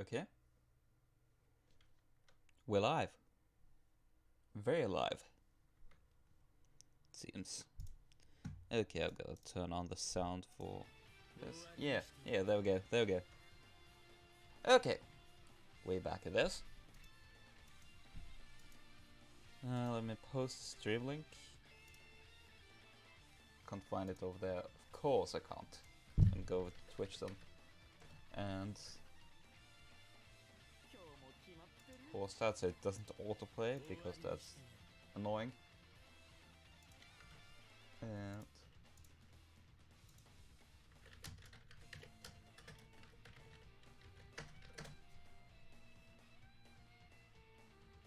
Okay. We're live. Very live. Seems. Okay, I've got to turn on the sound for this. Yeah, there we go. Okay. Way back at this. Let me post the stream link. Can't find it over there. Of course I can't. And go over to Twitch then. And pause that so it doesn't autoplay because that's annoying. And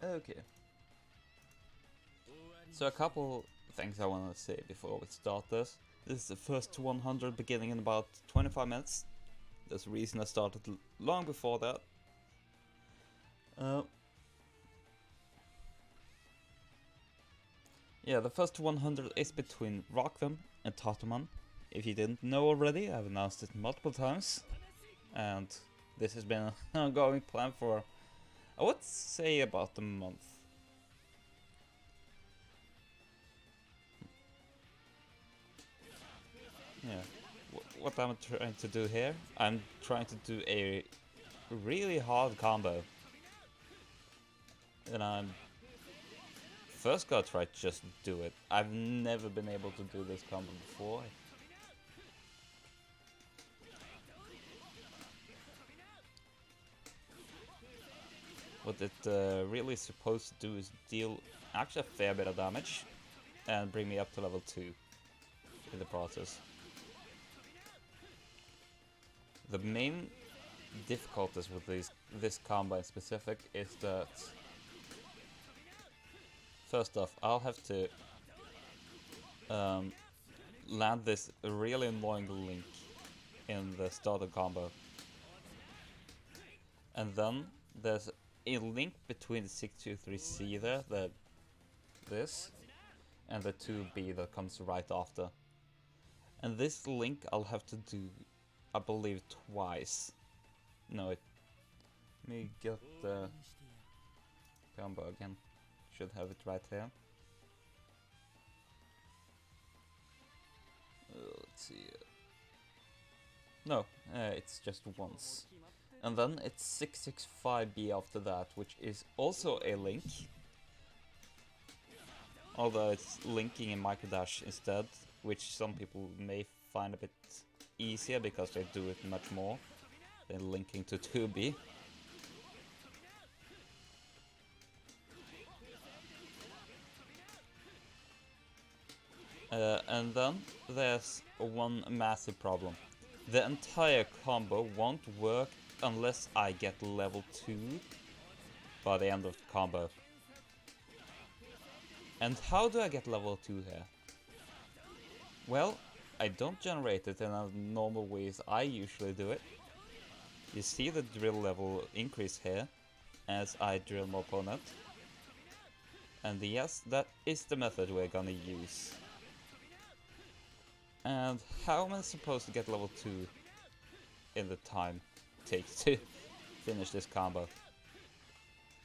okay. So a couple things I want to say before we start this. This is the first 100 beginning in about 25 minutes. There's a reason I started long before that. Yeah, the first 100 is between Rakvem and Tatuman. If you didn't know already, I've announced it multiple times. And this has been an ongoing plan for, I would say, about a month. Yeah, what I'm trying to do here, I'm trying to do a really hard combo. And I'm first gotta try to just do it. I've never been able to do this combo before. What it really is supposed to do is deal actually a fair bit of damage and bring me up to level 2 in the process. The main difficulties with this combo in specific is that first off, I'll have to land this really annoying link in the starter combo. And then there's a link between the 623C there, this, and the 2B that comes right after. And this link I'll have to do, I believe, twice. No, let me get the combo again. Should have it right here. Let's see. No, it's just once. And then it's 665B after that, which is also a link. Although it's linking in microdash instead, which some people may find a bit easier because they do it much more than linking to 2B. And then there's one massive problem. The entire combo won't work unless I get level 2 by the end of the combo. And how do I get level 2 here? Well, I don't generate it in a normal way as I usually do it. You see the drill level increase here as I drill more opponent. And yes, that is the method we're gonna use. And how am I supposed to get level 2 in the time it takes to finish this combo?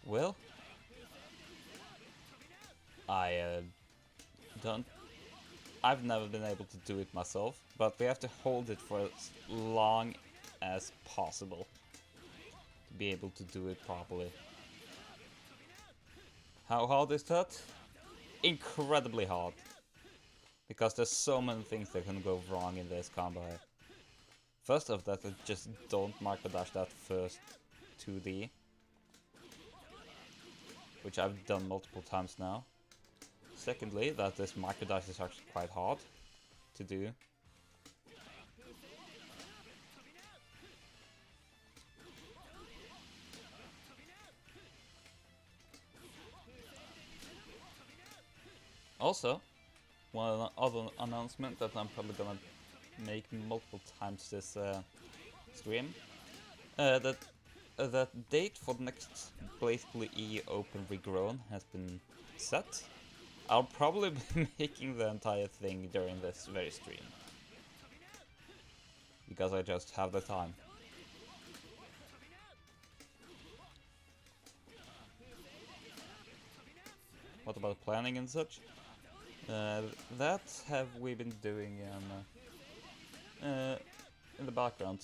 Well, I've never been able to do it myself, but we have to hold it for as long as possible to be able to do it properly. How hard is that? Incredibly hard. Because there's so many things that can go wrong in this combo here. First off, that I just don't microdash that first 2D. Which I've done multiple times now. Secondly, that this microdash is actually quite hard to do. Also, one other announcement that I'm probably gonna make multiple times this stream. That date for the next BBCF Open Regrown has been set. I'll probably be making the entire thing during this very stream. Because I just have the time. what about planning and such? That have we been doing in the background.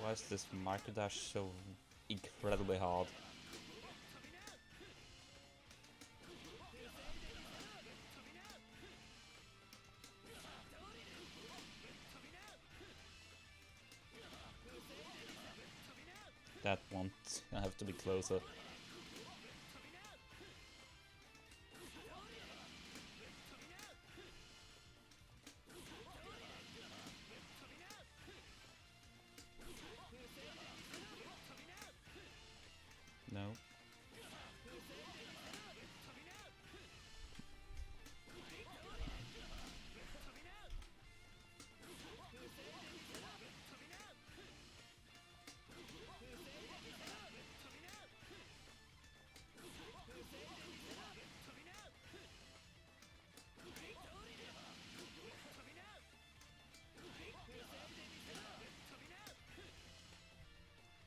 Why is this micro dash so incredibly hard? That won't have to be closer. No.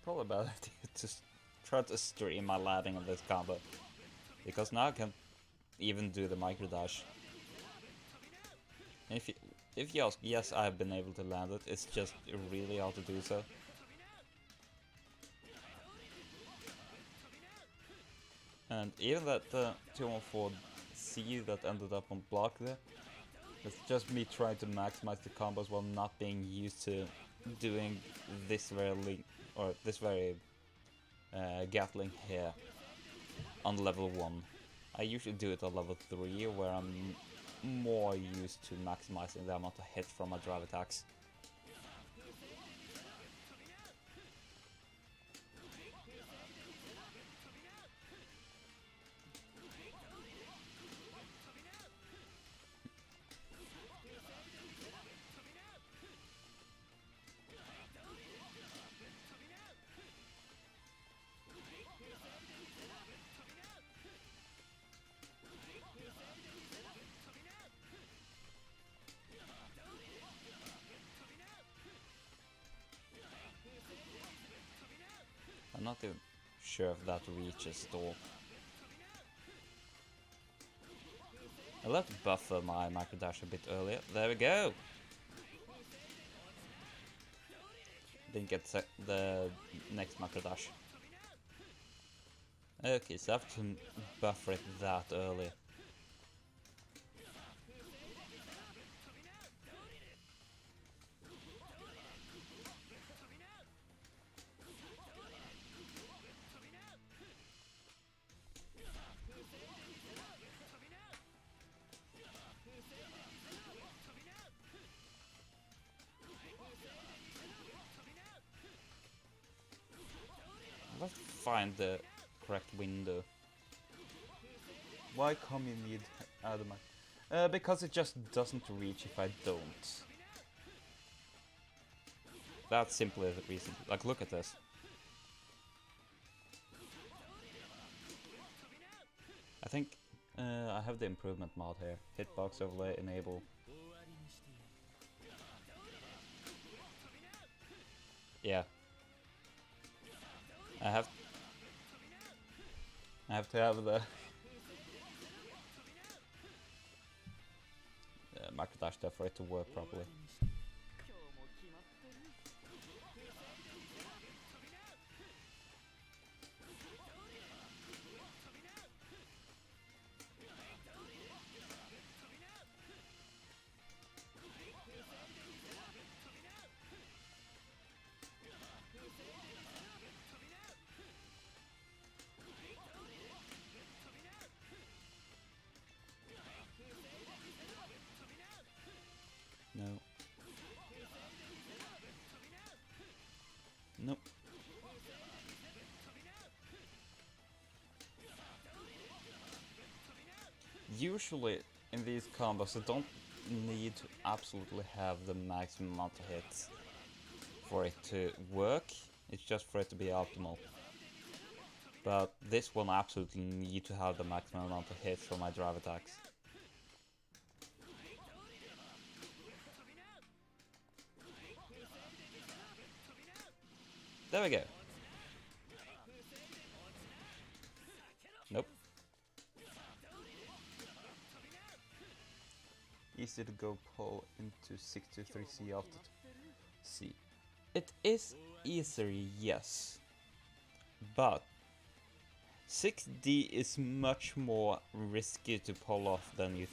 Probably a bad idea to try to stream my landing of this combo, because now I can even do the micro dash. And if you ask, yes, I've been able to land it. It's just really hard to do so. And even that 214C that ended up on block there, it's just me trying to maximize the combos while not being used to doing this very Gatling here on level 1. I usually do it on level 3, where I'm more used to maximizing the amount of hit from my drive attacks. I'm not even sure if that reaches though. I left to buffer my macro dash a bit earlier. There we go! Didn't get the next macro dash. Okay, so I have to buffer it that early. Let's find the correct window. Why come you need Adamant? Because it just doesn't reach if I don't. That's simply the reason. Like, look at this. I think I have the improvement mod here. Hitbox overlay enable. Yeah. I have to have the macro dash there for it to work properly. No. Nope. Usually in these combos I don't need to absolutely have the maximum amount of hits for it to work, it's just for it to be optimal. But this one I absolutely need to have the maximum amount of hits for my drive attacks. There we go. Nope. Easy to go pull into 623C after C. It is easier, yes. But 6D is much more risky to pull off than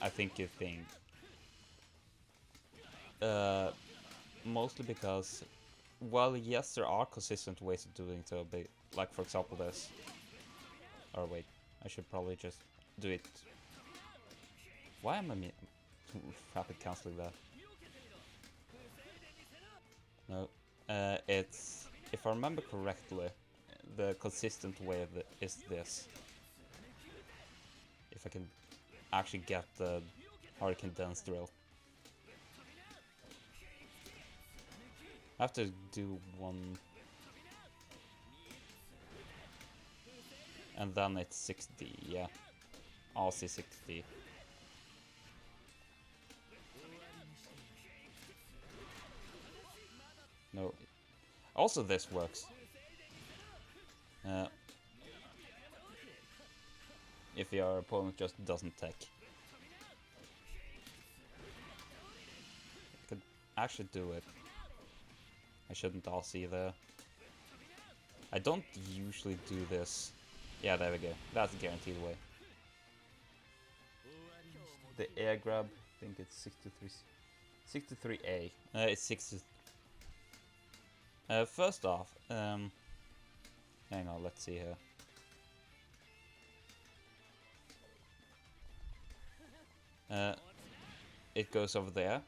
I think you think. Mostly because, well, yes, there are consistent ways of doing so, like for example this. Or wait, I should probably just do it. Why am I rapid cancelling that? No, it's, if I remember correctly, the consistent way of it is this. If I can actually get the Hurricane Dance drill. I have to do one. And then it's 6D, yeah. RC 6D. No. Also this works. If your opponent just doesn't take. I could actually do it. I shouldn't RC there. I don't usually do this. Yeah, there we go. That's a guaranteed way. The air grab, I think it's 63A. It's 60. First off, hang on, let's see here. It goes over there,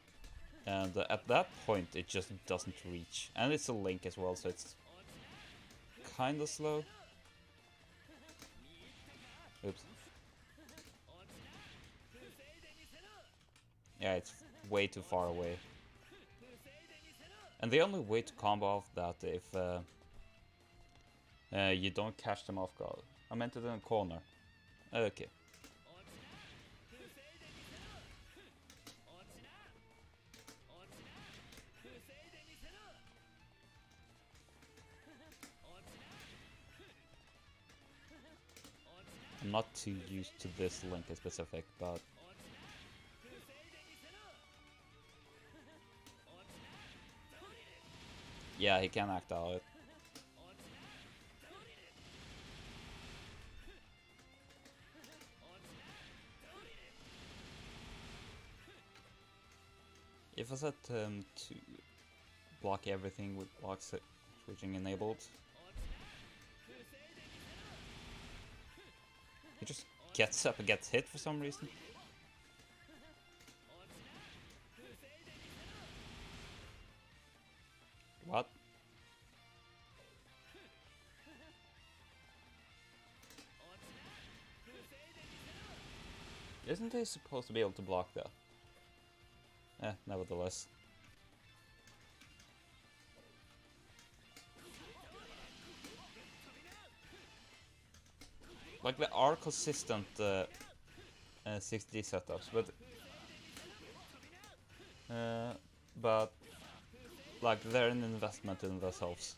and at that point it just doesn't reach. And it's a link as well, so it's kinda slow. Oops. Yeah, it's way too far away. And the only way to combo off that if you don't catch them off guard. I meant it in a corner. Okay. I'm not too used to this link in specific, but yeah, he can act out. If I set to block everything with block switching enabled, he just gets up and gets hit for some reason. What? Isn't he supposed to be able to block that? Nevertheless. Like, there are consistent 6D setups, but like, they're an investment in themselves.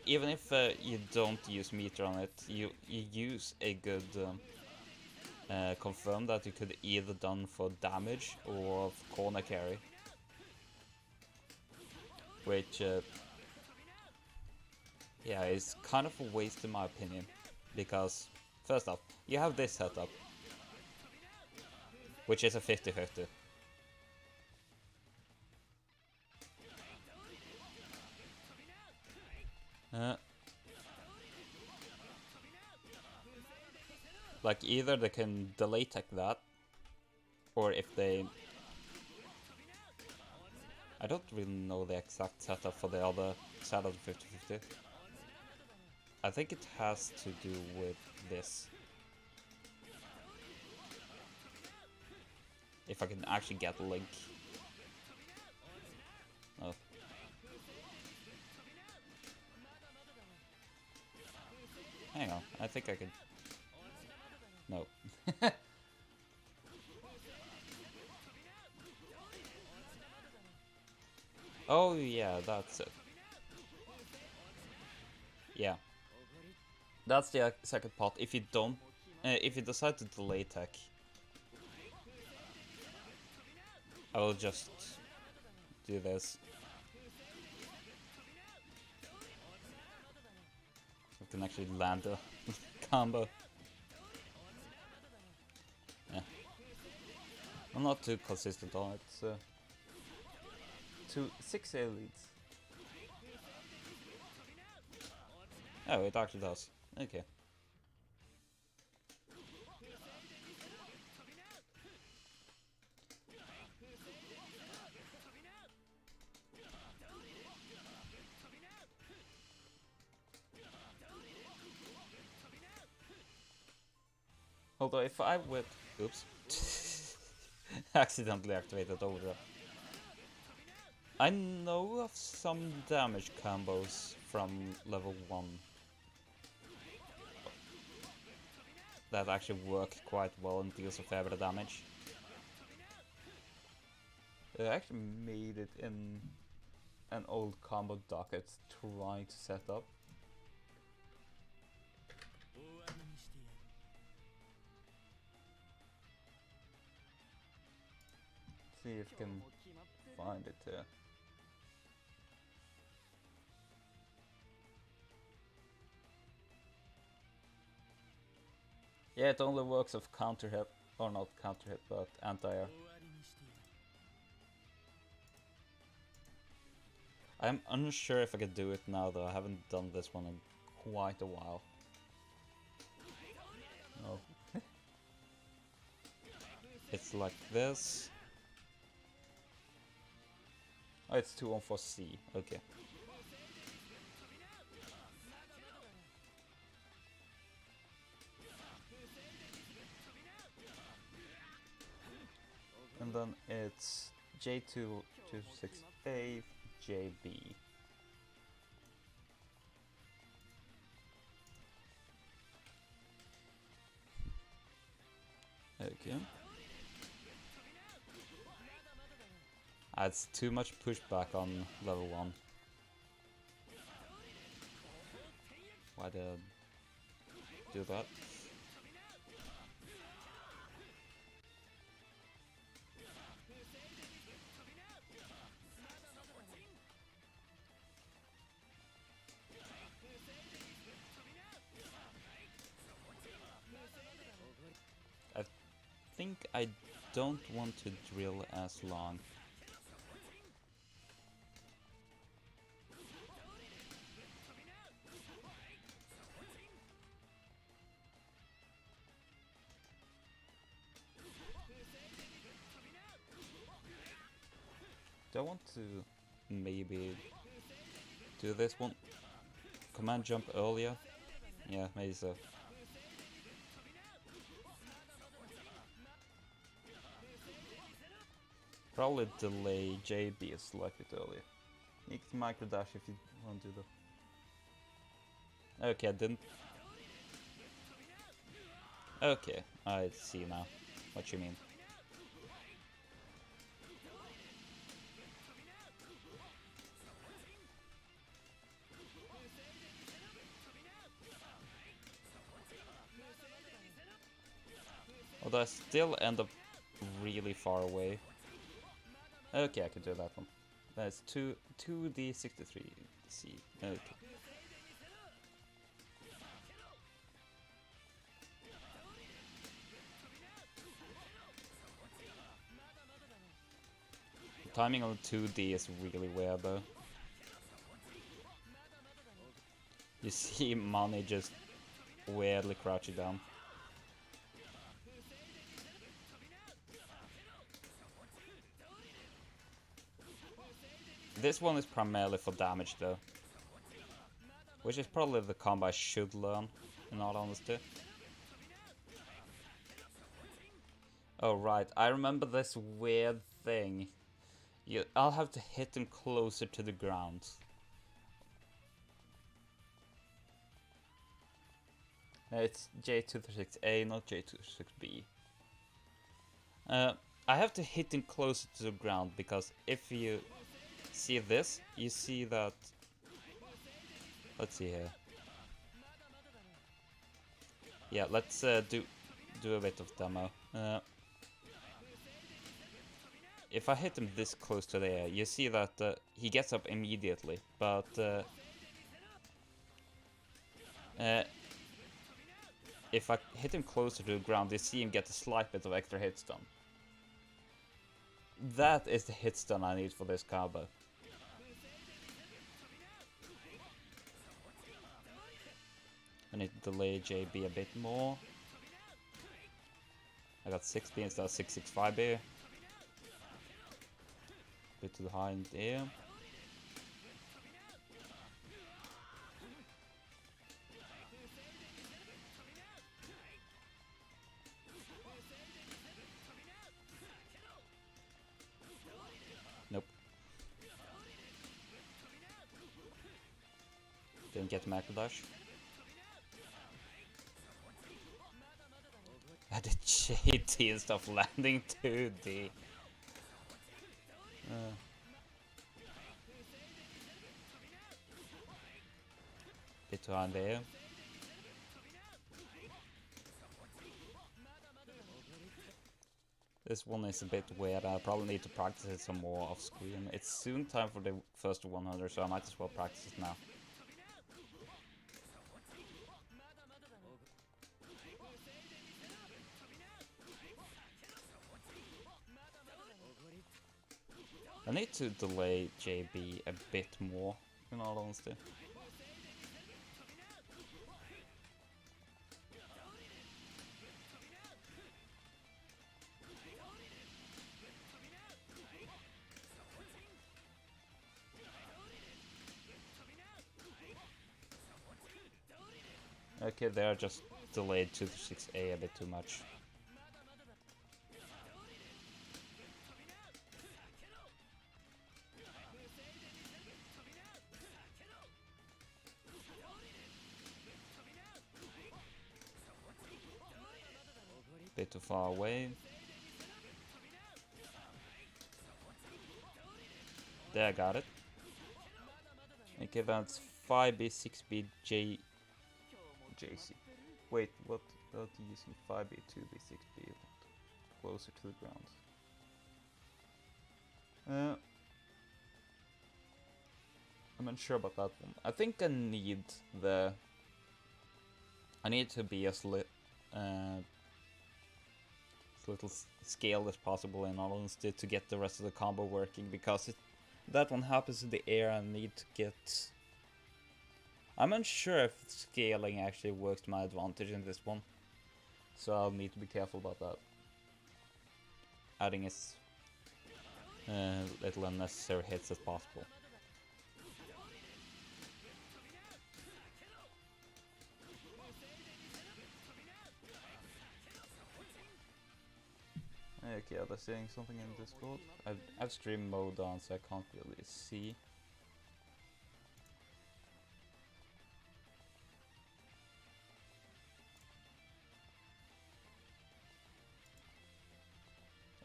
Even if you don't use meter on it, you use a good confirm that you could either done for damage or for corner carry. Which, yeah, is kind of a waste in my opinion. Because, first off, you have this setup, which is a 50-50. Like, either they can delay tech that, or if they... I don't really know the exact setup for the other side of the 50-50. I think it has to do with this. If I can actually get a link. Oh. Hang on, I think I can... No. Oh yeah, that's it. That's the second part. If you don't, if you decide to delay attack, I will just do this. I can actually land a combo. Yeah. I'm not too consistent on it. 6 elites. Oh, it actually does. Okay. Although if I would... Oops. Accidentally activated overdrive. I know of some damage combos from level 1 that actually work quite well and deals a fair bit of damage. I actually made it in an old combo docket trying to set up. See if I can find it here. Yeah, it only works of counter hit, or not counter hit, but anti-air. I'm unsure if I could do it now though, I haven't done this one in quite a while. Oh. It's like this. Oh, it's 2 on 4 C, okay. And then it's J226A, JB. Okay. It's too much pushback on level 1. Why did I do that? I think I don't want to drill as long. Do I want to maybe do this one? Command jump earlier? Yeah, maybe so. Probably delay JB a slight bit earlier. You can micro dash if you want to do that. Okay, I didn't. Okay, I see now what you mean. Although I still end up really far away. Okay, I can do that one. That's 2D63C. Okay. The timing on 2D is really weird though. You see Mane just weirdly crouching down. This one is primarily for damage though. Which is probably the combo I should learn, in all honesty. Oh right, I remember this weird thing. I'll have to hit him closer to the ground. It's J236A, not J236B. I have to hit him closer to the ground because if you see this, you see that... Let's see here. Yeah, let's do a bit of demo. If I hit him this close to the air, you see that he gets up immediately, but if I hit him closer to the ground, you see him get a slight bit of extra hit stun. That is the hit stun I need for this combo. I need to delay JB a bit more. I got 6B instead of 665B. Bit too high in the air. Nope. Didn't get macro dash. I did JT and stuff landing 2D. Bit too high in the air. This one is a bit weird. I probably need to practice it some more off screen. It's soon time for the first 100, so I might as well practice it now. I need to delay JB a bit more, in all honesty. Okay, they're just delayed 2-6A a bit too much. Bit too far away. There, I got it. Okay, that's 5B, 6B, JC. Wait, what? Not using 5B, 2B, 6B, closer to the ground. I'm unsure about that one. I think I need to be as little scaled as possible in all honesty to get the rest of the combo working, because that one happens in the air. I need to get... I'm unsure if scaling actually works to my advantage in this one, so I'll need to be careful about that. Adding as little unnecessary hits as possible. Okay, are they saying something in Discord? I've stream mode on, so I can't really see.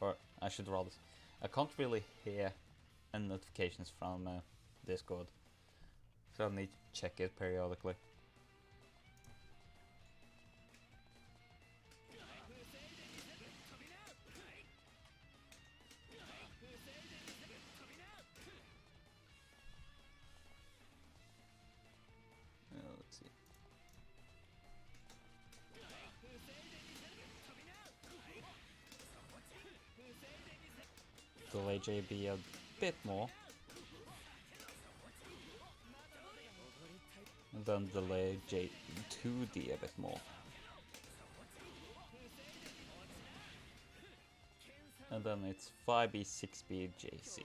Or I should rather... I can't really hear any notifications from Discord, so I'll need to check it periodically. Let's see. Delay JB a bit more. And then delay J2D a bit more. And then it's 5B, 6B, JC.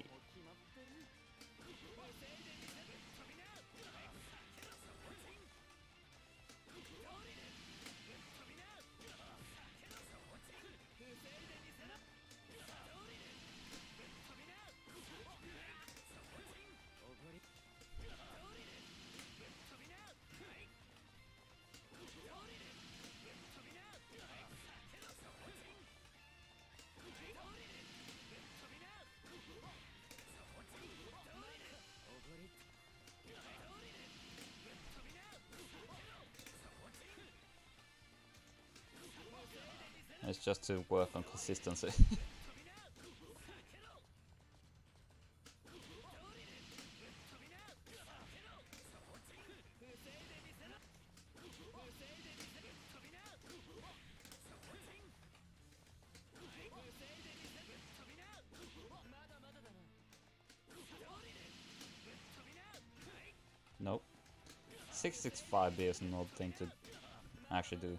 It's just to work on consistency. Nope. 665B is an odd thing to actually do.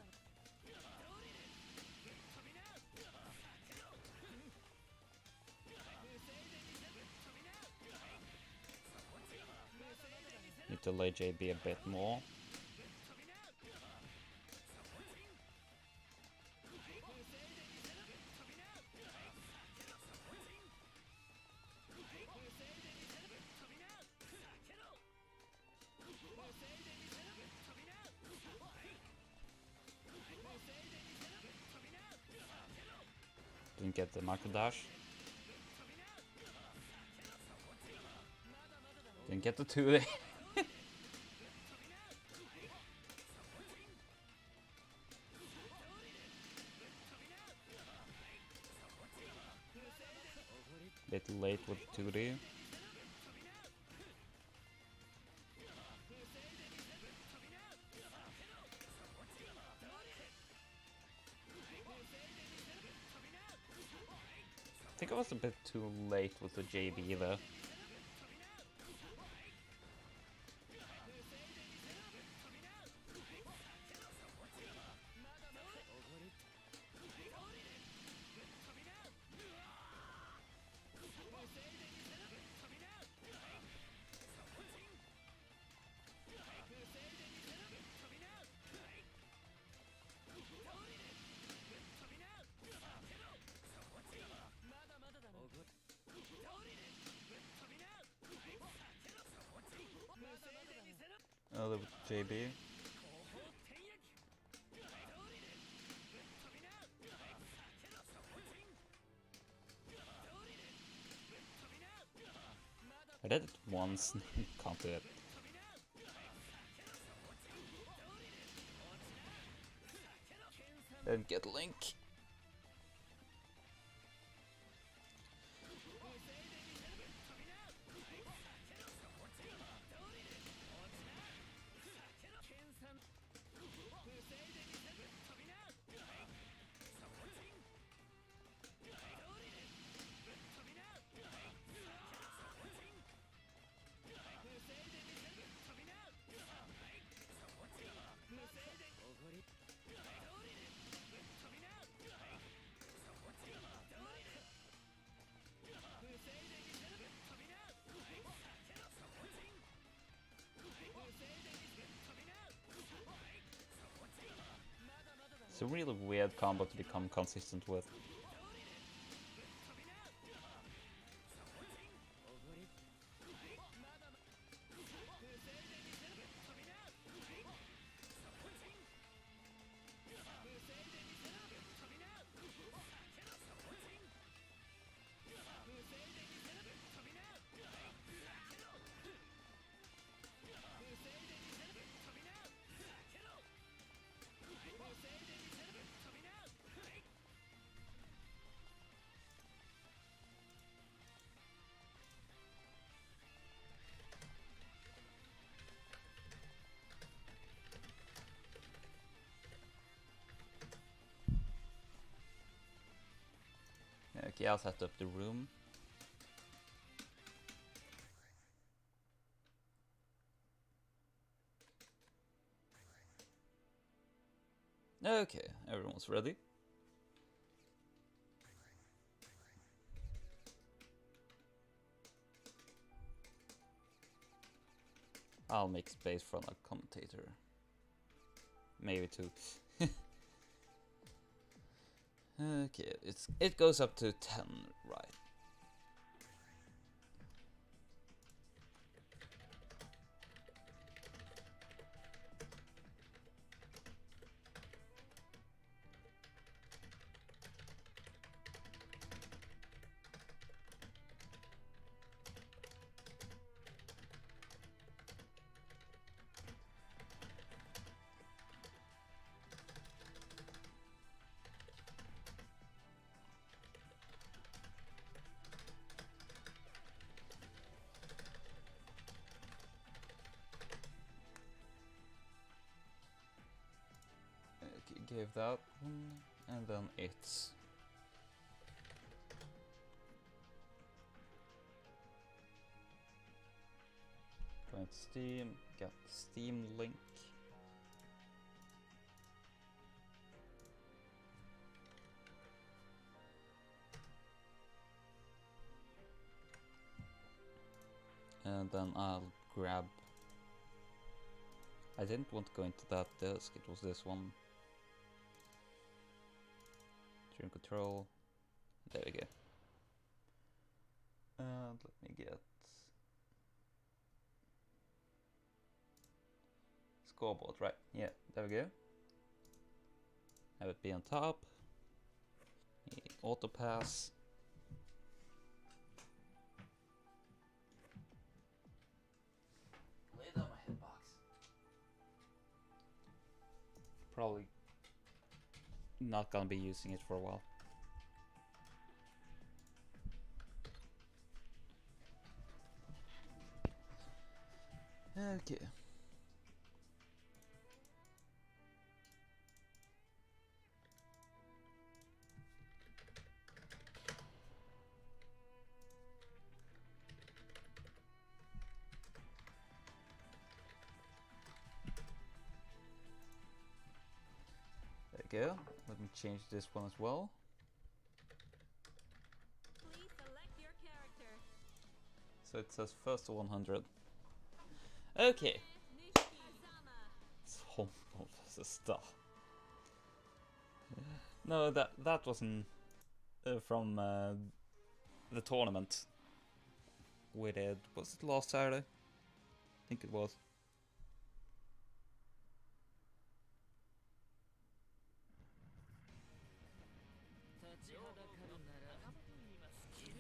Need to lay JB a bit more. Didn't get the micro dash. Didn't get the 2D. Bit late with 2D. I think I was a bit too late with the JB there. Another JB. I did it once, can't do it. Didn't get Link. It's a really weird combo to become consistent with. Okay, I'll set up the room. Okay, everyone's ready. I'll make space for a commentator. Maybe two. Okay, it goes up to 10, right? gave that one, and then it's. Going to Steam, get Steam link. And then I'll grab. I didn't want to go into that disk, it was this one. Trim control. There we go. And let me get scoreboard, right? Yeah, there we go. Have it be on top. Auto pass. Lay down my hitbox. Probably not gonna be using it for a while. Okay. There we go. Let me change this one as well. Please select your character. So it says first 100. Okay. It's almost a star. No, that wasn't from the tournament we did. Was it last Saturday? I think it was.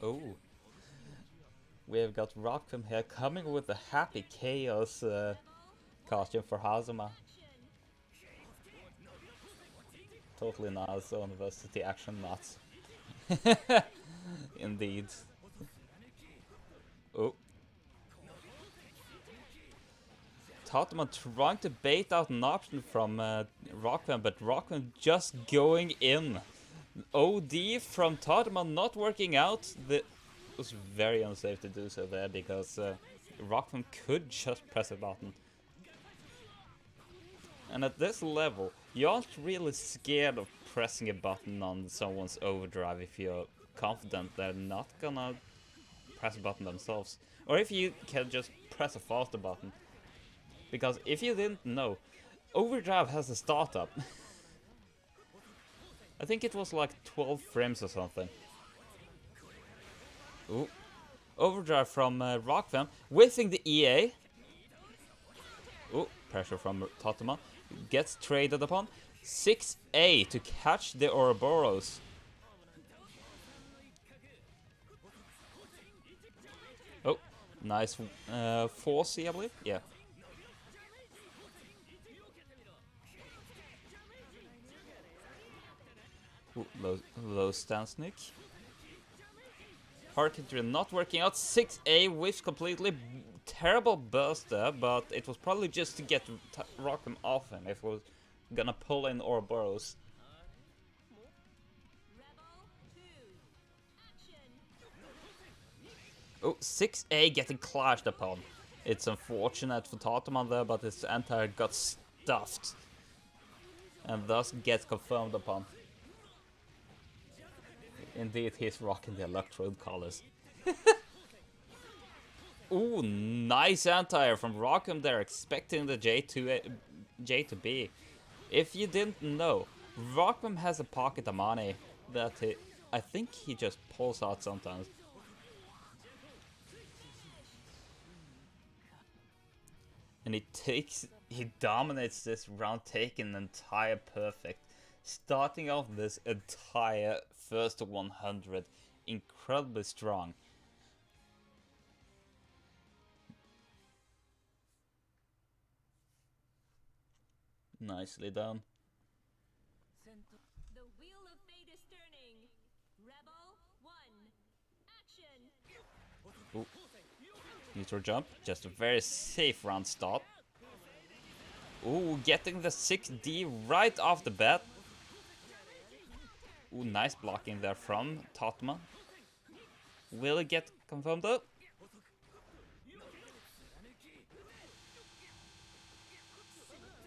Oh, we have got Rakvem here coming with the Happy Chaos costume for Hazuma. Totally nice university action nuts. Indeed. Oh. Tatuman trying to bait out an option from Rakvem, but Rakvem just going in. OD from Tatuman not working out. It was very unsafe to do so there because Rakvem could just press a button. And at this level, you aren't really scared of pressing a button on someone's overdrive if you're confident they're not gonna press a button themselves. Or if you can just press a faster button. Because if you didn't know, overdrive has a startup. I think it was like 12 frames or something. Ooh. Overdrive from Rakvem, whiffing the EA. Ooh, pressure from Tatuman. Gets traded upon. 6A to catch the Ouroboros. Oh, nice 4C, I believe. Yeah. Ooh, low stance nick. Hard hit drill not working out. 6A whiffs completely. Terrible burst there, but it was probably just to get Rakvem off him if it was gonna pull in Ouroboros. Oh, 6A getting clashed upon. It's unfortunate for Tatuman there, but his anti got stuffed. And thus gets confirmed upon. Indeed, he's rocking the electrode colors. Ooh, nice anti-air from Rakvem there, expecting the J to B. If you didn't know, Rakvem has a pocket of money that I think he just pulls out sometimes. And he dominates this round, taking entire perfect. Starting off this entire first 100 incredibly strong. Nicely done. The wheel of fate is turning. Rebel 1. Action. Ooh. Neutral jump, just a very safe round start. Ooh, getting the 6D right off the bat. Ooh, nice blocking there from Tatuman. Will it get confirmed up?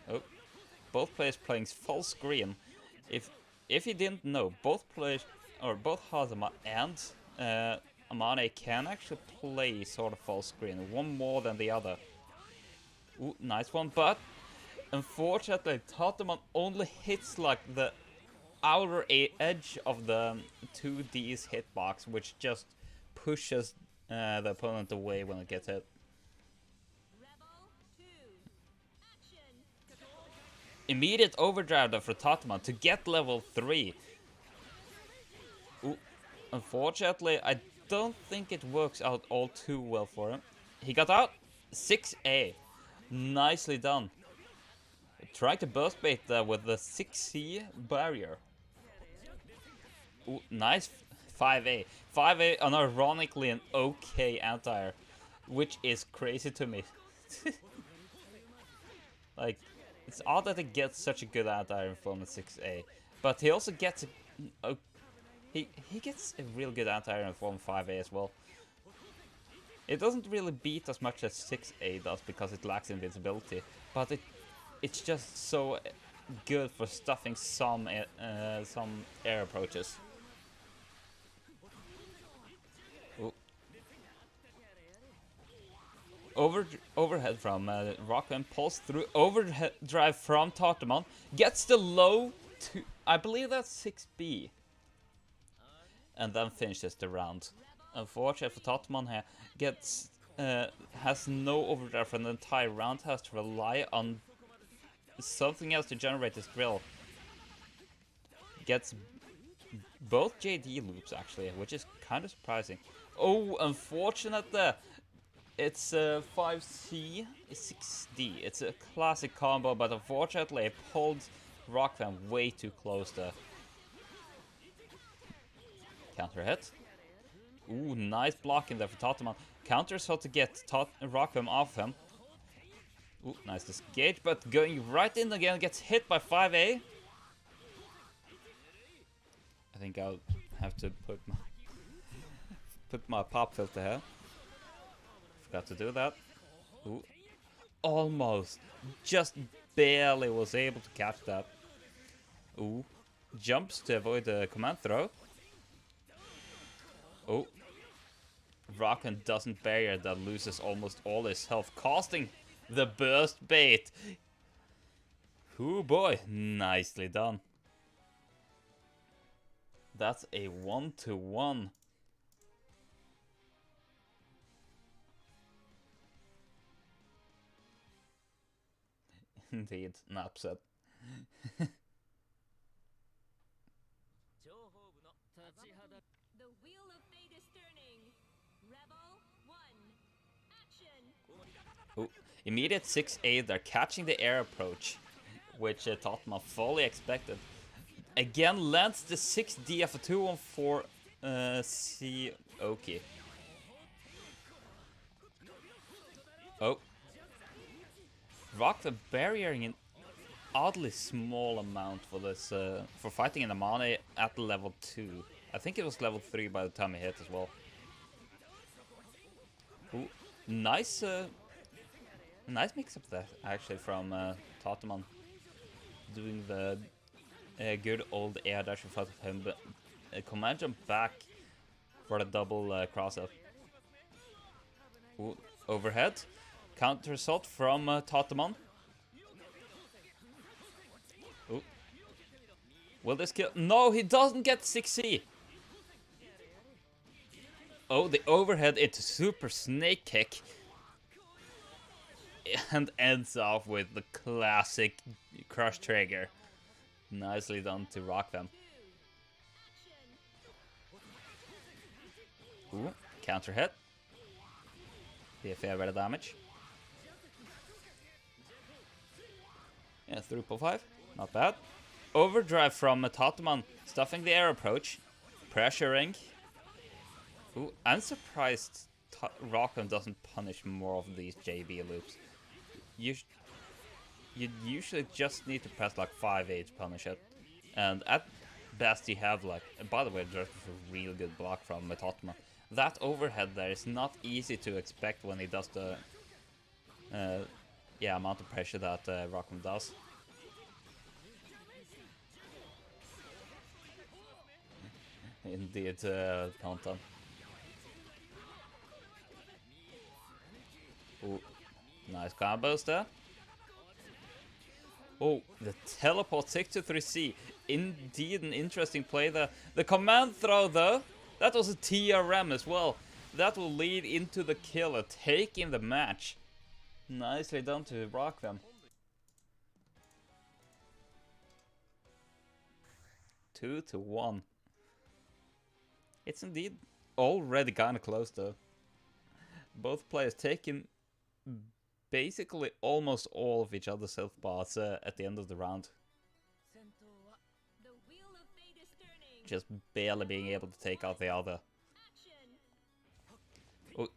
Oh, both players playing full screen. If you didn't know, both players, or both Hazama and Amane can actually play sort of full screen, one more than the other. Ooh, nice one, but unfortunately Tatuman only hits like the outer edge of the 2D's hitbox, which just pushes the opponent away when it gets hit. Rebel 2. Action. Immediate overdrive for Tatuman to get level 3. Ooh, unfortunately, I don't think it works out all too well for him. He got out 6A. Nicely done. Trying to burst bait there with the 6C barrier. Ooh, nice 5A. 5A unironically an okay anti-air, which is crazy to me. Like, it's odd that he gets such a good anti-air from the 6A, but he also gets he gets a real good anti-air in form 5A as well. It doesn't really beat as much as 6A does because it lacks invincibility, but it's just so good for stuffing some air approaches. Ooh. Overhead from Rakvem, pulls through overdrive from Tatuman, gets the low to, I believe that's 6B, and then finishes the round. Unfortunately for Tatuman here, has no overdrive for the entire round, has to rely on something else to generate his drill. Gets both JD loops actually, which is kind of surprising. Oh, unfortunate there. It's 5C, 6D. It's a classic combo, but unfortunately it pulled Rakvem way too close there. Counter hit. Ooh, nice blocking there for Tatuman. Counters how to get Rakvem off him. Ooh, nice disengage, but going right in again, gets hit by 5A. I think I'll have to put my pop filter here. Forgot to do that. Ooh. Almost. Just barely was able to catch that. Ooh. Jumps to avoid the command throw. Oh. Rakvem doesn't barrier that, loses almost all his health, costing the burst bait. Ooh boy, nicely done. That's a 1-1. Indeed, an upset. The wheel of fate is turning. Rebel 1. Action. Ooh. Immediate 6A, they're catching the air approach, which Tatuman fully expected. Again lands the 6D after 2-1-4 C Oki. Oh. Rakvem barriering an oddly small amount for this for fighting in Amane at level 2. I think it was level 3 by the time he hit as well. Ooh, nice nice mix-up there actually from Tatuman, doing the good old air dash in front of him, but command jump back for the double cross-up. Ooh, overhead. Counter assault from Tatuman. Ooh. Will this kill? No, he doesn't get 6C. Oh, the overhead into super snake kick. And ends off with the classic crush trigger. Nicely done to Rakvem. Ooh, counter hit. Be a fair bit of damage. Yeah, through pull 5. Not bad. Overdrive from Tatuman, stuffing the air approach. Pressuring. Ooh, I'm surprised Rakvem doesn't punish more of these JB loops. You usually just need to press like 5A to punish it. And at best you have. Like, and by the way, there's a real good block from Tatuman. That overhead there is not easy to expect when he does the yeah, amount of pressure that Rakvem does. Indeed, Content. Ooh, nice combos there. Oh, the teleport 6-3C. Indeed, an interesting play there. The command throw, though, that was a TRM as well. That will lead into the killer, taking the match. Nicely done to Rakvem. 2-1. It's indeed already kind of close, though. Both players taking basically almost all of each other's health bars at the end of the round. The wheel of fate is turning. Just barely being able to take out the other. Oh.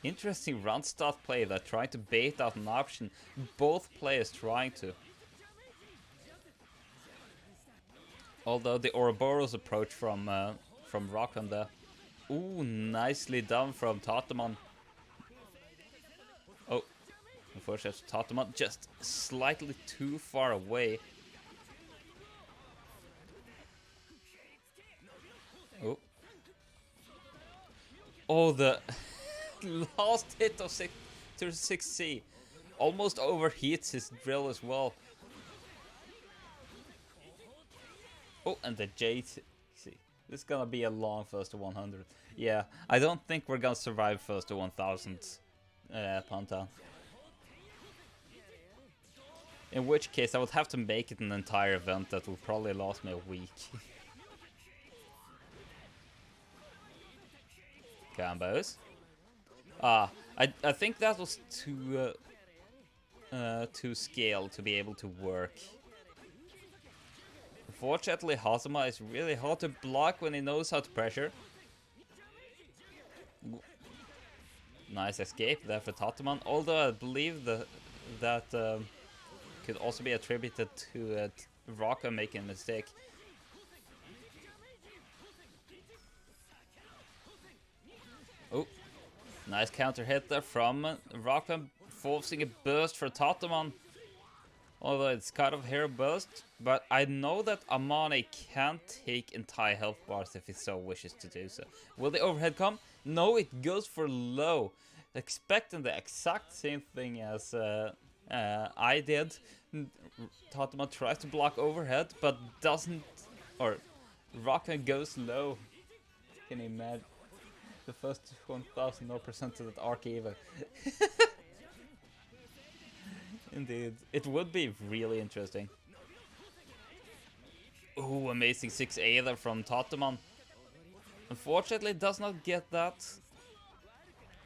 Interesting round start play that tried to bait out an option. Both players trying to. Although the Ouroboros approach from Rakvem there. Ooh, nicely done from Tatuman. Oh, unfortunately, Tatuman just slightly too far away. Oh. Oh, the last hit of 6C almost overheats his drill as well. Oh, and the JT. This is gonna be a long first to 100. Yeah, I don't think we're gonna survive first to 1000 Pantan. In which case, I would have to make it an entire event that will probably last me a week. Combos. Ah, I think that was too scale to be able to work. Unfortunately, Hazama is really hard to block when he knows how to pressure. Nice escape there for Tatuman, although I believe that could also be attributed to Rakvem making a mistake. Oh, nice counter hit there from Rakvem, forcing a burst for Tatuman. Although it's kind of hero burst, but I know that Amane can take entire health bars if he so wishes to do so. Will the overhead come? No, it goes for low. Expecting the exact same thing as I did. Tatuman tries to block overhead, but doesn't, or Rakvem goes low. Can you imagine? The first 1000% to that arc even. Indeed. It would be really interesting. Ooh, amazing 6A there from Tatuman. Unfortunately, does not get that.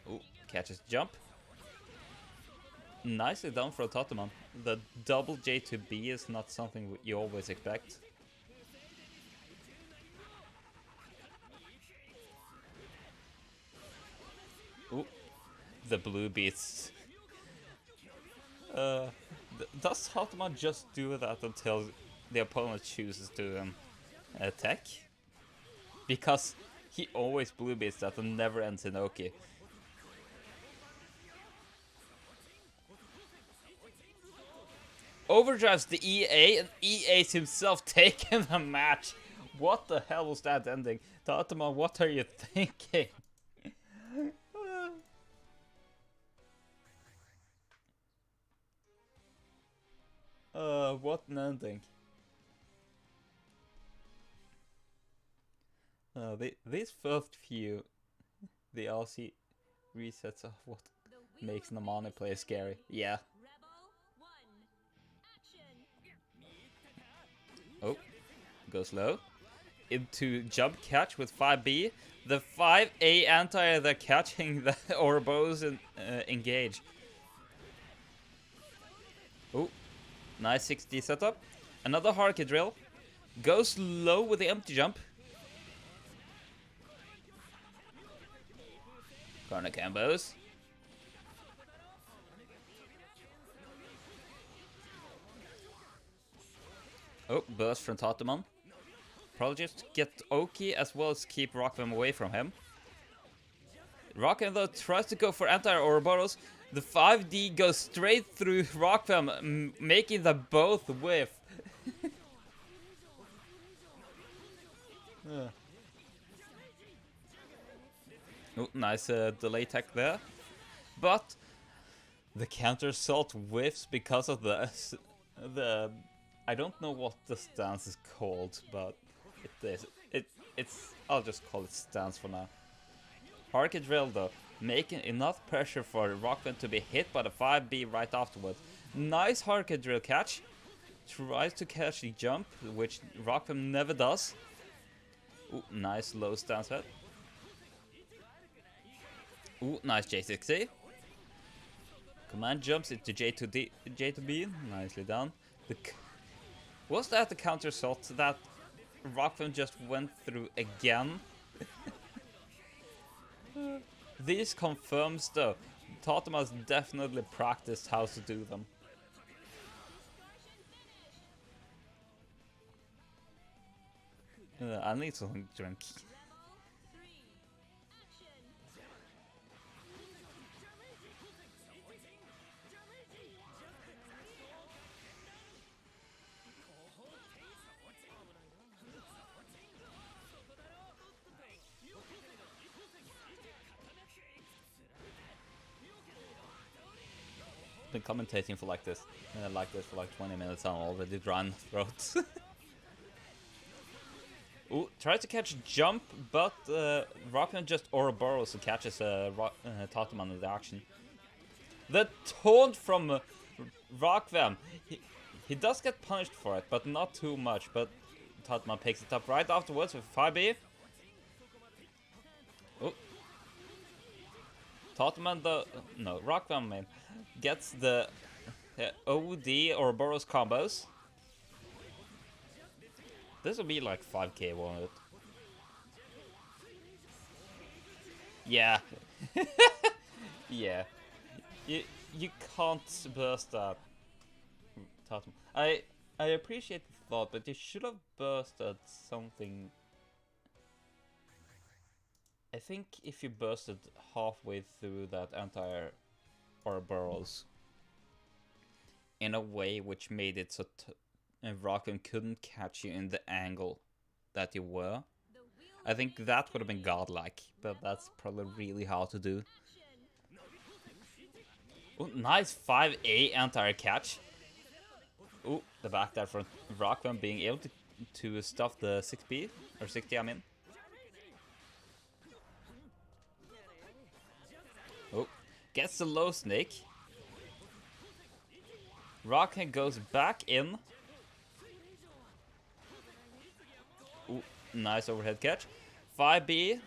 Ooh, catches jump. Nicely done for Tatuman. The double J to B is not something you always expect. Ooh, the blue beats. Does Tatuman just do that until the opponent chooses to attack? Because he always blue beats that and never ends in Oki. Overdrives the EA and EA's himself taking the match. What the hell was that ending? Tatuman, what are you thinking? What an ending. These first few, the RC resets are what makes Namane play scary. Yeah. Oh, goes low. Into jump catch with 5B. The 5A anti the catching the Ouroboros and engage. Oh, nice 6D setup. Another Harky drill. Goes low with the empty jump. Corner combos. Oh, burst from Tatuman. probably just get Oki as well as keep Rakvem away from him. Rakvem though tries to go for anti-Ouroboros. The 5D goes straight through Rakvem, making them both whiff. Oh, nice delay tech there. But the counter assault whiffs because of the I don't know what the stance is called, but it's I'll just call it stance for now. Harker drill though, making enough pressure for Rakvem to be hit by the 5B right afterwards. Nice Harker drill catch. Tries to catch the jump, which Rakvem never does. Ooh, nice low stance head. Ooh, nice J6C. Command jumps into J2B, nicely done. Was that the counter assault that Rakvem just went through again? These confirms though, Tatuman's definitely practiced how to do them. I need some drink. Been commentating for like this for like 20 minutes. I'm already dry in the throat. Ooh, tries to catch a jump, but Rakvem just Ouroboros and catches Tatuman in the action. The taunt from Rakvem, he does get punished for it, but not too much. But Tatuman picks it up right afterwards with 5B. Ooh. Tatuman Rakvem man gets the OD Ouroboros combos. This will be like 5k, won't it? Yeah. Yeah. You can't burst that. I appreciate the thought, but you should have bursted something. I think if you bursted halfway through that entire Ouroboros in a way which made it so Rakvem couldn't catch you in the angle that you were, I think that would have been godlike, but that's probably really hard to do. Ooh, nice 5A anti-air catch. Ooh, the back there from Rakvem being able to stuff the 6B, or 60 I mean. Oh, gets the low snake. Rakvem goes back in. Ooh, nice overhead catch. 5B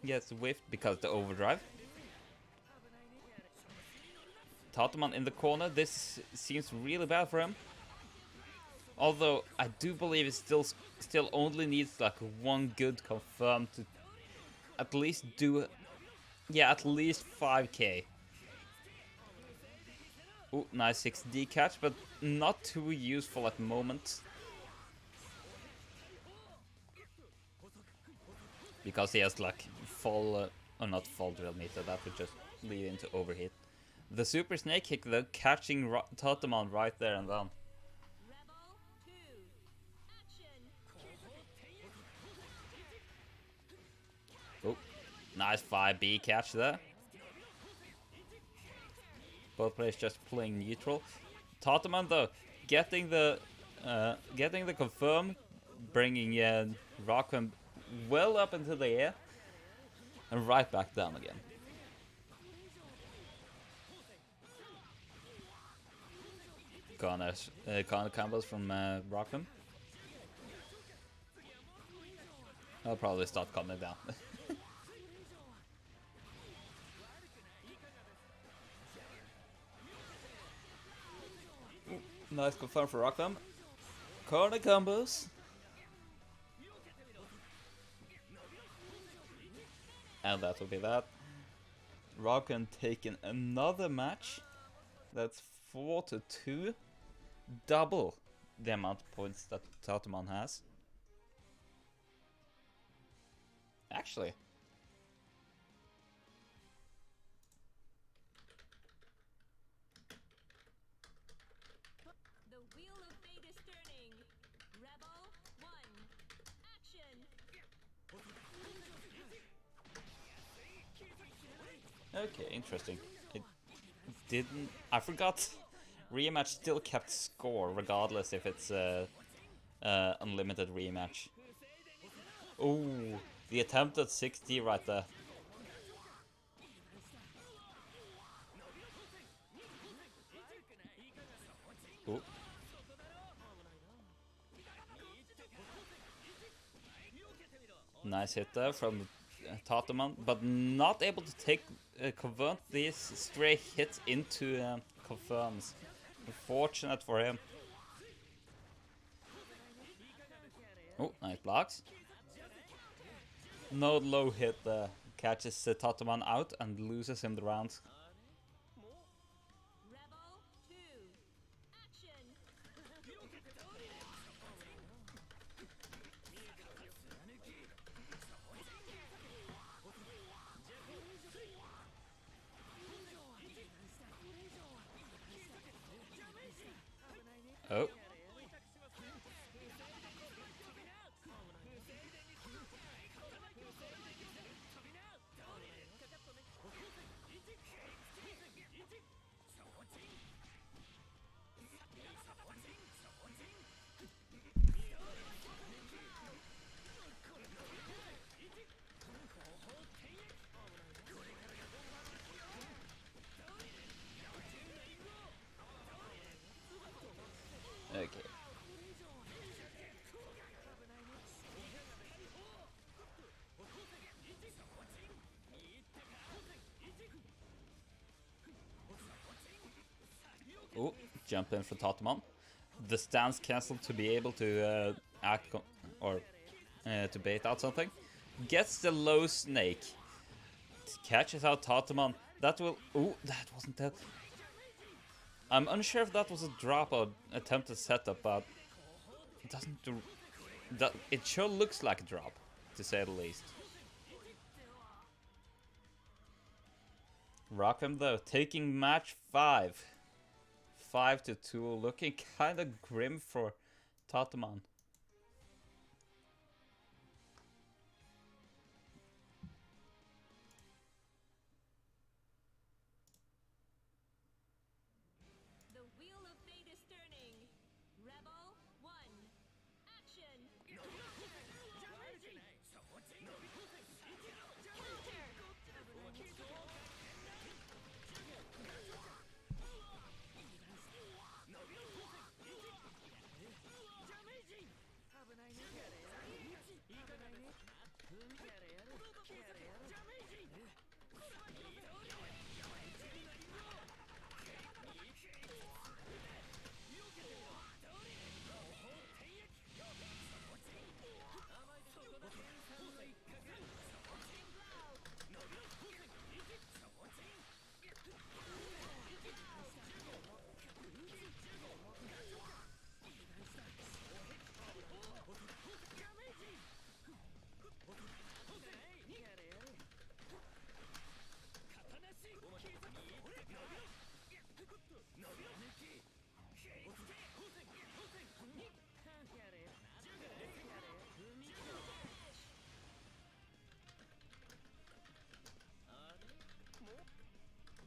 gets whiffed because of the overdrive. Tatuman in the corner. This seems really bad for him. Although I do believe it still only needs like one good confirm to at least do, yeah, at least 5k. Ooh, nice 6D catch, but not too useful at the moment. Because he has like full, or not full drill meter, that would just lead into overheat. The super snake kick though, catching Tatuman right there and then. Oh, nice 5B catch there. Both players just playing neutral. Tatuman though, getting the confirm, bringing Rakvem well up into the air and right back down again. Corner combos from Rakvem. I'll probably start coming down. Nice confirm for Rakvem. Corner combos. And that will be that. Rakvem taking another match. That's 4-2. Double the amount of points that Tatuman has. Actually. The wheel of fate is turning. Rebel 1. Action. Okay, interesting. It didn't... I forgot. Rematch still kept score, regardless if it's unlimited rematch. Ooh, the attempt at 6D right there. Ooh. Nice hit there from Tatuman, but not able to take convert these stray hits into confirms. Unfortunate for him. Oh, nice blocks. No low hit catches Tatuman out and loses him the round. Rebel 2. Action. Oh. Okay. Oh, jump in for Tatuman. The stance cancel to be able to act or to bait out something. Gets the low snake. Catches out Tatuman. That will... Ooh, that wasn't that. I'm unsure if that was a drop or attempted setup, but it doesn't do... That, it sure looks like a drop, to say the least. Rakvem though, taking match 5. 5-2, looking kind of grim for Tatuman. The wheel of fate is turning. Rebel 1. Action.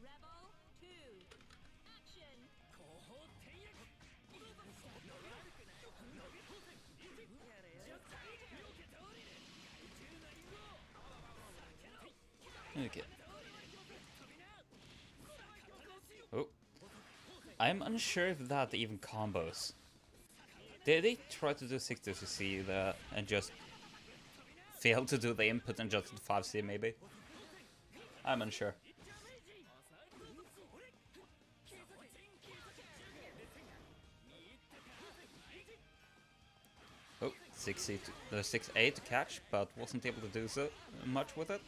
Rebel 2. Action. Okay. Oh. I'm unsure if that even combos. Did they try to do 6-2C there and just fail to do the input and just 5C maybe? I'm unsure. Oh, 6C to, 6A to catch, but wasn't able to do so much with it.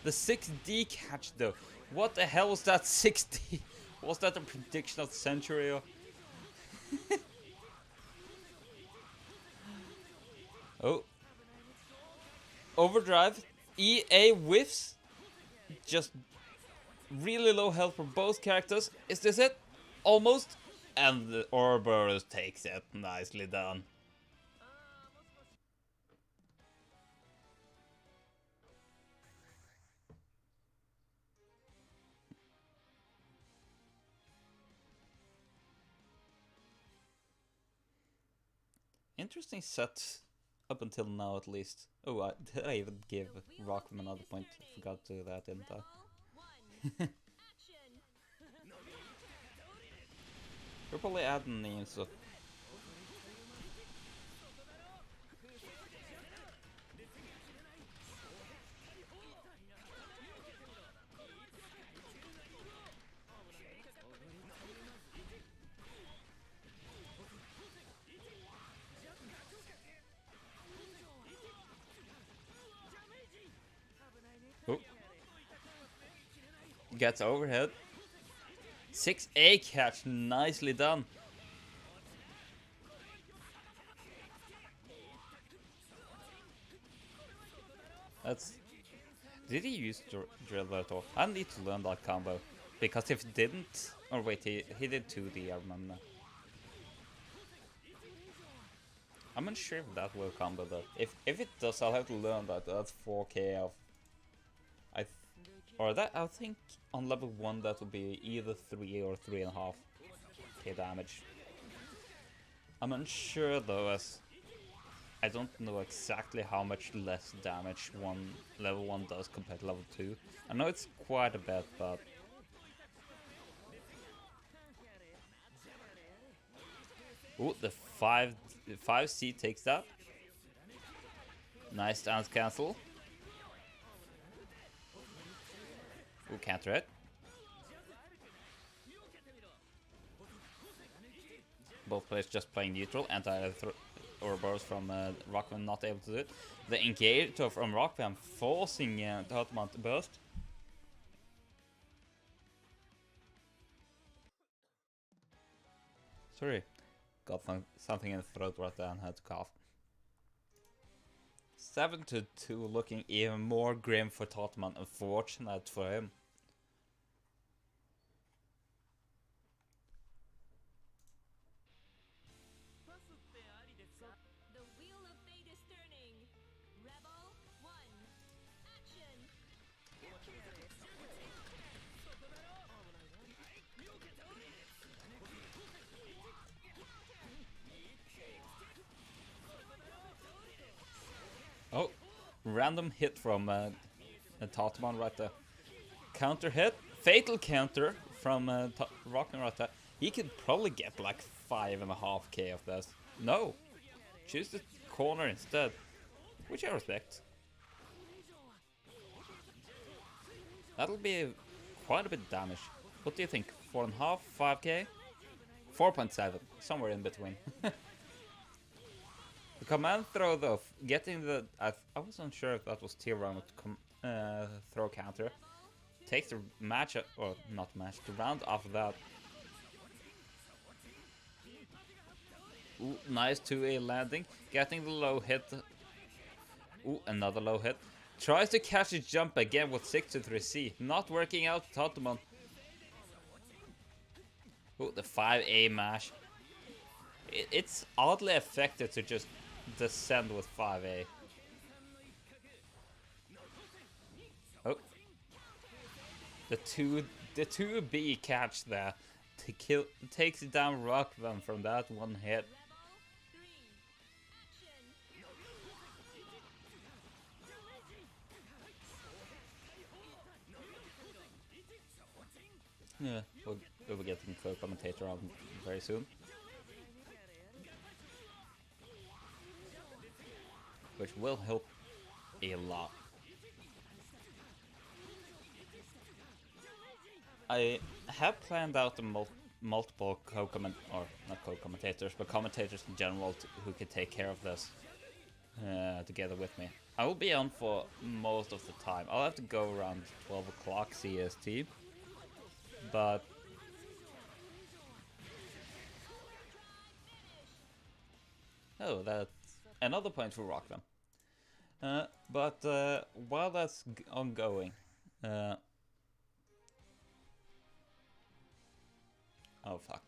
The 6D catch though. What the hell was that 6D? Was that a prediction of the century or... Oh. Overdrive. EA whiffs. Just really low health for both characters. Is this it? Almost. And the Ouroboros takes it. Nicely done. Interesting set up until now, at least. Oh, did I even give Rakvem another point? I forgot to do that, didn't I? We're probably adding names, so. Oh. Gets overhead. 6A catch, nicely done. That's. Did he use drill at all? I need to learn that combo. Because if he didn't. Or wait, he did 2D, I remember. I'm unsure if that will combo though. If it does, I'll have to learn that. That's 4k of. I think on level 1 that would be either 3 or 3.5k damage. I'm unsure though, as I don't know exactly how much less damage level 1 does compared to level 2. I know it's quite a bit, but ooh, the 5C takes that. Nice dance cancel. Ooh, counter it. Both players just playing neutral. Ouroboros from Rakvem not able to do it. The engage from Rakvem forcing Tatuman to burst. Sorry, got something in the throat right there and had to cough. 7-2, looking even more grim for Tatuman. Unfortunate for him. The wheel of fate is turning. Rebel 1. Action. Oh, random hit from Tatuman right there. Counter hit, fatal counter from Rakvem right there. He could probably get like 5.5k of this. No, choose the corner instead, which I respect. That'll be quite a bit of damage. What do you think? 4.5, 5k? 4.7, somewhere in between. The command throw though, getting the... I wasn't sure if that was tier 1 with throw counter. Takes the match, or not match, the round after that. Ooh, nice 2A landing. Getting the low hit. Ooh, another low hit. Tries to catch his jump again with 6-3C. Not working out, Tatuman. Ooh, the 5A mash. It's oddly effective to just descend with 5A. Oh. The 2B catch there to kill, takes down Rakvem from that one hit. Yeah, we'll be getting co-commentator on very soon. Which will help a lot. I have planned out multiple commentators, but commentators in general who can take care of this together with me. I will be on for most of the time. I'll have to go around 12 o'clock CST, but oh, that's another point for Rakvem. But while that's ongoing, uh, oh fuck,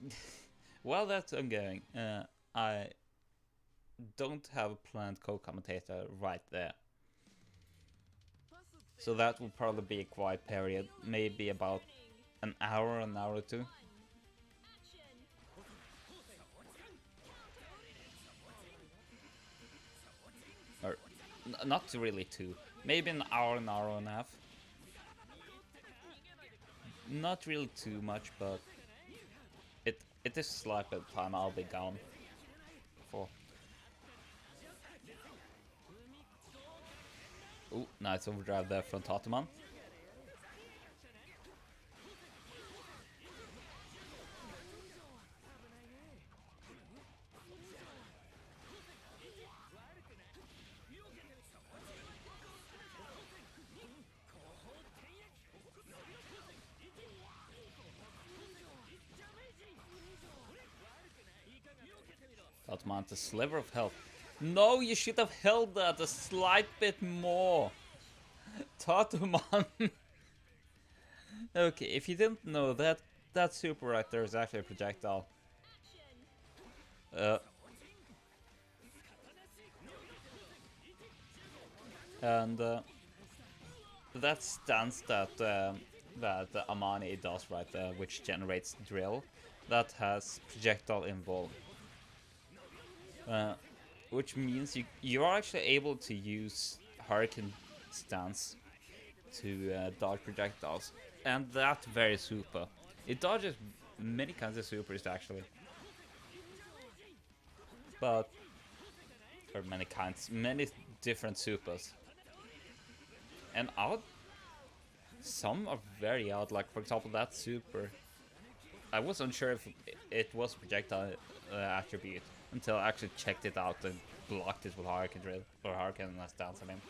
while that's ongoing, I don't have a planned co-commentator right there. So that will probably be a quiet period, maybe about an hour or two. Or not really two, maybe an hour and a half. Not really too much, but it is like the time I'll be gone for. Ooh, nice overdrive there from Tatuman. Tatuman, a sliver of health. No, you should have held that a slight bit more. Tatuman. Okay, if you didn't know that, that super right there is actually a projectile. And that stance that Amani does right there, which generates drill, that has projectile involved. Which means you are actually able to use Hurricane stance to dodge projectiles, and that very super. It dodges many kinds of supers actually, but or many different supers, and odd. Some are very odd. Like for example, that super. I was unsure if it was projectile attribute until I actually checked it out and blocked it with Hurricane Drill or Hurricane stance. I mean.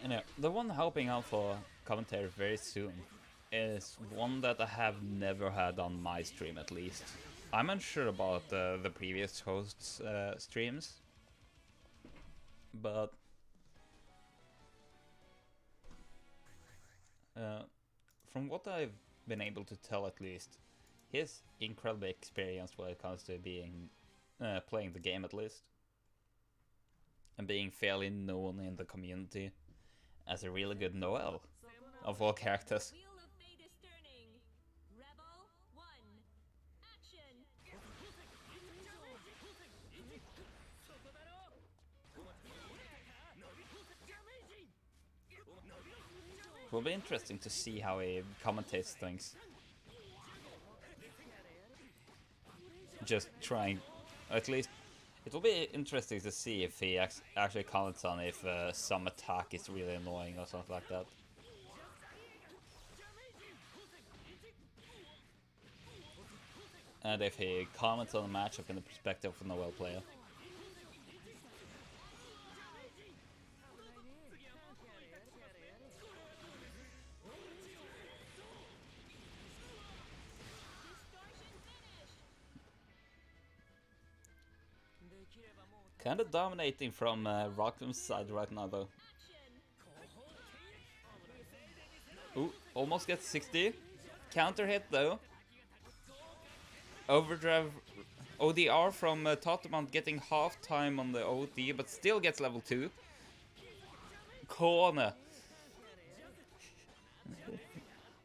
Anyway, the one helping out for commentary very soon is one that I have never had on my stream, at least. I'm unsure about the previous hosts' streams, but from what I've been able to tell, at least, he's incredibly experienced when it comes to being playing the game, at least, and being fairly known in the community as a really good Noel of all characters. It will be interesting to see how he commentates things. Just trying, at least, it will be interesting to see if he actually comments on if some attack is really annoying or something like that. And if he comments on the matchup in the perspective of a Noel player. Kinda dominating from Rakvem's side right now though. Ooh, almost gets 60. Counter hit though. Overdrive ODR from Tatuman, getting half time on the OD, but still gets level 2. Corner.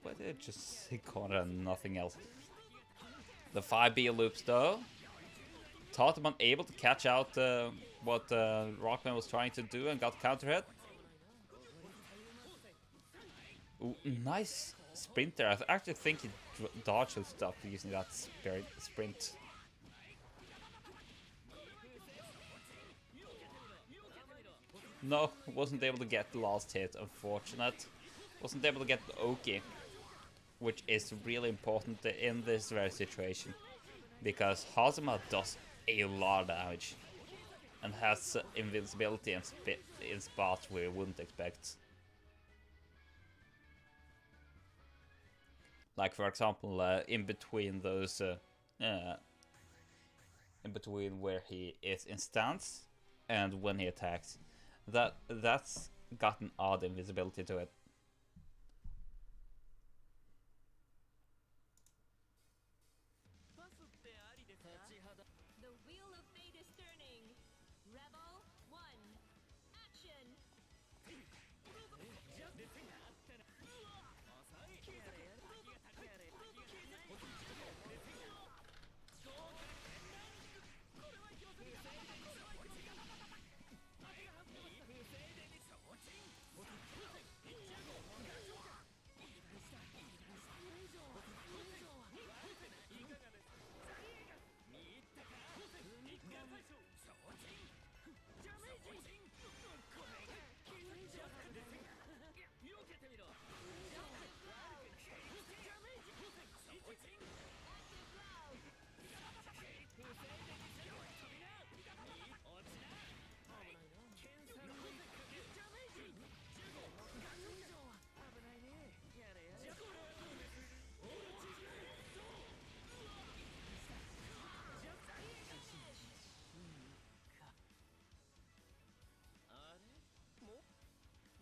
Why did I just say corner and nothing else? The 5B loops though. Tatuman able to catch out what Rakvem was trying to do and got counter hit. Ooh, nice sprint there. I actually think he dodged and stuff using that sprint. No, wasn't able to get the last hit, unfortunate. Wasn't able to get the Oki, which is really important in this very situation. Because Hazama does a lot of damage. and has invincibility in spots we wouldn't expect. Like for example, in between those, in between where he is in stance and when he attacks, that's got an odd invisibility to it. The wheel of fate is turning. Rebel 1. Action!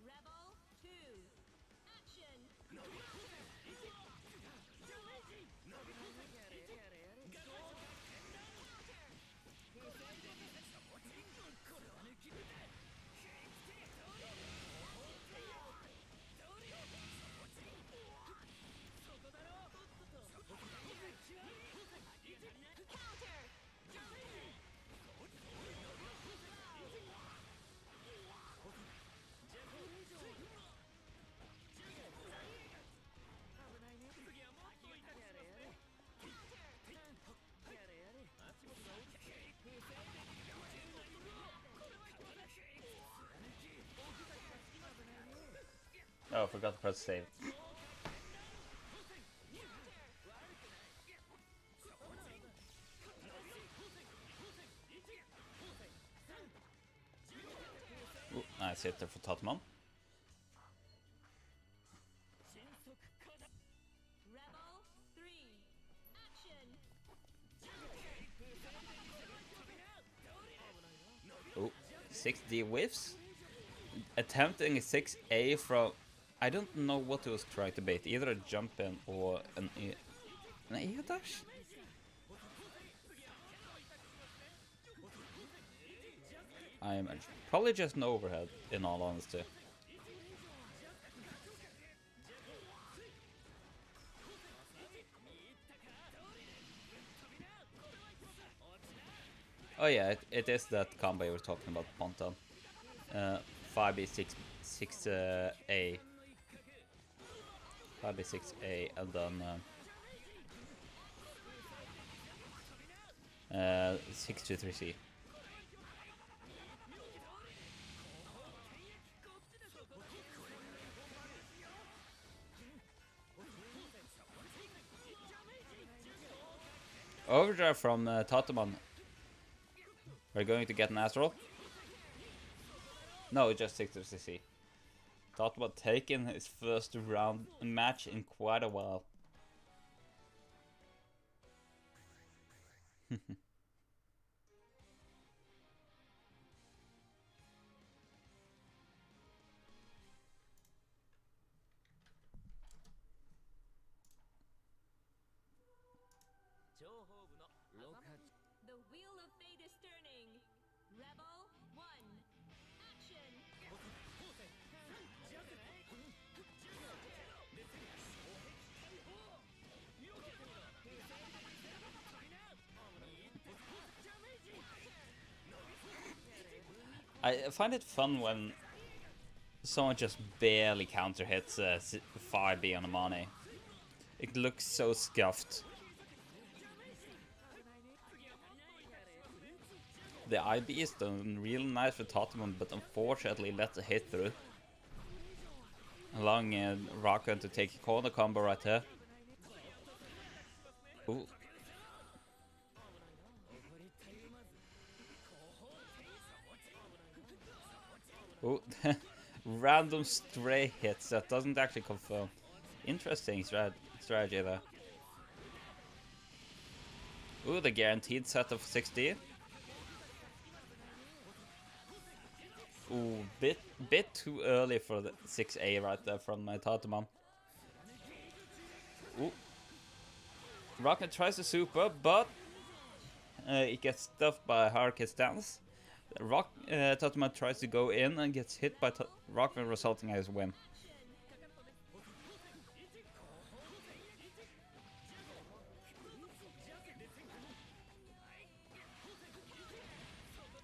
Rebel 2. Action! Oh, I forgot to press save. Ooh, nice hit there for Tatuman. Rebel 3. Action! Ooh, 6D whiffs. Attempting a 6A from... I don't know what he was trying to bait. Either a jump in or an air dash? I'm probably just an overhead, in all honesty. Oh yeah, it is that combo you were talking about, Ponton. 5B6 6A. 5B6A and then 623C. Overdrive from Tatuman. We're going to get an astral. No, just 623C. Tatuman taking his first round match in quite a while. The wheel of fate is turning. Rebel 1. Action! I find it fun when someone just barely counter hits 5B on a money. It looks so scuffed. The IB is done real nice for Tatuman, but unfortunately let the hit through. Allowing Rakvem to take a corner combo right here. Ooh. Oh, random stray hits that doesn't actually confirm. Interesting strategy there. Ooh, the guaranteed set of 60. Ooh, bit too early for the 6A right there from my Tatuman. Ooh. Rakvem tries to super, but it gets stuffed by Hurricane Stance. Tatuman tries to go in and gets hit by Rakvem, resulting in his win.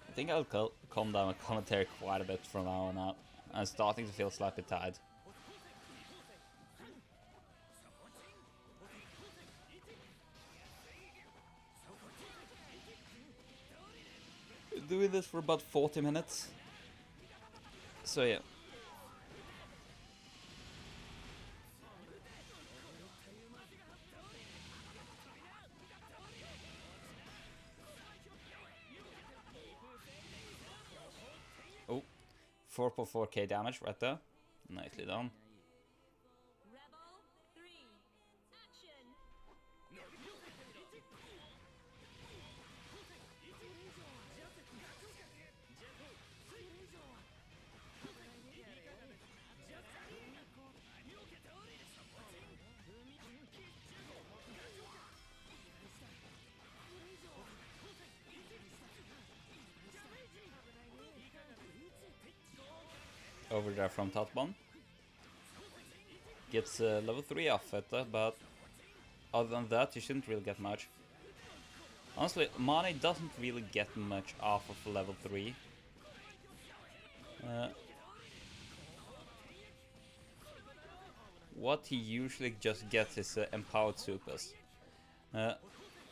I think I'll calm down my commentary quite a bit from now on out. I'm starting to feel slightly tired. Doing this for about 40 minutes. So yeah. Oh, 4.4k damage right there. Nicely done. Rebel 3. Action. Over there from Tatuman. Gets level 3 off it, but other than that, you shouldn't really get much. Honestly, Mane doesn't really get much off of level 3. What he usually just gets is empowered supers.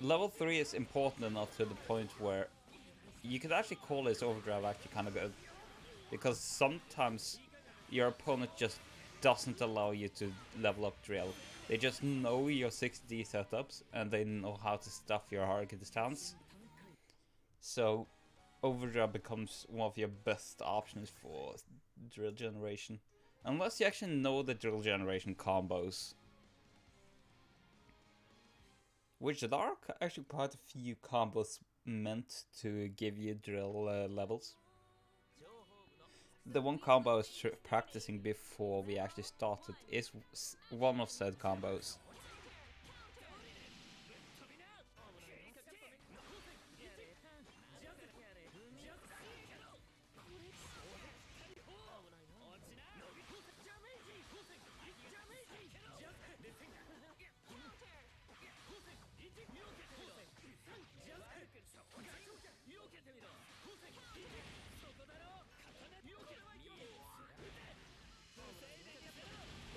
Level 3 is important enough to the point where you could actually call his overdrive actually kind of good. Because sometimes your opponent just doesn't allow you to level up drill. They just know your 6D setups and they know how to stuff your hurricane stance. So overdrive becomes one of your best options for drill generation. Unless you actually know the drill generation combos. Which there are actually quite a few combos meant to give you drill levels. The one combo I was practicing before we actually started is one of said combos.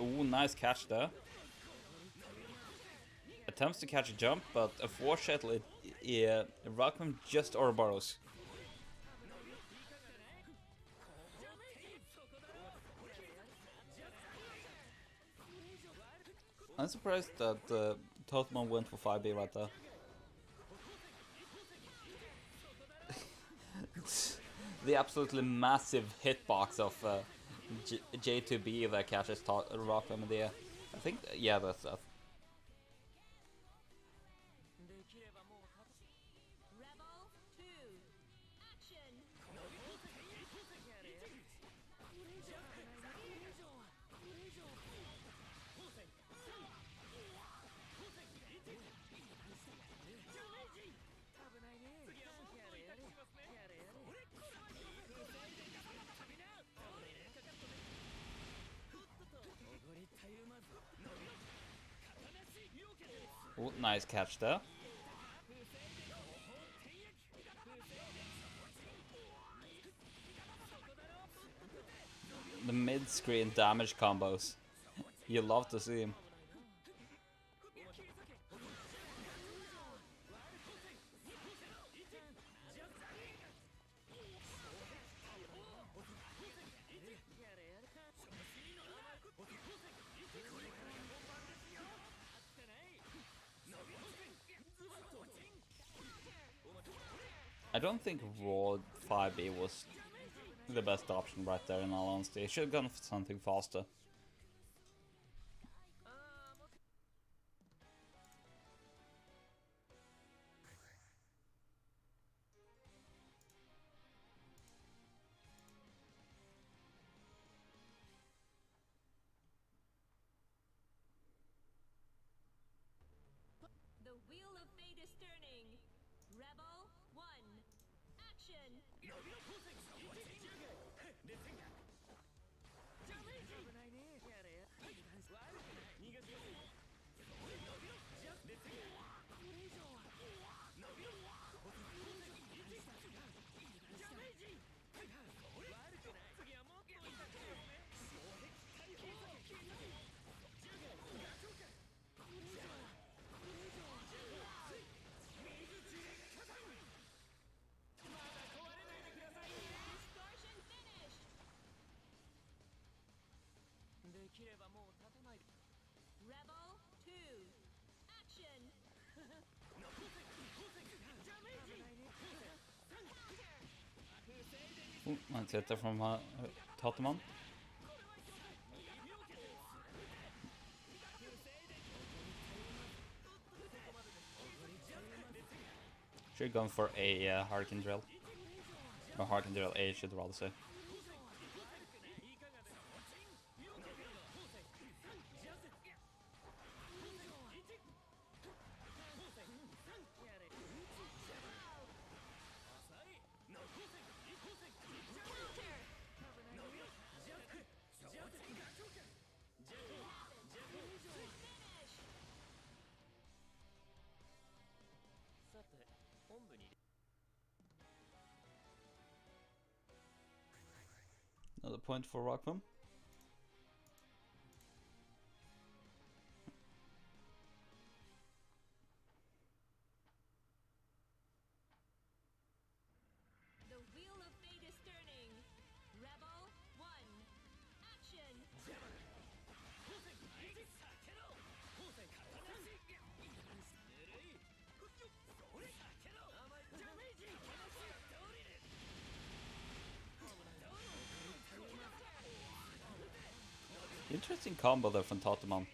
Ooh, nice catch there. Attempts to catch a jump, but unfortunately, Rakvem just Ouroboros. I'm surprised that Tatuman went for 5B right there. The absolutely massive hitbox of J2B that catches Rakvem in the air. I think, yeah, that's that. Rebel 2. Action. Ooh, nice catch there. The mid-screen damage combos. You love to see him. I don't think Raw 5B was the best option right there, in all honesty. I should have gone for something faster. The wheel of fate is turning. Rebel 1. Action! Distortion finished! Rebel 2. Action! Ooh, nice hit there from Tatuman. Should have gone for a Hurricane Drill. Or Hurricane Drill A, should rather say. Another point for Rakvem. The wheel of fate is turning. Rebel 1. Action! Interesting combo there from Tatuman.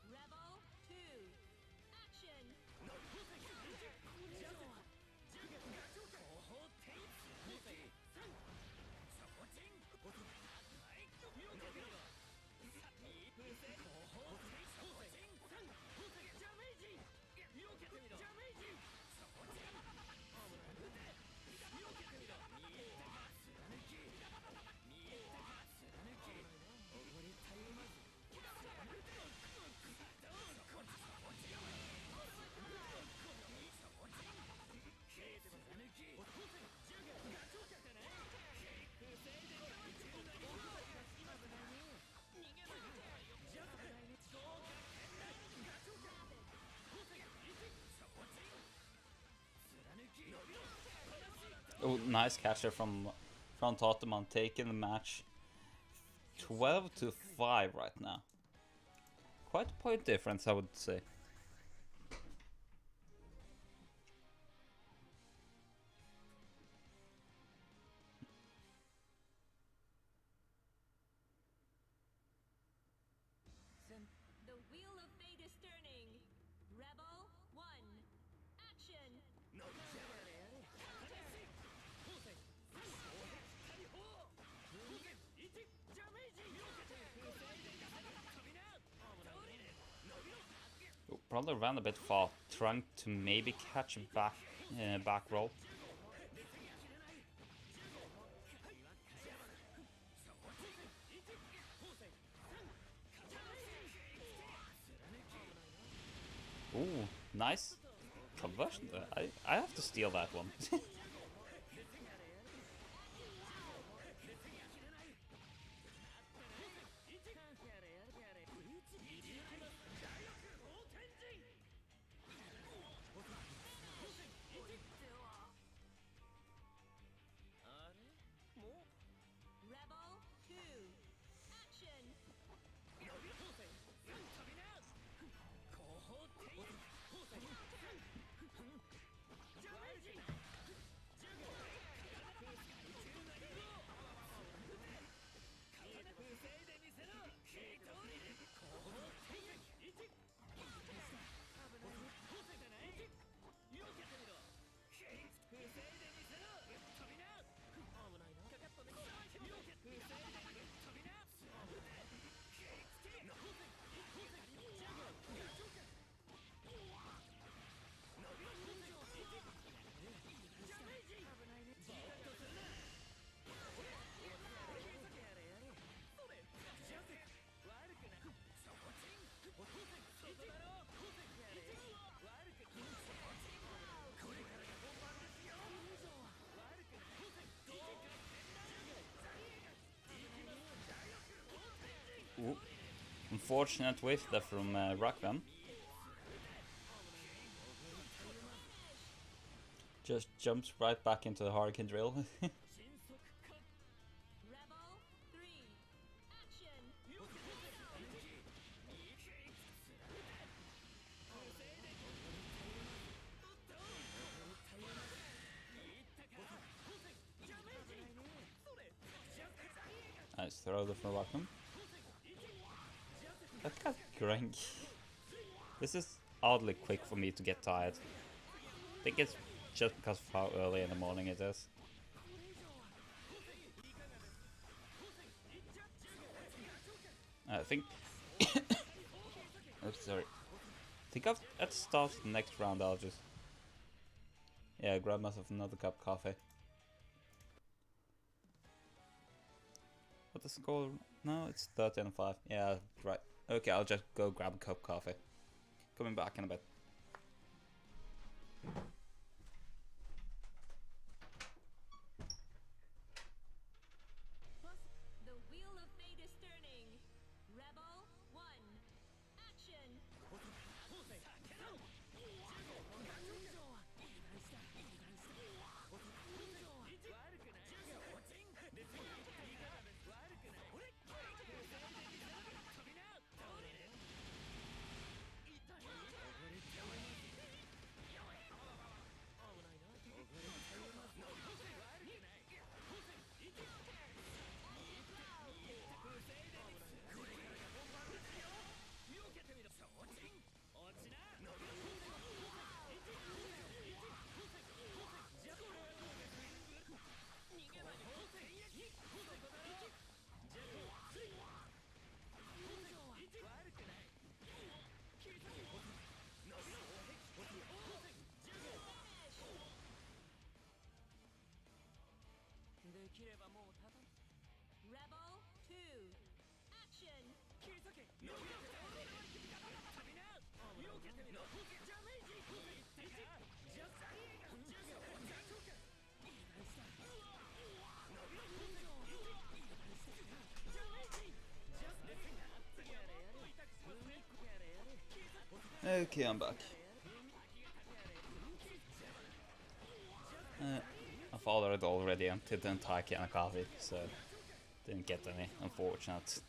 Rebel 2. Action! Oh, nice catcher from Tatuman, taking the match 12-5 right now. Quite a point difference, I would say. The wheel of fate is turning. Rebel 1. Action! Oh, probably ran a bit far, trying to maybe catch a back roll. Ooh, nice conversion there. I have to steal that one. unfortunate whiff there from Rakvem. Just jumps right back into the Hurricane Drill. Rebel 3. Action. Nice throw there from Rakvem. That got Grank. This is oddly quick for me to get tired. I think it's just because of how early in the morning it is. I think... Oops, sorry. I think at the start of the next round I'll just... Yeah, grab myself another cup of coffee. What the score? No, it's 13-5. Yeah, right. Okay, I'll just go grab a cup of coffee. Coming back in a bit. The wheel of fate is turning. Rebel 1. Action. Rebel 2. Action. Okay, I'm back. I thought I'd already emptied the entire can of coffee, so didn't get any, unfortunate.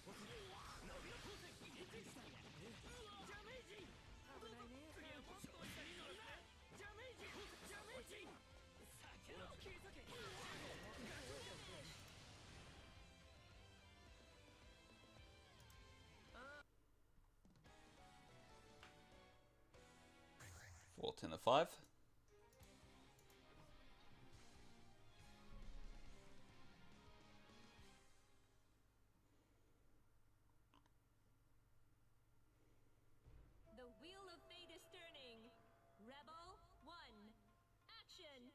Fourteen to 5. The wheel of fate is turning. Rebel 1. Action.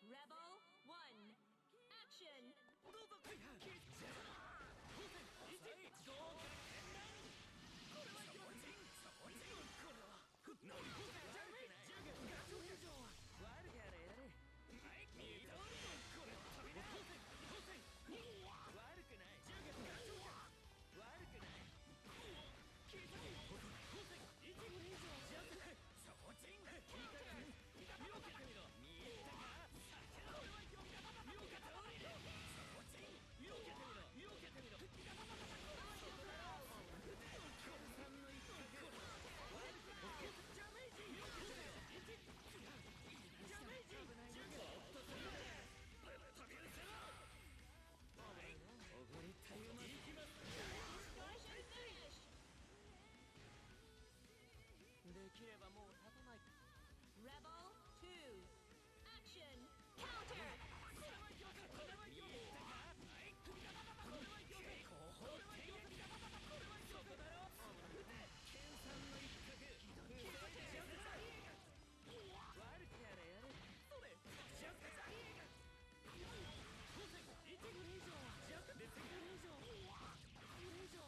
Rebel 1. Action! どうぞこれは気持ち悪くやれやれはい見えたこれは飛びな悪くない悪くない聞いた1分以上じゃそこちん聞いたかよけてみろ見えたかこれはよけておりでそこちんよけてみろよけてみろそこだろこれさんの一角悪くないジャメージよけてみろジャメージおっとそれまで飛び出せろはいおごりたゆまいきます Distortion finish! できればもう立たない Rebel 2. Action! Counter! これはよかこれはよかはいこれはよか後方転撃これはそこだろ剣さんの一角悪くやれやれそれジャンプ当選1分以上ジャンプでこれ以上これ以上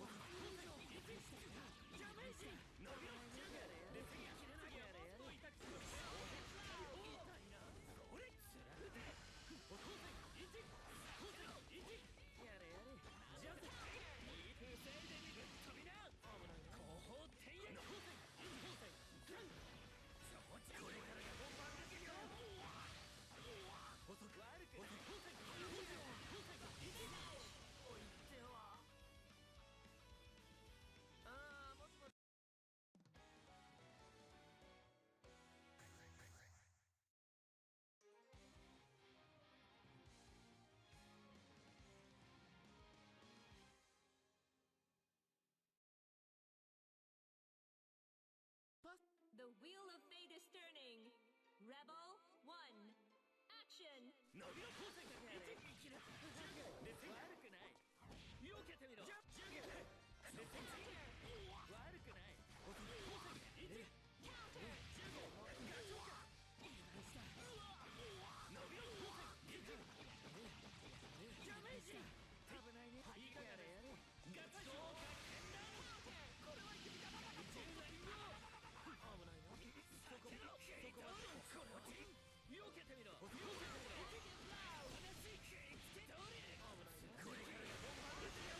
ジャメージ伸びろジャンプで切れないやれやれ痛くしろ痛いなそれつられて当選1やれやれジャンプいい風船でぶっ飛びな後方転躍当選そこちこれからが本番だけよ遅く悪くない当選おいってはああもしもし The wheel of fate is turning. Rebel 1. Action! 伸びろ当選が1生きる悪くない避けてみろジャンプ悪くない当選が1 Counter! 伸びろ当選ジャメージ危ないねいいかやれやれガチそうこれは君だ危ないなそこまでこれは避けてみろ避けてみろ話つけ通りでこれからが本番ですよ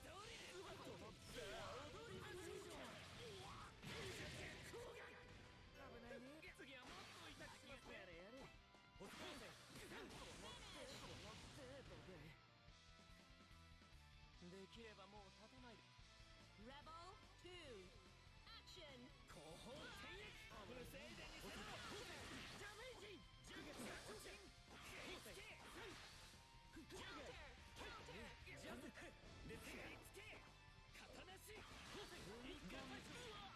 通りで踊ります以上危ないね次はもっと痛くしますやれやれお疲れ持ってできればもう立たないで Rebel 2. Action! 後方転役無制限にせろジャメージジャンプジャンプで手がりつけ肩なし一回パンチジャン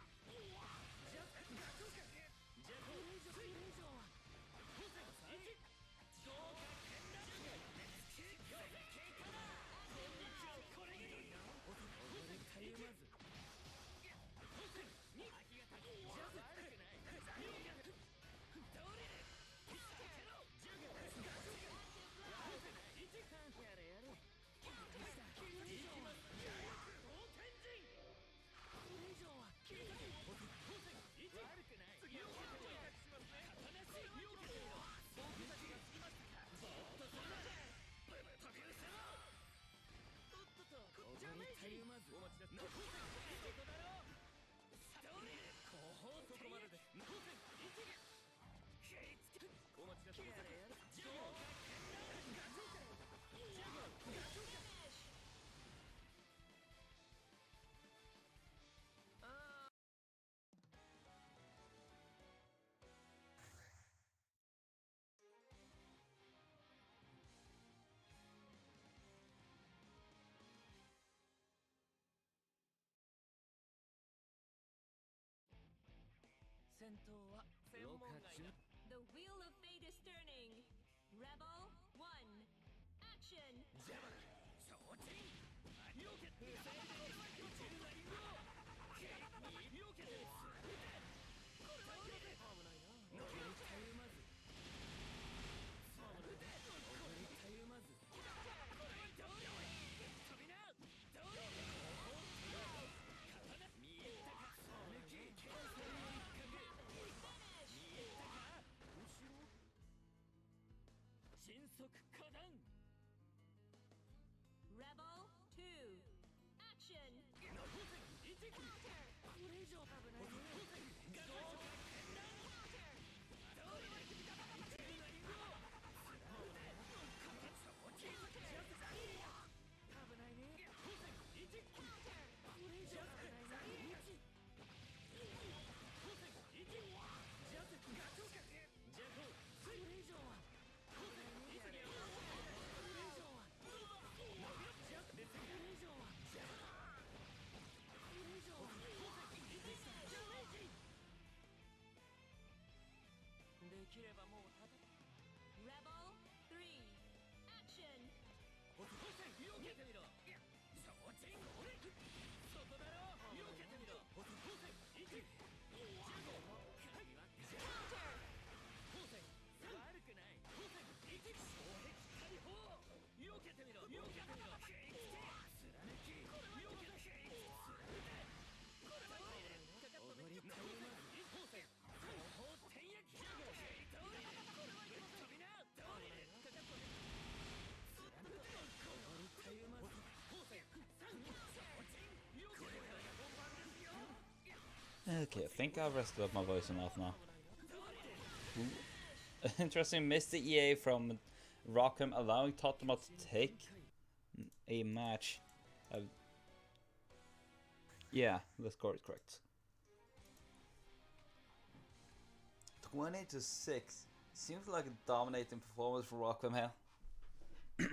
プガチョウジャンプこれ以上1豪華剣なし経過だこれに踊りたゆまずに秋がたきジャズ悪くないどれで避けろジャグガチ1やれやれ以上は同天神これ以上は切りたい悪くない次はもっと痛くしますね刀し避けてみろ僕たちがつきましたかぼーっとするな飛び失せろおっとジャメージお待ちです残せそこだろ後方そこまでで当選お待ちだやれやれジャグああ戦闘は専門外だ The wheel of fate is turning. Rebel 1. Action! ジャバ承知避けて不正で宇宙なりを避けてこれは危ないな乗りたゆまず Rebel 3, action! 避けてみろそこチンそこだろ避けてみろ1 悪くない1衝撃解放避けてみろ避けてみろ貫き避けておごりたゆまず後方転躍飛びな通りでかかってOkay, I think I've rested up my voice enough now. Ooh. Interesting, missed the EA from Rakvem allowing Tatuman to take a match. Yeah, the score is correct. 20-6. Seems like a dominating performance for Rakvem here. The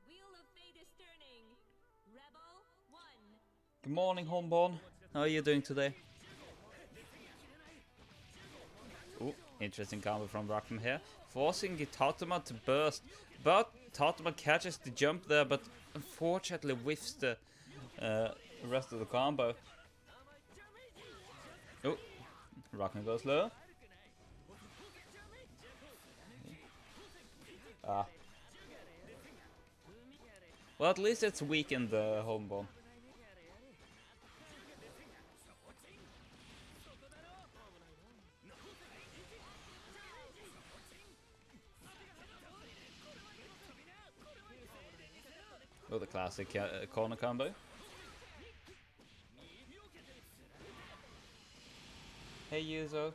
wheel of fate is turning. Rebel 1. Good morning, Homeborn. How are you doing today? Ooh, interesting combo from Rakvem here. Forcing Tatuman to burst. But Tatuman catches the jump there, but unfortunately whiffs the rest of the combo. Oh, Rakvem goes low. Ah. Well, at least it's weakened the Homeborn. Oh, the classic corner combo. Hey, Yuzo.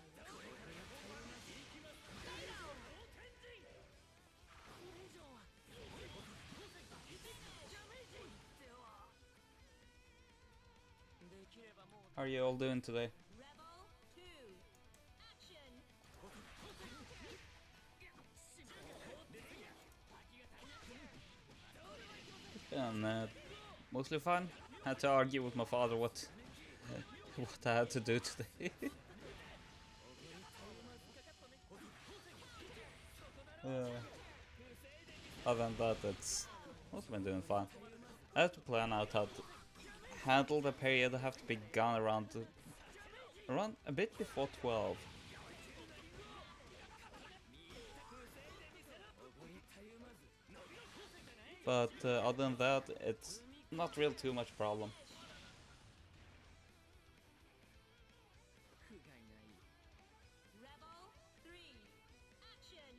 How are you all doing today? Rebel 2. Action! And mostly fun. Had to argue with my father what I had to do today. Other than that, it's also been doing fine. I have to plan out how to handle the period. I have to be gone around a bit before 12. But other than that, it's not real too much problem. Rebel 3. Action!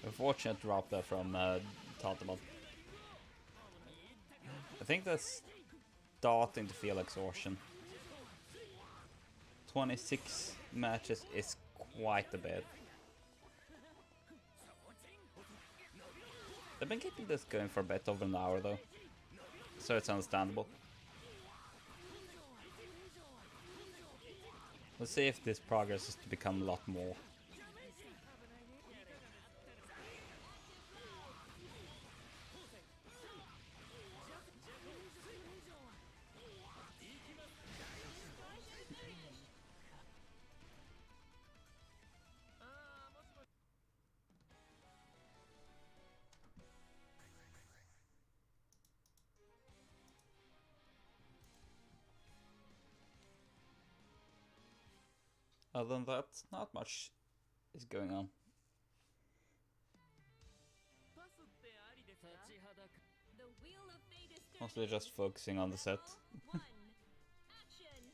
Unfortunate drop there from Tatuman. I think that's starting to feel exhaustion. 26 matches is quite a bit. They've been keeping this going for a bit over an hour though, so it's understandable. Let's see if this progresses to become a lot more. Other than that, not much is going on. The wheel of fate is turning. Mostly just focusing on the set. Rebel 1. Action!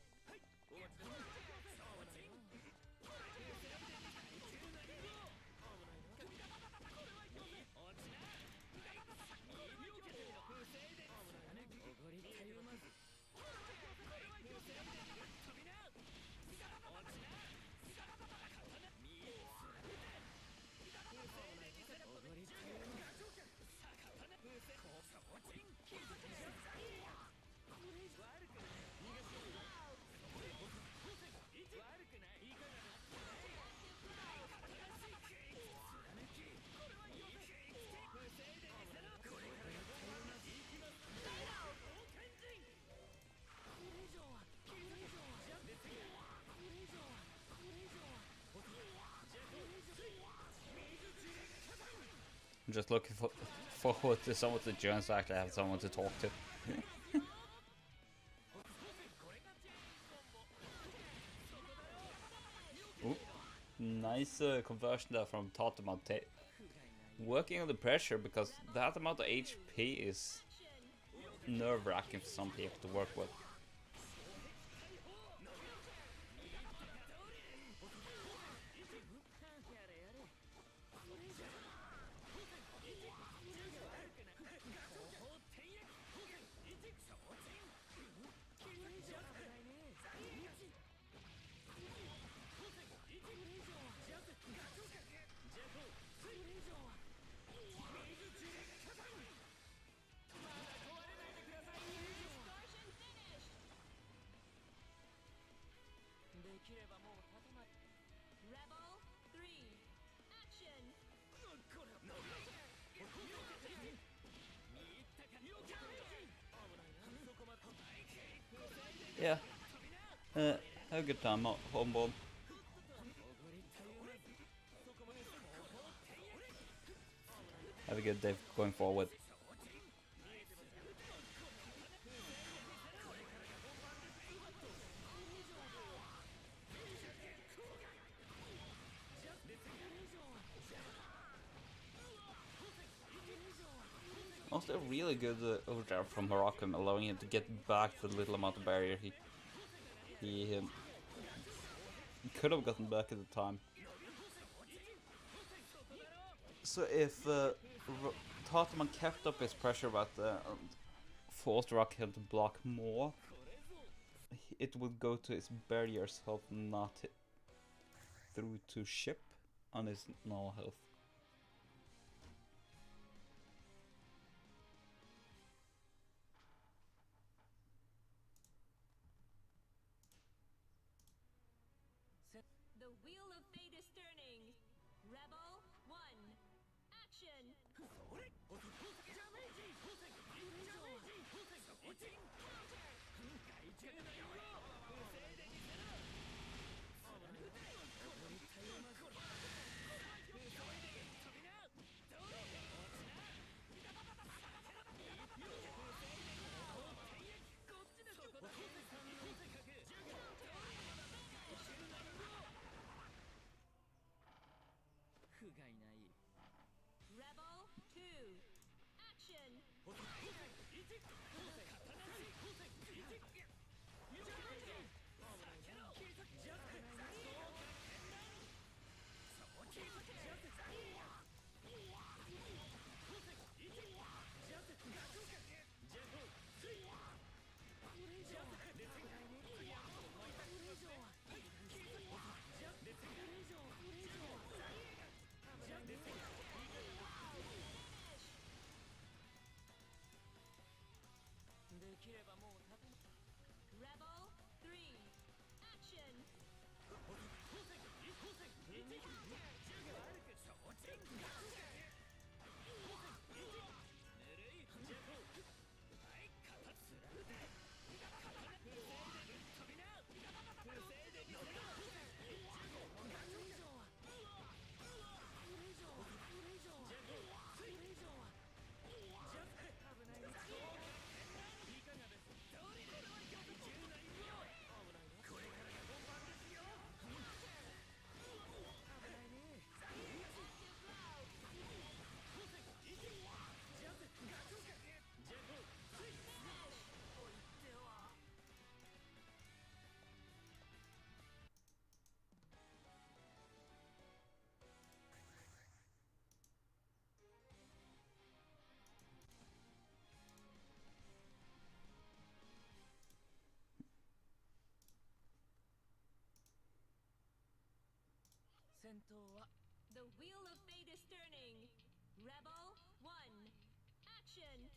just looking forward to someone to join so I actually have someone to talk to. Ooh, nice conversion there from Tatuman. Working under pressure, because that amount of HP is nerve-wracking for some people to work with. Rebel 3, action! Yeah, have a good time, homeboy. Have a good day going forward. Also a really good overdrive from Rakvem, allowing him to get back the little amount of barrier he could have gotten back at the time. So if Tatuman kept up his pressure but forced Rakvem to block more, it would go to his barrier's health, not through to ship on his normal health. The wheel of fate is turning. Rebel 1, action! Rebel 2, action! Rebel 3, action! The wheel of fate is turning. Rebel 1, action!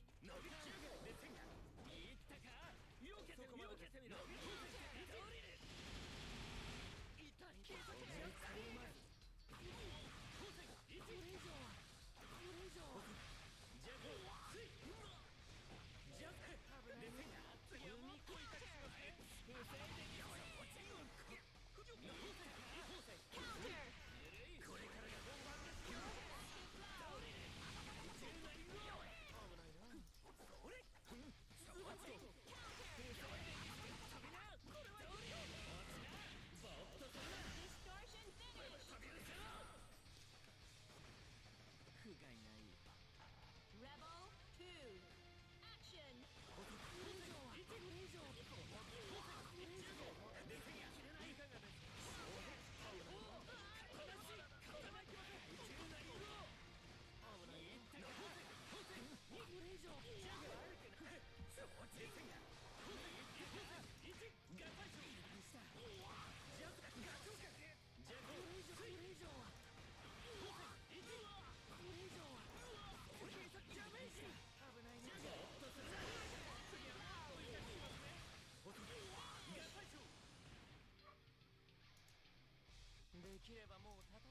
きればもうたと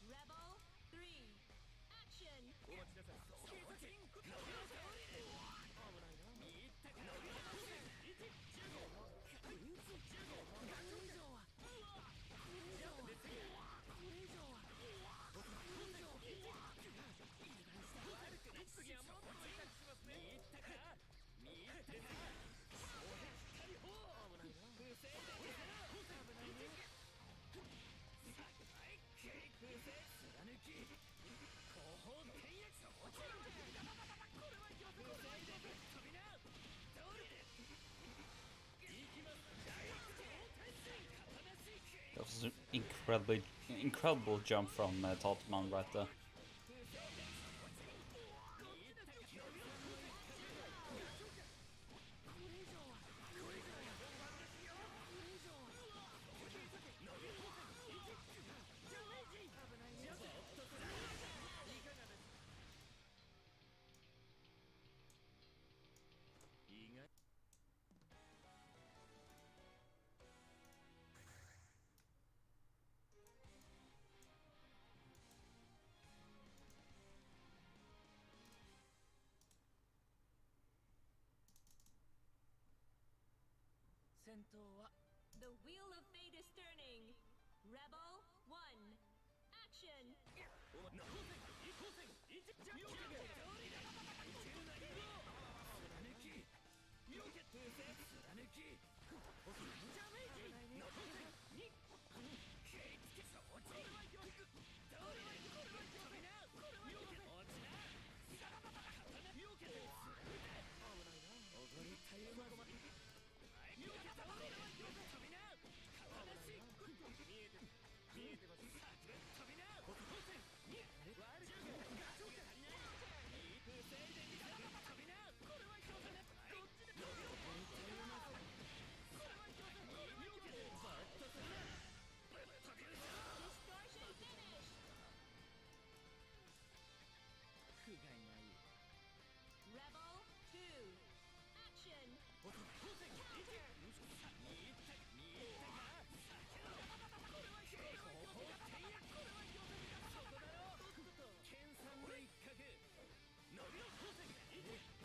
Rebel 3, action! お待ちなさい警察危ないな見入ったか1 15これ以上はこれ以上は悪くない次はもっと痛くしますね見入ったか見入ったか危ないな不正的だな危ないね風船貫き後方転躍これはいきます風船で飛びな倒れていきます That was an incredible jump from Tatuman right there. The wheel of fate is turning. Rebel 1, action! 不甲斐ない Rebel 2, action! Finish!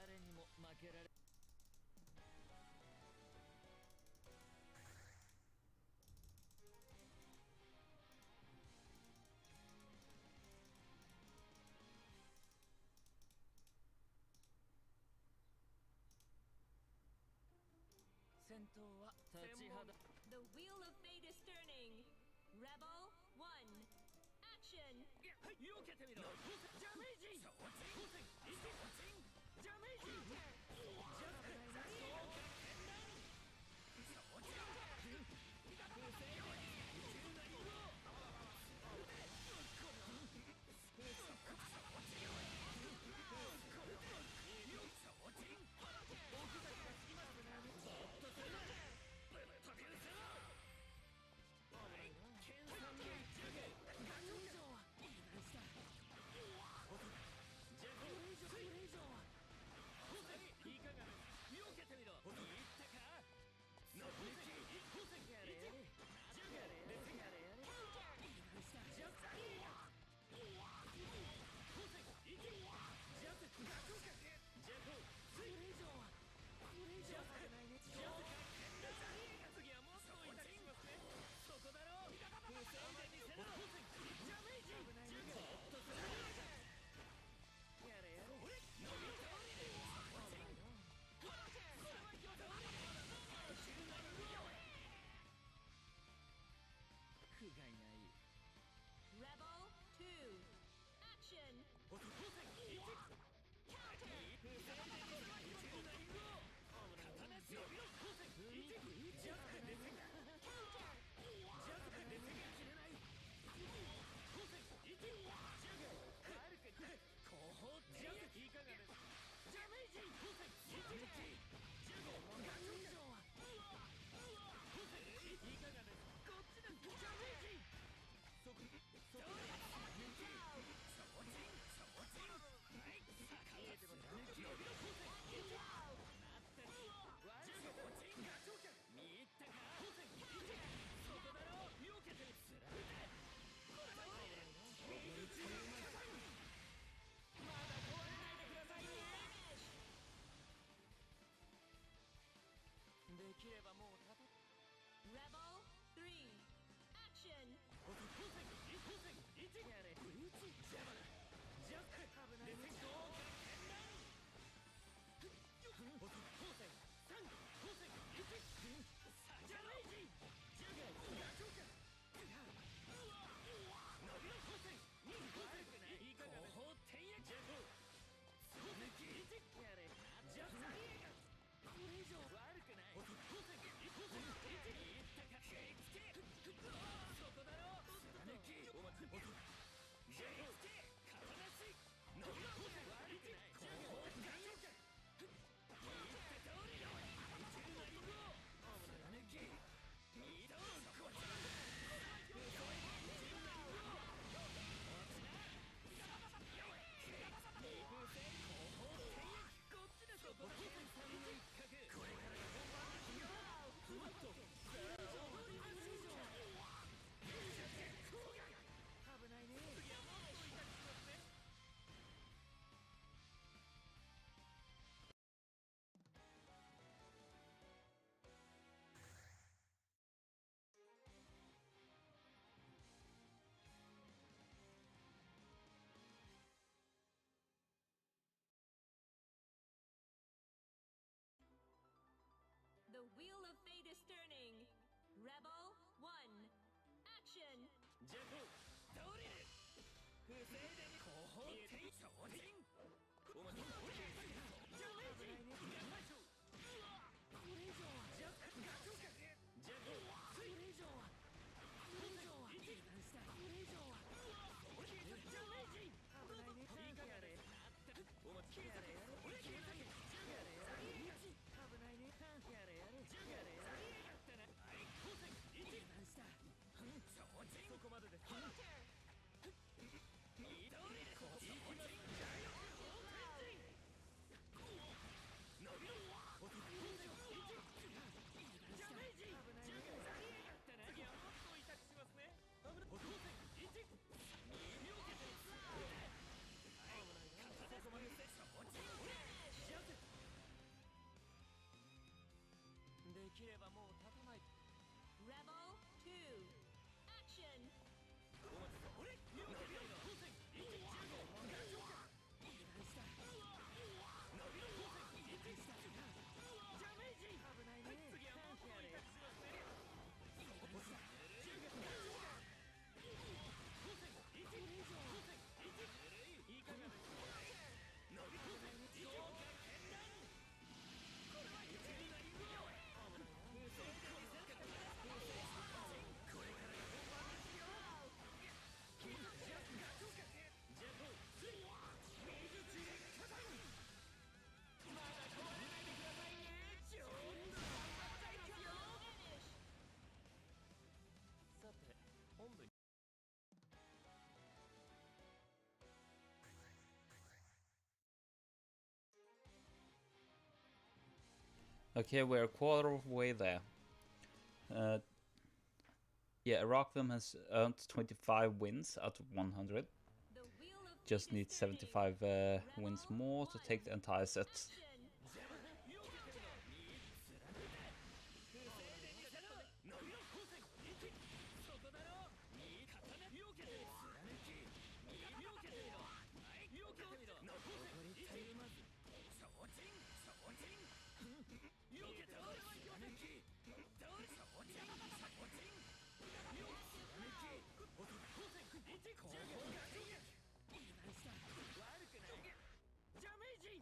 誰にも負けられ戦闘は立ちはだ The wheel of fate is turning. Rebel 1, action! 避けてみろジャメージダメージ Rebel 3, action! 危ないね。 The wheel of fate is turning. Rebel 1, action! ジャコ倒れる。防いでみ後方転昇進。お待ち。ジャメージ。これ以上はジャコこれ以上は油断した。これ以上はジャメージ。危ないね。やれお待ち。やれやれやれやれ危ないね。やれやれやれやったな。はい光線油断した。そこまでです。移動で行きます。伸びろ。ダメージ。危ないね。次はもっと痛くしますね。危ない。光線1。2秒受けて。そこまでです。ジャズ。できればもう立たない。 Rebel 2, action! お待ち。俺秒受けて。光線1。油断した。伸びろ。光線1。ダメージ。危ないね。次はもっと痛くしますね。光線1。光線1。いかがですか。伸びろ。超過剣断。これは一流な意味よ。無声で見せる。これからが本番ですよ。ジャコ水中火山。まだ壊れないでくださいね。ちょっと頑張っちゃいますよ。さて本部に。 Okay, we're a quarter of the way there. Yeah, Rakvem has earned 25 wins out of 100. The wheel of Just fate is needs turning. 75 wins more to take the entire set. Action! 悪くない。ダメージ。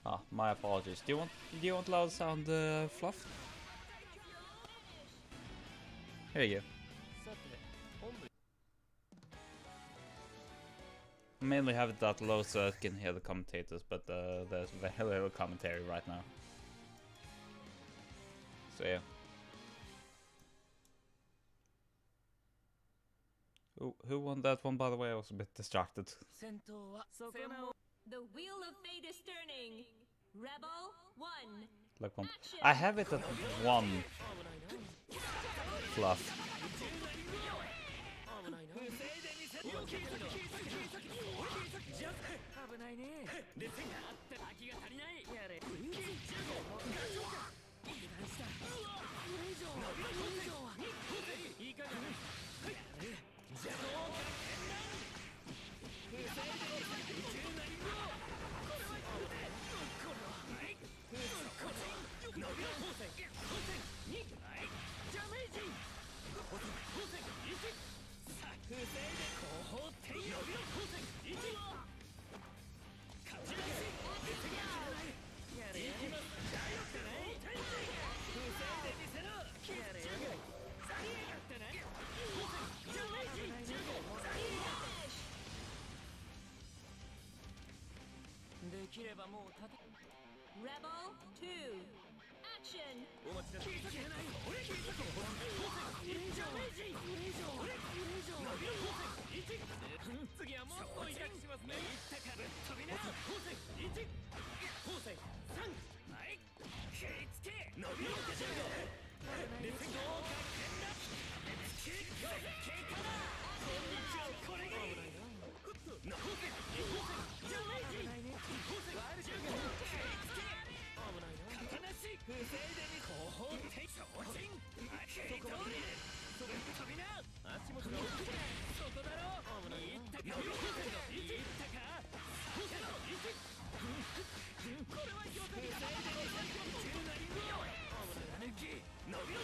Ah, my apologies. Do you want loud sound, Fluff? Here you go. さて本部 Mainly have it that low so I can hear the commentators, but there's very little commentary right now. So yeah. Who won that one, by the way? I was a bit distracted. 戦闘はそこの The wheel of fate is turning. Rebel 1. Like one. I have it at 1 Fluff. 危ないな不正で見せるよ危ないねであって先が足りないやれ油断したこれ以上はいい加減やれ邪道不正で見せる宇宙なりこれははい伸びろ光線2はいダメージ光線1不正で後方転用伸びろ光線1勝ち出しやれやれ不正で見せろやれやれやってないダメージできればもう立て Rebel 2. Action. お待ちなさい消えない俺消えたけどダメージ次はもっと威嚇しますねいったかぶっ飛びな光線1光線3はい食いつけ伸びろってじゃねえ熱合格点だ経過だこんにちはこれがいい光線ダメージ光線ワイルド食いつけ型なし不正で見後方転送陣そこまでそれ飛びな足元が大きくそこだろいったかいったかこれはよかった不正で見せる中なり抜き伸びろ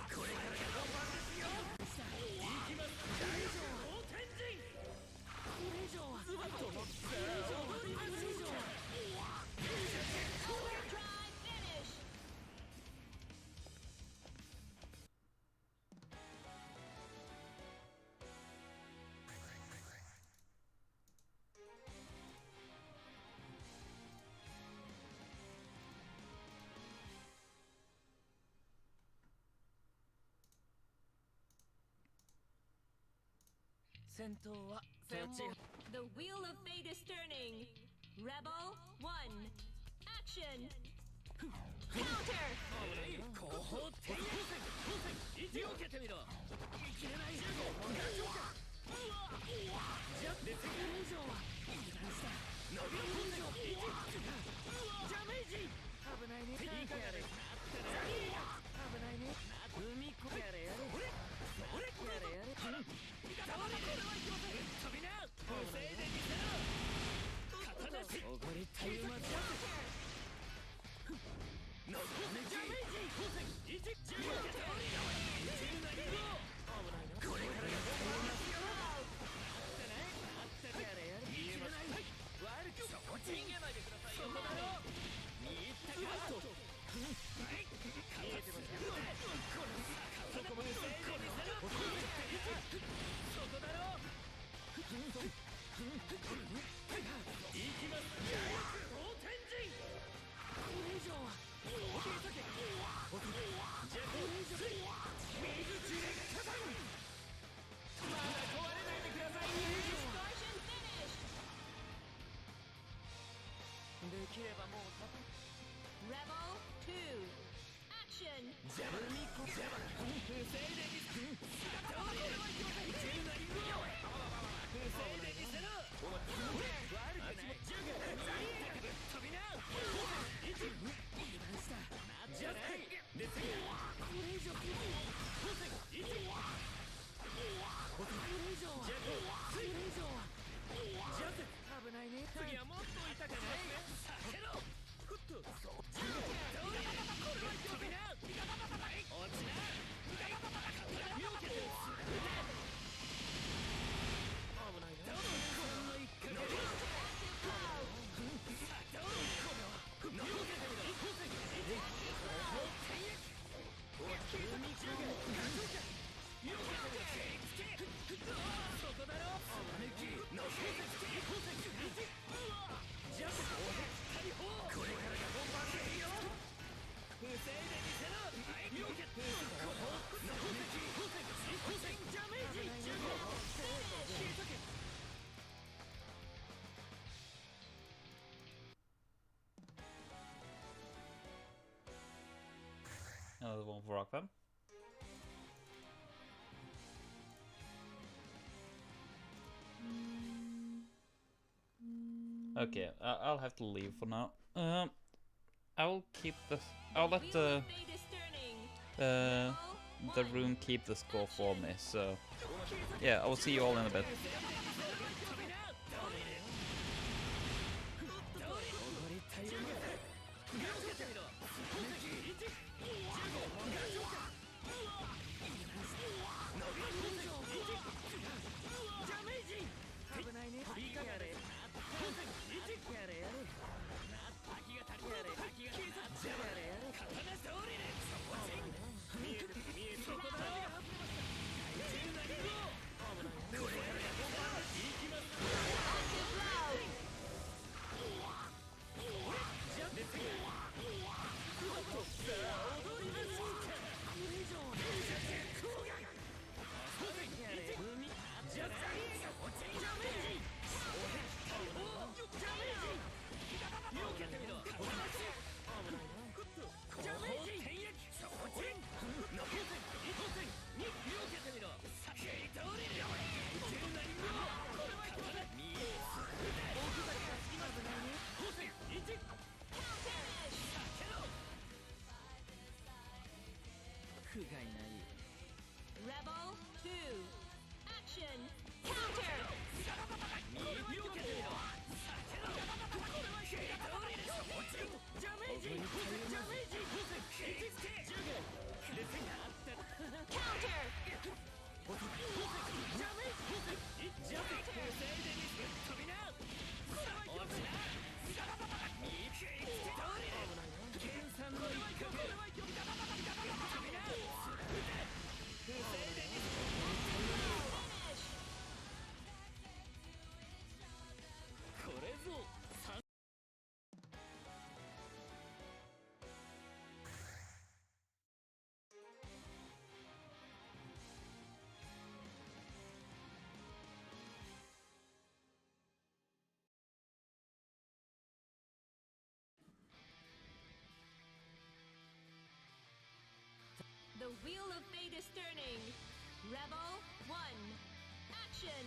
これからが本番ですよいきます大天神これ以上はズバッとこれ以上はOverdrive finish. The wheel of fate is turning. Rebel 1. Action. Counter. 後方転用線避けてみろ見切れないじゃでこれ以上は油断した伸びろ以上ダメージ危ないねいいかやれ危ないね海こやれやれやれやれ飛びな不正で見せろ刀なしおごりたゆまじゃダメージ光線1 Rakvem. Okay, I'll have to leave for now. I'll keep the. I'll let Wheel of Fate is turning. the room keep the score for me. So yeah, I will see you all in a bit. Rebel 2. Action. Counter. The wheel of fate is turning. Rebel 1. Action.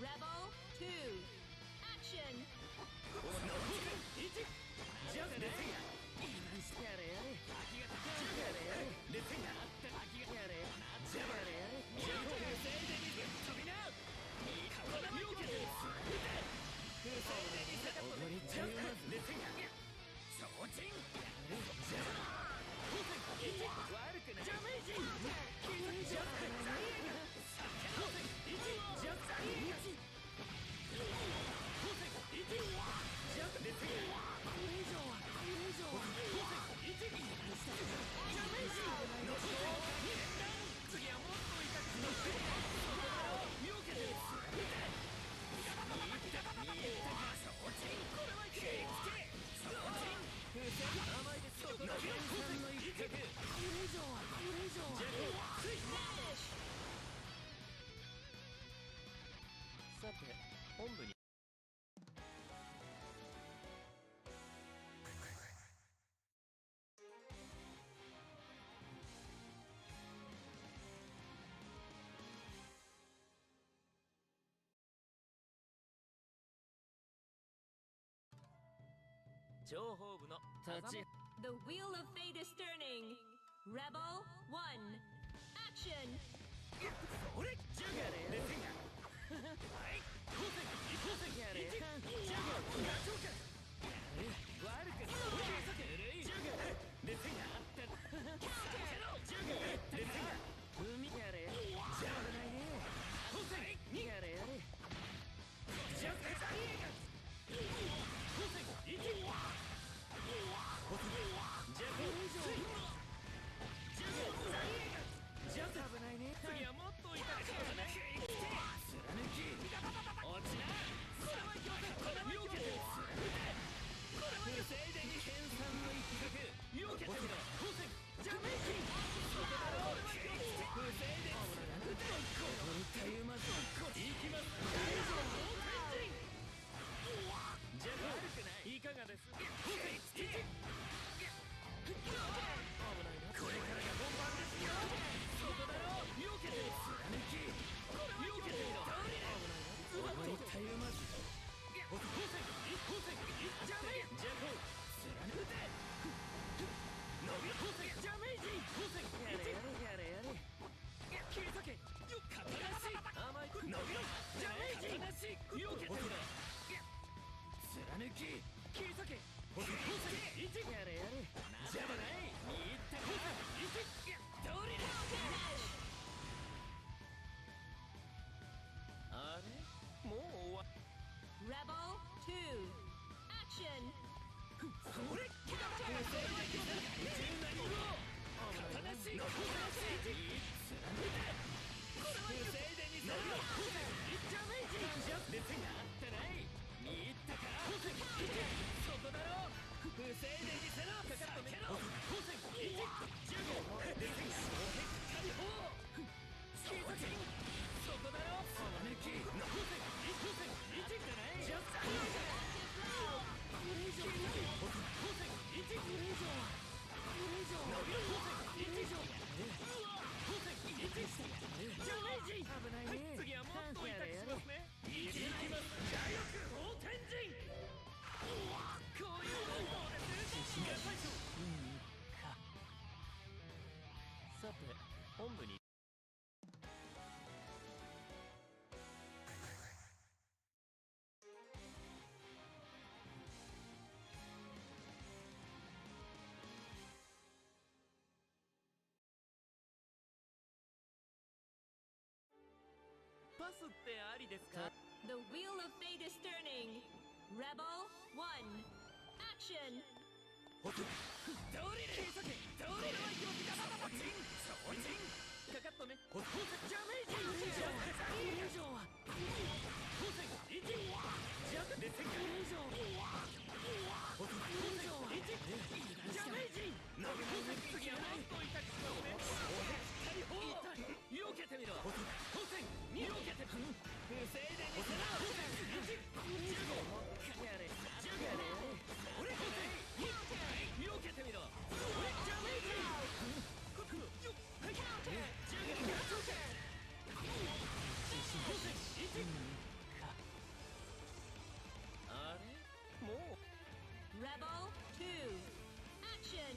Rebel 2. Action. The wheel of fate is turning. Rebel 1. Action. Rebel 2. Action! The wheel of fate is turning. Rebel 1. Action! Rebel 2. Action!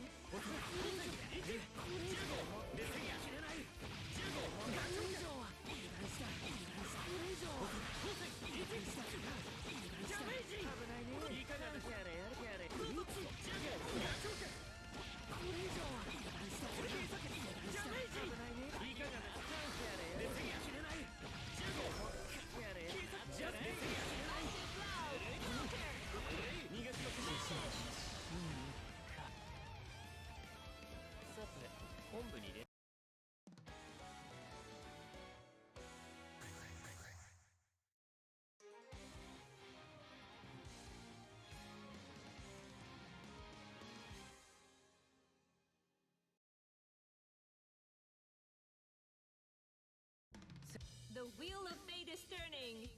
The wheel of fate is turning.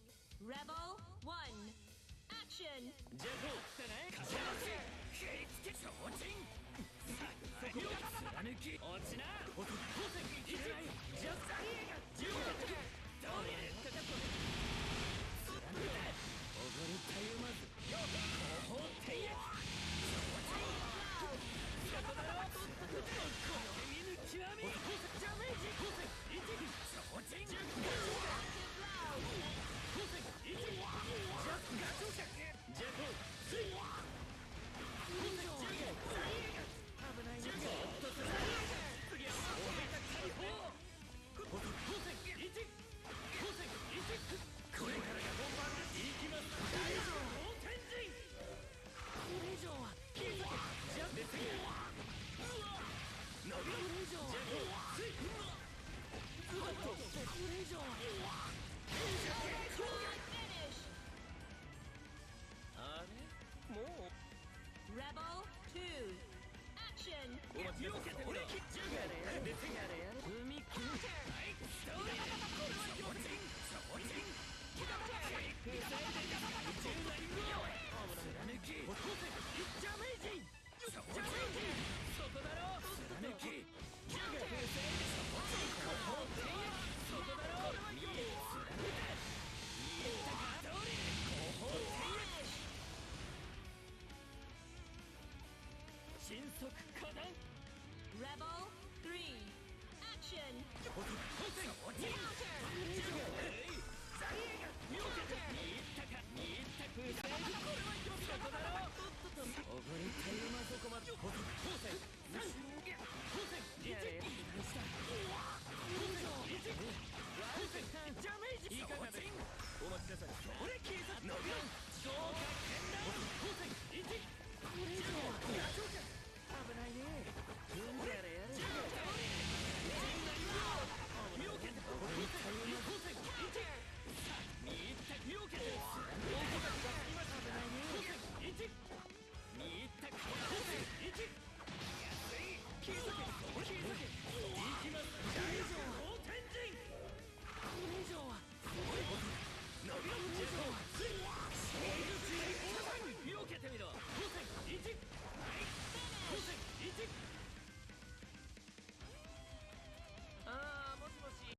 Rebel 1. Action! Rebel 2. Action! Counter! 速可断 Rebel 3. Action. 当選 Counter. 見よけて見入ったか見入った風船これはよそこだろとっとと溺れたい馬そこまで当選後ろ当選1油断した当選1当選ダメージいかがですお待ちなさいそれ警察のビロン消火剣だ当選1これ以上は危ないねやれやれ見よけて当選1見入った見よけて大きな気がつきました当選1見入った当選1安い気づけ気づけいきます大丈夫天神これ以上は伸びろこれ以上は避けてみろ当選1当選1あーもしもし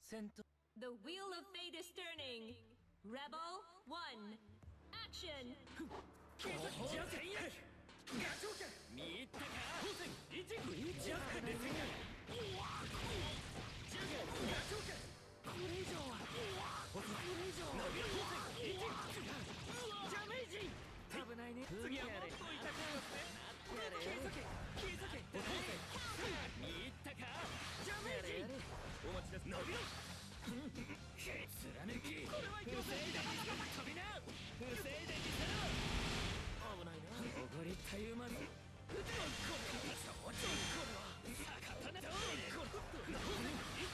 戦闘 The wheel of fate is turning. Rebel 1. Action. 警察ジャズ戦役ガチョウか見入ったか当選1ジャズで戦役ジャズガチョウかこれ以上はこれ以上伸びろ当選1ダメージ危ないね次はもっと痛くなって警察警察当選見入ったかダメージお待ちです伸びろ貫きこれはよせいで飛びな防いでみせろ危ないなおごりたゆまずこれは逆などこれ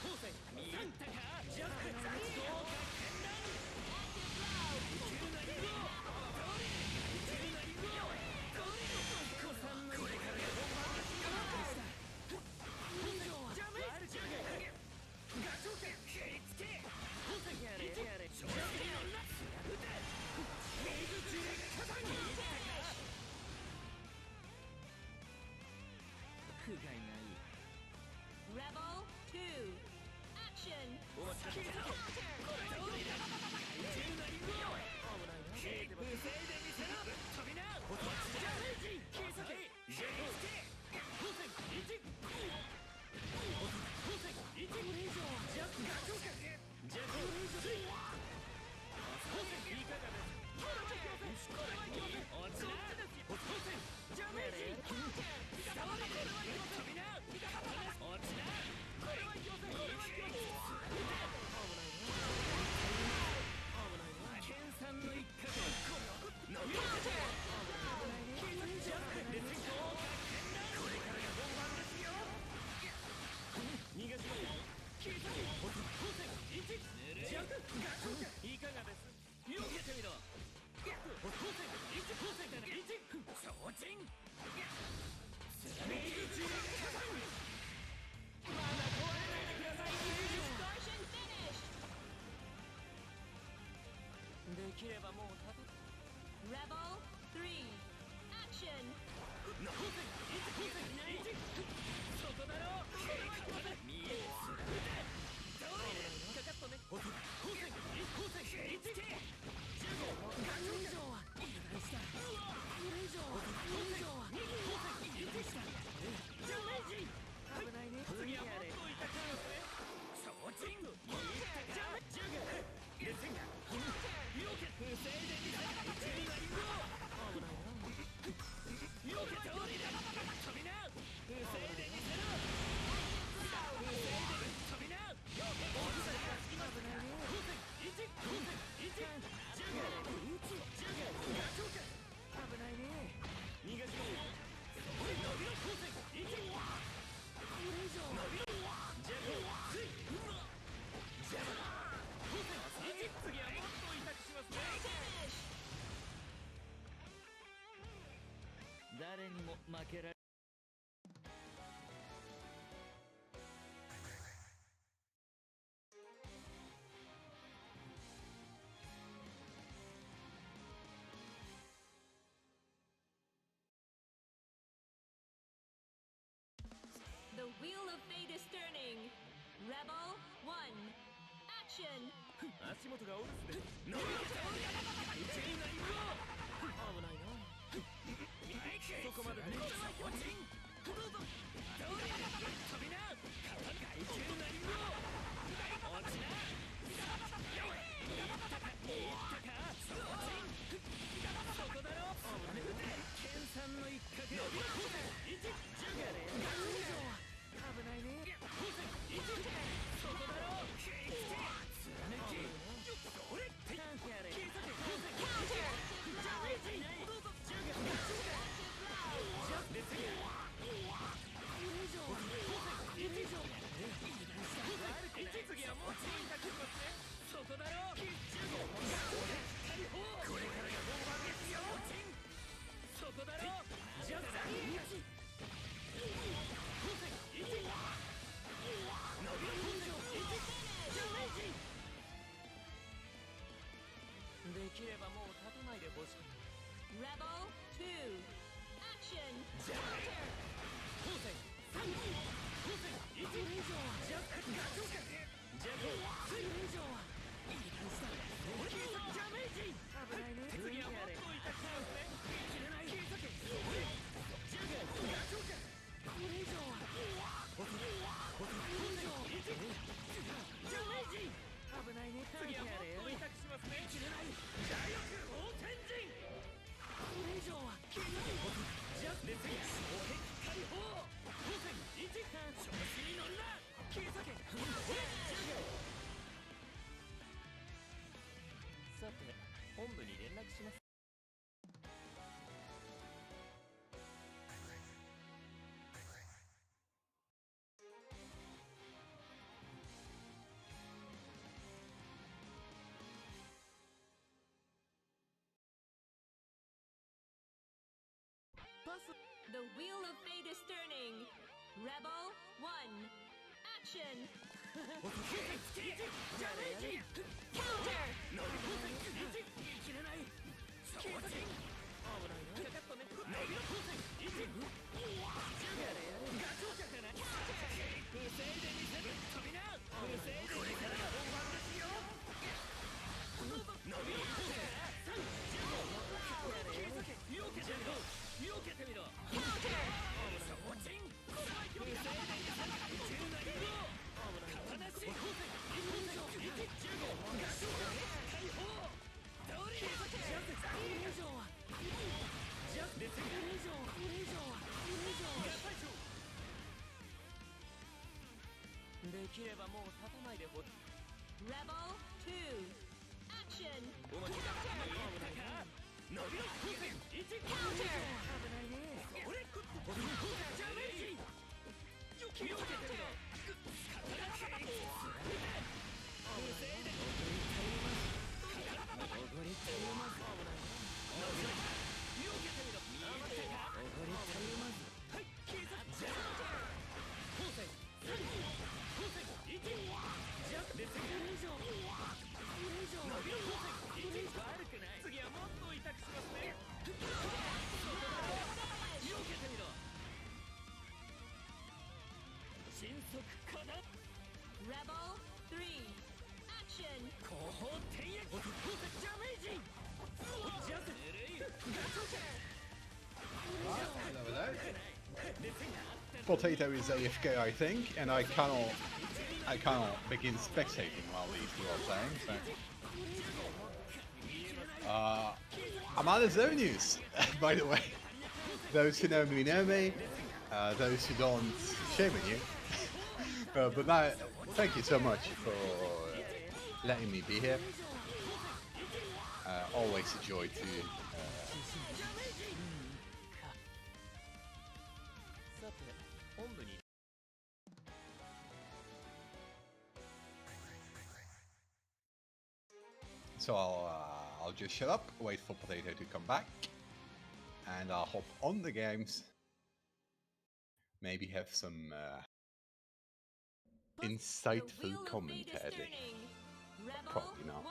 当選見入ったかジャズどうか剣断宇宙なりを宇宙なりを子さんのこれからが本番ですよこれ以上はダメージガチョウ剣蹴りつけ当選やれやれ正直な女撃て水中火山に行ったか不甲斐ない Rebel 2. Action. お待ちくださいこれどうだ宇宙なりを危ないな防いでみせろ飛びなダメージ警察ジェイスケ当選1当選1これ以上ジャズガチョウかジャズこれ以上当選いかがですこれは強制これは強制落ちな当選ダメージこれは飛びな落ちなこれは強制これは強制危ないな剣さんの一角伸びろ危ないねジャズで戦闘これからが本番ですよ逃がしますよ警察当選1ジャズガチョウかいかがです避けてみろ当選1当選1超人水中火山まだ壊れないでください Distortion finished. できればもう立て Rebel 3. Action. 当選1そこだろ見えどれかかっとね当選当選1ガチョウ以上は油断したこれ以上は当選1したダメージ危ないね次はもっと痛くなるぜ超人見入ったかジャグレッセンガ避け防いでみせ宇宙なりを危ないな避け通りだ飛びな防いでみせろ防いで飛びな避け落ちたら危ないね当選1当選1ジャグジャグガチョウか危ないね逃がしますよそれ伸びろ当選1これ以上伸びろジャグついジャグ当選1次はもっと痛くしますね Finish. 誰にも負けられ Rebel 1. Action. 足元がお留守で伸びろ一塁なりよ危ないなそこまでで落ちんどうぞどうだ飛びな外中なりよ落ちなよいったかそこだろケンさんの一角伸びろ1ジュガレ危ないねそこだろ貫きそれってやれ警察ダメージどうぞジュガジャスですよこれ以上次はもうちょい痛くしますねそこだろこれからが本番ですよそこだろジャスできればもう立たないでほしくない Rebel 2. Action. じゃあ当選3当選1以上ジャスガチョウかジャコそれ以上はいい感じだダメージ危ないね次はもっと痛くしますね切れないジャガガチョウかこれ以上はこれ以上ダメージ危ないね次はもっと痛くしますね切れない邪力応天神これ以上はジャスですよ解放当選1調子に乗るな警察さて本部に連絡します The wheel of fate is turning. Rebel 1. Action. Rebel 2. Action. Rebel 3. Action. Potato is AFK, I think, and I cannot begin spectating while these two are playing. So, I'm out of zone news, by the way. Those who know me know me. Those who don't, shame on you. But that, thank you so much for letting me be here. Always a joy to. So I'll just shut up, wait for Potato to come back, and I'll hop on the games. Maybe have some insightful commentary. Probably not.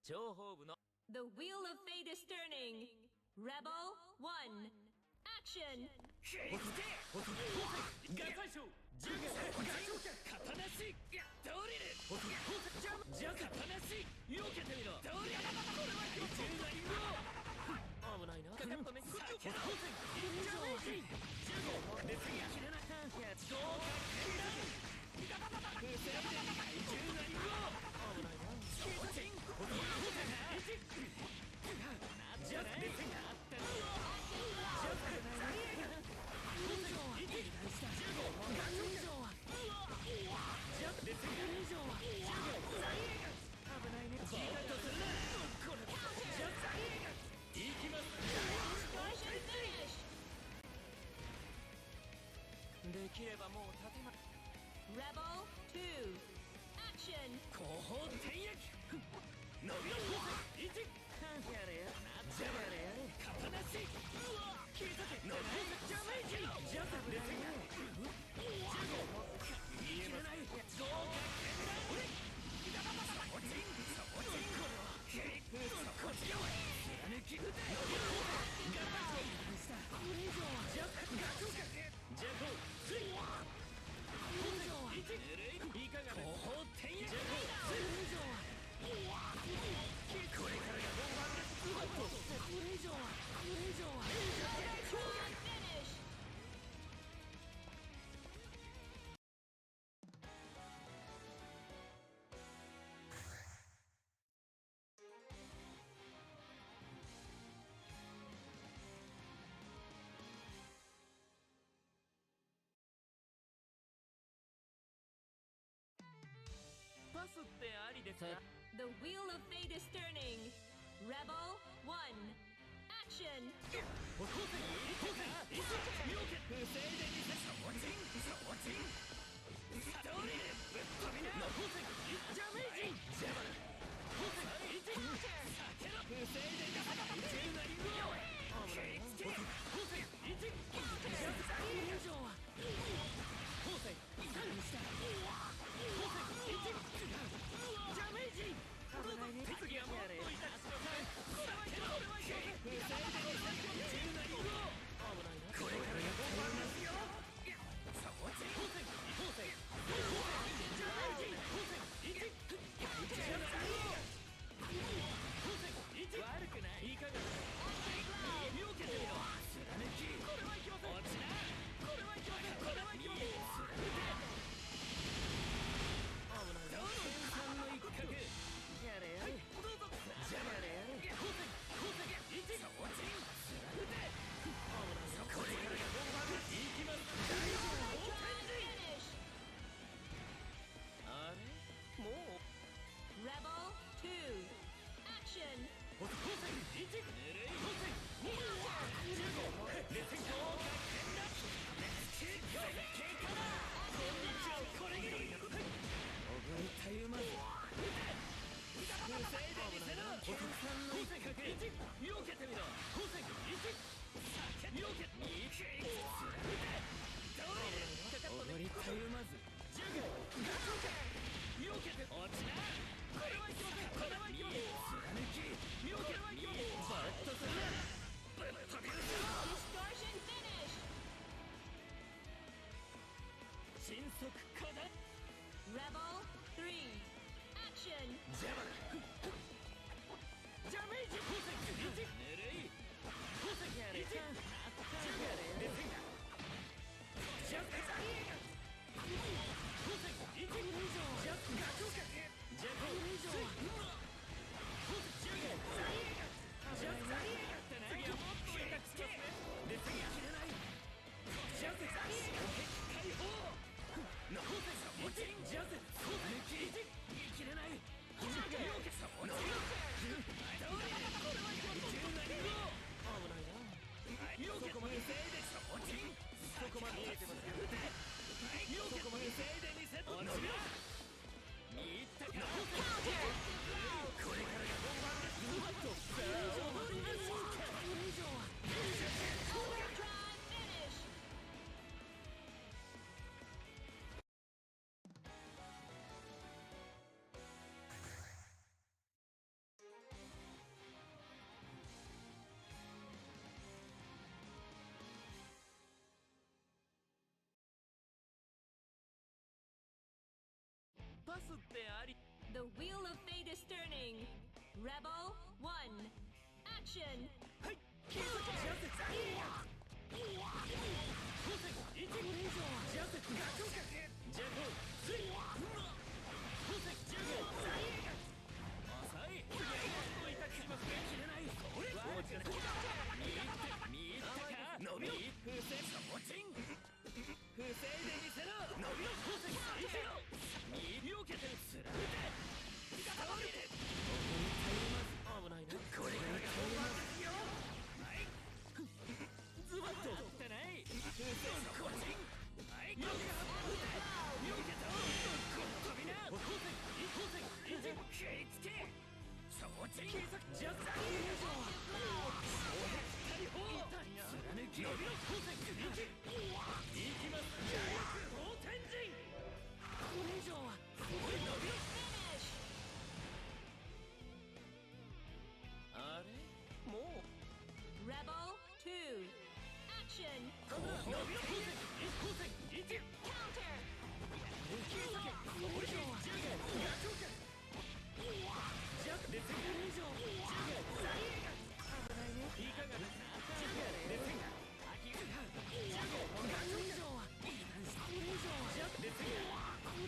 情報部の The wheel of fate is turning. Rebel 1. Action. ガサショジュガ肩なし倒れるジャカ肩なし避けてみろ倒れるこれは一中がリンゴ危ないなかかったねさけど一上メイジ15ですが切れない合格不正で一中がリンゴ危ないなチンジャスですがあったジャスできればもう立てま Rebel 2. Action. 後方転躍伸びろ1やれやじゃあやれ肩なし切り裂け伸びろジャメージジャブですが見えない合格おちんこっちよ貫き伸びろガタッこれ以上はジャコスイいかが後方転躍これ以上はこれからが本番ですこれ以上はFinish. The wheel of fate is turning. Rebel 1. Action. 迅速化だ Rebel 3. Action. ジャバダメージ光線1狙い光線1ジャレですがジャスカ光線1ジャスガチョカジャコジャゲジャスザリエガってね次はもっと痛くつけですが切れないジャス解放伸びろパスってあり The wheel of fate is turning. Rebel 1. Action. はいジャズ風船1これ以上ジャズガチョウかジャコスイ風船ジャグ浅い追いたくしますね切れないこれ悪くない見入ったか伸びろ風船サボチン不正で見せろ伸びろ風船いけろ見避けて貫いて倒れて危ないなこれからが本番ですよはいズバッとってない風船サボチンはいよけたこの飛びな風船いて気ぃつけサボチンジャズダー痛い方貫き伸びろ風船いきますジャイアン好天神これ以上は伸びろ Finish. あれもう Rebel 2. Action. 伸びろ風船1 Counter. これ以上はジャグガチョウかジャグでこれ以上ジャグ危ないねいかがですかジャグでジャグガチョウ以上はこれ以上はジャグでこれ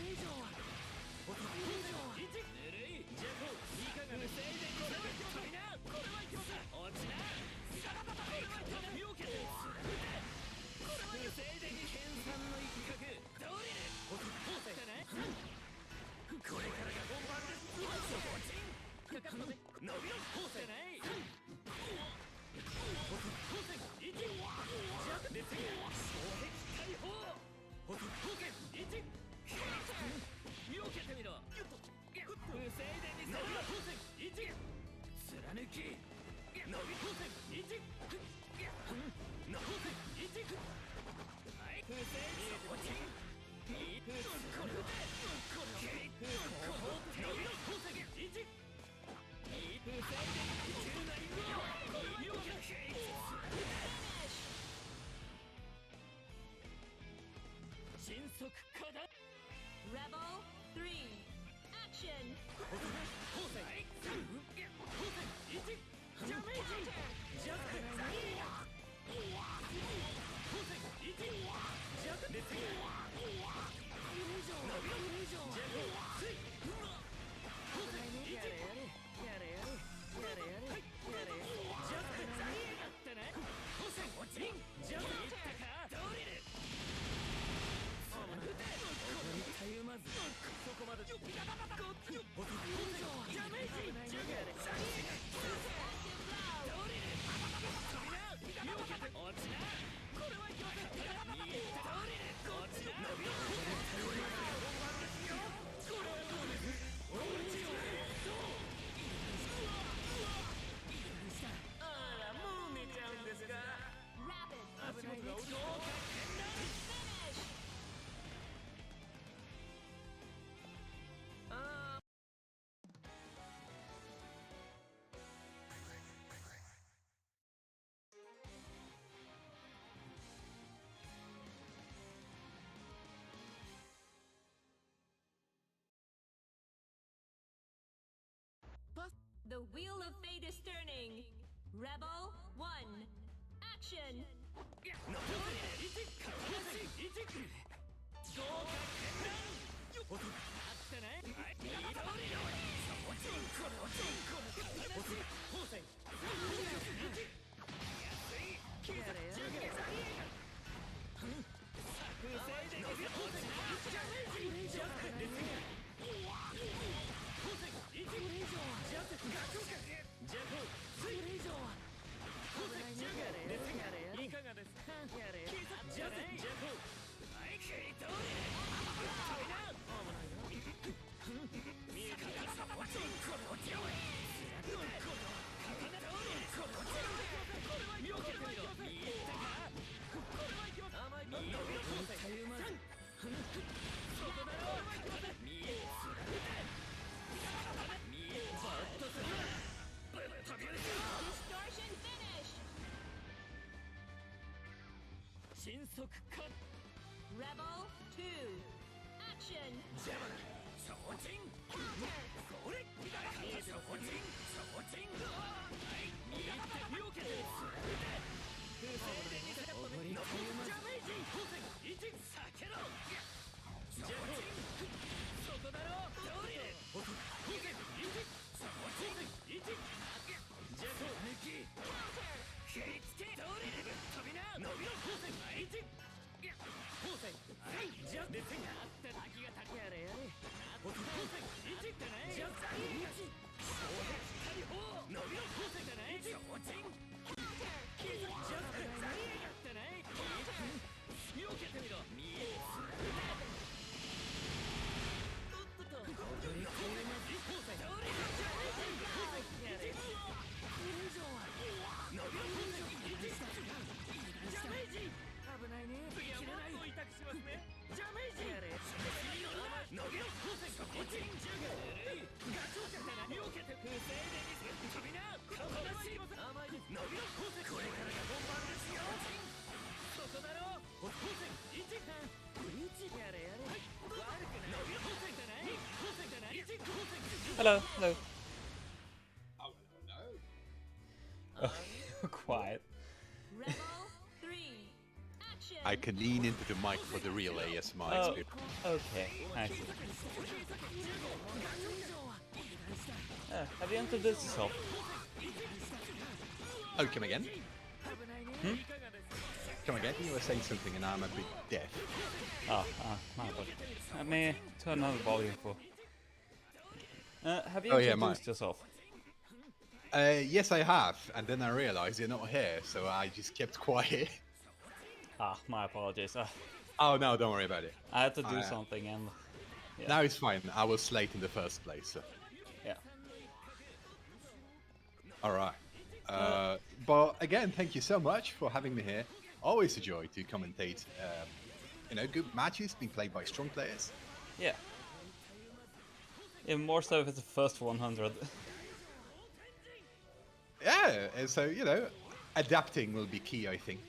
以上はこれ以上は1ぬるいジャグいかがですかこれはいきます落ちなこれはいきます避けてこれは不正で研鑽の一角ドリルこれからが本番ですかかったね伸びろこうせない1ジャブで衝撃解放風船1避けてみろ不正で見せろ風船1貫き伸び風船1伸び1はい不正に落ちこれでこれ伸びろ風船1いい風船で10なりよ避けて迅速化だ Rebel 3. Action. 風船1ダメージジャブ風船1ジャブでこれ以上ジャブスイ風船1やれジャブだってね風船落ちんジャブいったかドリルたゆまずそこまでダメージジャグドリル飛びな避けて落ちなこれはいきませんドリル落ちな伸びろこれは本番ですよこれはどうです落ちろあらもう寝ちゃうんですか Rapid. 足元が落ちろ Finish. あ The wheel of fate is turning. Rebel 1. Action. いかがですかやれジャズはいキート見えたかサボチンこれ落ちろ見よけてみろ見えたか甘い見よたゆまずそこだろ見え見えバッとするぶっ飛び降り Distortion finish. 迅速化 Rebel 2. Action. ジャバナ Hello, hello. Oh, no. Oh, quiet. Rebel 3. Action. I can lean into the mic for the real ASMR Oh, experience. okay, I see. Have you entered this yourself? Oh, come again? Come again? You were saying something and I'm a bit deaf. My bad. Let me turn on the volume for. Have you Oh, yeah, introduced mine. yourself? Yes, I have, and then I realized you're not here, so I just kept quiet. My apologies. Oh, no, don't worry about it. I had to do something and... Yeah. Now it's fine. I was late in the first place, so. Yeah. Alright. But again, thank you so much for having me here. Always a joy to commentate, good matches being played by strong players. Yeah. Even more so if it's the first 100. Yeah, and so, adapting will be key, I think.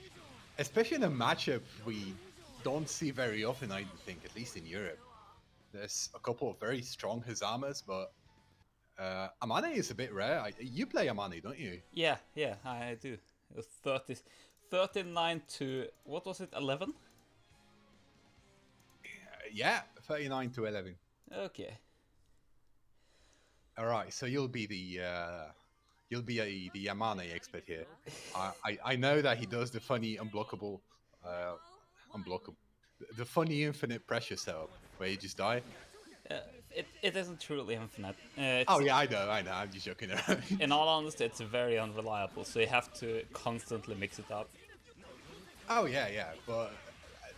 Especially in a matchup we don't see very often, I think, at least in Europe. There's a couple of very strong Hazamas, but Amane is a bit rare. You play Amane, don't you? Yeah, I do. It was 39 to... what was it, 11? Yeah, 39 to 11. Okay. Alright, so you'll be the Amane expert here. I know that he does the funny unblockable, the funny infinite pressure setup where you just die. It isn't truly infinite. Oh yeah, I know. I'm just joking around. In all honesty, it's very unreliable, so you have to constantly mix it up. Oh yeah, but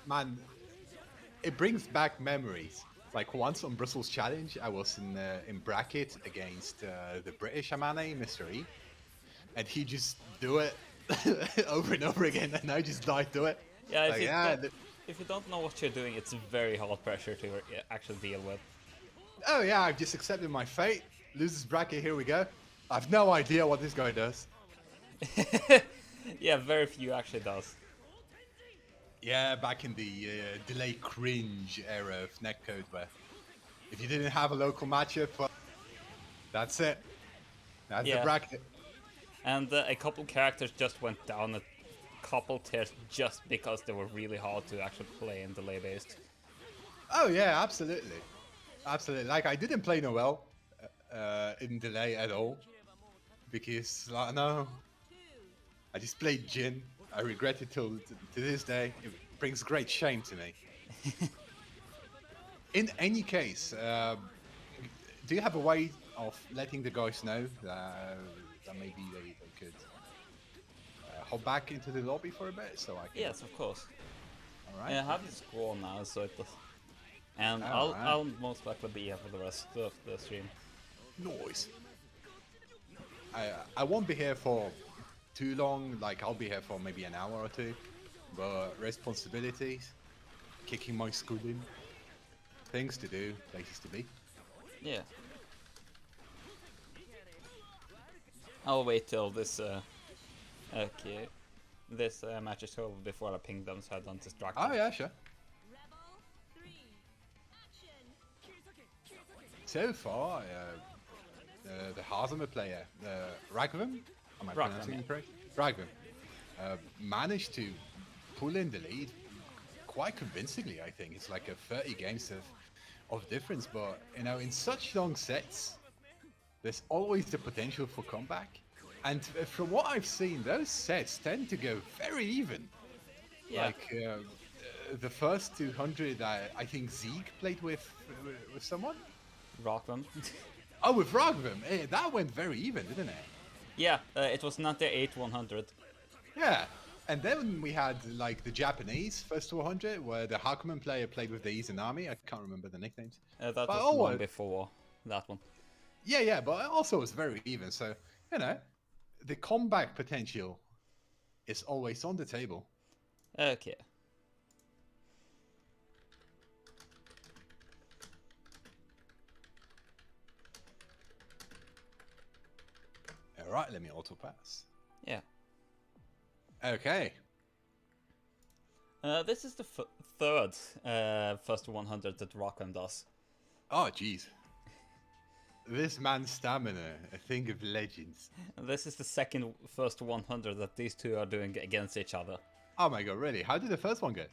man, it brings back memories. Like once on Brussels Challenge, I was in bracket against the British Amane, Mr. E, and he just do it over and over again, and I just died to it. Yeah, Like, if you don't know what you're doing, it's very hard pressure to actually deal with. Oh yeah, I've just accepted my fate. Loses bracket, here we go. I've no idea what this guy does. Yeah, very few actually does. Yeah, back in the delay cringe era of netcode, where if you didn't have a local matchup, well, that's it. That's the bracket. And a couple characters just went down a couple tiers just because they were really hard to actually play in delay based. Oh yeah, absolutely. Absolutely. Like, I didn't play Noel in delay at all. Because, no. I just played Jin. I regret it to this day. It brings great shame to me. In any case, do you have a way of letting the guys know that maybe they could hop back into the lobby for a bit? So I can... Yes, of course. Alright. I have the score now, so it does. And I'll most likely be here for the rest of the stream. Noise. I won't be here for too long. Like, I'll be here for maybe an hour or two. But responsibilities, kicking my school in, things to do, places to be. Yeah. I'll wait till this this match is over before I ping them, so I don't distract them. Oh yeah, sure. Rebel 3. Action. So far, the Hazama player, Rakvem, am I pronouncing yeah. it correct? Rakvem, managed to pull in the lead quite convincingly. I think it's like a 30 games of difference, but you know, in such long sets, there's always the potential for comeback. And from what I've seen, those sets tend to go very even. Yeah. Like the first 200, I think Zeke played with someone. Rakvem. Oh, with Rakvem, that went very even, didn't it? Yeah, it was 98 100. Yeah. And then we had like the Japanese first 200, where the Hakumen player played with the Izanami. I can't remember the nicknames. That But was the one before that one. yeah, but it also was very even. So, you know, the comeback potential is always on the table. Okay. All right, let me auto pass. Yeah. Okay. This is the third first 100 that Rakvem does. Oh, jeez. This man's stamina, a thing of legends. This is the second first 100 that these two are doing against each other. Oh my god, really? How did the first one go?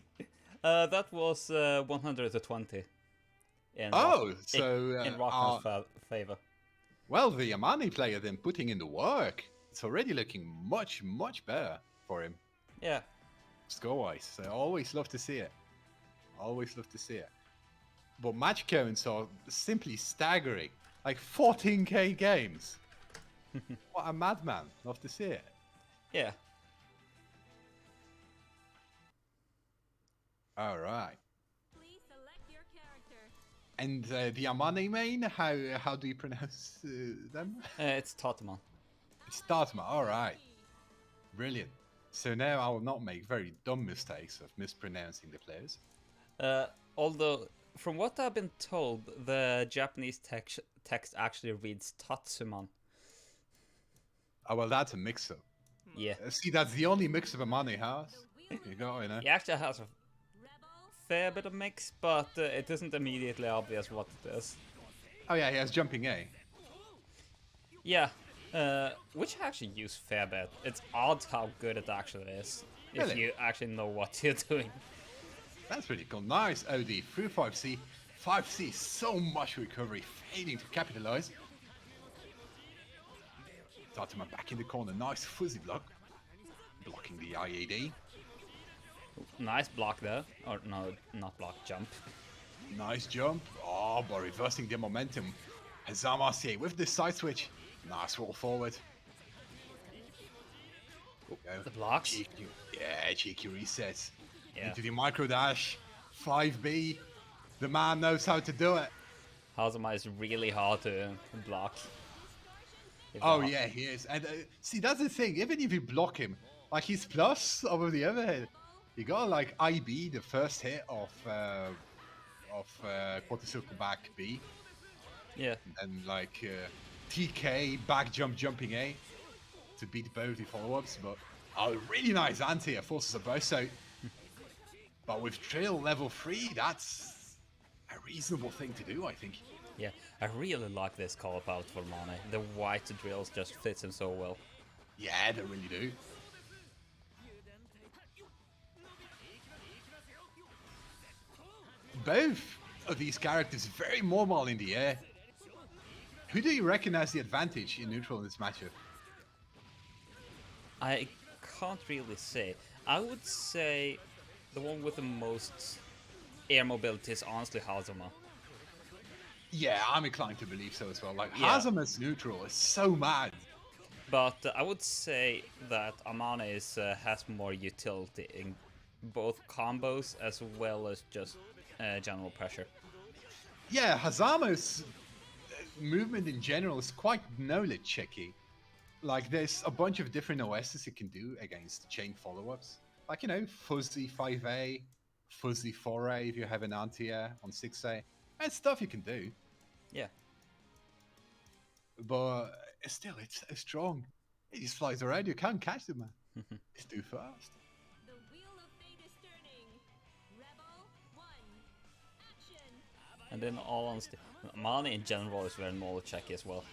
That was 100 to 20. In So in Rakvem's favor. well, the Yamani player then putting in the work. It's already looking much, much better for him, Yeah. score-wise. So I always love to see it. Always love to see it. But match counts are simply staggering. Like 14k games. What a madman. Love to see it. Yeah. All right. Please select your character. And the Yamani main, how do you pronounce them? It's Tatuman. It's Tatuman. All right. Brilliant. So now I will not make very dumb mistakes of mispronouncing the players. Although, from what I've been told, the Japanese text actually reads Tatsuman. Oh, well, that's a mix-up. Yeah. See, that's the only mix-up Amane has. You go, you know. He actually has a Rebel, fair bit of mix, but it isn't immediately obvious what it is. Oh, yeah, he has jumping A. Yeah. Which I actually use fair bit. It's odd how good it actually is. If Really? you actually know what you're doing. That's pretty cool. Nice OD through 5C. 5C, so much recovery, failing to capitalize. Tatuman back in the corner. Nice fuzzy block. Blocking the IAD. Nice block there. Or no, not block, jump. Nice jump. Oh, but reversing the momentum. Hazama with the side switch. Nice roll forward. The blocks? Cheeky, yeah, cheeky resets. Yeah. Into the micro dash. 5B. The man knows how to do it. Hazama is really hard to block. If Oh not- yeah, he is. And see, that's the thing. Even if you block him, like his plus over the other head, you got like IB the first hit of quarter circle back B, Yeah. and like TK back jump jumping A to beat both the follow-ups. But really nice anti forces a burst out. But with trail level 3, that's a reasonable thing to do, I think. Yeah, I really like this call-up out for Mane. The white drills just fits him so well. Yeah, they really do. Both of these characters very mobile in the air. Who do you reckon has the advantage in neutral in this matchup? I can't really say. I would say the one with the most air mobility is honestly Hazama. Yeah, I'm inclined to believe so as well. Like, Yeah. Hazama's neutral is so mad. But I would say that Amane has more utility in both combos as well as just general pressure. Yeah, Hazama's movement in general is quite knowledge checky. Like, there's a bunch of different OSs you can do against chain follow-ups. Like, you know, Fuzzy 5A, Fuzzy 4A if you have an anti-air on 6A. And stuff you can do. Yeah. But still, it's so strong. He just flies around. You can't catch the man. It's too fast. the wheel of fate is turning. Rebel 1, action. And then all honesty, Amane in general is very knowledge checky as well.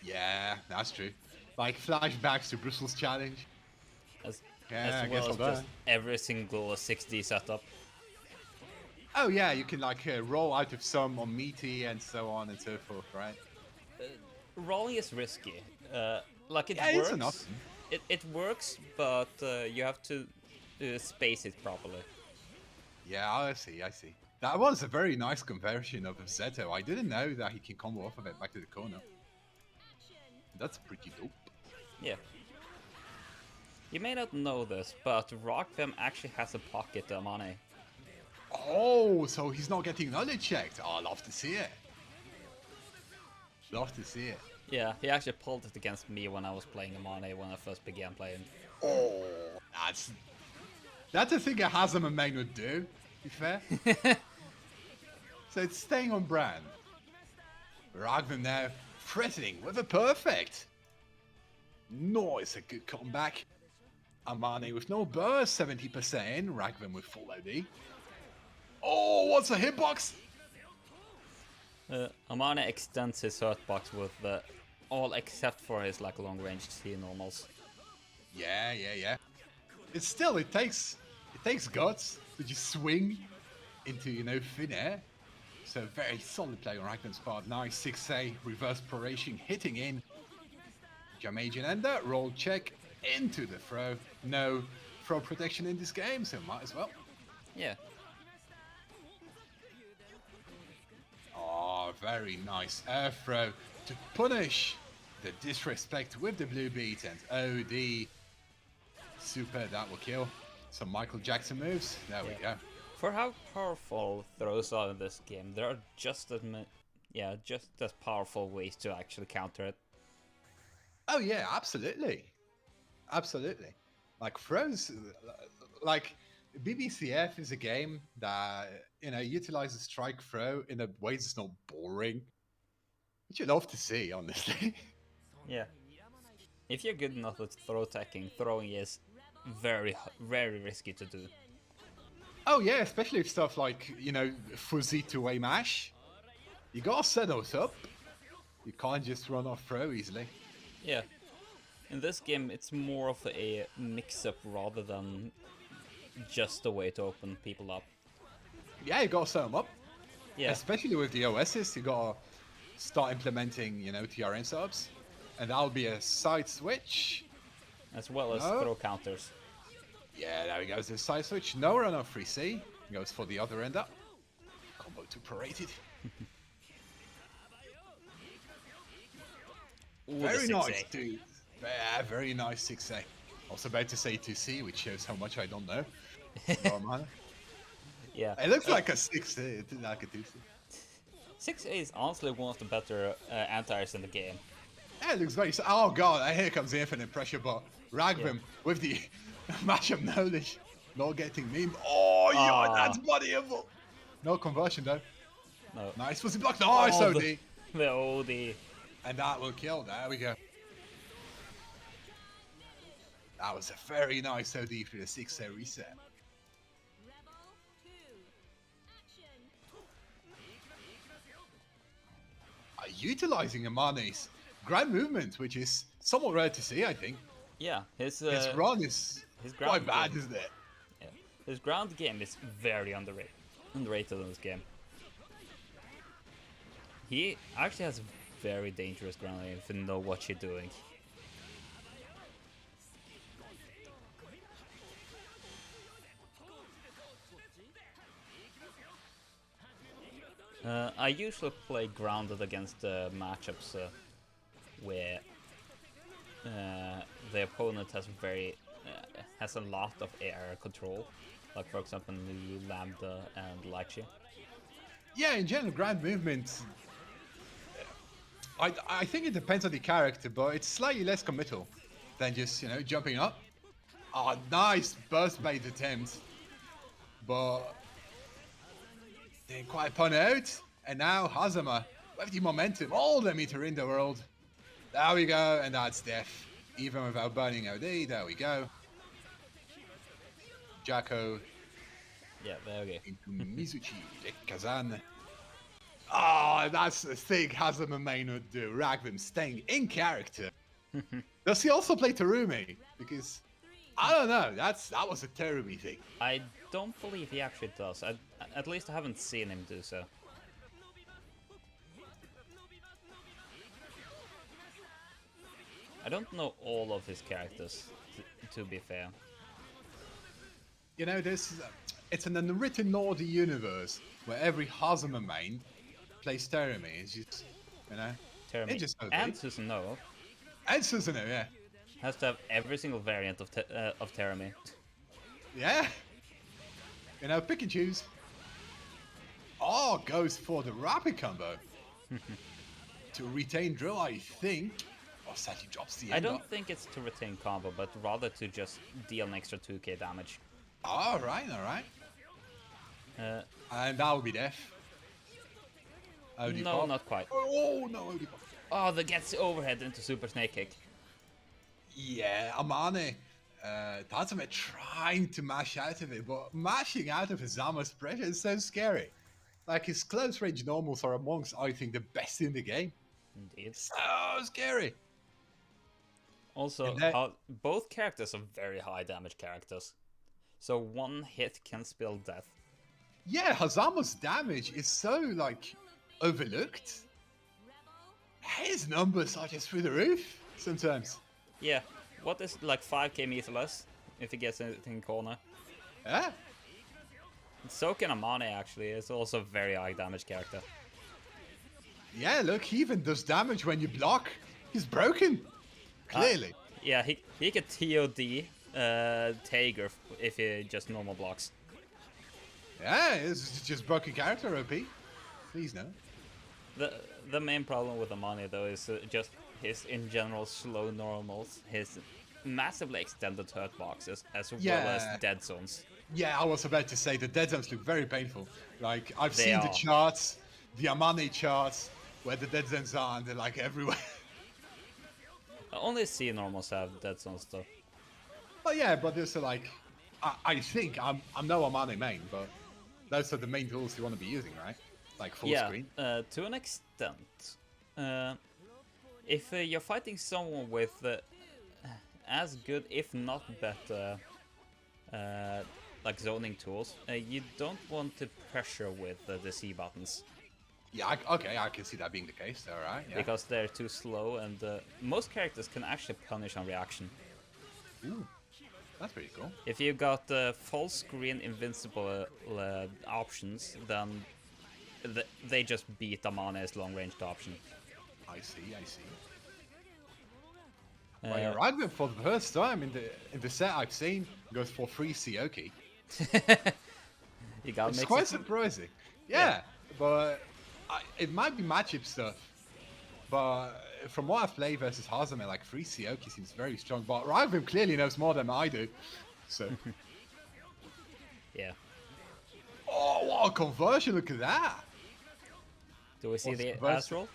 Yeah, that's true. Like flashbacks to Brussels challenge. as Yeah, I guess well I'll as just die. every single 6D setup. Oh yeah, you can like roll out of some on meaty and so on and so forth, right? Rolling is risky. Like it Yeah, it's an works. option. It works, but you have to space it properly. Yeah, I see, I see. That was a very nice conversion of Zeto. I didn't know that he can combo off of it back to the corner. That's pretty dope. Yeah. You may not know this, but Rakvem actually has a pocket money. Oh, so he's not getting knowledge checked. Oh, I love to see it. Love to see it. Yeah, he actually pulled it against me when I was playing Amane when I first began playing. Oh, that's a thing a Hazama main would do, to be fair. So it's staying on brand. Rakvem now threatening with a perfect. Nice, a good comeback. Amane with no burst, 70% in. Rakvem with full OD. Oh, what's a hitbox? Amane extends his hurtbox with all except for his like long range C normals. Yeah, yeah, yeah. It's still, it takes guts to just swing into, you know, thin air. So very solid play on Rakvem's part. Nice 6A, reverse proration, hitting in. Jamaican ender, roll check into the throw. No throw protection in this game, so might as well. Yeah. Oh, very nice air throw to punish the disrespect with the blue beat and OD. Super, that will kill. Some Michael Jackson moves. There we go. For how powerful throws are in this game, there are just as powerful ways to actually counter it. Oh yeah, absolutely, absolutely. Like throws, like BBCF is a game that utilizes strike throw in a way that's not boring. Which you'd love to see, honestly. Yeah. If you're good enough with throw attacking, throwing is very risky to do. Oh yeah, especially if stuff like fuzzy two-way mash. You gotta set those up. You can't just run off throw easily. Yeah. In this game, it's more of a mix-up rather than just a way to open people up. Yeah, you gotta set them up. Yeah. Especially with the OSs, you gotta start implementing, TRN subs. And that'll be a side switch. As well as throw counters. Yeah, there he goes, the side switch. No run off 3C. Goes for the other end up. Combo too paraded. Ooh, Very the 6A. nice, dude. Yeah, very nice 6A. I was about to say 2C, which shows how much I don't know. Yeah. It looks like a 6A, it didn't like a 2C. 6A is honestly one of the better anti-airs in the game. Yeah, it looks very... Oh god, here comes the infinite pressure, but Rakvem with the mashup knowledge. Not getting memed. Oh, yeah, that's bodyable. No conversion, though. No. Nice fuzzy block. Nice OD. The OD. And that will kill. There we go. That was a very nice OD for the 6A reset. Utilizing Amane's ground movement, which is somewhat rare to see, I think. Yeah, his run is quite bad, isn't it? Yeah, his ground game is very underrated in this game. He actually has very dangerous ground game if you know what you're doing. I usually play grounded against matchups where the opponent has a lot of air control, like for example New Lambda and Lychee. Yeah, in general, ground movement. I think it depends on the character, but it's slightly less committal than just jumping up. Oh, nice burst bait attempt, but didn't quite pun out. And now Hazama with the momentum, all the meter in the world. There we go, and that's death. Even without burning OD, there we go. Jacko. Yeah, there we go. Into Mizuchi, Kazan. Oh, that's the thing Hazama may not do. Rakvem staying in character. Does he also play Terumi? Because I don't know. That was a Terumi thing. I don't believe he actually does. At least I haven't seen him do so. I don't know all of his characters, to be fair. You know, it's an unwritten law of the universe where every Hazama main plays Terumi. It's just, you know, Terumi just and Susanoo and Susanoo, yeah. has to have every single variant of Terumi. Yeah. You know, pick and choose. Oh, goes for the rapid combo. To retain drill, I think. Oh, sadly drops the end. I don't think it's to retain combo, but rather to just deal an extra 2k damage. Alright. And that would be death. OD No, pop. not quite. Oh, no, OD pop. Oh, that gets overhead into Super Snake Kick. Yeah, Amane. Tatuman trying to mash out of it, but mashing out of Hazama's pressure is so scary. Like, his close range normals are amongst, I think, the best in the game. Indeed. So scary. Also, both characters are very high damage characters. So one hit can spell death. Yeah, Hazama's damage is so, like, overlooked. His numbers are just through the roof sometimes. Yeah, what is like 5k meterless if he gets anything in corner? Yeah. So can Amane actually, is also a very high damage character. Yeah, look, he even does damage when you block. He's broken. Clearly. Yeah, he could TOD Tager if he just normal blocks. Yeah, it's just broken character, OP. Please no. The main problem with Amane though is just his in general slow normals, his massively extended hurt boxes, as well as dead zones. Yeah, I was about to say the dead zones look very painful. Like, I've They seen are. the charts, the Amane charts, where the dead zones are, and they're like everywhere. Only C normals have dead zones though. Well, yeah, but there's like, I think I'm no Amane main, but those are the main tools you want to be using, right? Like full screen. To an extent. If you're fighting someone with as good, if not better, like zoning tools, you don't want to pressure with the C buttons. Yeah, okay, I can see that being the case, alright. Yeah. Because they're too slow, and most characters can actually punish on reaction. Ooh, that's pretty cool. If you got full screen invincible options, then they just beat Amane's long ranged option. I see. Well, you're right, but for the first time in the set I've seen, goes for 3 Sioki. You gotta It's mix quite it. surprising. Yeah. But it might be matchup stuff. But from what I've played versus Hazame, like 3 Sioki seems very strong. But Rakvem clearly knows more than I do. So. Yeah. Oh, what a conversion! Look at that. Do we see What's the the verse? Astral?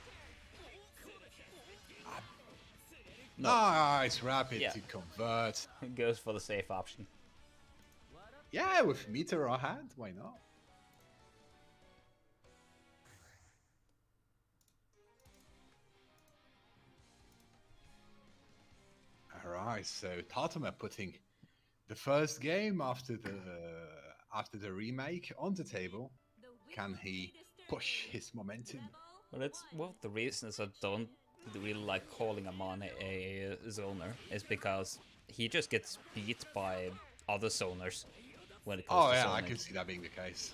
No. Nice, rapid Yeah. to convert. Goes for the safe option. Yeah, with meter on hand, why not? Alright, so Tatuman putting the first game after the remake on the table. Can he push his momentum? Well, that's one of the reasons I don't really like calling Amane a zoner, is because he just gets beat by other zoners when it comes Oh to yeah, zoning. I can see that being the case.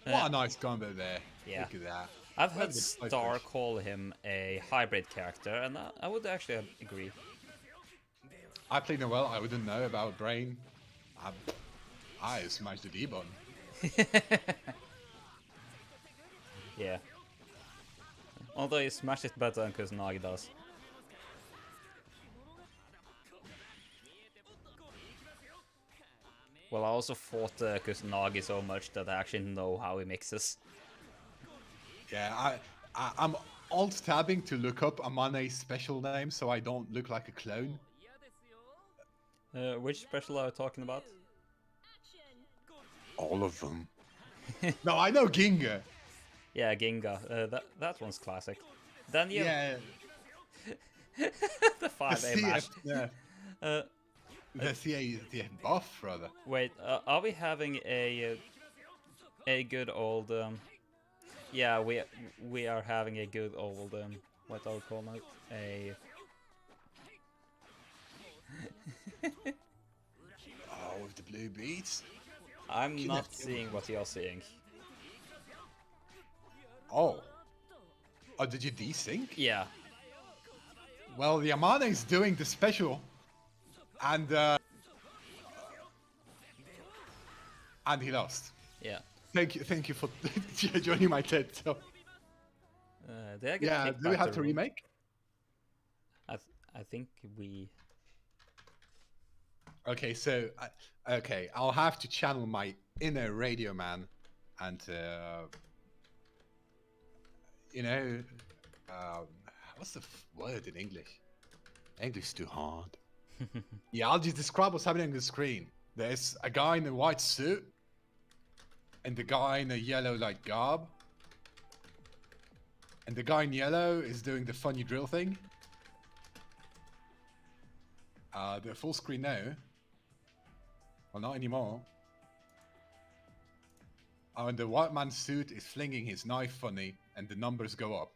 What a nice combo there. Yeah. Look at that. I've Well, had the slight Star push. call him a hybrid character, and I would actually agree. I played him well, I wouldn't know about Brain. I smashed the D button. Yeah. Although he smashed it better than Kusanagi does. Well, I also fought Kusanagi so much that I actually know how he mixes. Yeah, I'm alt-tabbing to look up Amane's special name so I don't look like a clone. Which special are you talking about? All of them. No, I know Ginga. Yeah, Ginga. That one's classic. Then you Yeah, the the 5A mash. yeah, Uh, the CA buff rather. Wait, are we having a good old yeah, we are having a good old what I'll call it, a Oh, with the blue beads. I'm Can not have- seeing what you're seeing. Oh. Oh, did you desync? Yeah. Well, the Yamane is doing the special, and he lost. Yeah. Thank you for joining my TED talk. Did I get Yeah, kicked do we back have to room? remake? I think we. Okay, so okay, I'll have to channel my inner radio man, and you know, what's the word in English? English too hard. Yeah, I'll just describe what's happening on the screen. There's a guy in a white suit, and the guy in a yellow like garb, and the guy in yellow is doing the funny drill thing. The full screen now. Well, not anymore. Oh, and the white man's suit is flinging his knife funny, and the numbers go up.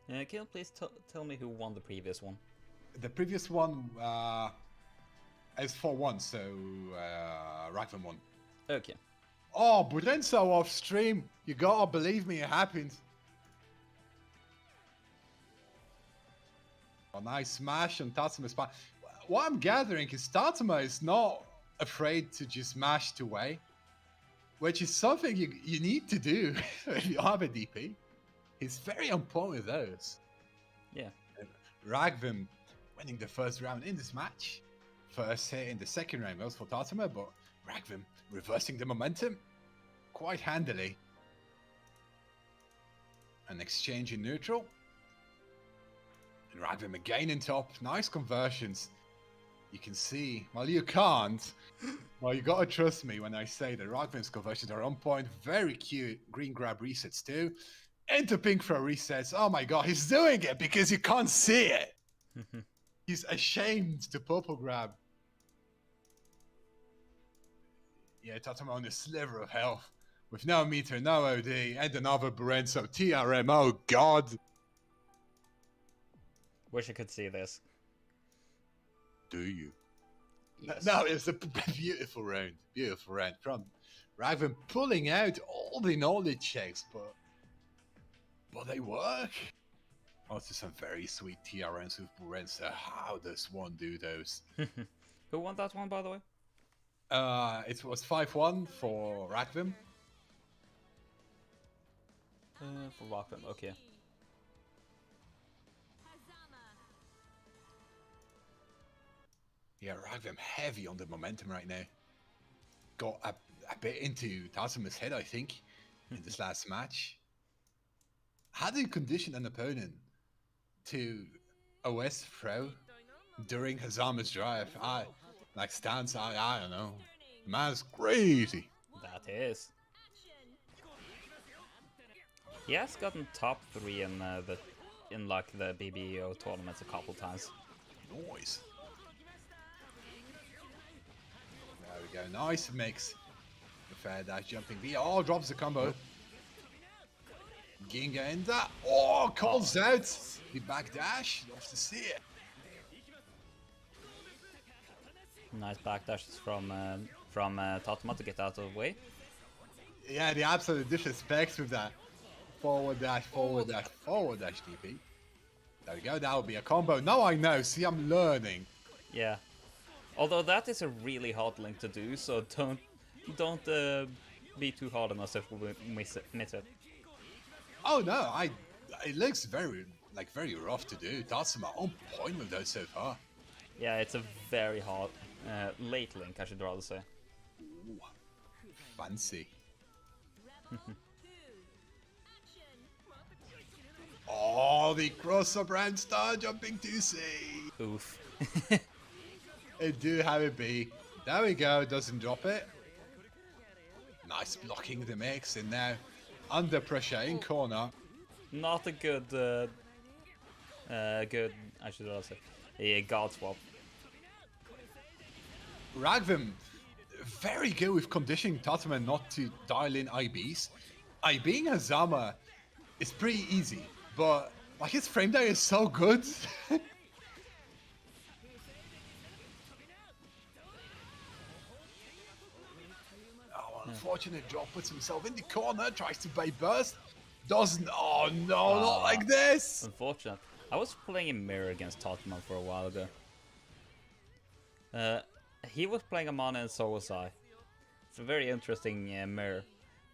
Can you please tell me who won the previous one? The previous one is 4-1, so Rakvem won. Okay. Oh, Burenso off stream. You gotta believe me, it happened. A nice smash on Tatuma's spine. What I'm gathering is Tatuma is not afraid to just mash to way, which is something you need to do if you have a DP. He's very on point with those. Yeah. Rakvem winning the first round in this match. First hit in the second round goes for Tatuma, but Rakvem reversing the momentum quite handily. An exchange in neutral. And Rakvem again in top. Nice conversions. You can see, well, you can't. Well, you gotta trust me when I say that Rakvem's conversions are on point. Very cute. Green grab resets too. Into pink throw resets. Oh my god, he's doing it because you can't see it. He's ashamed to purple grab. Yeah, Tatuma on a sliver of health. With no meter, no OD, and another Burenso TRM. Oh god. Wish I could see this. Do you? Yes. No, it's a beautiful round. Beautiful round. From Rakvem pulling out all the knowledge checks, but they work. Also some very sweet TRMs with Burenso. How does one do those? Who won that one, by the way? It was 5-1 for Rakvem. For Rakvem, okay. Yeah, Rakvem heavy on the momentum right now. Got a bit into Tasuma's head, I think, in this last match. How do you condition an opponent to OS throw during Hazama's drive? I don't know. The man's crazy. That is. He has gotten top 3 in the BBO tournaments a couple times. Noise. There we go. Nice mix. The fair dash jumping V. Oh, drops the combo. Ginga in that. Oh, calls out. The back dash. Loves to see it. Nice backdashes from Tatuman to get out of the way. Yeah, the absolute disrespect with that. Forward dash, forward dash, forward dash DP. There we go. That would be a combo. Now I know. See, I'm learning. Yeah. Although that is a really hard link to do, so don't be too hard on us if we miss it. Oh no, it looks very rough to do. Tatsuma on point with those so far. Yeah, it's a very hard late link, I should rather say. Ooh, fancy. Oh, the cross-up round star jumping 2C. Oof. It do have it be. There we go, doesn't drop it. nice blocking the mix in now. Under pressure in corner. Not a good, I should also say, a guard swap. Rakvem, very good with conditioning Tatuman not to dial in IBs. IBing Hazama is pretty easy, but like his frame there is so good. Unfortunate drop, puts himself in the corner, tries to bait burst, doesn't. Oh no, not like this! Unfortunate. I was playing a mirror against Tatuman for a while ago. He was playing a mana and so was I. It's a very interesting mirror.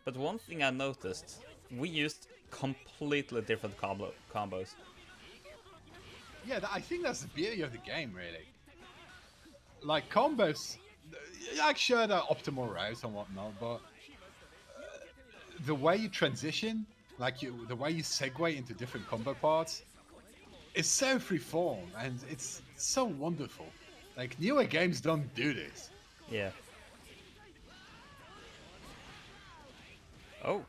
But one thing I noticed, we used completely different combos. Yeah, I think that's the beauty of the game, really. Like combos, like sure they're optimal routes and whatnot, but the way you transition, like the way you segue into different combo parts, is so freeform and it's so wonderful. Like newer games don't do this. Yeah. Oh,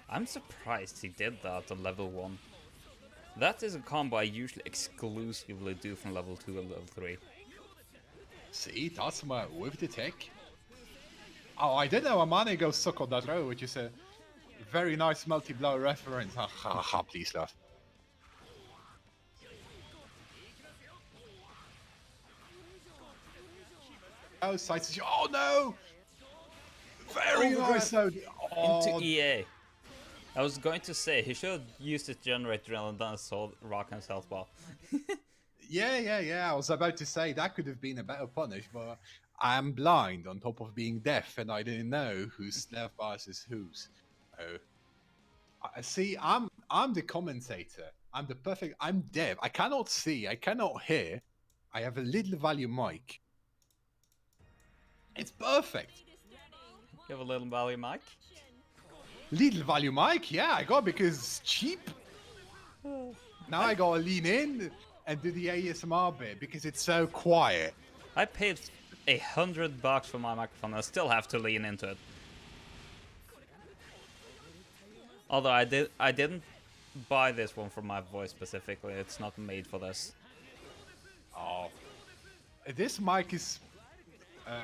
I'm surprised he did that on level 1. That is a combo I usually exclusively do from level 2 and level 3. See, Tatsuma with the tech. Oh, I didn't know Amane goes suck on that row, which is a very nice multi-blow reference. Ha ha ha, please, love. Oh, sights. Oh no! Very nice. Into EA. I was going to say, he should use the generator and then sold Rakvem's health bar. Yeah. I was about to say that could have been a better punish, but I'm blind on top of being deaf, and I didn't know whose left bars is whose. Oh, see, I'm the commentator. I'm deaf. I cannot see. I cannot hear. I have a little value mic. It's perfect. You have a little value mic? Little value mic, yeah, I got because it's cheap. Now I gotta lean in and do the ASMR bit because it's so quiet. I paid $100 for my microphone. I still have to lean into it. Although I didn't buy this one for my voice specifically. It's not made for this. Oh, this mic is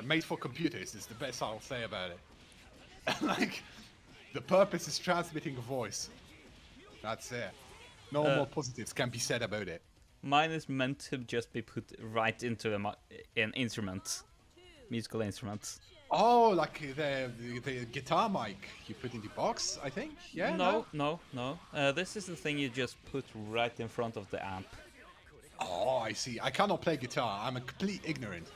made for computers. Is the best I'll say about it. Like, the purpose is transmitting a voice. That's it. No more positives can be said about it. Mine is meant to just be put right into an instrument, musical instrument. Oh, like the guitar mic you put in the box, I think. Yeah. No. This is the thing you just put right in front of the amp. Oh, I see. I cannot play guitar. I'm a complete ignorant.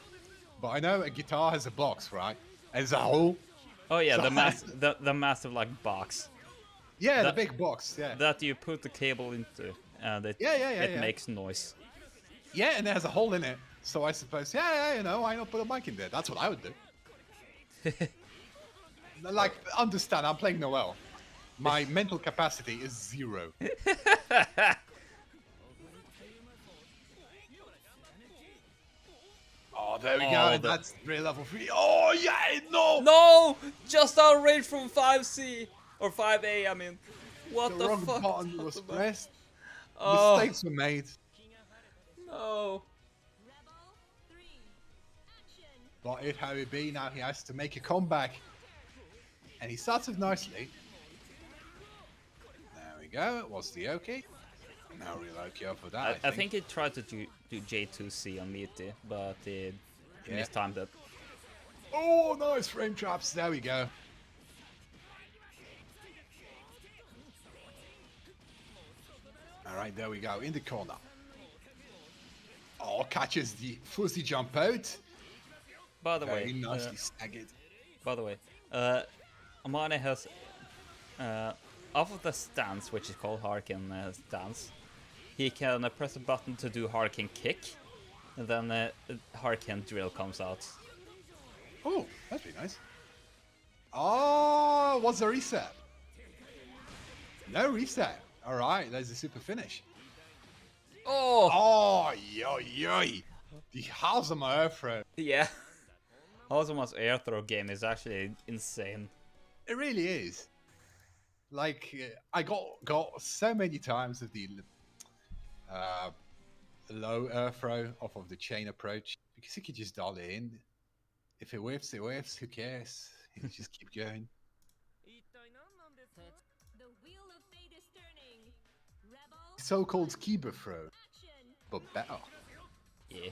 But I know a guitar has a box, right? As a whole. Oh yeah, the massive like box. Yeah, the big box. Yeah. That you put the cable into, and it makes noise. Yeah, and it has a hole in it. So I suppose, you know, why not put a mic in there? That's what I would do. Like, understand, I'm playing Noel. My mental capacity is 0. Oh, there we go. That's level 3. Oh, yeah, no! No! Just out of range from 5C! Or 5A, I mean. What the wrong fuck? button was pressed. Oh. Mistakes were made. No. But if Harry B, now he has to make a comeback. And he starts off nicely. There we go. It was the okay. No real okay for that. I think he tried to do J2C on Meaty, but he mistimed it. Oh, nice frame traps. There we go. Alright, there we go. In the corner. Oh, catches the fuzzy jump out. By the Very way, nicely staggered. By the way, Amane has off of the stance, which is called Harken stance, he can press a button to do Harken kick, and then Harken drill comes out. Oh, that'd be nice. Oh, what's the reset? No reset. Alright, there's the super finish. Oh, yoy. The Hazama air throw. Yeah. Hazuma's air throw game is actually insane. It really is. Like I got so many times of the uh, low air throw off of the chain approach because he could just dial it in. If it whiffs, it whiffs. Who cares? He just keep going. 一体何なんですか The wheel of fate is turning. Rebel, So-called Kiba throw, action. but better. Yeah.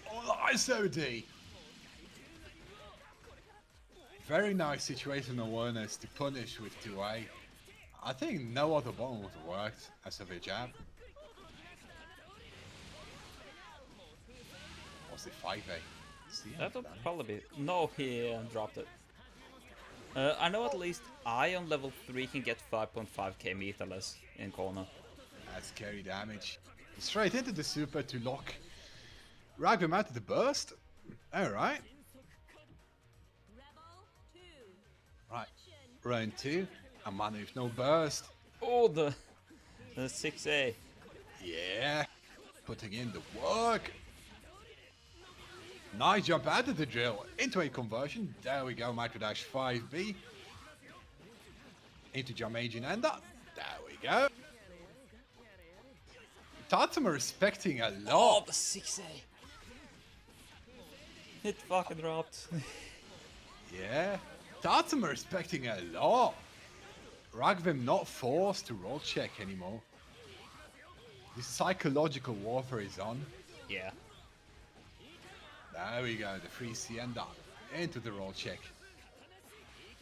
Oh, nice OD. Very nice situational awareness to punish with 2A. I think no other button would have worked as of a jab. Was it 5A? See, That would probably be... No, he dropped it. I know at least I on level 3 can get 5.5k meterless in corner. That's carry damage. Straight into the super to lock Rakvem out of the burst. Alright. Rebel 2, Right. action. Round 2. A man with no burst. Oh, the 6A. Yeah. Putting in the work. Nice jump out of the drill into a conversion. There we go, micro dash 5B. Into jump agent ender. There we go. Tatuman respecting a Oh, lot. the 6A. It fucking dropped. Yeah. Tatuman respecting a lot. Rakvem not forced to roll check anymore. The psychological warfare is on. Yeah. There we go, the 3C ender into the roll check.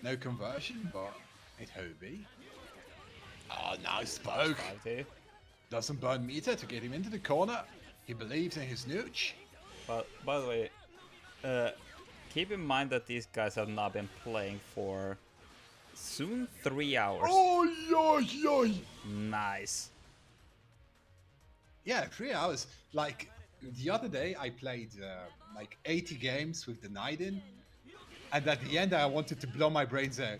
No conversion, but it would be. Oh, nice spoke. 5-2. Doesn't burn meter to get him into the corner. He believes in his nooch. But by the way, keep in mind that these guys have not been playing for soon 3 hours. Oh, yoy, yoy. Nice. Yeah, 3 hours. Like, the other day I played like 80 games with the Naiden. And at the end I wanted to blow my brains out.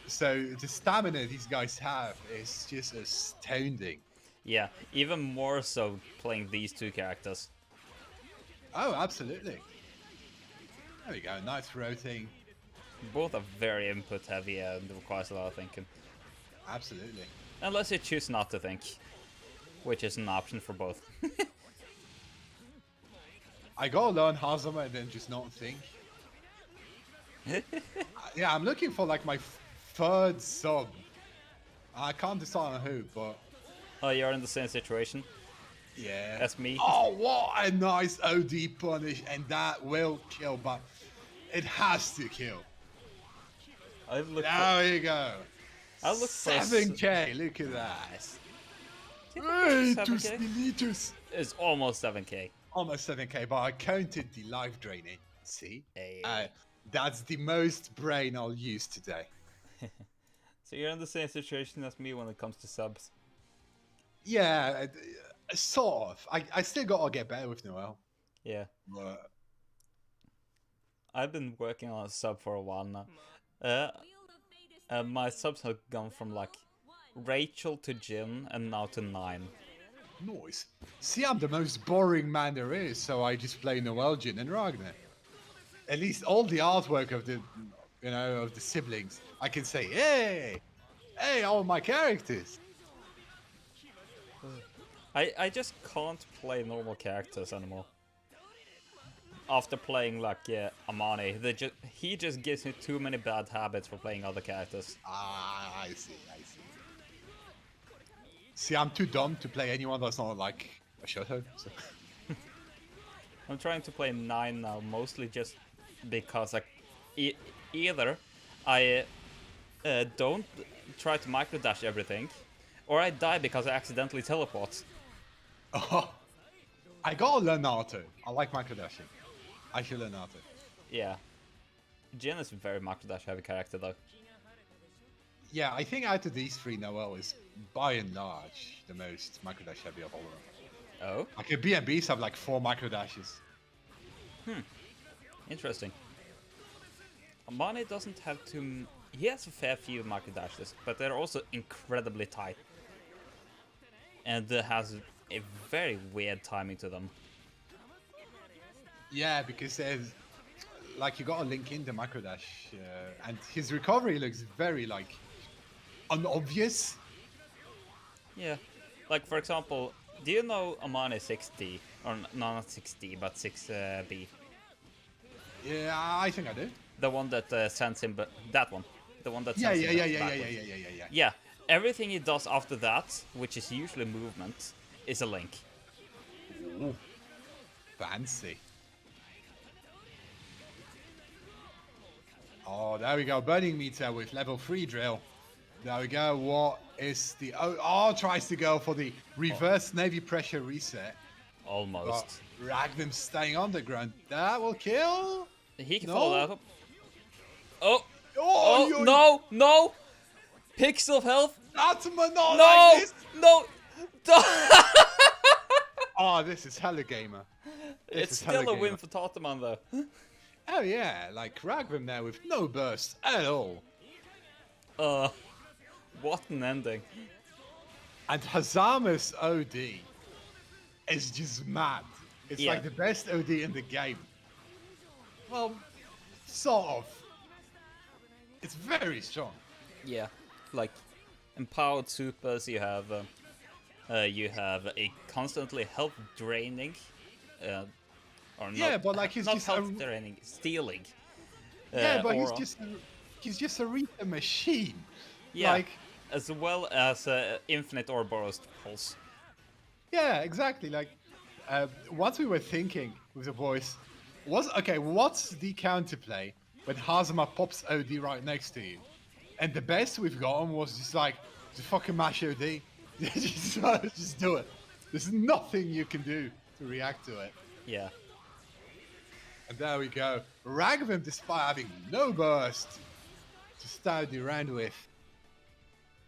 So the stamina these guys have is just astounding. Yeah, even more so playing these two characters. Oh, absolutely. There we go, nice rotating. Both are very input heavy and requires a lot of thinking. Absolutely. Unless you choose not to think, which is an option for both. I gotta learn Hazama and then just not think. Yeah, I'm looking for like my third sub. I can't decide on who, but Oh, you're in the same situation yeah. as me. Oh, what a nice OD punish, and that will kill, but it has to kill. I've looked There you go. I looked for 7k, look at that. Hey, 7K meters. It's almost 7k. Almost 7k, but I counted the life draining. See? Hey. That's the most brain I'll use today. So you're in the same situation as me when it comes to subs. Yeah, sort of. I still gotta get better with Noel. Yeah. But I've been working on a sub for a while now. Wheel of fate is turning. My subs have gone from like Rachel to Jin and now to 9. noise. See, I'm the most boring man there is, so I just play Noel, Jin, and Ragnar. At least all the artwork of the, of the siblings, I can say, hey, all my characters. I just can't play normal characters anymore. After playing like Amani, he just gives me too many bad habits for playing other characters. Ah, I see. See, I'm too dumb to play anyone that's not like a Shoto. So. I'm trying to play 9 now, mostly just because either I don't try to microdash everything, or I die because I accidentally teleport. Oh, I gotta learn Naruto. I like microdashing. I should learn Naruto. Yeah. Jin is a very microdash heavy character though. Yeah, I think out of these three, Noel is by and large the most microdash heavy of all of them. Oh, Like BNBs have like 4 microdashes. interesting. Amani doesn't have too... He has a fair few microdashes, but they're also incredibly tight. And has a very weird timing to them. Yeah, because there's like you got to link in the macro dash, and his recovery looks very like unobvious. Yeah. Like, for example, do you know Amane 6D? Or no, not 6D, but 6B? Yeah, I think I do. The one that sends him, that one. The one that Yeah, sends yeah, him yeah, yeah, yeah, yeah, backwards. yeah, yeah, yeah, yeah. Yeah, everything he does after that, which is usually movement, is a link. Ooh, fancy. Oh, there we go. Burning meter with level 3 drill. There we go. What is the... Oh, tries to go for the reverse Navy pressure reset. But Almost. Rakvem staying underground. That will kill. He can No? follow that up. Oh! Oh, Oh, no! No! Pixel of health! Tatuman, not No! like this. No! Oh, this is hella gamer. This It's is hella still a gamer. win for Tatuman, though. Oh yeah, like Rakvem there with no burst at all. What an ending. And Hazama's OD is just mad. It's Yeah. like the best OD in the game. Well, sort of. It's very strong. Yeah, like empowered supers, you have a constantly health draining, or not, Yeah, but like he's not just health draining, stealing. yeah, but aura. he's just a Rita machine. Yeah, Like as well as infinite Ouroboros pulse. yeah, exactly. Like once we were thinking with the boys, what's the counterplay when Hazama pops OD right next to you? And the best we've gotten was just fucking mash OD. just do it. There's nothing you can do to react to it. Yeah, And there we go. Rakvem, despite having no burst, to start the round with,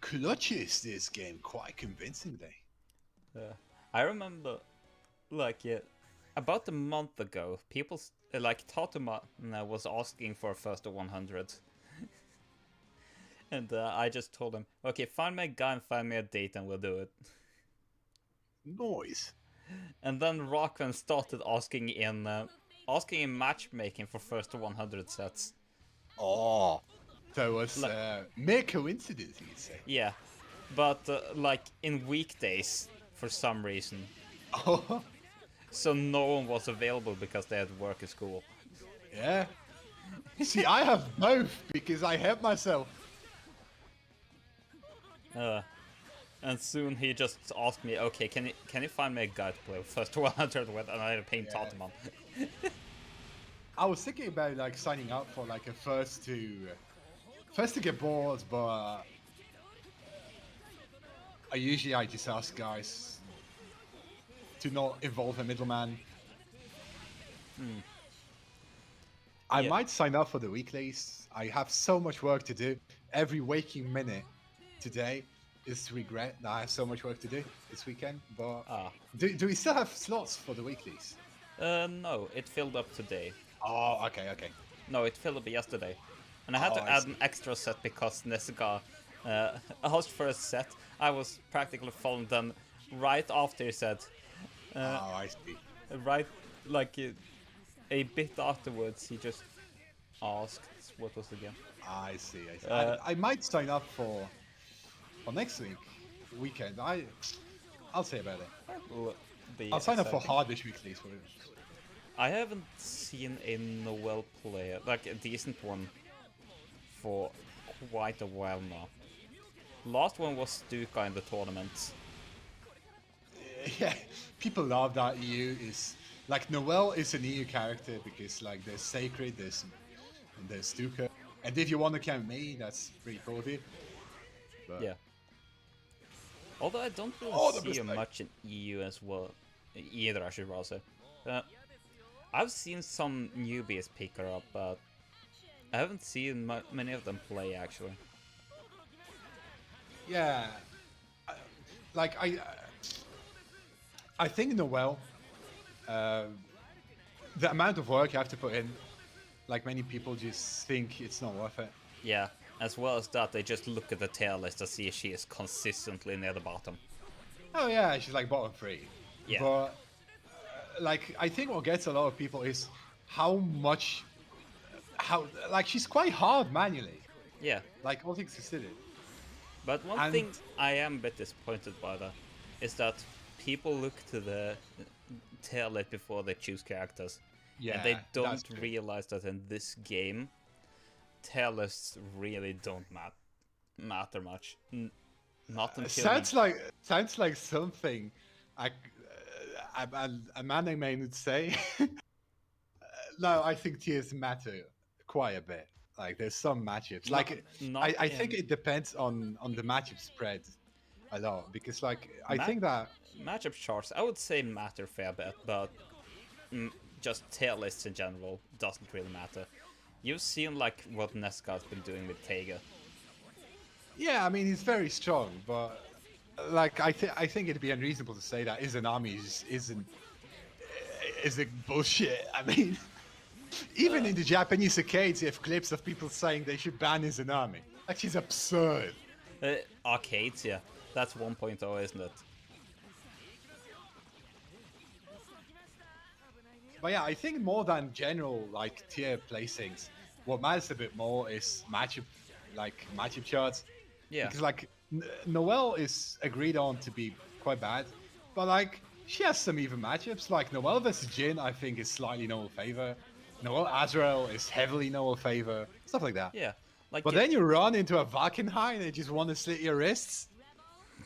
clutches this game quite convincingly. I remember, like about a month ago, people like Tatuman was asking for a first to 100. And I just told him, okay, find me a guy and find me a date and we'll do it. Noise. And then Rakvem started asking in matchmaking for first to 100 sets. Oh, so it was mere coincidence, you say? Yeah, but like in weekdays for some reason. Oh, So no one was available because they had work at school. yeah. See, I have both because I help myself. And soon he just asked me, okay, can you find me a guy to play first to 100 with, and I had to pay Tatuman. I was thinking about like signing up for like a first to get bored, but I just ask guys to not involve a middleman. I Yeah. might sign up for the weeklies. I have so much work to do. Every waking minute today is regret that I have so much work to do this weekend. But do we still have slots for the weeklies? No, it filled up today. Oh, okay. No, it filled up yesterday. And I had to I add see. an extra set because Nesuga asked for a set. I was practically falling down right after he said. I see. Right, like a bit afterwards, he just asked what was the game. I see. I might sign up for next weekend. I'll say about it. Will be I'll sign up for exciting. hardish weeklies for it. I haven't seen a Noel player, like a decent one, for quite a while now. Last one was Stuka in the tournament. Yeah, people love that EU is like Noel is an EU character because like there's Sacred, there's Stuka, and if you want to count me, that's pretty cool of you. But, Yeah. Although I don't really Oh, the see mistake. much in EU as well, either I should rather say. I've seen some newbies pick her up, but I haven't seen many of them play actually. Yeah, like I think Noel, the amount of work you have to put in, like many people just think it's not worth it. Yeah, as well as that, they just look at the tier list to see if she is consistently near the bottom. Oh yeah, she's like bottom 3. Yeah. But like I think what gets a lot of people is how much, how like she's quite hard manually. Yeah, Like all things considered. but one And thing I am a bit disappointed by that is that people look to the tail lift before they choose characters, and they yeah, that's don't true. realize that in this game, tail lifts really don't matter much. Not until you. Sounds like something I, a man I may not say. No, I think tiers matter quite a bit. Like there's some matchups. Not, Like not I think in it depends on the matchup spread a lot because like I ma- think that matchup charts. I would say matter a fair bit, but mm, just tail lists in general doesn't really matter. You've seen like what Nesca's been doing with Tega. yeah, I mean he's very strong, but like I think it'd be unreasonable to say that Izanami isn't bullshit. I mean, even in the Japanese arcades, you have clips of people saying they should ban Izanami. Like she's absurd. Arcades, yeah, that's 1.0, isn't it? But yeah, I think more than general like tier placings, what matters a bit more is matchup charts. Yeah, Because like Noelle is agreed on to be quite bad, but like she has some even matchups. Like Noelle versus Jin, I think is slightly Noelle favor. Noelle Azrael is heavily Noelle favor. Stuff like that. yeah. Like But then you run into a Valkenhayn and they just want to slit your wrists.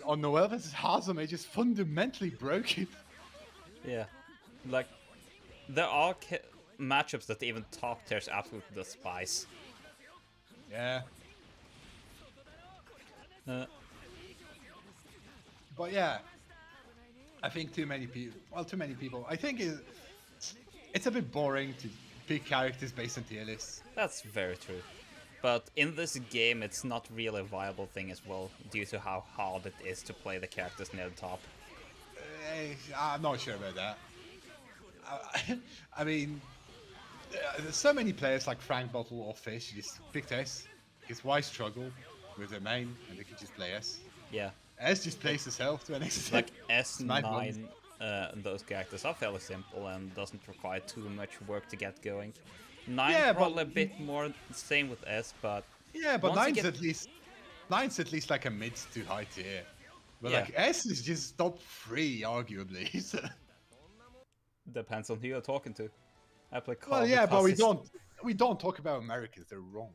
On Noelle versus Hazem, they just fundamentally broken. yeah, like there are matchups that even top tiers absolutely despise. Yeah. Uh, But yeah, I think too many people. Well, too many people. I think it's a bit boring to pick characters based on tier lists. That's very true. But in this game, it's not really a viable thing as well, due to how hard it is to play the characters near the top. I'm not sure about that. I mean, there's so many players like Frank Bottle or Fish who just picked S. Because why struggle with their main and they can just play S? Yeah, S just plays herself to an extent. like It's my problem. S9, those characters are fairly simple and doesn't require too much work to get going. 9 Yeah, but- probably a bit more same with S, but Yeah, but once you nine's at least like a mid to high tier. But Yeah. like S is just top 3, arguably. So- depends on who you're talking to. I play Call well, of yeah, but Classes. we don't talk about Americans. They're wrong.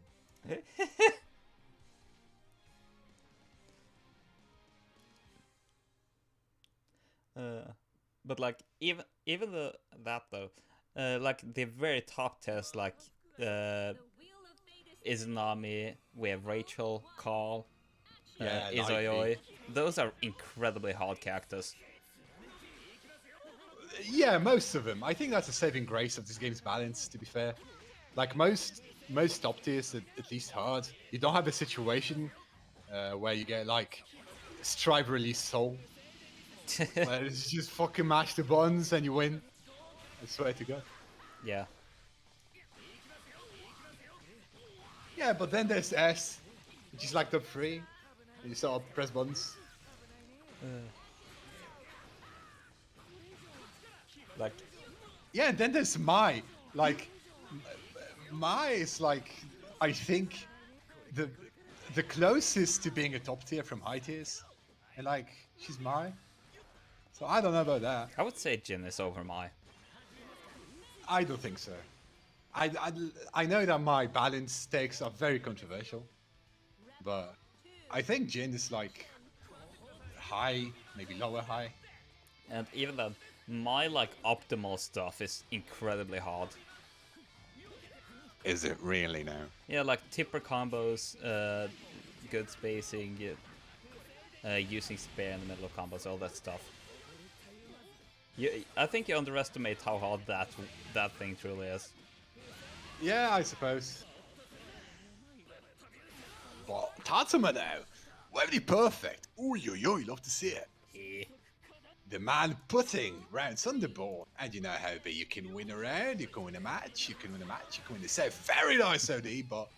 But like even that though, like the very top tiers like The wheel of fate is Izanami, we have Rachel, Carl, Yeah, Izayoi. Those are incredibly hard characters. Yeah, most of them. I think that's a saving grace of this game's balance. To be fair, like most top tiers, at least hard, you don't have a situation where you get like Strive Release Soul, where it's just fucking mash the buttons and you win. I swear to God. Yeah, Yeah, but then there's S, which is like top 3. And you sort of press buttons. like Yeah, and then there's Mai. Like, Mai is like, I think, the closest to being a top tier from high tiers. And like, she's Mai. So I don't know about that. I would say Jin is over Mai. I don't think so. I know that my balance takes are very controversial. But I think Jin is like high, maybe lower high. And even then, my like optimal stuff is incredibly hard. Is it really now? Yeah, like tipper combos, good spacing, using spear in the middle of combos, all that stuff. I think you underestimate how hard that thing truly is. Yeah, I suppose. But Tatuman now, very perfect. Ooh, yo, love to see it. Eh. The man putting rounds on the board. And you know how you can win a round, you can win a match, you can win a set. Very nice OD, but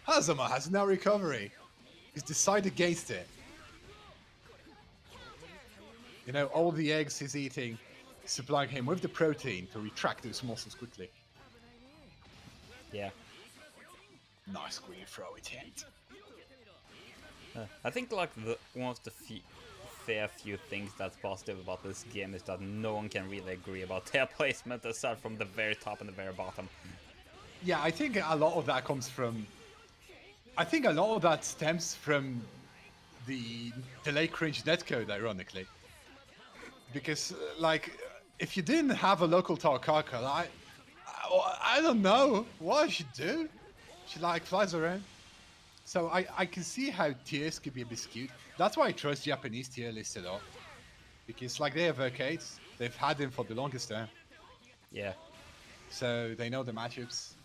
Hazama has no recovery. He's decided against it. You know, all the eggs he's eating supplying him with the protein to retract those muscles quickly. Yeah. Nice green throw it hit. I think like one of the fair few things that's positive about this game is that no one can really agree about their placement aside from the very top and the very bottom. Yeah, I think a lot of that comes from. I think a lot of that stems from the delay cringe netcode, ironically. Because, like, if you didn't have a local Tarkaka, I don't know what I should do. She, like, flies around. So I can see how tiers could be a bit skewed. That's why I trust Japanese tier lists a lot. Because, like, they have arcades. They've had them for the longest time. Yeah. So they know the matchups.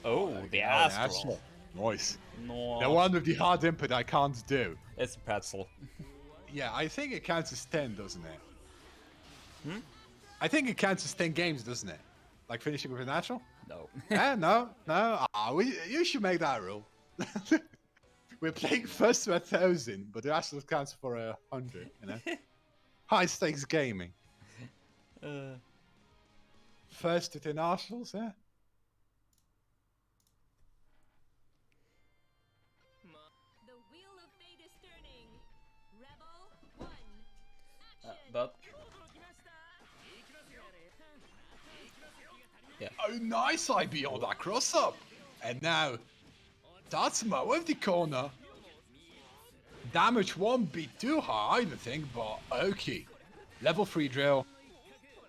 Oh, the Astral. Nice. No. The one with the hard input I can't do. It's a pretzel. Yeah, I think it counts as 10, doesn't it? Hmm? I think it counts as 10 games, doesn't it? Like finishing with a natural? No. No. You should make that rule. We're playing first to 1,000, but the Astral counts for 100, you know? High stakes gaming. First to 10 Astrals, yeah? The wheel of fate is turning. Rebel 1. Action. But yeah. Oh, nice IB on that cross up. And now, Tatuman with the corner. Damage won't be too high, I don't think, but okay. Level 3 drill.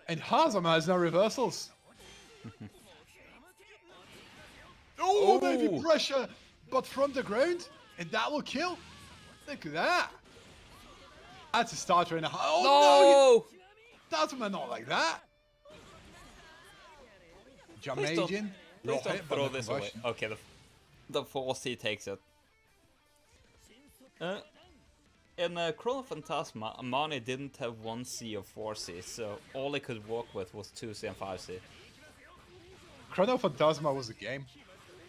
And Hazama has no reversals. Oh, maybe pressure, but from the ground, and that will kill. Look at that. That's a starter and a half. Oh no! Tatuman not like that. Jamaican. Please don't throw this away. Okay, the 4C takes it. In Chrono Phantasma, Amani didn't have 1C or 4C, so all he could work with was 2C and 5C. Chrono Phantasma was a game.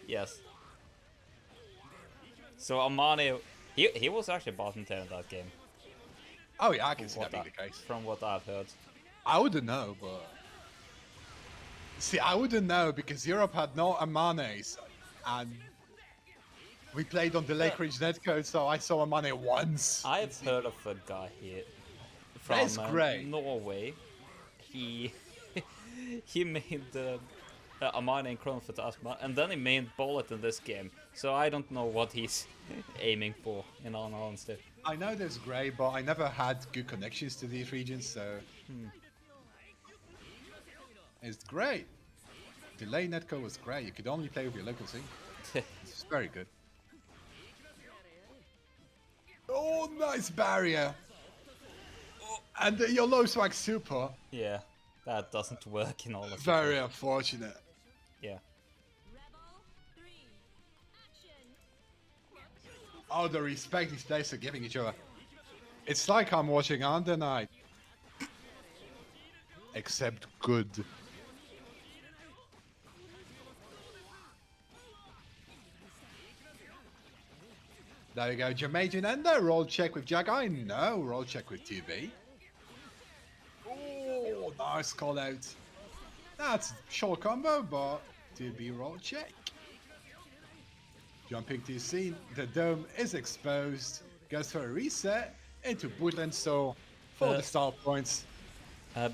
Yes. So Amani, he was actually bottom 10 in that game. Oh yeah, I can see that being the case. From what I've heard. I wouldn't know, but... See, I wouldn't know because Europe had no Amanes, and we played on the Lake Ridge netcode, so I saw Amane once. I've heard of a guy here from Norway. He he made Amane in Chrono Phantasma, and then he made Bullet in this game. So I don't know what he's aiming for, in all honesty. I know there's Grey, but I never had good connections to these regions, so... It's great. Delay netcode was great. You could only play with your local scene. It's very good. Oh, nice barrier. Oh, and your low swag super. Yeah, that doesn't work in all of Very unfortunate. Yeah. Rebel 3. Action. Oh, the respect these players are giving each other. It's like I'm watching Under Night. Except good. There we go, Jamaican Ender, roll check with Jagai, no, roll check with TB. Oh, nice call out. That's short combo, but TB roll check. Jumping to the scene, the dome is exposed, goes for a reset into Woodland Soul for the start points. I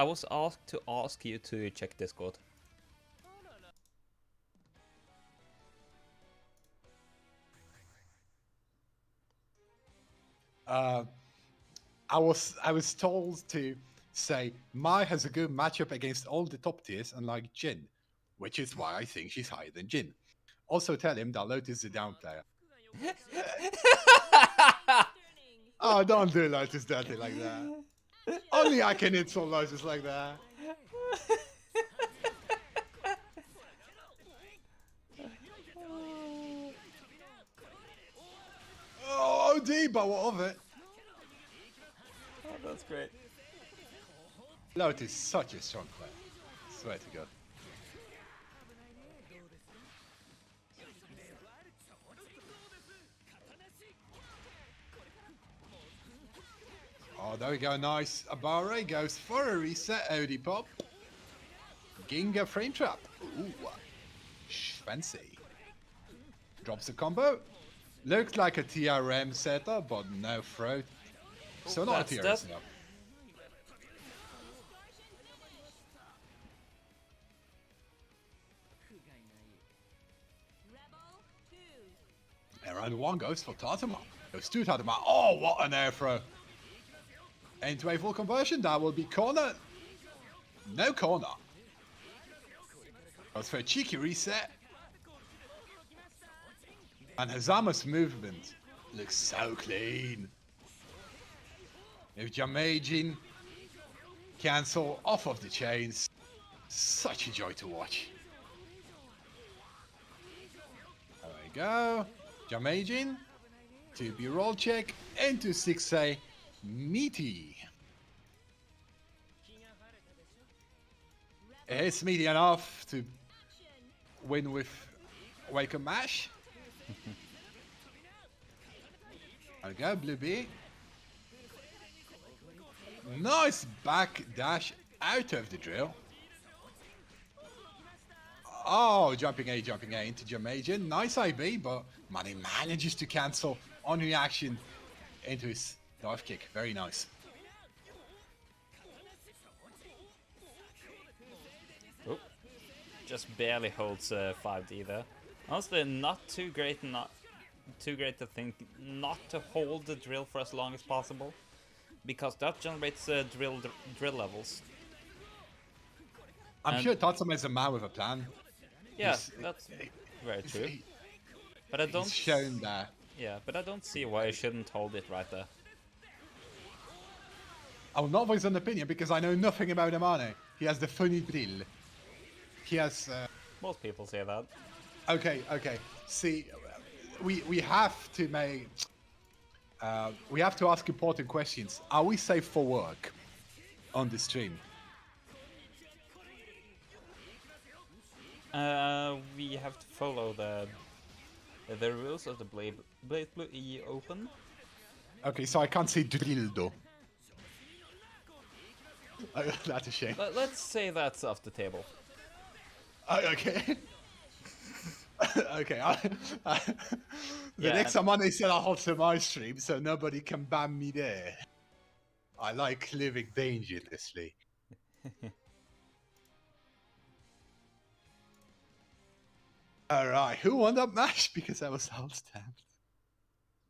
was asked to ask you to check Discord. I was told to say Mai has a good matchup against all the top tiers, unlike Jin, which is why I think she's higher than Jin. Also tell him that Lotus is a down player. Oh, don't do Lotus dirty like that. Only I can insult Lotus like that. Oh, D, but what of it? Oh, that's great. Lotus is such a strong player. Swear to God. Oh, there we go. Nice. Abare goes for a reset. OD pop. Ginga frame trap. Ooh. Fancy. Drops the combo. Looks like a TRM setup, but no throat. So not a That's TRM that. setup. Rebel 2. And round one goes for Tatuman. Goes to Tatuman. Oh, what an air throw. Into a full conversion. That will be corner. No corner. Goes for a cheeky reset. And Hazama's movement looks so clean. If Jamajin cancel off of the chains, such a joy to watch. There we go. Jamajin to be roll check into 6A meaty. It's meaty enough to win with Wake and Mash. There we go, Blue B. Nice back dash out of the drill. Oh, jumping A into Jamaican. Nice IB, but Manny manages to cancel on reaction into his dive kick. Very nice. Oh, just barely holds 5D there. Honestly, not too great to think not to hold the drill for as long as possible, because that generates drill levels. I'm sure Tatsuma is a man with a plan. Yeah, that's very true. But I don't. He's shown that. Yeah, but I don't see why I shouldn't hold it right there. I will not voice an opinion because I know nothing about Amane. He has the funny drill. He has. Most people say that. Okay. See, we have to make. We have to ask important questions. Are we safe for work on the stream? We have to follow the rules of the Blade Blue E Open. Okay, so I can't say drill though. That's a shame. Let's say that's off the table. Okay. Okay. The Yeah, next Monday said I'll hold to my stream, so nobody can ban me there. I like living dangerously. Alright, who won that match? Because I was held stamped.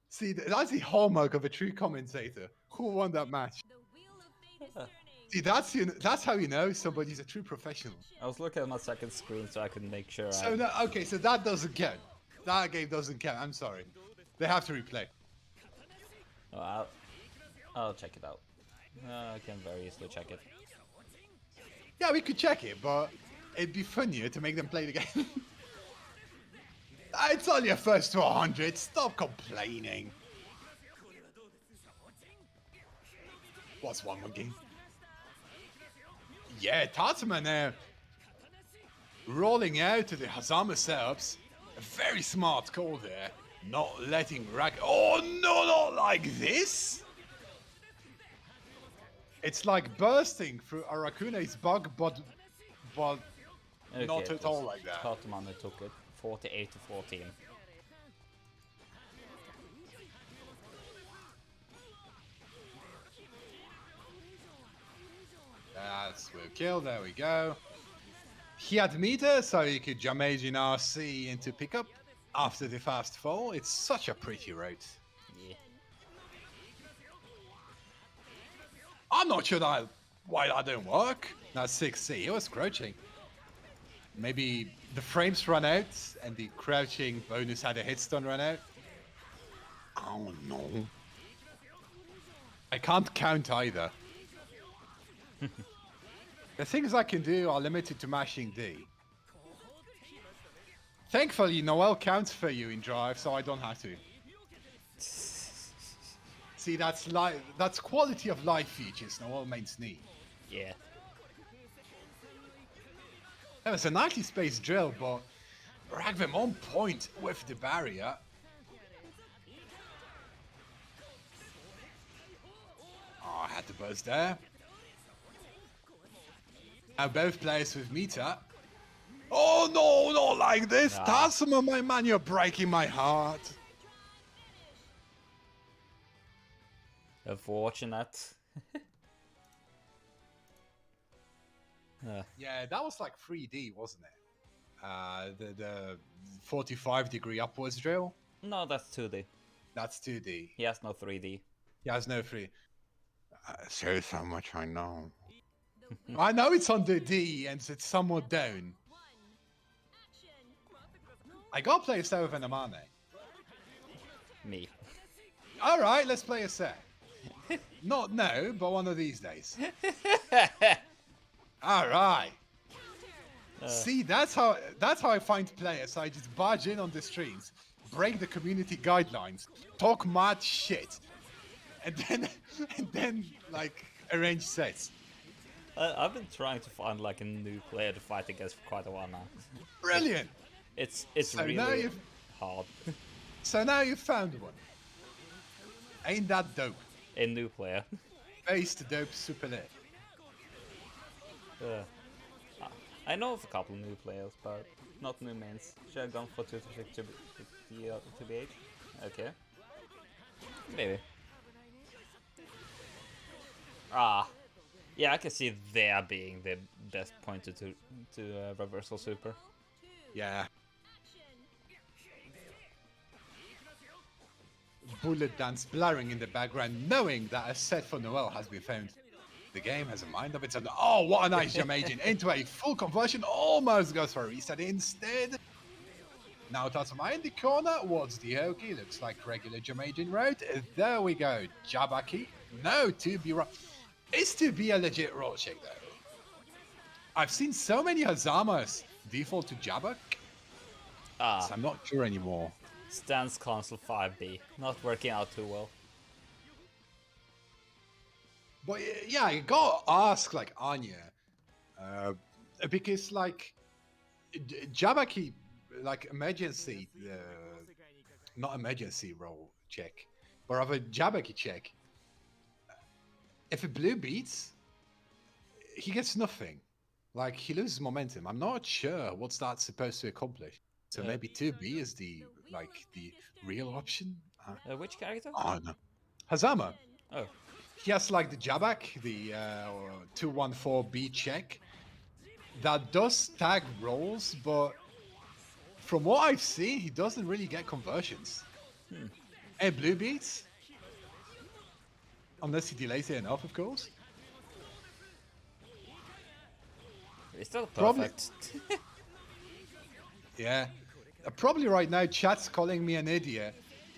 See, that's the hallmark of a true commentator. Who won that match? The wheel of fate is turning. See, that's how you know somebody's a true professional. I was looking at my second screen so I could make sure. So no, okay, so that doesn't count. That game doesn't count. I'm sorry. They have to replay. Oh, I'll check it out. I can very easily check it. Yeah, we could check it, but it'd be funnier to make them play the game. It's only a first to 100. Stop complaining. What's one more game? Yeah, Tatuman there. Rolling out to the Hazama setups. A very smart call there. Not letting Oh no, not like this! It's like bursting through Arakune's bug, but Okay, not at all like that. Tatuman took it 48 to 14. That's will kill. There we go. He had meter, so he could Jamaican RC into pickup after the fast fall. It's such a pretty route. Yeah. I'm not sure why that didn't work. That's 6C. It was crouching. Maybe the frames run out and the crouching bonus had a hit stun run out. Oh no. I can't count either. The things I can do are limited to mashing D. Thankfully, Noel counts for you in drive, so I don't have to. See, that's quality of life features Noel mains need. Yeah. That was a nicely spaced drill, but Rakvem on point with the barrier. Oh, I had combos there. And both players with meter. Oh no, not like this! Nah. Tasuman, my man, you're breaking my heart. Unfortunate. Yeah, that was like 3D, wasn't it? The 45-degree upwards drill. No, that's 2D. That's 2D. He has no 3D. He has no 3D. Shows how much I know. The wheel I know it's under D and it's somewhat down. 1. Action. I gotta play a set with an Amane. Me. Alright, let's play a set. Not now, but one of these days. Alright. See, that's how I find players. I just barge in on the streams, break the community guidelines, talk mad shit, and then like arrange sets. I've been trying to find like a new player to fight against for quite a while now. Brilliant. It's So now really you've hard. so now you've found one. Ain't that dope? A new player. Face the dope super lit. I know of a couple new players, but not new mains. Should I have gone for 2-6 to be 8? Okay. Maybe. Yeah, I can see there being the best pointer to reversal super. Yeah. Bullet dance blaring in the background, knowing that a set for Noel has been found. The game has a mind of its own. Oh, what a nice jump agent into a full conversion. Almost goes for a reset instead. Now Tatuman in the corner. What's the Oki? Looks like regular jump agent route. There we go. Jabaki. No, to be right. It's to be a legit roll check though. I've seen so many Hazamas default to Jabak. So I'm not sure anymore. Stance console 5B. Not working out too well. But yeah, you gotta ask like Anya, because like Jabaki, like emergency, not emergency roll check, but rather Jabaki check. If a blue beats, he gets nothing. Like he loses momentum. I'm not sure what's that supposed to accomplish. So maybe 2B is the real option. Which character? Oh no, Hazama. Oh. He has like the Jabak, the 214B check that does tag rolls, but from what I've seen, he doesn't really get conversions. And blue beats, unless he delays it enough, of course. It's still Probably- perfect. Yeah, probably right now chat's calling me an idiot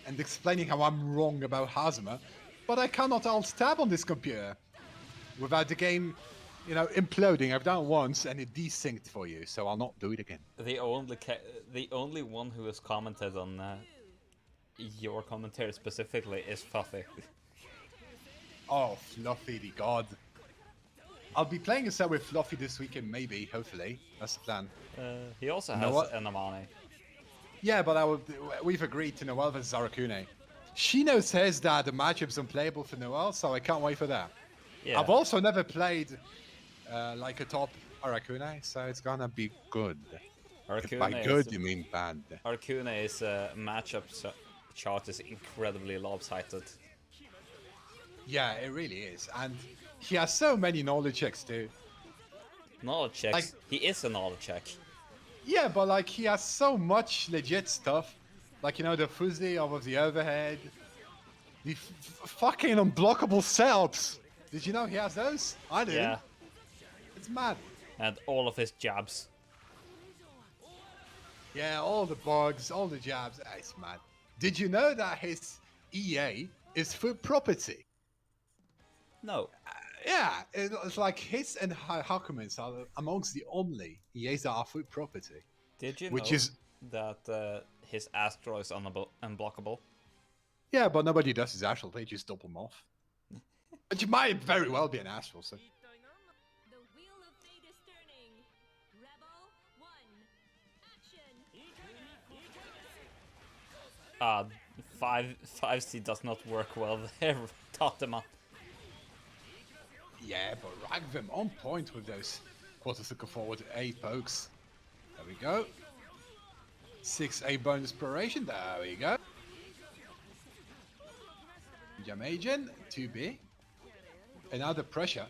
and explaining how I'm wrong about Hazama, but I cannot alt-tab on this computer without the game, you know, imploding. I've done it once and it desynced for you, so I'll not do it again. The only one who has commented on your commentary specifically is Fluffy. Oh, Fluffy the god. I'll be playing a set with Fluffy this weekend, maybe, hopefully. That's the plan. He also You know has what? an Amane. Yeah, but we've agreed to Noel versus Arakune. Shino says that the matchup's unplayable for Noel, so I can't wait for that. Yeah. I've also never played like a top Arakune, so it's gonna be good. If by good, you mean bad. Arakune's matchup chart is incredibly lopsided. Yeah, it really is. And he has so many knowledge checks too. Knowledge checks. Like- He is a knowledge check. Yeah, but like he has so much legit stuff. Like, you know, the fuzzy of the overhead. The fucking unblockable setups. Did you know he has those? I didn't. Yeah. It's mad. And all of his jabs. Yeah, all the bugs, all the jabs. It's mad. Did you know that his EA is food property? No. Yeah, it's like his and Hakumen's are amongst the only EAs that are food property. Did you Which know is- that his Astro is unblockable? Yeah, but nobody does his astral. They just double them off. But you might very well be an astral, so. The wheel of fate is turning. Rebel 1. Action. 5C does not work well there, Tatuman. Yeah, but Rakvem on point with those quarter circle forward 8 pokes. There we go. 6 A bonus inspiration. There we go. Jamajan 2B. Another pressure.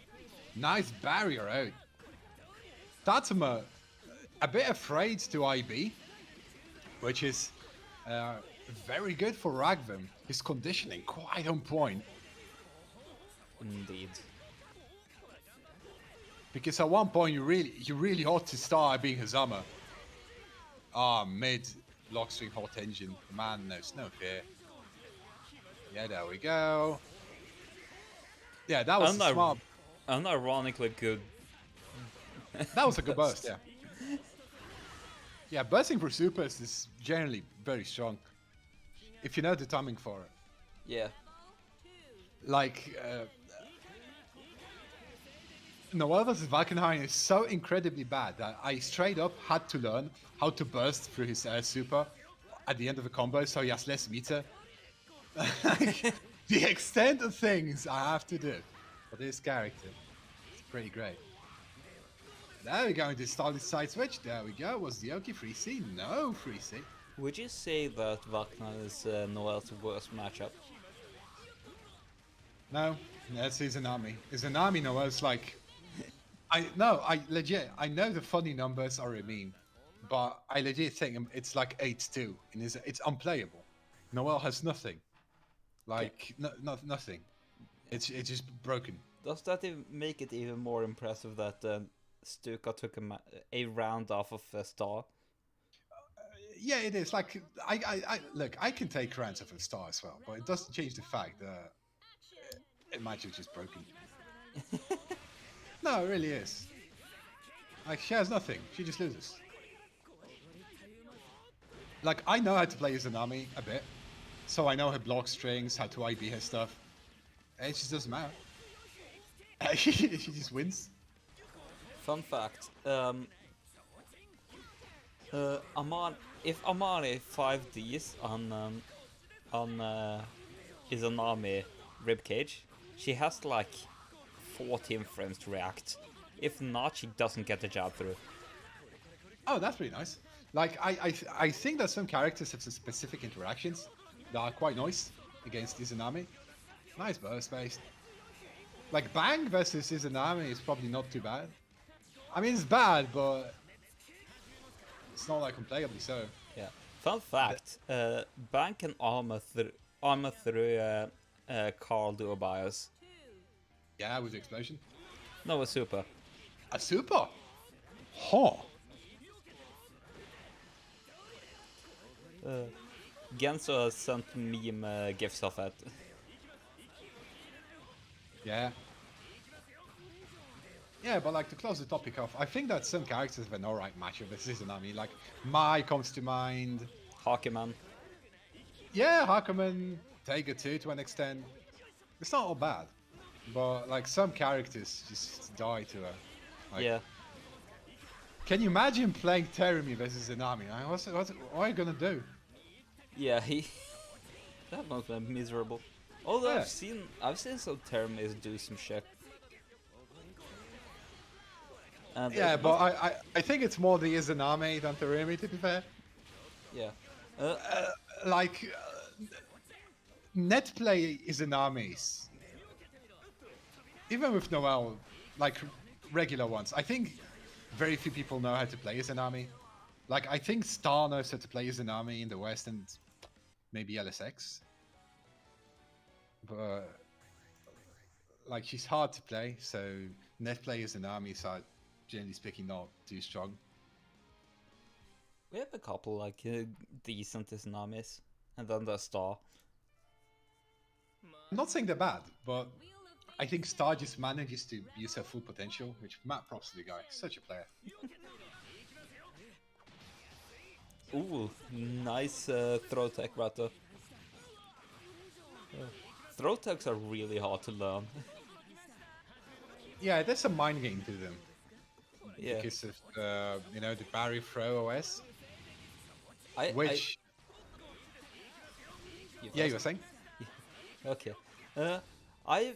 Nice barrier out. Tatuman a bit afraid to IB, which is very good for Rakvem. His conditioning quite on point. Indeed. Because at one point you really ought to start being Hazama. Ah, mid lock swing hot engine. Man, there's no fear. Yeah, there we go. Yeah, that was a smart. Unironically good. That was a good burst. burst. Yeah. Yeah, bursting for supers is generally very strong. If you know the timing for it. Yeah. Like, Noel vs Valkenhayn is so incredibly bad that I straight up had to learn how to burst through his super at the end of the combo so he has less meter. Like, the extent of things I have to do for this character. It's pretty great. There we go into solid side switch. There we go. Was the Oki 3C? No 3C. Would you say that Vakna is Noel's worst matchup? No, that's Izanami. Izanami Noel's like... I legit, I know the funny numbers are a meme, but I legit think it's like 8-2, and it's unplayable. Noel has nothing. Like, nothing. It's just broken. Does that make it even more impressive that Stuka took a round off of Star? Yeah, it is. Like, I look, I can take rounds off a Star as well, but it doesn't change the fact that it might have just broken. No, it really is. Like, she has nothing. She just loses. Like, I know how to play Izanami a bit, so I know her block strings, how to IB her stuff. And it just doesn't matter. She just wins. Fun fact. If Amani 5Ds on Izanami ribcage, she has like 14 frames to react. If not, she doesn't get the jab through. Oh, that's pretty nice. Like, I think that some characters have some specific interactions that are quite nice against Izanami. Nice burst based. Like, Bang versus Izanami is probably not too bad. I mean, it's bad, but it's not like unplayably so. Yeah. Fun fact: Bang can armor through Carl Duo bios. Yeah, with the explosion. No, a super. A super? Huh. Genso sent meme gifs of it. Yeah. Yeah, but like to close the topic off, I think that some characters have an alright matchup with Izanami. Like, Mai comes to mind. Hakuman. Yeah, Hakuman, Taiga too to an extent. It's not all bad. But like some characters just die to her. Like, Yeah. Can you imagine playing Terumi versus Izanami? Like, what are you gonna do? Yeah, that must be miserable. Although Yeah. I've seen some Termis do some shit. And Yeah, but I think it's more the Izanami than Terumi, to be fair. yeah. Like, net play Izanamis. Even with Noel, like regular ones, I think very few people know how to play Izanami. Like, I think Star knows how to play Izanami in the West and maybe LSX. But, like, she's hard to play, so net play Izanamis are generally speaking not too strong. We have a couple like decent Izanamis, and then the Star. I'm not saying they're bad, but I think Star just manages to use her full potential, which mad props to the guy. Such a player. Ooh, nice throw tech, Rato. Throw techs are really hard to learn. Yeah, there's a mind game to them. Yeah. Because of you know, the Barry Throw OS. I Which yeah, you were saying? Okay. I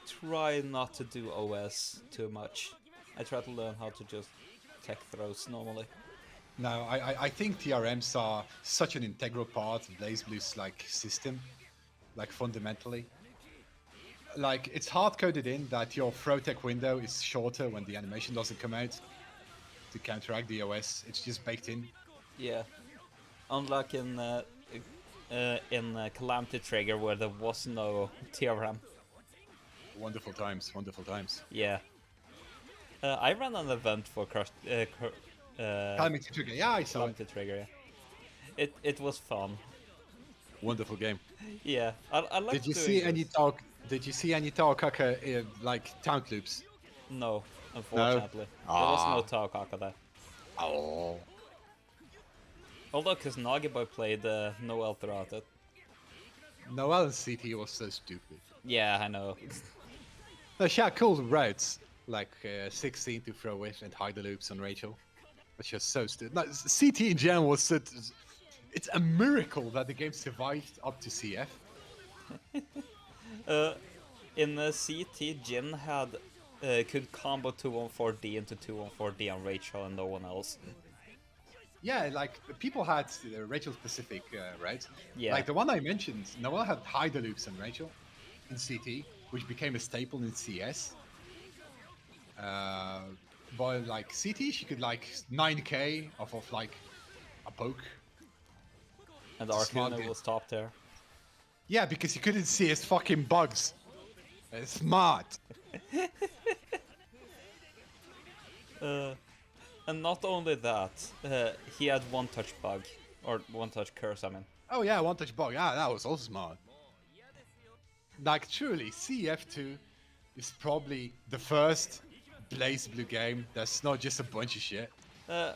try not to do OS too much. I try to learn how to just tech throws normally. No, I think TRMs are such an integral part of BlazBlue's like system, like fundamentally. Like it's hard coded in that your throw tech window is shorter when the animation doesn't come out to counteract the OS. It's just baked in. Yeah. Unlike in Calamity Trigger where there was no TRM. Wonderful times, wonderful times. Yeah. I ran an event for Calamity Trigger, yeah, I saw it. Calamity Trigger. Yeah. It was fun. Wonderful game. Yeah, I like. Did you see any talk? Did you see any Taokaka like taunt loops? No, unfortunately. There was no Taokaka there. Oh. Although Kuznagiboy played Noel throughout it. Noel and CT was so stupid. Yeah, I know. No, she had cool routes, like 16 to throw with and hide the loops on Rachel. But she was so stupid. No, CT in general was so... It's a miracle that the game survived up to CF. In CT, Jin had could combo 214D into 214D on Rachel and no one else. Yeah, like people had Rachel specific routes. Yeah. Like the one I mentioned, Noel had hide the loops on Rachel in CT, which became a staple in CS. But like CT, she could like 9k off of like a poke. And Smart Arcuna game. was top there. Yeah, because you couldn't see his fucking bugs. Smart. And not only that, he had one-touch bug. Or one-touch curse, I mean. Oh yeah, one touch bug. Yeah, that was also smart. Like truly, CF2 is probably the first BlazBlue game that's not just a bunch of shit.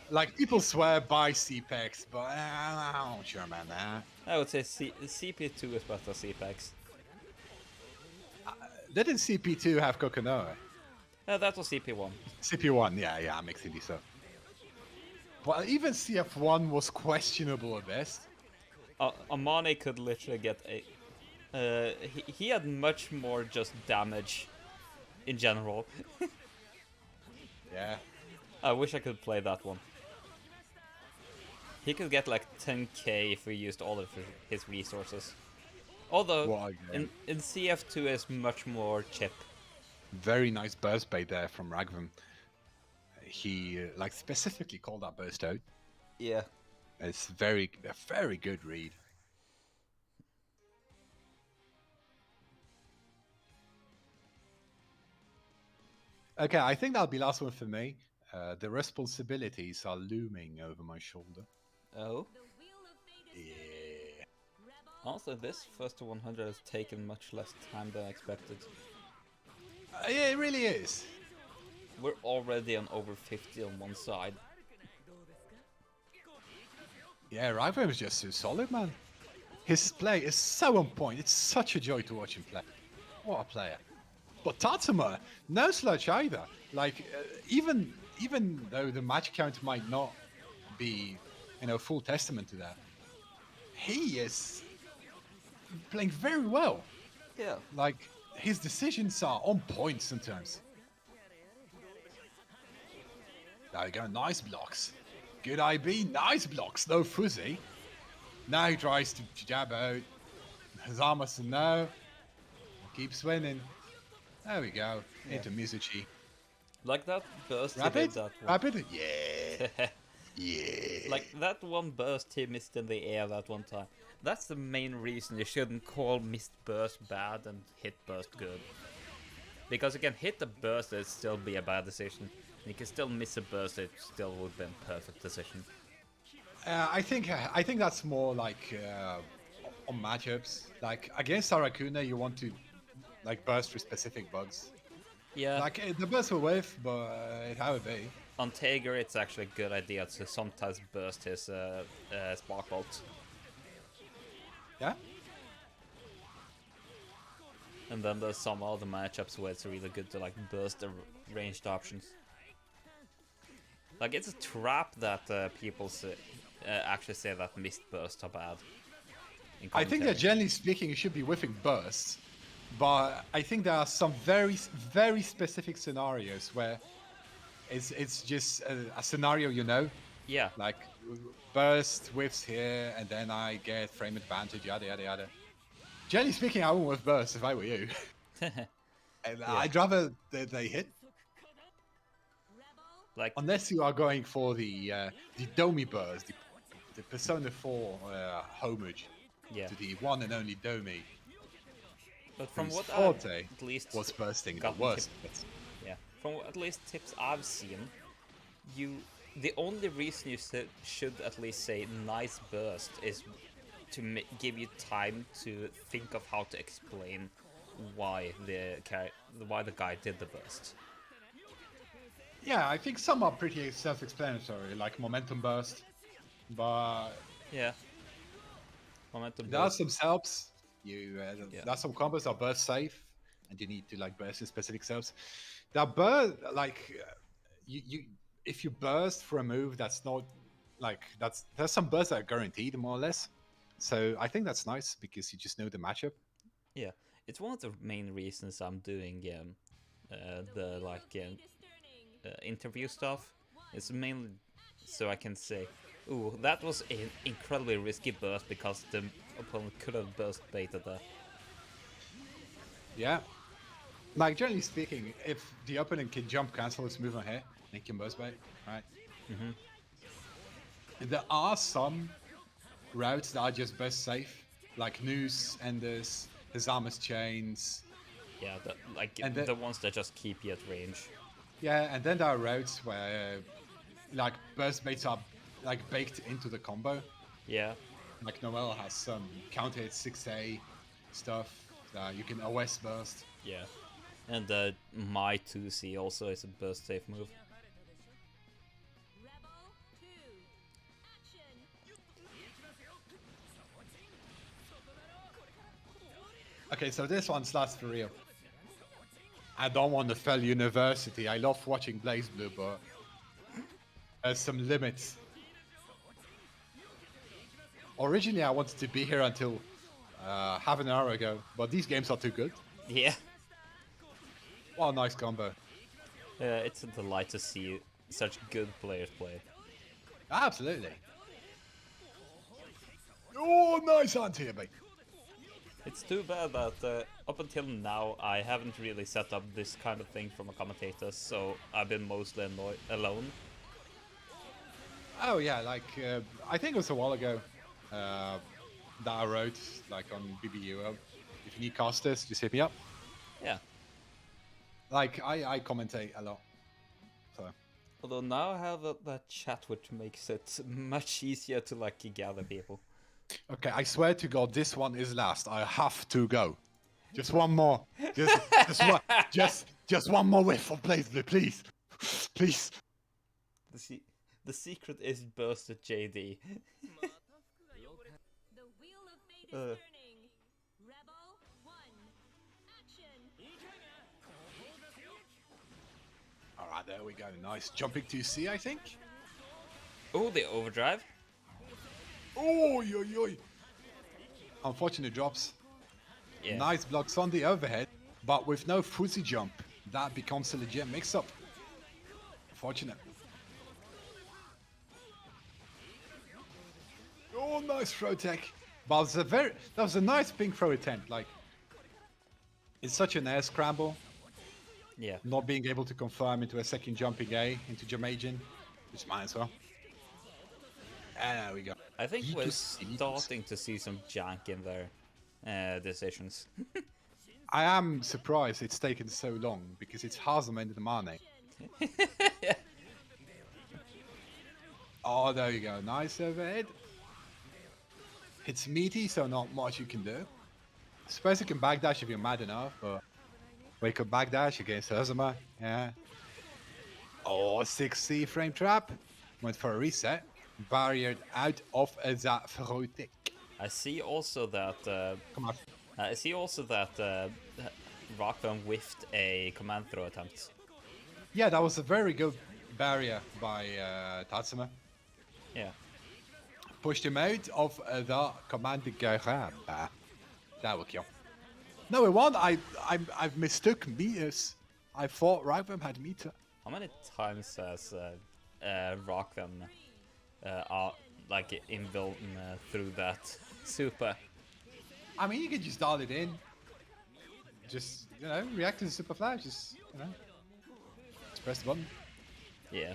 Like people swear by CPEX, but I'm not sure, man. I would say CP2 is better CPEX. Didn't CP2 have Kokonoe? That was CP1. CP1, yeah, I'm mixing these up. But even CF1 was questionable at best. Amane could literally get a... he had much more just damage in general. Yeah. I wish I could play that one. He could get like 10k if we used all of his resources. Although, What a game. in CF2 is much more chip. Very nice burst bait there from Rakvem. He like specifically called that burst out. Yeah. It's a very good read. Okay, I think that'll be last one for me. The responsibilities are looming over my shoulder. Oh. The wheel of fate is Yeah. Rebel Also, this first to 100 has taken much less time than expected. Yeah, it really is. We're already on over 50 on one side. Yeah, Rakvem is just so solid, man. His play is so on point. It's such a joy to watch him play. What a player. But Tatuman, no slouch either. Like, even though the match count might not be, full testament to that, he is playing very well. Yeah. Like, his decisions are on point sometimes. There you go, nice blocks. Good IB, nice blocks, no fuzzy. Now he tries to jab out. Hazamasan now. Keeps winning. There we go, into Mizuchi. Like that burst he Rapid? did that one. Rapid? Yeah. Yeah. Like that one burst he missed in the air that one time. That's the main reason you shouldn't call missed burst bad and hit burst good. Because you can hit a burst and it'd still be a bad decision. You can still miss a burst, it still would be a perfect decision. I think that's more like on matchups. Like against Arakuna, you want to like burst for specific bugs. Yeah, Like the burst will wave, but it how it be. on Tiger it's actually a good idea to sometimes burst his Spark Bolt. Yeah. And then there's some other matchups where it's really good to like burst the ranged options. Like it's a trap that people actually say that missed bursts are bad. in I think commentary. that generally speaking, you should be whiffing bursts. but I think there are some very specific scenarios where it's just a scenario, you know, Yeah. like burst whiffs here, and then I get frame advantage, yada yada yada. Generally speaking, I wouldn't with burst if I were you. And Yeah. I'd rather they hit, Rebel Like, unless you are going for the Domi burst, the Persona 4 homage yeah. to the one and only Domi, But from whose what I've forte at least was bursting the gotten worst bits. yeah, from at least tips I've seen, you the only reason you should at least say nice burst is to give you time to think of how to explain why why the guy did the burst. Yeah, I think some are pretty self-explanatory, like momentum burst, but Yeah, momentum there are burst. some setups. Yeah, There are some combos that are burst safe, and you need to like burst in specific setups. That burst, like you, if you burst for a move that's not like there's some bursts that are guaranteed more or less. So I think that's nice because you just know the matchup. yeah. It's one of the main reasons I'm doing the like fate is turning. interview stuff. It's mainly so I can say, "Ooh, that was an incredibly risky burst because the opponent could have burst baited that." Yeah, like generally speaking, if the opponent can jump cancel its move on here, they can burst bait, right? There are some routes that are just best safe, like Noose, Enders, Hazamas Chains, Yeah, like and the ones that just keep you at range. yeah, and then there are routes where like burst baits are like baked into the combo. Yeah, Like Noel has some counter hit 6A stuff that you can OS burst. yeah. And my 2C also is a burst safe move. Rebel 2. Action. Okay, so this one's last for real. I don't want to fail university. I love watching Blaze Blue, but there's some limits. Originally, I wanted to be here until half an hour ago, but these games are too good. Yeah, What a nice combo. it's a delight to see such good players play. Absolutely. Oh, nice anti mate. It's too bad that up until now I haven't really set up this kind of thing from a commentator, so I've been mostly alone. Oh yeah, like I think it was a while ago that I wrote like on BBU. If you need casters, just hit me up. Yeah. Like I commentate a lot, so Although now I have that chat, which makes it much easier to like gather people. okay. I swear to God, this one is last. I have to go. Just one more. Just one. Just one more whiff of Blaze Blue, please, please. The secret is bursted JD. The wheel of fate is Uh. turning. Rebel 1. Action. All right, there we go. Nice jumping to C, I think. Oh, the overdrive. Oh, yo, yo. Unfortunate drops. Yeah. Nice blocks on the overhead, but with no fuzzy jump. That becomes a legit mix-up. Fortunate. Oh, nice throw tech. But that was a nice pink throw attempt. Like, it's such an air scramble. Yeah. Not being able to confirm into a second jumping A into Jamaican, which might as well. And there we go. I think we're Yeetus. starting to see some jank in their decisions. I am surprised it's taken so long because it's Hazam and the Mane. Oh, there you go. Nice overhead. It's meaty, so not much you can do. Suppose you can backdash if you're mad enough, but wake up backdash against Hazama. Yeah. Oh, 6C frame trap. Went for a reset. Barriered out of that Feroitic. I see also that Come on. Rakvem whiffed a command throw attempt. Yeah, that was a very good barrier by Tatsuma. Yeah. Pushed him out of the command grab. That will kill. No, it won't. I've mistook meters. I thought Rakvem had meter. How many times has Rakvem are like inbuilt through that super? I mean, you could just dial it in. Just, you know, react to the super flash. Just, you know, just press the button. Yeah.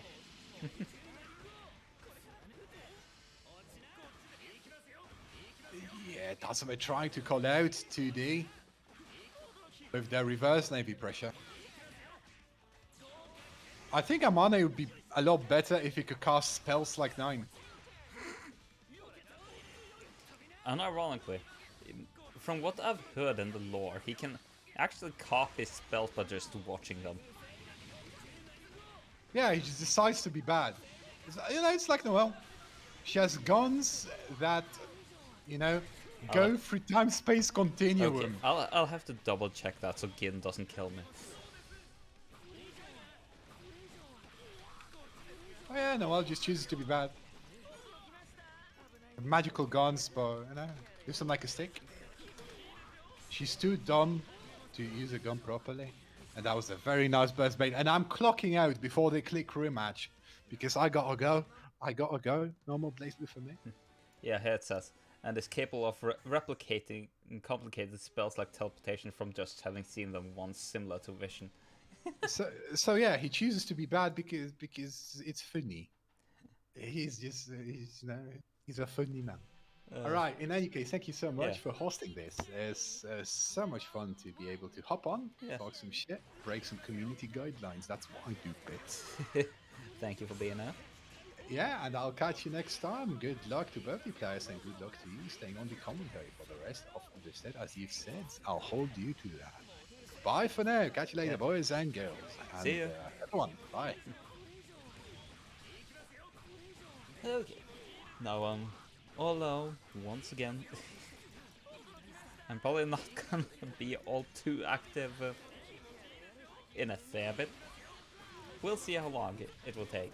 Yeah, Tatuman trying to call out 2D with their reverse navy pressure. I think Amane would be a lot better if he could cast spells like 9. Unironically, from what I've heard in the lore, he can actually copy spells by just watching them. Yeah, he just decides to be bad. You know, it's like Noelle. She has guns that, you know, go through time-space continuum. Okay, I'll have to double check that so Gin doesn't kill me. Oh yeah, Noelle just chooses to be bad. Magical guns, but, you know, use them like a stick. She's too dumb to use a gun properly. And that was a very nice burst bait. And I'm clocking out before they click rematch. Because I gotta go. I gotta go. No more placement for me. Yeah, here it says, and is capable of replicating complicated spells like teleportation from just having seen them once, similar to vision. So yeah, he chooses to be bad because it's funny. He's just he's, you know, he's a funny man. All right. In any case, thank you so much Yeah. for hosting this. It's so much fun to be able to hop on, Yeah. talk some shit, break some community guidelines. That's what I do bits. Thank you for being here. Yeah, and I'll catch you next time. Good luck to both the players and good luck to you staying on the commentary for the rest of the set. As you've said, I'll hold you to that. Bye for now. Catch you later, boys and girls. And, See ya. everyone, bye. Okay. Now, although, once again, I'm probably not gonna be all too active in a fair bit. We'll see how long it will take.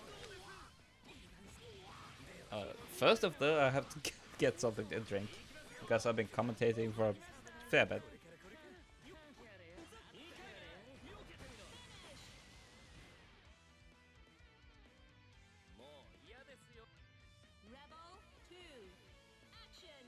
First of all, I have to get something to drink, because I've been commentating for a fair bit. Rebel 2. Action!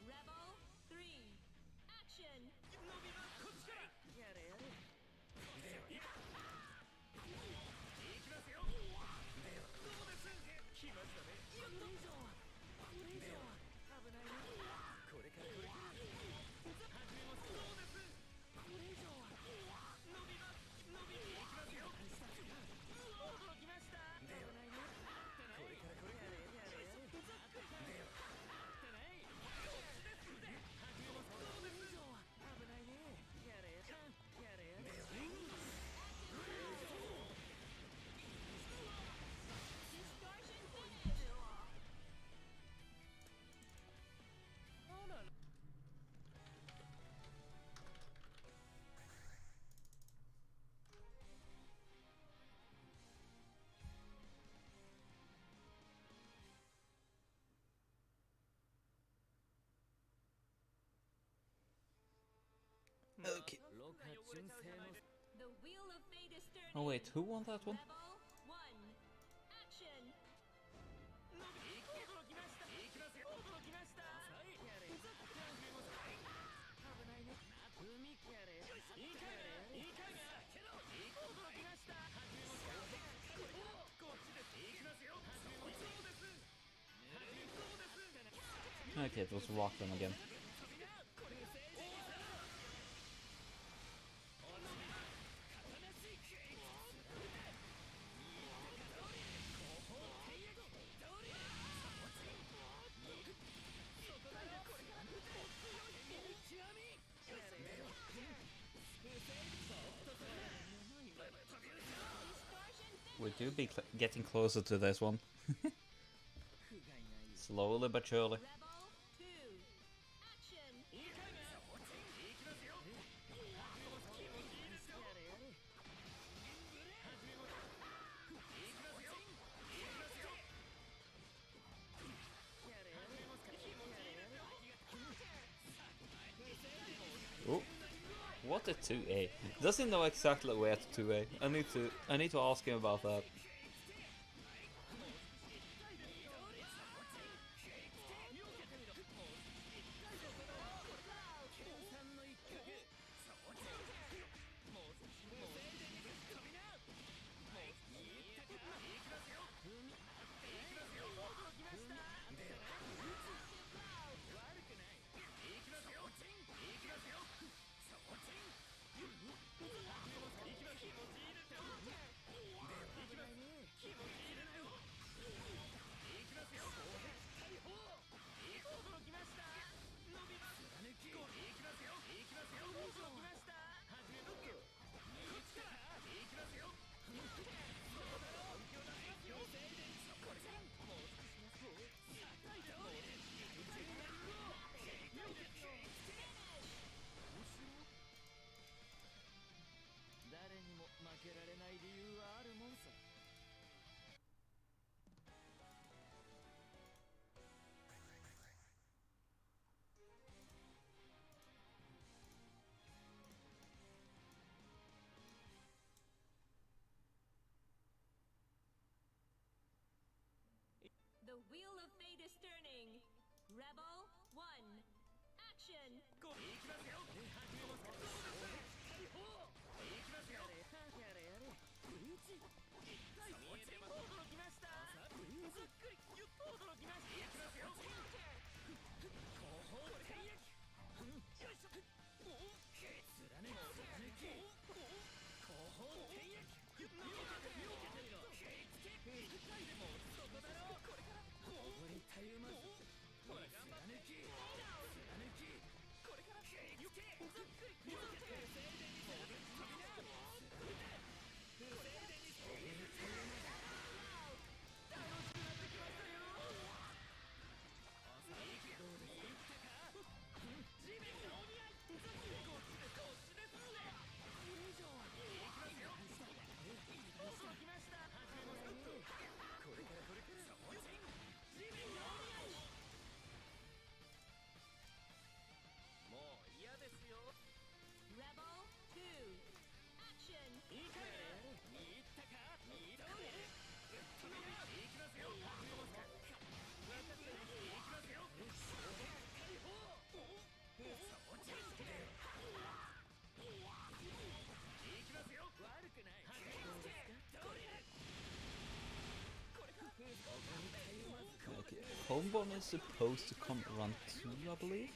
Rebel 3. Action! Okay. Oh wait, who won that one? Rebel 1. Action. 驚きました。行きますよ。驚きました。はい。やれ。ふざけて危ないね。海やれ。いいかいが。いいかいが。けど。驚きました。始めますか。これこっちです。行きますよ。始めます。そうです。始めそうです。Okay, it was Rakvem again. これ正義さ。おのみは刀しき。We do be getting closer to this one. Slowly but surely. Rebel 2. Action. Oh, what a 2A? Does he know exactly where to 2A? I need to ask him about that.誰にも負けられない理由はあるもんさ。The wheel of fate is turning. Rebel 1. Action. 行きますよ。始めますか。そうです。解放。行きますよ。やれやれ。ブリーチ。一体見えてます。驚きました。ブリーチ。ざっくり。ゆっと驚きました。行きますよ。後方天役。よいしょ。貫き。後方天役。見分けてみろ。一回でもそこだろう。これから溺れたゆまず。ほら頑張って。貫き。これから行け。ざっくり。見分けて。風船に飛びな。風船に飛びな。楽しくなってきましたよ。いいどうですか。地面がお似合い。こっちですね。これ以上は。行きますよ。驚きました。始めます。これから地面がお似合い。もう嫌ですよ。 Rebel 2. Action. いいかい。見入ったか。見入ったね。飛びな。行きますよ。始めますか。分かったよ。行きますよ。解放。そうちですけど。行きますよ。悪くない。始めますか。どれ。これから。Okay, Homebomb is supposed to come around 2, I believe.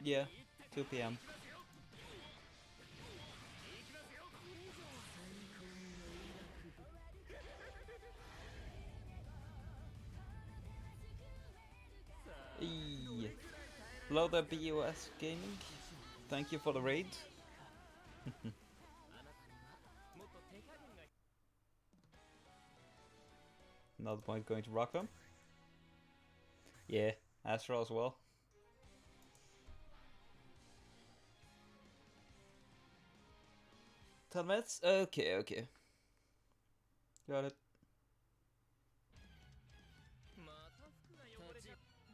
Yeah, 2 p.m. Eee. Hello there, BOS Gaming. Thank you for the raid. Another point going to Rakvem. Yeah, Astro as well. Helmets? Okay. Got it.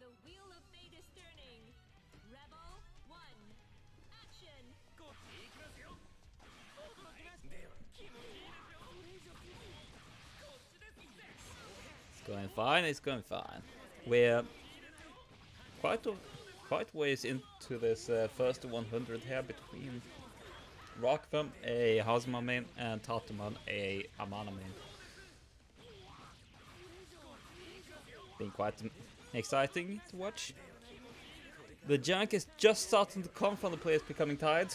The wheel of fate is turning. Rebel 1. Action! It's going fine, it's going fine. We're quite quite ways into this first 100 here between Rakvem, a Hazma main, and Tatuman, a Amana main. Been quite exciting to watch. The junk is just starting to come from the players becoming tired.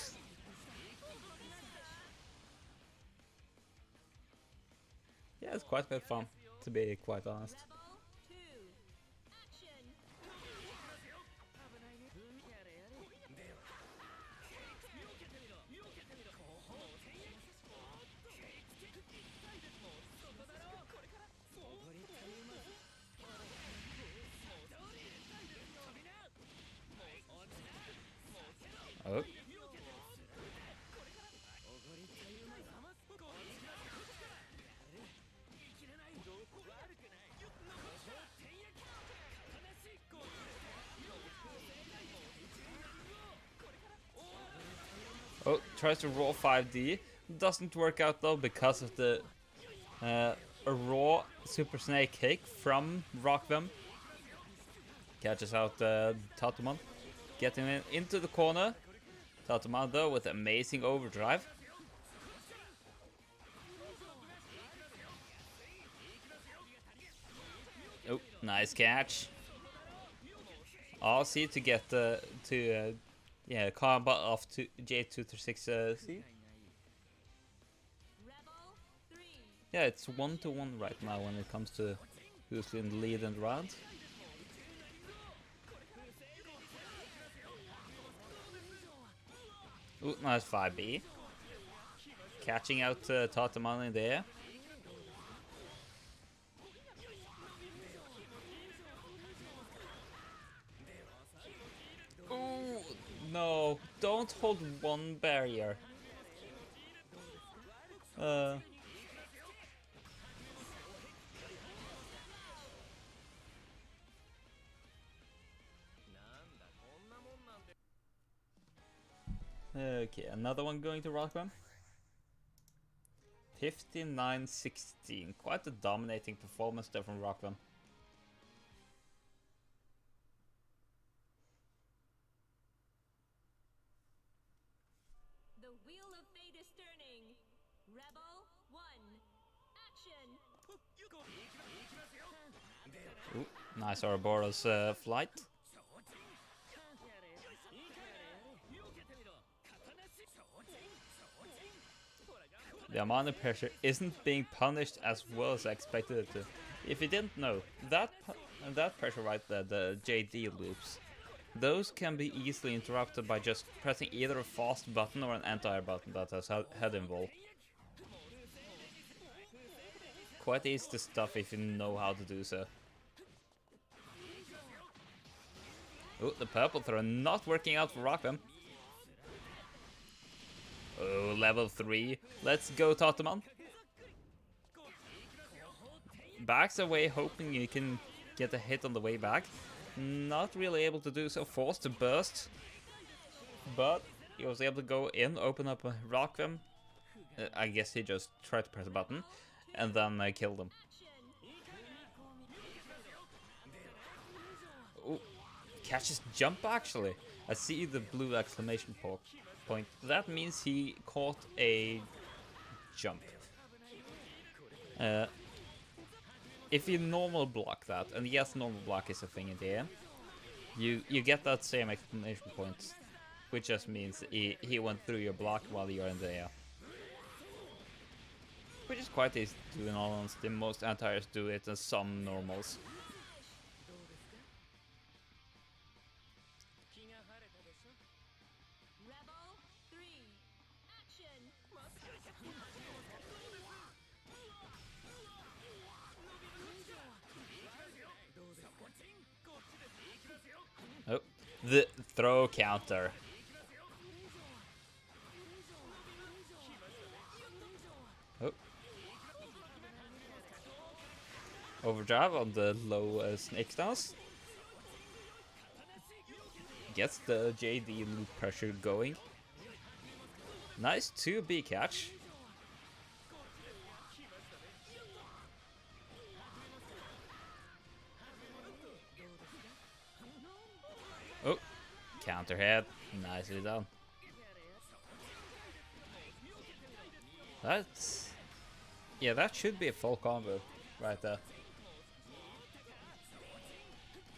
Yeah, it's quite fun, to be quite honest. Rebel 2. Action! Oh. Oh, tries to roll 5D. Doesn't work out though because of the a raw Super Snake kick from Rakvem. Catches out Tatuman. Getting into the corner. Tatuman though with amazing overdrive. Oh, nice catch. RC to get yeah, combo off to J236C. Rebel 3. Yeah, it's 1-1 right now when it comes to who's in the lead in the round. Ooh, nice 5B. Catching out Tataman in there. Ooh, no, don't hold one barrier. Okay, another one going to Rakvem. 59-16. Quite a dominating performance there from Rakvem. The wheel of fate is turning. Rebel 1. Action! Ooh, nice Ouroboros flight. The Amana pressure isn't being punished as well as I expected it to. If you didn't know, that pressure right there, the JD loops, those can be easily interrupted by just pressing either a fast button or an anti-air button that has head involved. Quite easy to stuff if you know how to do so. Oh, the purple throw not working out for Rakvem. Oh, level 3. Let's go, Tatuman. Backs away, hoping you can get a hit on the way back. Not really able to do so. Forced to burst. But he was able to go in, open up a Rakvem. I guess he just tried to press a button. And then killed him. Ooh, catches jump actually. I see the blue exclamation point. That means he caught a jump. If you normal block that, and yes, normal block is a thing in the air, you get that same exclamation point, which just means he went through your block while you're in the air. Which is quite easy to do in all honesty. Most anti-airs do it and some normals. Rebel 3. Action! Oh, the throw counter. Oh. Overdrive on the low snake stance. gets the JD loop pressure going. Nice 2B catch. Oh, counter hit. Nicely done. That's... yeah, that should be a full combo right there.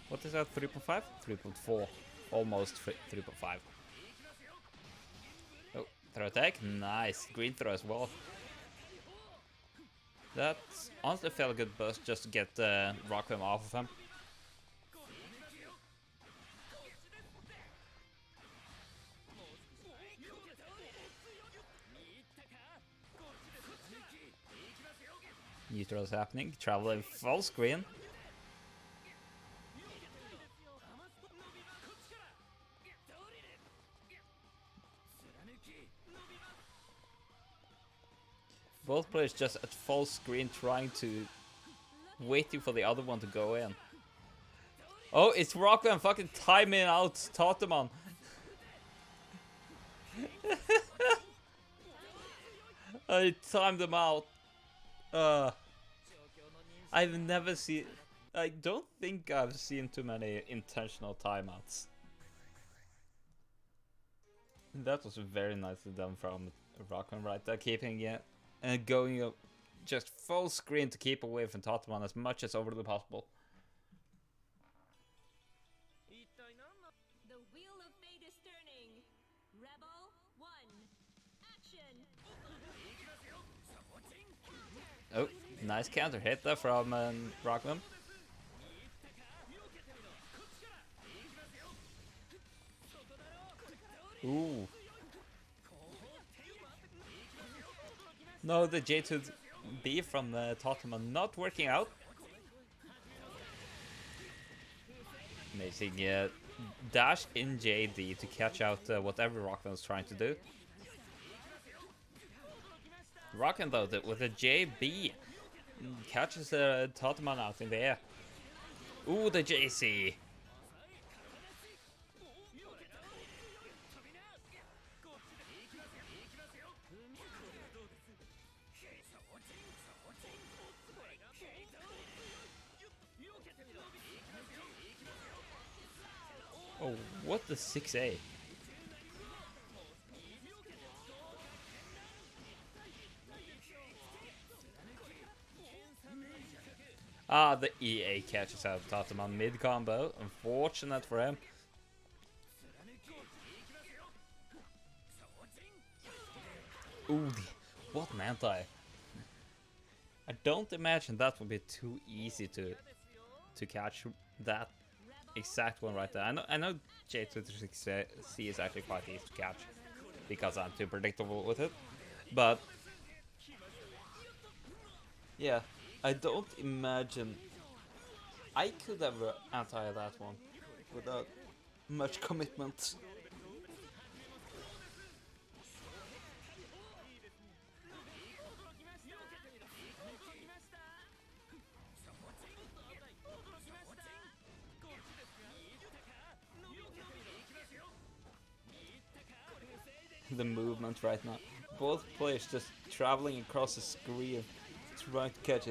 What is that, 3.5? 3.4. Almost 3.5. Oh, throw attack. Nice. Green throw as well. That's honestly a fairly good burst just to get Rakvem off of him. Neutral is happening. Traveling full screen. Both players just at full screen trying to... waiting for the other one to go in. Oh, it's Rakvem fucking timing out Tatuman. I timed them out. I've never seen... I don't think I've seen too many intentional timeouts. That was very nicely done from Rakvem right there, keeping it and going up just full screen to keep away from Tatuman as much as overly possible. The wheel of fate is turning. Rebel 1. Action. Oh, nice counter hit there from Rakvem. Ooh. No, the J2B from Tatuman not working out. Amazing dash in JD to catch out whatever Rakvem was trying to do. Rakvem though, with a JB, catches Tatuman out in the air. Ooh, the JC. Oh, what the 6A? Ah, the EA catches out Tatuman mid combo. Unfortunate for him. Ooh, what an anti. I don't imagine that would be too easy to catch that exact one right there. I know J26C is actually quite easy to catch because I'm too predictable with it, but yeah, I don't imagine I could ever anti that one without much commitment. The movement right now. Both players just traveling across the screen, trying to catch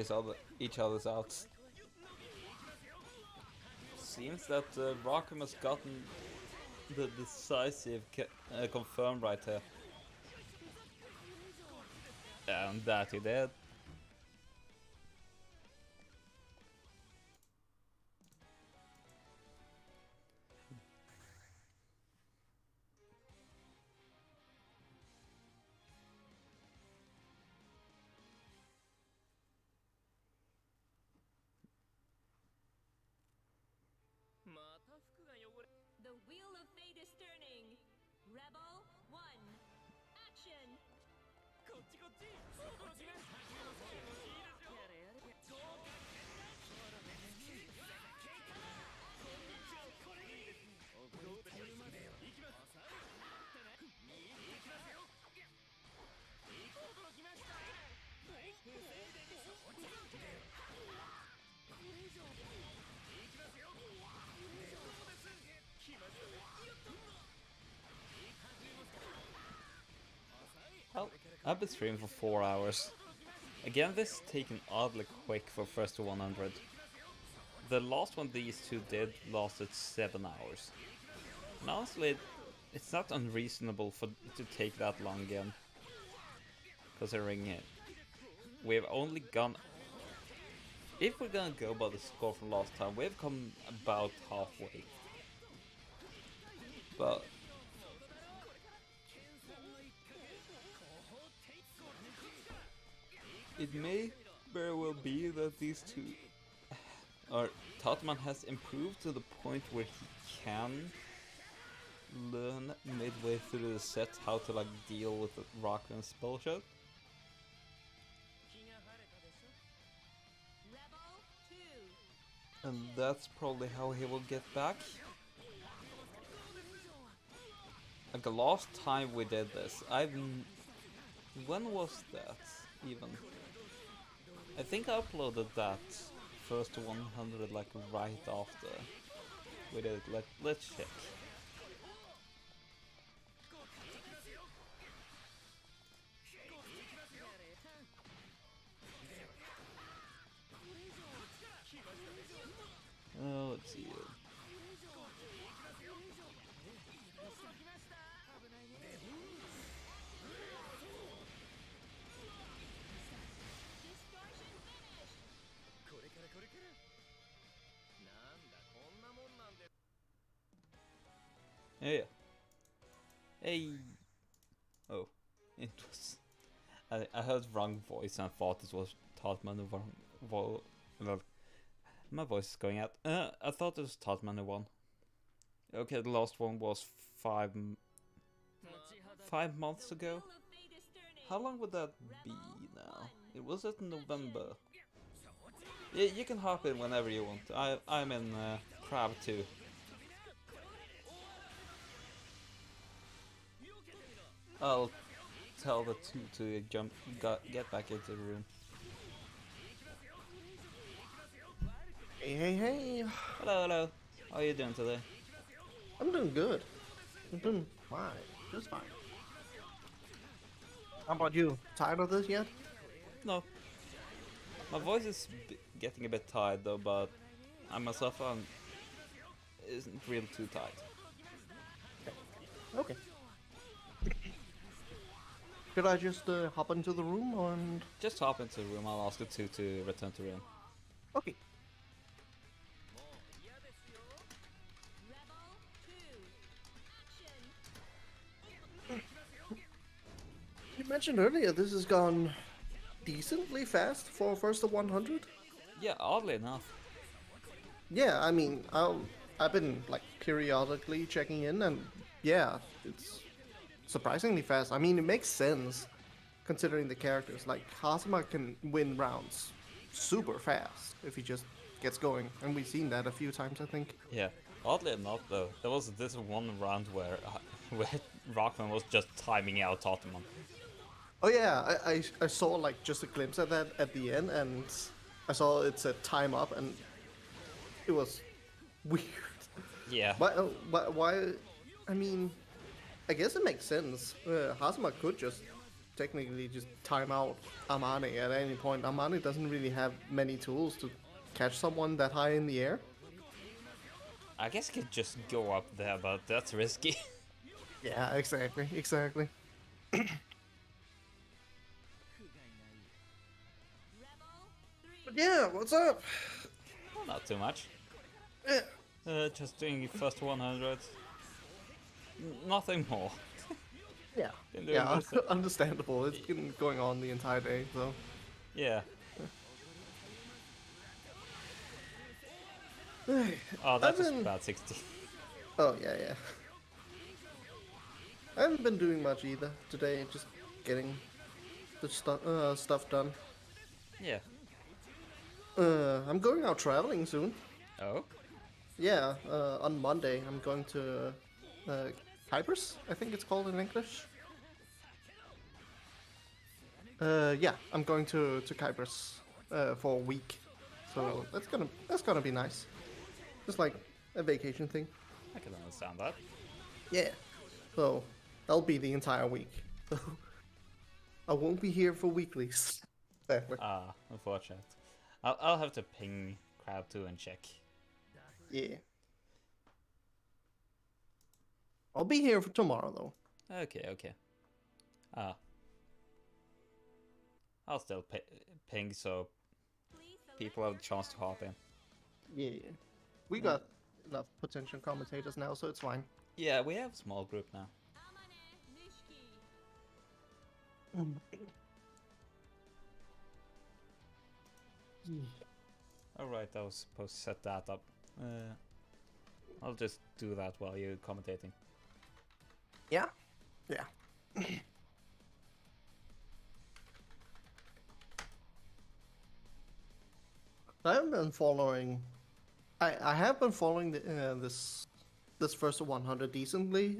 each other's outs. Seems that Rakvem has gotten the decisive confirmed right here. And that he did. The wheel of fate is turning. Rebel 1. Action. I've been streaming for 4 hours. Again, this is taken oddly quick for first to 100. The last one these two did lasted 7 hours. And honestly, it's not unreasonable for to take that long again. Considering it, we've only gone. If we're gonna go by the score from last time, we've come about halfway. But it may very well be that these two, or Tatuman has improved to the point where he can learn midway through the set how to like deal with the Rakvem spell shot. And that's probably how he will get back. Like the last time we did this, when was that even? I think I uploaded that first 100 like right after we did it. Let's check. Oh, let's see. Yeah. Hey. Oh, it was. I heard wrong voice and I thought it was Todman who won. Well, my voice is going out. I thought it was Todman who won. Okay, the last one was 5 months ago. How long would that be now? It was in November. Yeah, you can hop in whenever you want. I'm in Crab too. I'll tell the two to get back into the room. Hey. Hello. How are you doing today? I'm doing good. I'm doing fine. Just fine. How about you? Tired of this yet? No. My voice is getting a bit tired though, but I myself isn't really too tired. Okay. Should I just hop into the room and... Just hop into the room, I'll ask the two to return to room. Okay. You mentioned earlier this has gone decently fast for first to 100. Yeah, oddly enough. Yeah, I mean, I've been like periodically checking in, and yeah, it's surprisingly fast. I mean, it makes sense considering the characters. Like Hazama can win rounds super fast if he just gets going, and we've seen that a few times, I think. Yeah, oddly enough though, there was this one round where Rakvem was just timing out Tatuman. Oh yeah, I saw like just a glimpse of that at the end, and I saw it said time up, and it was weird. Yeah. Why? I mean, I guess it makes sense. Hazama could just technically just time out Amane at any point. Amane doesn't really have many tools to catch someone that high in the air. I guess he could just go up there, but that's risky. Yeah, exactly. But yeah, what's up? Well, not too much. Yeah. Just doing first 100. Nothing more. Yeah. Been doing Yeah, most understandable. It's been going on the entire day, so. Yeah. Oh, Oh, that's just bad 60. Oh, yeah. I haven't been doing much either today, just getting the stuff done. Yeah. I'm going out traveling soon. Oh? Yeah, on Monday I'm going to Cyprus, I think it's called in English. Yeah, I'm going to Cyprus for a week, so that's gonna be nice. Just like a vacation thing. I can understand that. Yeah, so that'll be the entire week. I won't be here for weeklies. Exactly. Ah, unfortunate. I'll have to ping Crowd 2 and check. Yeah. I'll be here for tomorrow though. Okay, okay. Ah. I'll still ping so Please select people have your a chance to hop in. Yeah. We got enough potential commentators now, so it's fine. Yeah, we have a small group now. Amane Nishiki. Alright, I was supposed to set that up. I'll just do that while you're commentating. Yeah. Yeah. I have been following. I have been following this first 100 decently.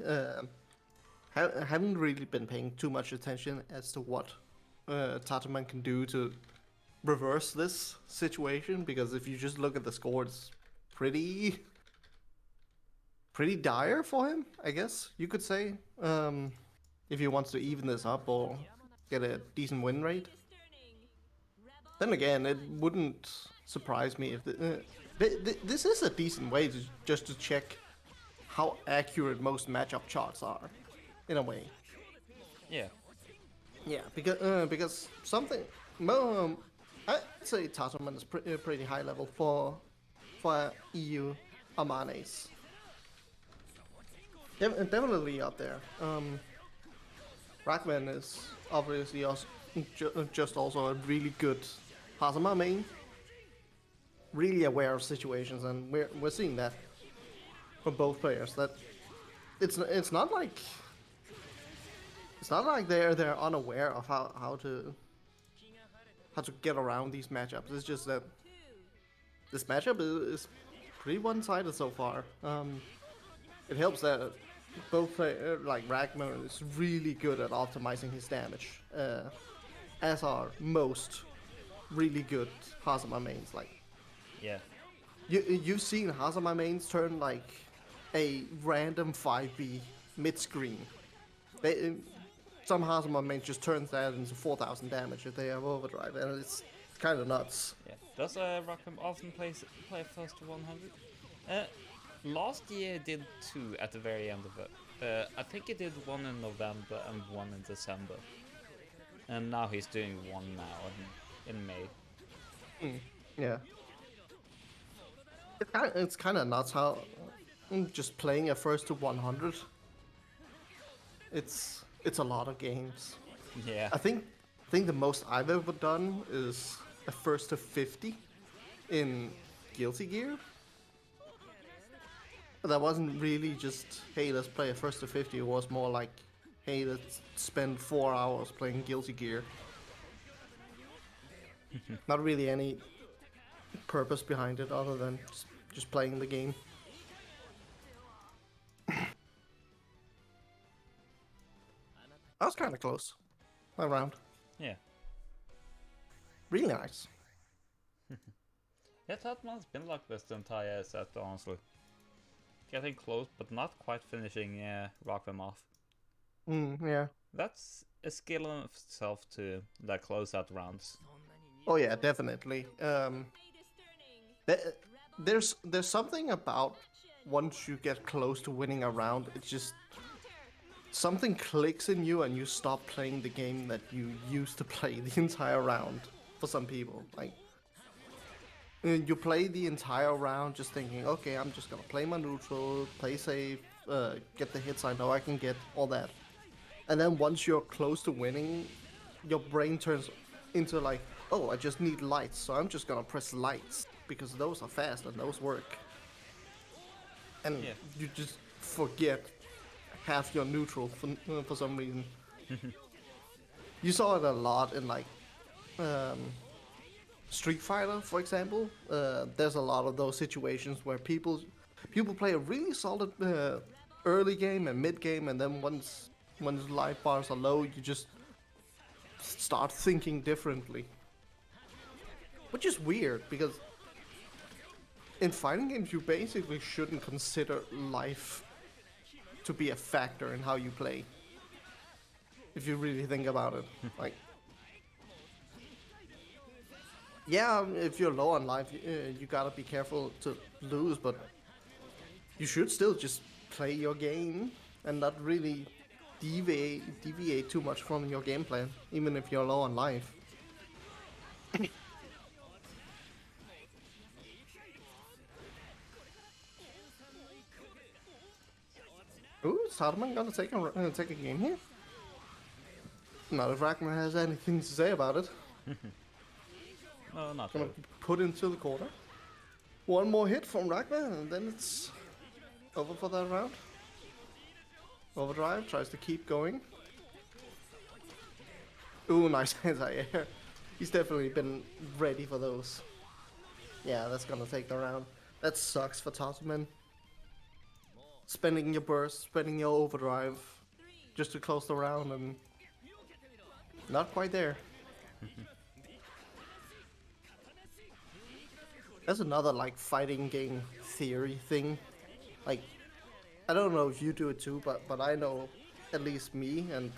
Haven't really been paying too much attention as to what Tatuman can do to reverse this situation, because if you just look at the score, it's pretty dire for him, I guess you could say. If he wants to even this up or get a decent win rate. Then again, it wouldn't surprise me if this is a decent way to just to check how accurate most matchup charts are, in a way. Yeah. Yeah, because something, I'd say Tatuman is pretty high level for EU Amanes. Definitely up there. Rakvem is obviously also just also a really good Hazama main. Really aware of situations, and we're seeing that from both players. That it's not like they're unaware of how to get around these matchups. It's just that this matchup is pretty one-sided so far. It helps that both like Rakvem is really good at optimizing his damage, as are most really good Hazama mains. Like Yeah. you've seen Hazama mains turn like a random 5v mid screen. Some Hazama mains just turns that into 4,000 damage if they have overdrive, and it's kind of nuts. Yeah. Does Rakvem often play first to 100? Last year he did 2 at the very end of it. I think he did 1 in November and 1 in December. And now he's doing 1 now in May. Yeah. It's kind of nuts how just playing a first to 100. It's a lot of games. Yeah. I think the most I've ever done is a first to 50 in Guilty Gear. But that wasn't really just, hey, let's play a first to 50. It was more like, hey, let's spend 4 hours playing Guilty Gear. Not really any purpose behind it other than just playing the game. That was kind of close. My round. Yeah. Really nice. Yeah, Tatuman's been like this the entire set, honestly. Getting close, but not quite finishing Rakvem off. Yeah. That's a skill in itself to the close-out rounds. Oh yeah, definitely. There's something about once you get close to winning a round, it's just something clicks in you and you stop playing the game that you used to play the entire round. For some people, like you play the entire round just thinking, okay, I'm just gonna play my neutral, play safe, get the hits I know I can get, all that. And then once you're close to winning, your brain turns into like, oh, I just need lights, so I'm just gonna press lights because those are fast and those work. And you just forget half your neutral for some reason. You saw it a lot in like Street Fighter, for example. There's a lot of those situations where people play a really solid early game and mid game, and then once life bars are low, you just start thinking differently, which is weird because in fighting games you basically shouldn't consider life to be a factor in how you play. if you really think about it. Like, yeah, if you're low on life, you gotta be careful to lose, but you should still just play your game and not really deviate too much from your game plan, even if you're low on life. Ooh, is Tatuman gonna take a game here? Not if Rakvem has anything to say about it. No, not Gonna really. put into the corner. One more hit from Rakvem, and then it's over for that round. Overdrive tries to keep going. Ooh, nice anti-air. He's definitely been ready for those. Yeah, that's gonna take the round. That sucks for Tatuman. Spending your burst, spending your overdrive, just to close the round, and not quite there. That's another like fighting game theory thing. Like, I don't know if you do it too, but I know at least me and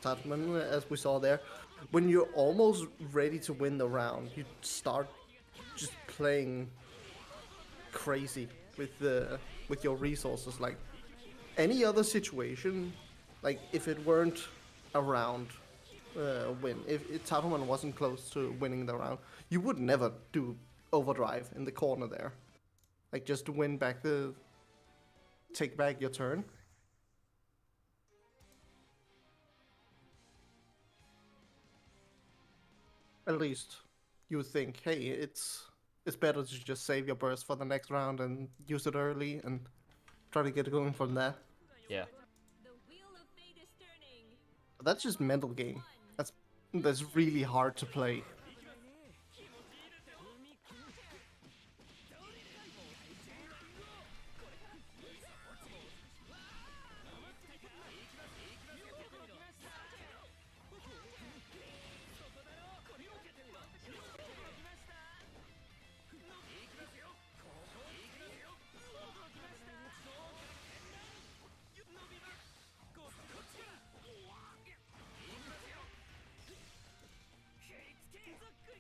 Tatuman, as we saw there, when you're almost ready to win the round, you start just playing crazy with your resources. Like any other situation, like if it weren't a round win, if Tatuman wasn't close to winning the round, you would never do overdrive in the corner there. Like just to win back the take back your turn. At least you would think, hey, it's better to just save your burst for the next round and use it early and try to get going from there. Yeah. The wheel of fate is turning. But that's just mental game. That's really hard to play.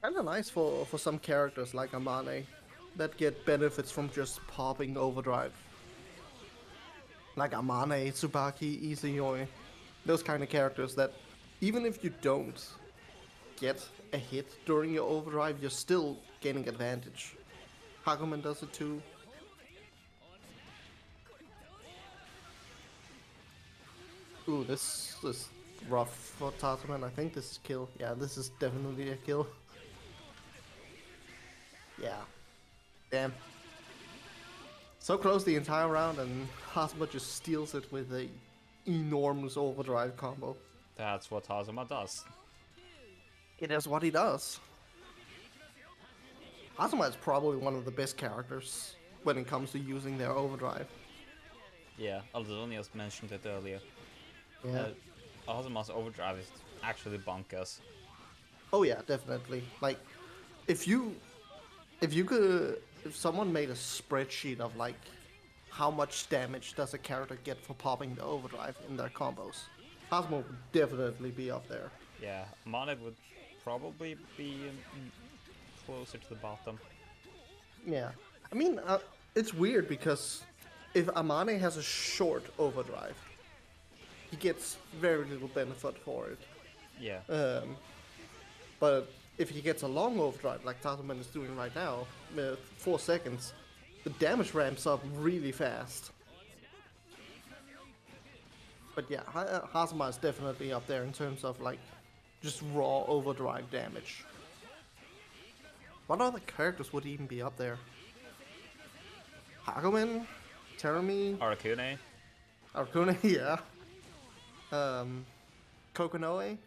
Kind of nice for some characters like Amane that get benefits from just popping overdrive. Like Amane, Tsubaki, Izuyoi. Those kind of characters that even if you don't get a hit during your overdrive, you're still gaining advantage. Hakumen does it too. Ooh, this is rough for Tatuman. I think this is kill. Yeah, this is definitely a kill. Yeah. Damn. So close the entire round, and Hasma just steals it with a enormous overdrive combo. That's what Hazama does. It is what he does. Hasma is probably one of the best characters when it comes to using their overdrive. Yeah, Aldonius mentioned it earlier. Yeah. Hazama's overdrive is actually bonkers. Oh yeah, definitely. Like, if someone made a spreadsheet of like how much damage does a character get for popping the overdrive in their combos, Hasmo would definitely be up there. Yeah, Mane would probably be closer to the bottom. Yeah, I mean, it's weird because if Amane has a short overdrive, he gets very little benefit for it. Yeah. But if he gets a long overdrive, like Tatuman is doing right now, 4 seconds, the damage ramps up really fast. But yeah, Hazama is definitely up there in terms of like just raw overdrive damage. What other characters would even be up there? Hakumen? Terumi? Arakune? Arcune, yeah. Kokonoe?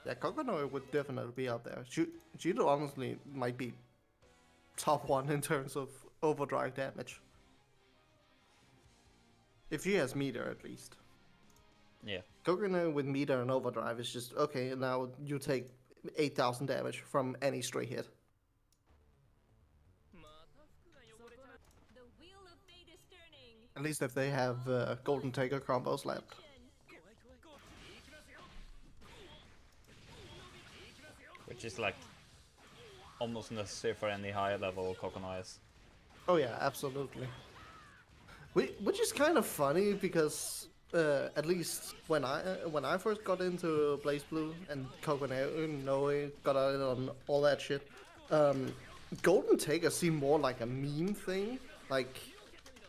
Yeah, Kokonoe would definitely be up there. Judo honestly might be top one in terms of overdrive damage. If she has meter at least. Yeah. Kokonoe with meter and overdrive is just, okay, now you take 8,000 damage from any straight hit. The wheel of fate is turning. At least if they have Golden Taker combos left. which is like almost necessary for any higher level Kokonais. Oh yeah, absolutely. Which is kind of funny because at least when I first got into Blaze Blue and Kokonoe got in on all that shit, um, Golden Taker seemed more like a meme thing. Like,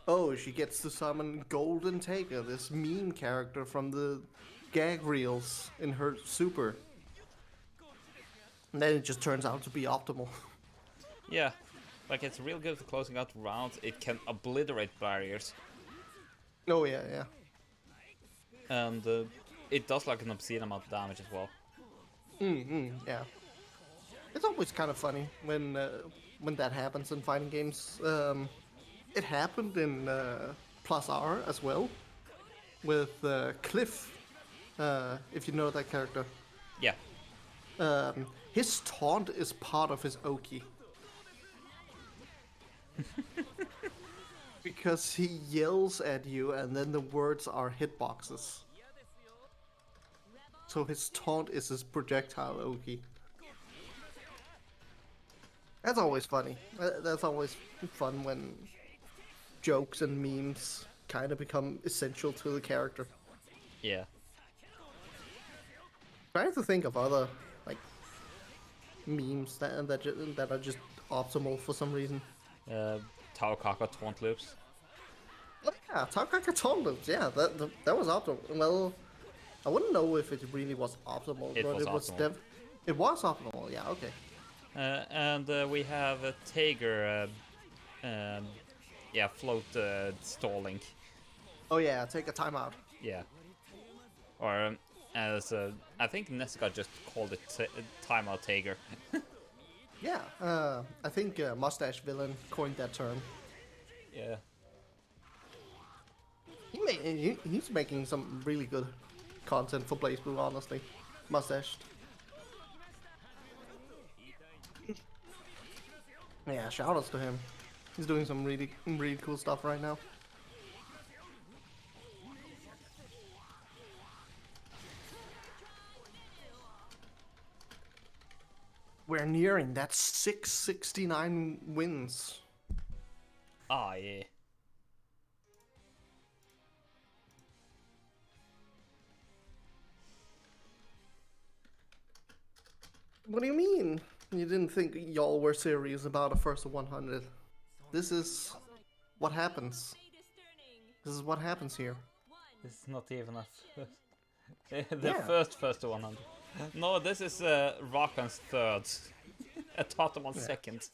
oh, she gets to summon Golden Taker, this meme character from the gag reels in her super. And then it just turns out to be optimal. Yeah, like it's real good for closing out rounds. It can obliterate barriers, Oh yeah, yeah. and it does like an obscene amount of damage as well. Yeah. It's always kind of funny when that happens in fighting games. It happened in Plus R as well with Cliff, if you know that character. Yeah, His taunt is part of his Oki. Because he yells at you and then the words are hitboxes. So his taunt is his projectile Oki. That's always funny. That's always fun when jokes and memes kind of become essential to the character. yeah. Trying to think of other like memes that are just optimal for some reason. Tao Kaka taunt loops. Oh, yeah, Takaka taunt loops. Yeah, that was optimal. Well, I wouldn't know if it really was optimal, It but was it was optimal. it was optimal. Yeah, okay. And we have a Tiger, yeah, float stalling. Oh yeah, take a timeout. Yeah. Or as I think Nesca just called it timeout Tiger. Yeah, I think Mustache Villain coined that term. Yeah. He's making some really good content for Blaze Blue, honestly. Mustache. Yeah, shoutouts to him. He's doing some really cool stuff right now. We're nearing that 669 wins. Ah, yeah. What do you mean? You didn't think y'all were serious about a first 100? This is what happens. This is what happens here. This is not even a the Yeah. first 100. No, this is Rakvem's third. A Tatuman second.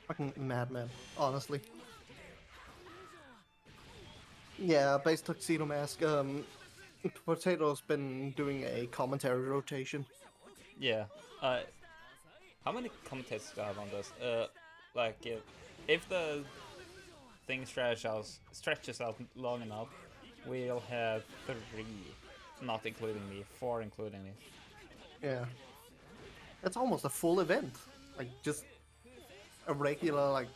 Fucking madman, honestly. Yeah, base tuxedo mask. Potato's been doing a commentary rotation. Yeah. How many commentators do I have on this? Like, if the thing stretches out long enough, we'll have 3, not including me, 4 including me. Yeah. It's almost a full event. Like, just a regular, like,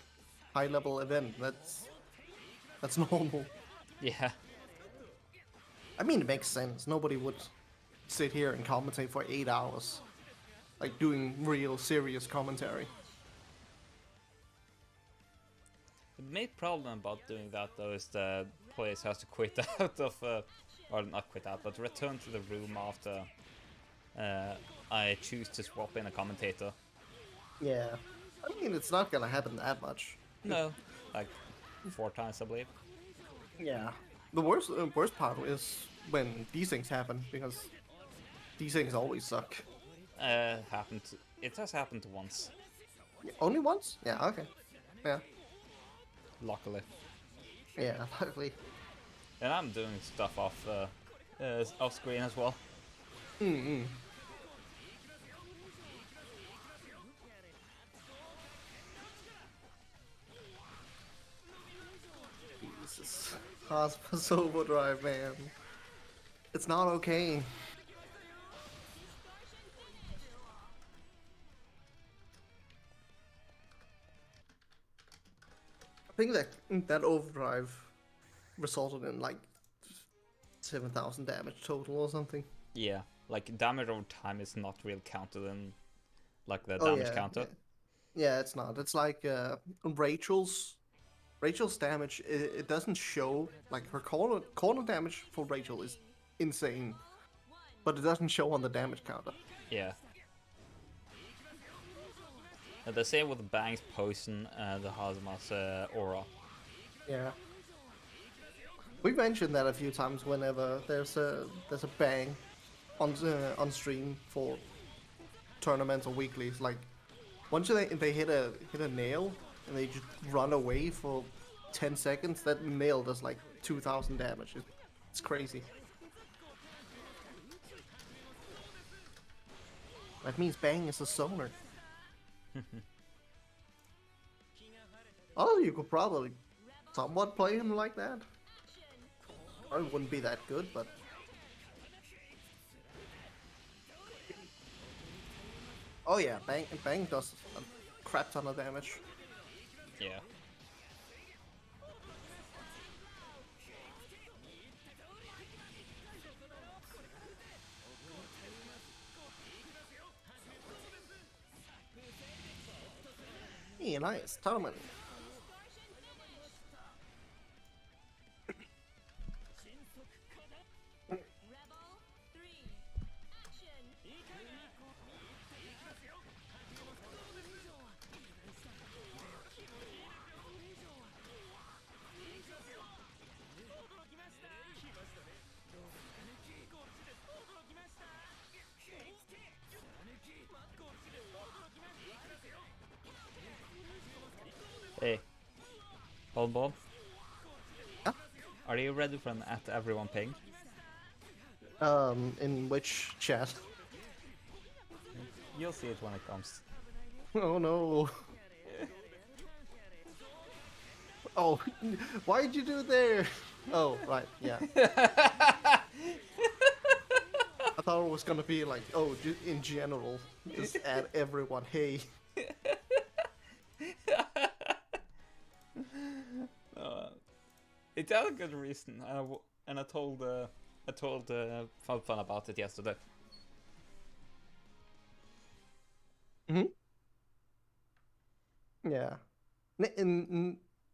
high-level event. That's normal. Yeah. I mean, it makes sense. Nobody would sit here and commentate for 8 hours. Like, doing real, serious commentary. The main problem about doing that, though, is the players has to quit out of, or not quit out, but return to the room after I choose to swap in a commentator. Yeah. I mean, it's not gonna happen that much. No, like 4 times, I believe. Yeah. The worst part is when these things happen, because these things always suck. It has happened once, Only once? Yeah, okay. Yeah. luckily. Yeah, luckily. And I'm doing stuff off screen as well. Jesus. Hospice Overdrive, man. It's not okay. I think that overdrive resulted in like 7,000 damage total or something. Yeah, like damage over time is not real counted in like the Oh damage yeah, counter. yeah, it's not. It's like Rachel's damage. It doesn't show like her corner damage for Rachel is insane, but it doesn't show on the damage counter. Yeah. And the same with Bang's poison and the Hazuma's aura. Yeah. We mentioned that a few times whenever there's a bang on stream for tournaments or weeklies. Like once they hit a nail and they just run away for 10 seconds, that nail does like 2,000 damage. It's crazy. That means Bang is a zoner. Oh, you could probably somewhat play him like that. I wouldn't be that good, but oh yeah, Bang does a crap ton of damage. Yeah. Yeah, nice, Tatuman. Rebel 3. Action. Hey. Hold. Yeah? Are you ready for an at everyone ping? In which chat? You'll see it when it comes. Oh no. Oh, why'd you do there? Oh, right, yeah. I thought it was gonna be like, oh, in general, just add everyone, hey. It had a good reason, and I told Fun about it yesterday. Yeah.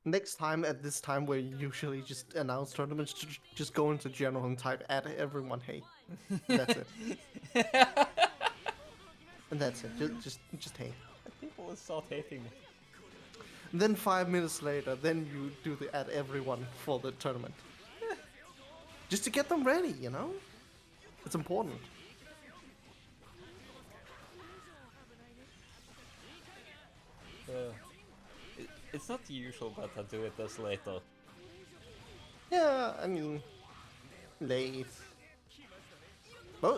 Next time at this time where you usually just announce tournaments, just go into general and type add everyone, hey. And that's it. And that's it. Just hey. People will start hating me. And then 5 minutes later, then you do the add everyone for the tournament. Just to get them ready, you know? It's important. It's not usual that I do it this late though. Yeah, I mean, late.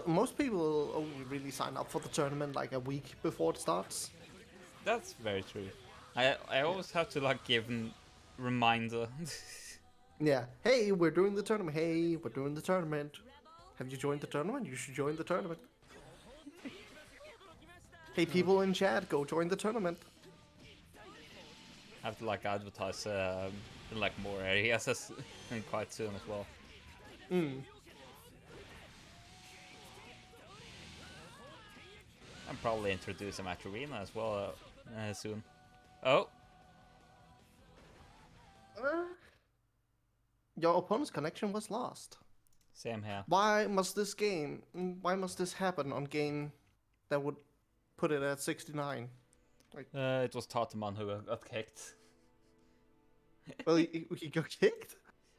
Most people only really sign up for the tournament like a week before it starts. That's very true. I always have to like give a reminder. Yeah. Hey, we're doing the tournament. Hey, we're doing the tournament. Have you joined the tournament? You should join the tournament. Hey, people in chat, go join the tournament. Have to like advertise in like more areas and quite soon as well. I'm probably introduce a match arena as well soon. Oh, Your opponent's connection was lost. same here. Why must this happen on game that would put it at 69? It was Tatuman who got kicked. Well, he got kicked?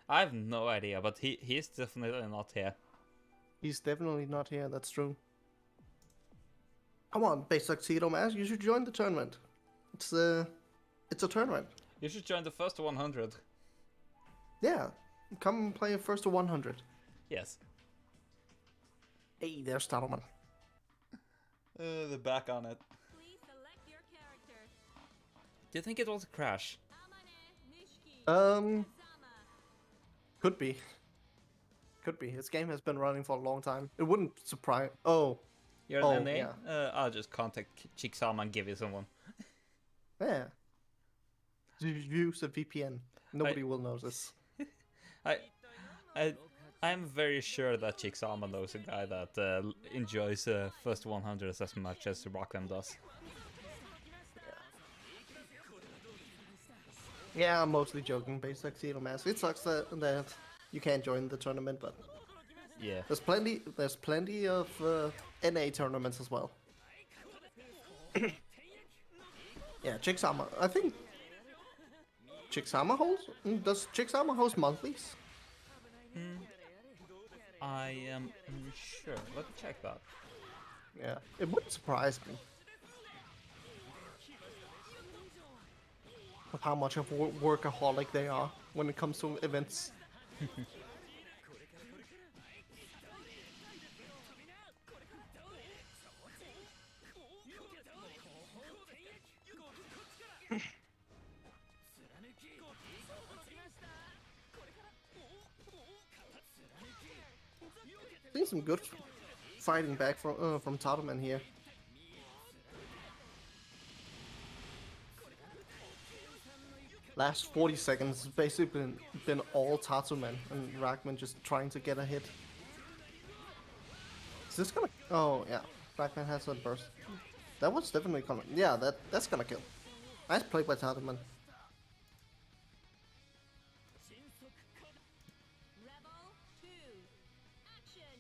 I have no idea, but he's definitely not here. He's definitely not here, that's true. Come on, Base Tuxedo Mask, you should join the tournament. It's a tournament. You should join the first to 100. Yeah, come and play first to 100. Yes. Hey, there's Tatuman. They're back on it. Please select your character. Do you think it was a crash? Amane, Nishiki, Could be. Could be. This game has been running for a long time. It wouldn't surprise. Oh, You're Oh, an NA? yeah. I'll just contact Chiksama and give you someone. yeah. Use a VPN. Nobody will notice. I I'm very sure that Chixama knows a guy that enjoys first 100 as much as Rakvem does. Yeah, I'm mostly joking. Base Tuxedo Mask. It sucks that you can't join the tournament, but Yeah. there's plenty of NA tournaments as well. Yeah, Chixama. I think Chixama hosts. Does Chixama host monthlies? I am unsure. Let's check that. Yeah, it wouldn't surprise me. Of how much of a workaholic they are when it comes to events. Seeing some good fighting back from Tatuman here. Last 40 seconds has basically been all Tatuman and Rakvem just trying to get a hit. Is this gonna? Oh yeah, Rakvem has a burst. That was definitely gonna. Yeah, that's gonna kill. Nice play by Tatuman. Rebel 2. Action.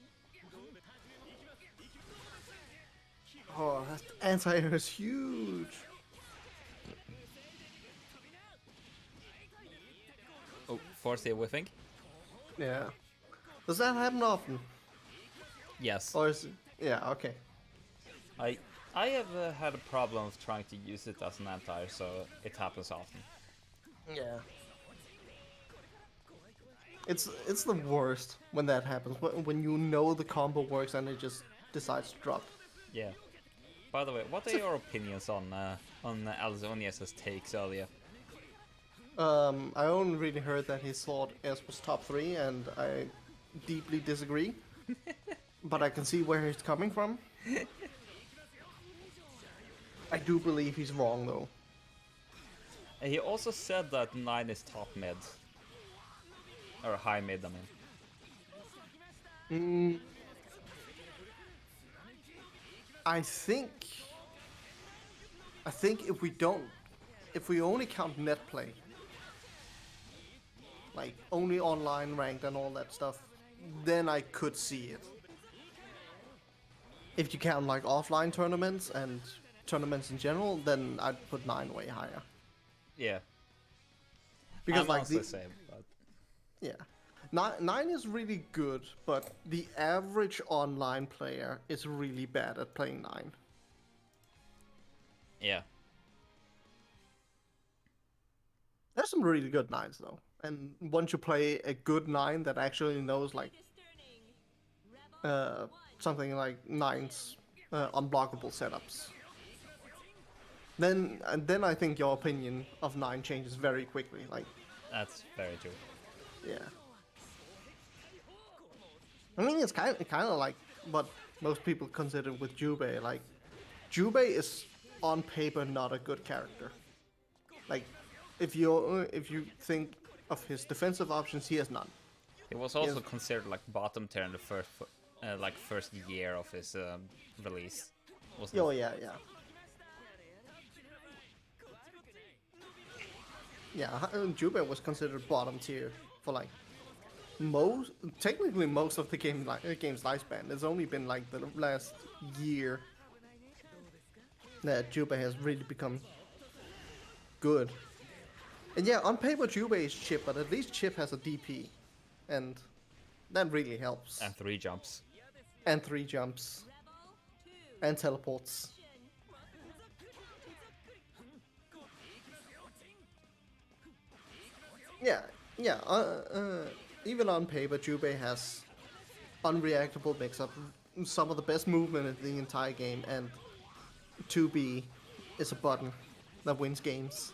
Oh, that anti-air is huge. Oh, force a whiffing? Yeah. Does that happen often? Yes. Or is it? Yeah, okay. I have had a problem of trying to use it as an anti, so it happens often. Yeah. It's the worst when that happens. When you know the combo works and it just decides to drop. Yeah. By the way, what are your opinions on Alzonius' takes earlier? I only really heard that he thought S was top 3, and I deeply disagree. But I can see where he's coming from. I do believe he's wrong though. And he also said that 9 is top mid. Or high mid, I mean. I think if we only count net play, like only online ranked and all that stuff, then I could see it. If you count like offline tournaments and tournaments in general, then I'd put 9 way higher. Yeah. Because I'm like also the same, but yeah, 9 is really good, but the average online player is really bad at playing 9. yeah. There's some really good 9s though, and once you play a good 9 that actually knows like something like 9's unblockable setups, then I think your opinion of 9 changes very quickly. Like, That's very true. yeah. I mean, it's kind of like what most people consider with Jubei. Like, Jubei is on paper not a good character. Like, if you think of his defensive options, he has none. He was also Yes. considered like bottom tier in the first year of his release. Wasn't Oh it? yeah, yeah. Yeah, Jubei was considered bottom tier for like technically most of the game's lifespan. It's only been like the last year that Jubei has really become good. And yeah, on paper Jubei is Chip, but at least Chip has a DP, and that really helps. And 3 jumps. And 3 jumps. And teleports. Yeah, yeah. Even on paper, Jubei has unreactable mix-up, some of the best movement in the entire game, and 2B is a button that wins games.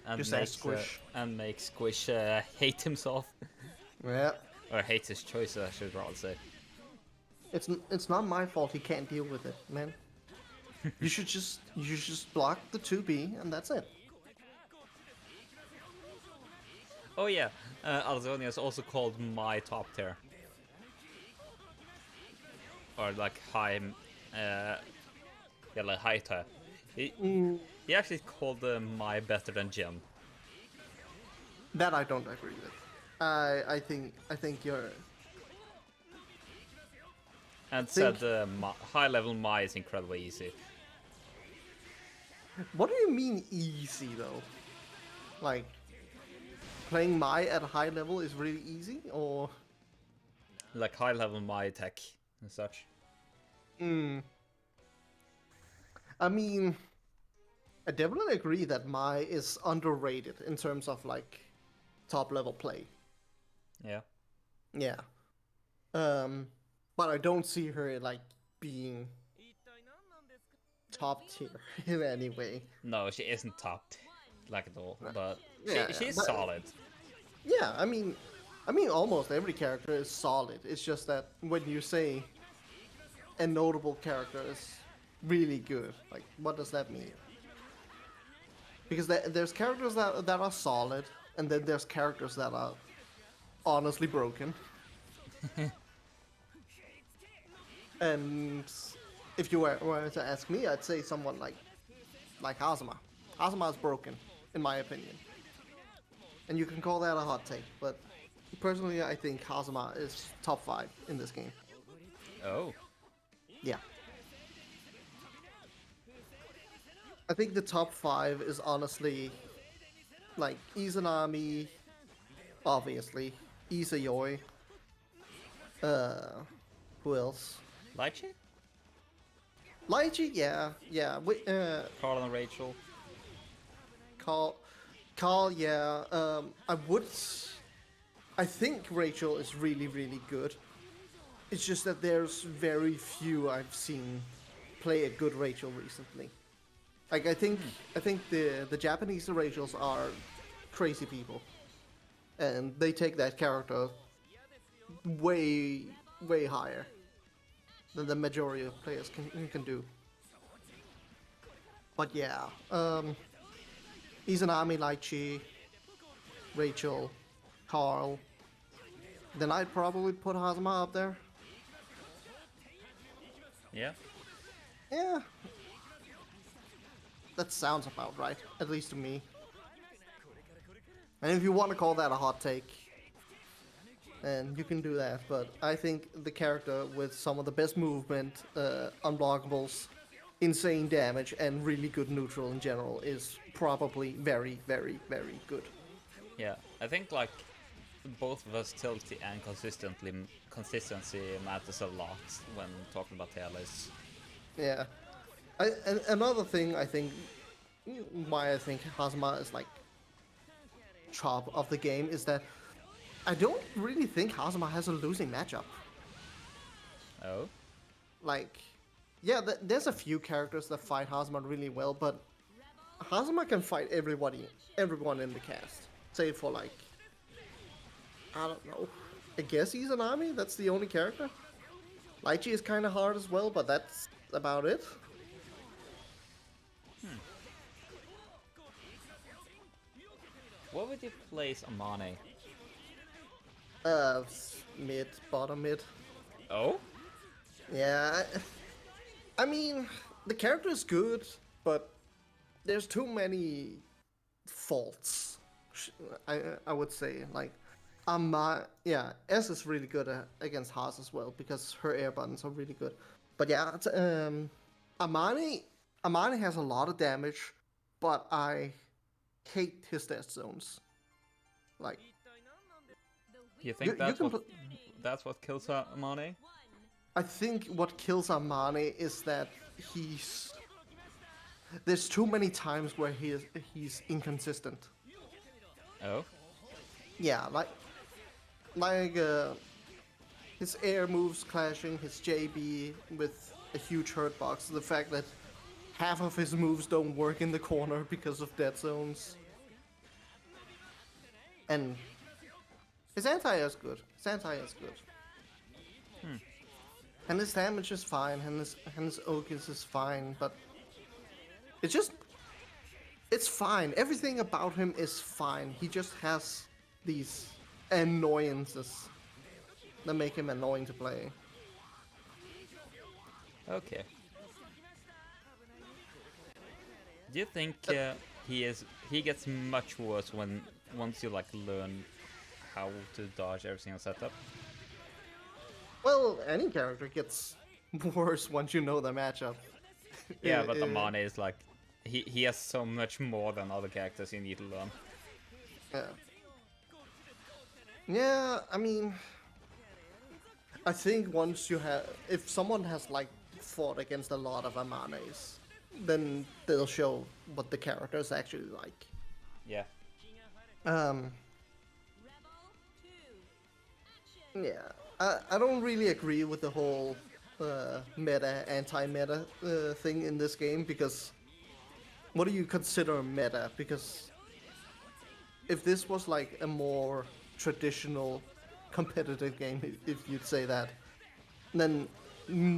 And Just makes ask Squish. makes Squish hate himself. Yeah, Or hate his choices, I should rather say. it's not my fault he can't deal with it, man. you should just block the 2B and that's it. Oh yeah, Alzonia is also called my top tier. Or like high, yeah, like high tier. He actually called my better than Jim. That I don't agree with. I think you're. And Think. said high level my is incredibly easy. What do you mean easy though? Like playing Mai at a high level is really easy, or? Like high level my tech and such. I mean, I definitely agree that Mai is underrated in terms of like top level play. Yeah. Yeah. Um, but I don't see her like being top tier in any way. No, she isn't top, like at all. But Yeah, she's but solid. yeah, I mean, almost every character is solid. It's just that when you say a notable character is really good, like what does that mean? Because there's characters that are solid, and then there's characters that are honestly broken. And if you were to ask me, I'd say someone like Hazama. Hazama is broken, in my opinion. And you can call that a hot take, but personally, I think Hazama is top 5 in this game. Oh. Yeah. I think the top 5 is honestly like Izanami, obviously, Izayoi, who else? Lychee? Lychee, yeah. Carl and Rachel. Carl, yeah. I think Rachel is really, really good. It's just that there's very few I've seen play a good Rachel recently. Like I think the Japanese Rachels are crazy people, and they take that character way higher than the majority of players can do. But yeah, Izanami, Lychee, Rachel, Carl. Then I'd probably put Hazama up there. Yeah. Yeah. That sounds about right, at least to me. And if you want to call that a hot take, then you can do that. But I think the character with some of the best movement, unblockables, insane damage, and really good neutral in general is probably very, very, very good. Yeah. I think like both versatility and consistency matters a lot when talking about tier lists. Yeah. And another thing I think why I think Hazama is like top of the game is that I don't really think Hazama has a losing matchup. Oh. Like, yeah, there's a few characters that fight Hazama really well, but Hazama can fight everyone in the cast, save for like, I don't know. I guess he's an army. That's the only character. Lychee is kind of hard as well, but that's about it. What would you place Amane? Mid, bottom mid. Oh? Yeah, I mean, the character is good, but there's too many faults. I would say like, yeah, S is really good against Haas as well because her air buttons are really good. But yeah, Amani has a lot of damage, but I hate his death zones. Like, You think you that's what kills Amane? I think what kills Amane is that there's too many times where he's inconsistent. Oh? Yeah, like his air moves clashing, his JB with a huge hurt box, the fact that half of his moves don't work in the corner because of dead zones. And his anti-air is good. And his damage is fine, and his Okus is fine, but it's fine. Everything about him is fine. He just has these annoyances that make him annoying to play. Okay. Do you think he gets much worse once you like learn how to dodge every single setup? Well, any character gets worse once you know the matchup. Yeah, but Amane is like he has so much more than other characters you need to learn. Yeah. Yeah, I mean, I think once you have, if someone has like fought against a lot of Amanes, then they'll show what the character is actually like. Yeah. Um, Rebel 2, action. yeah, I don't really agree with the whole meta, anti-meta thing in this game because what do you consider meta? Because if this was like a more traditional competitive game, if you'd say that, then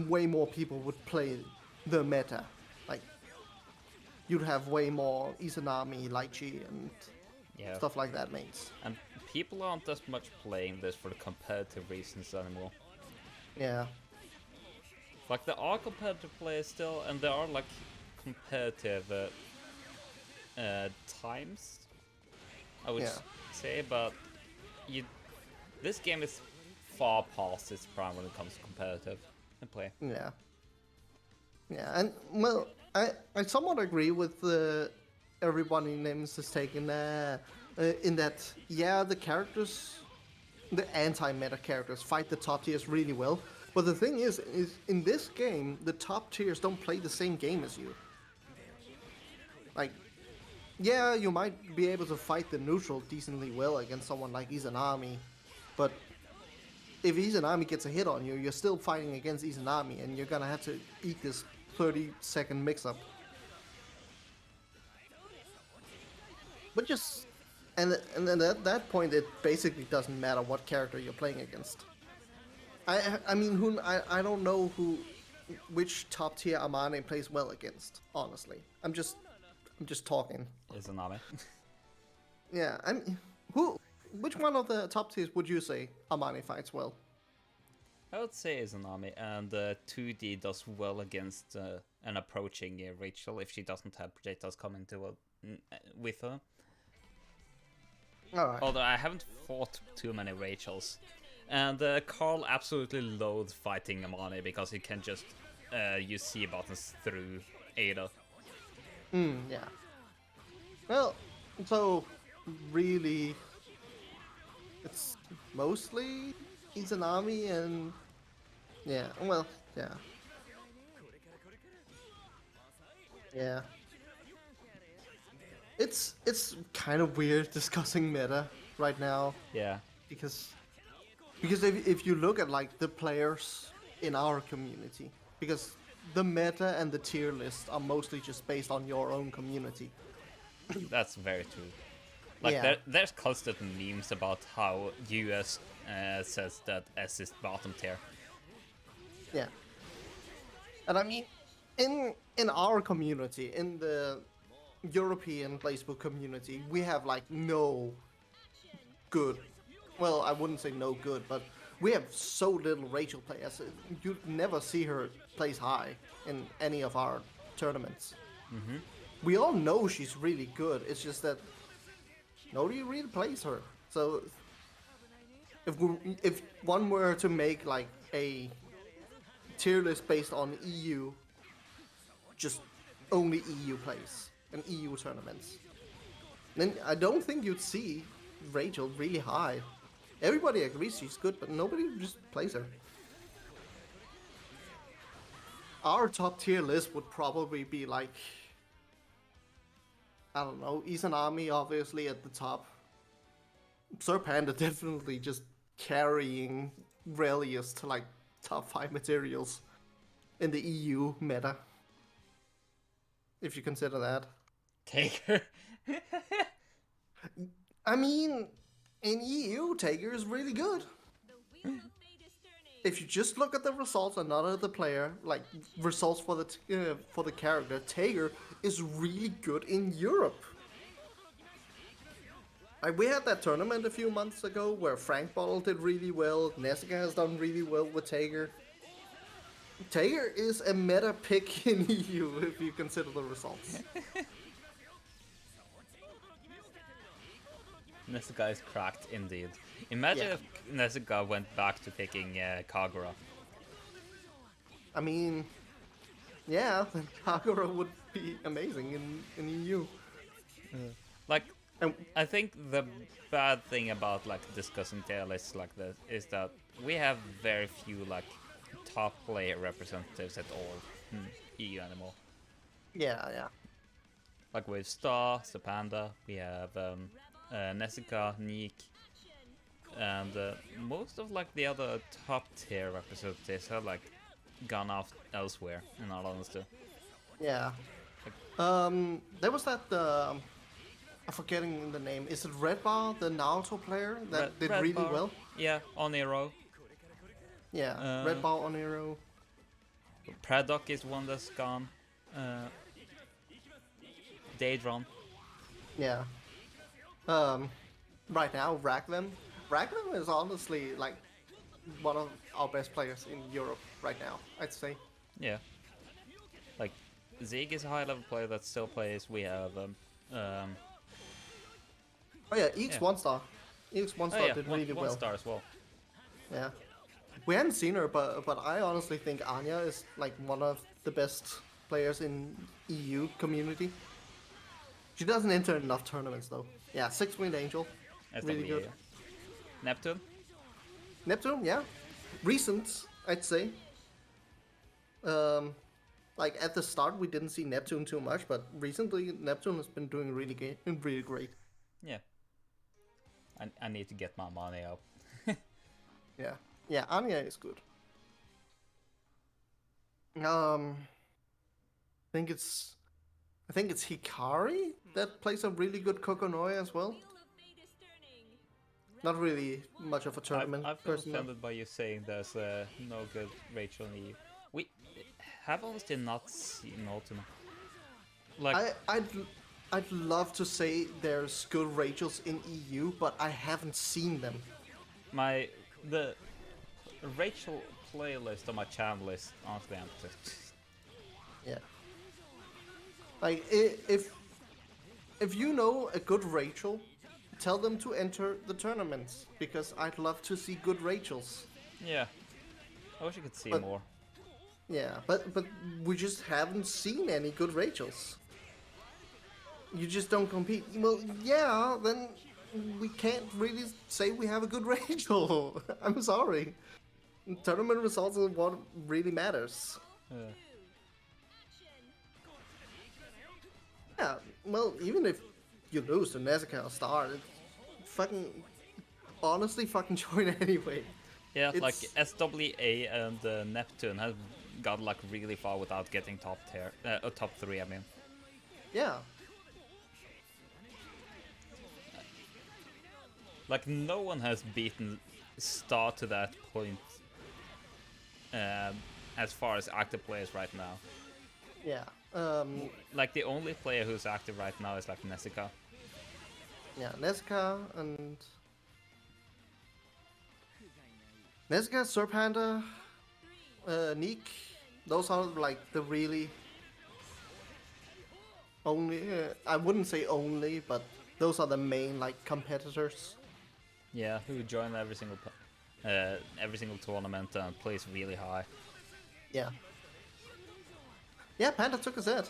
way more people would play the meta. Like, you'd have way more Izanami, Lychee, and Yeah. stuff like that mates. And people aren't as much playing this for the competitive reasons anymore. Yeah. Like there are competitive players still, and there are like competitive times, I would Yeah. say, but this game is far past its prime when it comes to competitive play. Yeah. Yeah, and well, I somewhat agree with everybody names is taken in that, yeah, the characters, the anti-meta characters fight the top tiers really well. But the thing is in this game, the top tiers don't play the same game as you. Like, yeah, you might be able to fight the neutral decently well against someone like Izanami, but if Izanami gets a hit on you, you're still fighting against Izanami, and you're gonna have to eat this 30-second mix-up. But just, and then at that point, it basically doesn't matter what character you're playing against. I mean, I don't know which top tier Amane plays well against. Honestly, I'm just talking. Izanami. Yeah, which one of the top tiers would you say Amane fights well? I would say Izanami, and 2D does well against an approaching Rachel if she doesn't have projectiles coming to with her. All right. Although I haven't fought too many Rachels. And Carl absolutely loathes fighting Amane because he can just use C buttons through Ada. Yeah. Well, so really, it's mostly Izanami and yeah. Well, yeah. Yeah. It's kind of weird discussing meta right now Yeah. because if you look at like the players in our community, because the meta and the tier list are mostly just based on your own community. That's very true. Like Yeah. there's constant memes about how US says that S is bottom tier. Yeah. And I mean, in our community, in the European Facebook community, we have like no good. Well, I wouldn't say no good, but we have so little Rachel players. You'd never see her place high in any of our tournaments. We all know she's really good. It's just that nobody really plays her. So if one were to make like a tier list based on EU, just only EU plays and EU tournaments, then I don't think you'd see Rachel really high. Everybody agrees she's good, but nobody just plays her. Our top tier list would probably be like, I don't know, Izanami obviously at the top. Sir Panda definitely just carrying Relius to like top 5 materials in the EU meta. If you consider that. Taker. I mean, in EU, Taker is really good. The wheel of fate is turning. If you just look at the results and not at the player, like results for the character, Tager is really good in Europe. Like we had that tournament a few months ago where Frank Bottle did really well. Nessica has done really well with Tager. Tager is a meta pick in EU if you consider the results. Nezuka is cracked indeed. Imagine Yeah. if Nezuka went back to picking Kagura. I mean, yeah, then Kagura would be amazing in EU. Like, And I think the bad thing about like discussing tier lists like this is that we have very few like top player representatives at all in EU anymore. yeah. Like with Star, Sapanda, we have Nezuka, Neek, and most of like the other top tier representatives have like gone off elsewhere. In all honesty, Yeah. There was that. I'm forgetting the name. Is it Red Bar, the Naruto player that did Red really Bar, well? Yeah, Oniro. Yeah, Red Bar Oniro. Pradok is one that's gone. Daedron. Yeah. Right now, Rakvem. Rakvem is honestly like one of our best players in Europe right now, I'd say. Yeah. Like, Zeke is a high level player that still plays. We have Oh yeah, Eeks Yeah. one star. Eeks one star did really one well. star as well. Yeah. We haven't seen her, but I honestly think Anya is like one of the best players in EU community. She doesn't enter enough tournaments though. Yeah, 6-winged angel. Really good. Neptune? Neptune, yeah. Recent, I'd say. Like at the start, we didn't see Neptune too much, but recently Neptune has been doing really great. Yeah. I need to get my money up. Yeah, Anya is good. I think it's Hikari that plays a really good Kokonoi as well. Wheel of Fate is turning. Not really much of a tournament I feel person. offended by you saying there's no good Rachel in EU. We have honestly not seen Ultima. Like, I'd love to say there's good Rachels in EU, but I haven't seen them. the Rachel playlist on my channel is honestly empty. Yeah. Like if you know a good Rachel, tell them to enter the tournaments because I'd love to see good Rachels. Yeah. I wish I could see But- more. Yeah, but we just haven't seen any good Rachels. You just don't compete. Well, yeah, then we can't really say we have a good Rachel. I'm sorry. Tournament results are what really matters. Yeah, well, even if you lose to Nezuka or Star, it's fucking honestly fucking join anyway. Yeah, like It's- SWA and Neptune have got like really far without getting top tier, top 3. I mean, Yeah, like no one has beaten Star to that point. As far as active players right now, yeah, like the only player who's active right now is like Nezuka. yeah. Nezuka and Nezuka, Serpanda, Neek. Those are like the really only. I wouldn't say only, but those are the main like competitors. Yeah, who join every single tournament and plays really high. Yeah. Yeah, Panda took a set.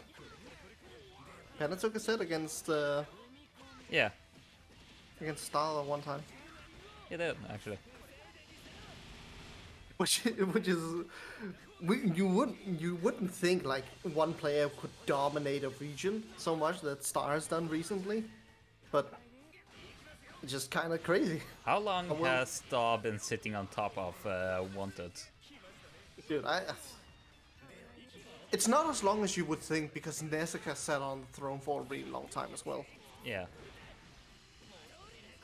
Panda took a set against Yeah, against Star one time, he did actually. which is you wouldn't think like one player could dominate a region so much that Star has done recently, but it's just kind of crazy. How long well- has Star been sitting on top of Wanted? Dude, it's not as long as you would think because Nezuka sat on the throne for a really long time as well. Yeah,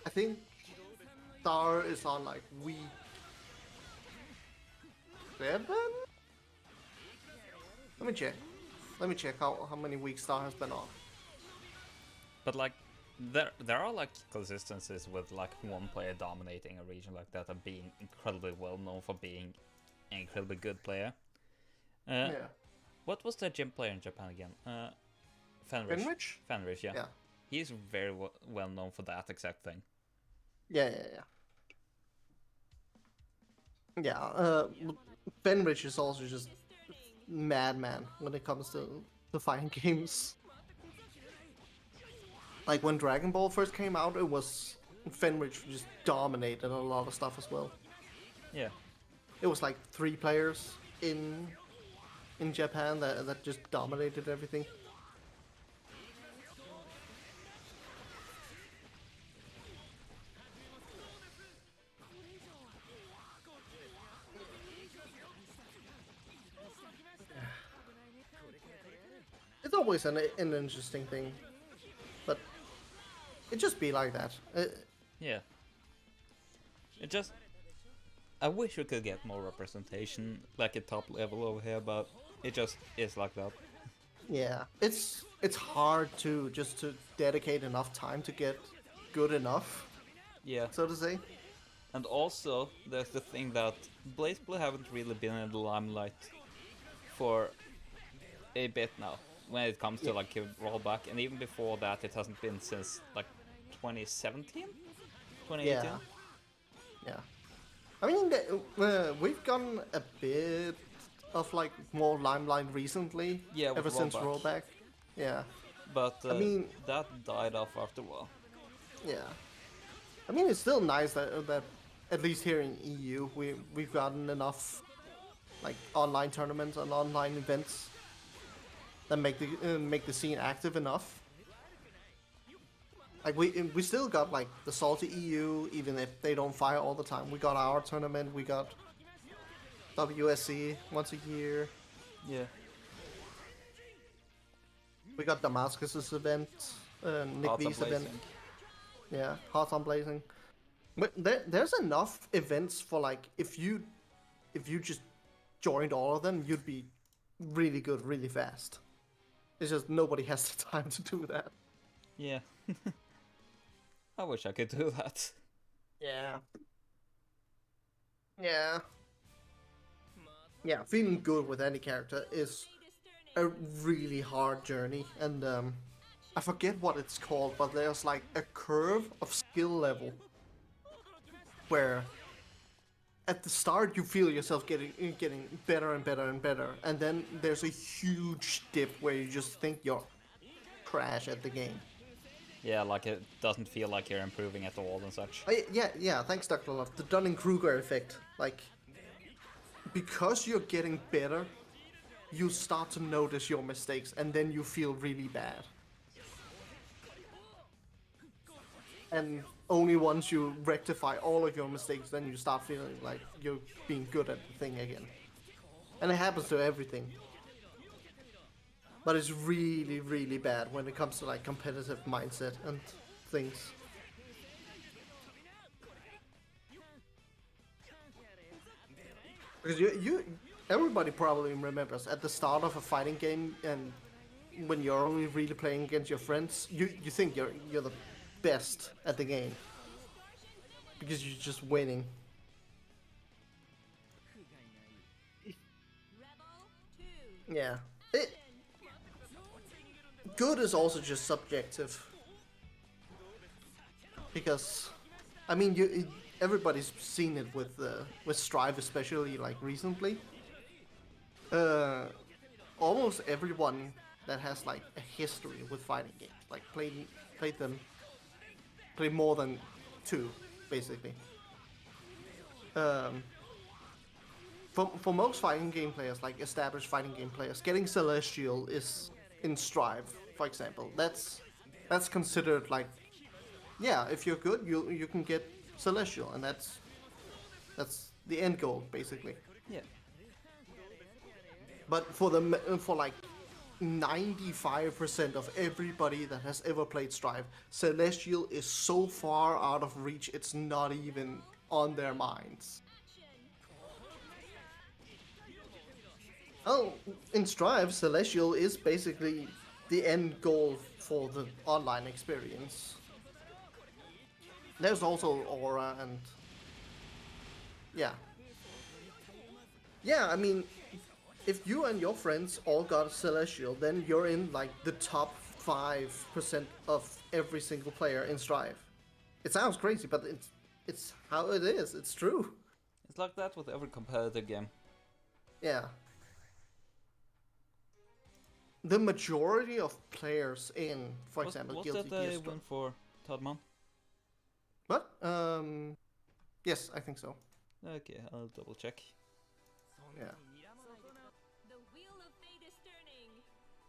I think Star is on like week 7? Let me check how many weeks Star has been on. but like there are like consistencies with like one player dominating a region like that and being incredibly well known for being an incredibly good player. Yeah. What was the gym player in Japan again? Fenrich. Greenwich? Fenrich, yeah. Yeah. He's very well known for that exact thing. Yeah, yeah, yeah. Yeah, Fenrich is also just madman when it comes to the fighting games. Like when Dragon Ball first came out, it was Fenrich just dominated a lot of stuff as well. Yeah. It was like 3 players in Japan that just dominated everything. It's always an interesting thing, but it just be like that. Yeah. It just... I wish we could get more representation, like at top level over here, but it just is like that. Yeah, it's hard to dedicate enough time to get good enough, Yeah. so to say. And also, there's the thing that BlazBlue haven't really been in the limelight for a bit now, when it comes to like a rollback, and even before that, it hasn't been since like 2017, 2018. Yeah, yeah. I mean, we've gotten a bit of like more limelight recently. Yeah, with ever since rollback. rollback. Yeah, But I mean, that died off after a while. yeah. I mean, it's still nice that at least here in EU we've gotten enough like online tournaments and online events that make the scene active enough. Like we still got like the salty EU, even if they don't fire all the time. We got our tournament. We got WSC once a year. Yeah. We got Damascus's event, Nick Hearts V's are event. blazing. Yeah, Hearts on Blazing. But there's enough events for like if you just joined all of them, you'd be really good really fast. It's just nobody has the time to do that. Yeah. I wish I could do that. Yeah. Yeah. Yeah, feeling good with any character is a really hard journey, and I forget what it's called, but there's like a curve of skill level where at the start you feel yourself getting better and better and better, and then there's a huge dip where you just think you're trash at the game. Yeah, like it doesn't feel like you're improving at all and such. Yeah, thanks, Dr. Love. The Dunning-Kruger effect. Like, because you're getting better, you start to notice your mistakes, and then you feel really bad. And only once you rectify all of your mistakes, then you start feeling like you're being good at the thing again. And it happens to everything. But it's really, really bad when it comes to like competitive mindset and things. Because everybody probably remembers at the start of a fighting game, and when you're only really playing against your friends, you think you're the best at the game because you're just winning. Yeah. Good is also just subjective. Because, I mean, everybody's seen it with Strive, especially like recently. Almost everyone that has like a history with fighting games, like played more than 2, basically. For most fighting game players, like established fighting game players, getting Celestial is in Strive, for example. That's considered like, yeah, if you're good, you can get Celestial, and that's the end goal, basically. Yeah. But for like 95% of everybody that has ever played Strive, Celestial is so far out of reach, it's not even on their minds. Oh, in Strive, Celestial is basically the end goal for the online experience. There's also aura and yeah. Yeah, I mean, if you and your friends all got Celestial, then you're in like the top 5% of every single player in Strive. It sounds crazy, but it's how it is. It's true. It's like that with every competitive game. Yeah. The majority of players in, for example, Was Guilty that a Gear win for Tatuman? What? Yes, I think so. Okay, I'll double check. Yeah. The wheel of fate is turning.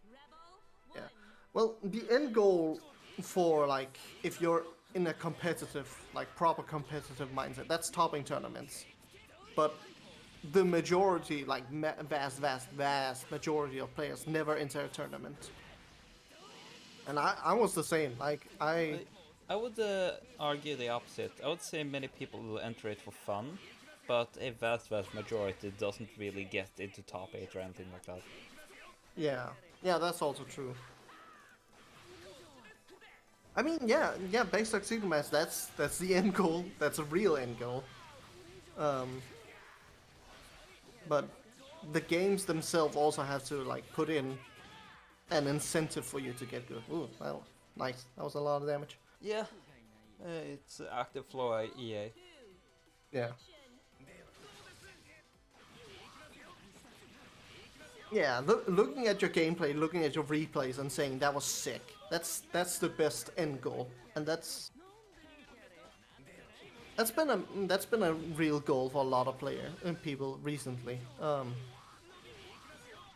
Rebel 1. Yeah. Well, the end goal for like if you're in a competitive, like proper competitive mindset, that's topping tournaments. But the majority, like vast majority of players never enter a tournament. And I was the same. Like I would argue the opposite. I would say many people will enter it for fun, but a vast majority doesn't really get into top 8 or anything like that. yeah, that's also true. I mean, basic secret match. That's the end goal. That's a real end goal. But the games themselves also have to like put in an incentive for you to get good. Ooh, well, nice. That was a lot of damage. Yeah, it's active flow EA. Yeah. Yeah, looking at your gameplay, looking at your replays, and saying that was sick. That's the best end goal, and that's been a real goal for a lot of people recently. I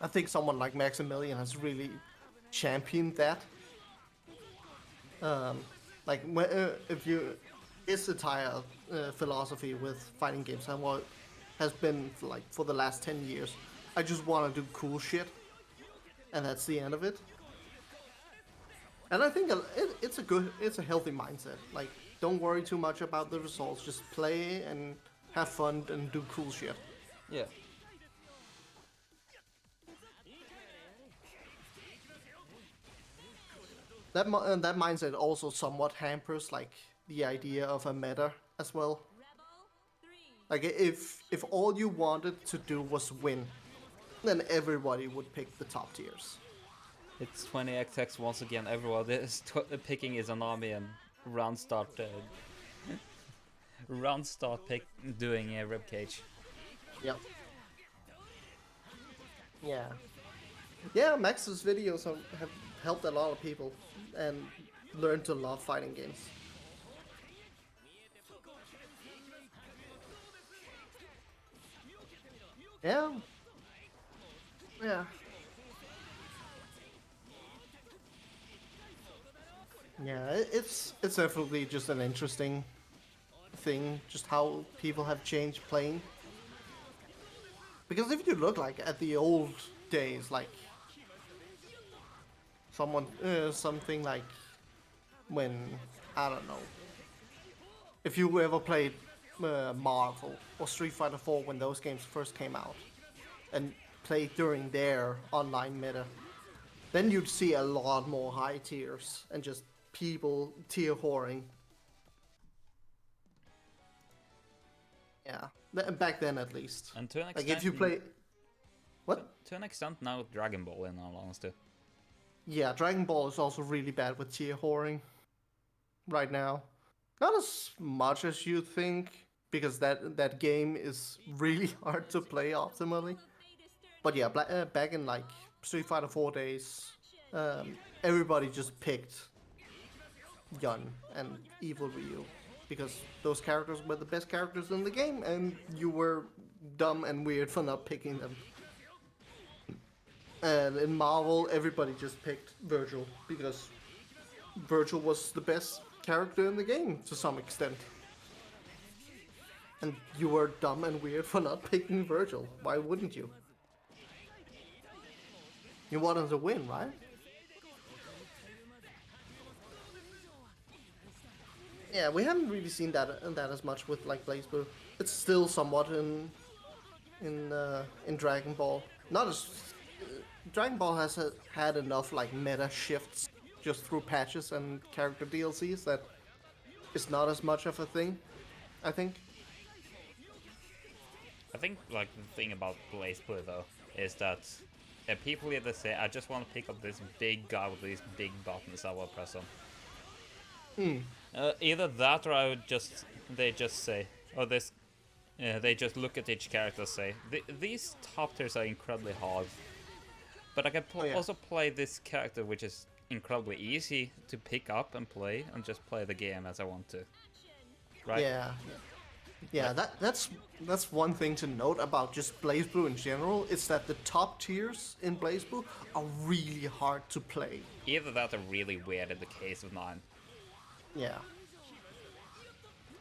think someone like Maximilian has really championed that. Like if you, his entire philosophy with fighting games has been like for the last 10 years. I just want to do cool shit, and that's the end of it. And I think it's a healthy mindset. Like, don't worry too much about the results. Just play and have fun and do cool shit. Yeah. That mindset also somewhat hampers like the idea of a meta as well. Like if all you wanted to do was win, then everybody would pick the top tiers. It's 20XX once again. Everyone is picking his army and round start doing a ribcage. Yep. Yeah. Yeah, Max's videos have helped a lot of people and learn to love fighting games. Yeah. Yeah. Yeah, it's definitely just an interesting thing, just how people have changed playing. Because if you look like at the old days, like something like when, I don't know, if you ever played Marvel or Street Fighter 4 when those games first came out and played during their online meta, then you'd see a lot more high tiers and just people tier whoring. Yeah, back then at least. And to an Like extent, if you play, what? To an extent now with Dragon Ball, in all honesty. Yeah, Dragon Ball is also really bad with tier whoring right now. Not as much as you think, because that game is really hard to play optimally. But yeah, back in like Street Fighter 4 days, everybody just picked Yun and Evil Ryu because those characters were the best characters in the game, and you were dumb and weird for not picking them. And in Marvel, everybody just picked Virgil because Virgil was the best character in the game to some extent. And you were dumb and weird for not picking Virgil. Why wouldn't you? You wanted to win, right? Yeah, we haven't really seen that as much with like BlazBlue. It's still somewhat in Dragon Ball. Not as Dragon Ball has had enough like meta shifts just through patches and character DLCs that is not as much of a thing, I think. I think like the thing about Blaze Blue though is that people either say, I just want to pick up this big guy with these big buttons, I will press them. Either that, or they just say, or this, they just look at each character and say, these top tiers are incredibly hard, but I can also play this character which is incredibly easy to pick up and play, and just play the game as I want to. Right? Yeah. Yeah, that's one thing to note about just Blaze Blue in general, is that the top tiers in Blaze Blue are really hard to play. Either that or really weird in the case of mine. Yeah.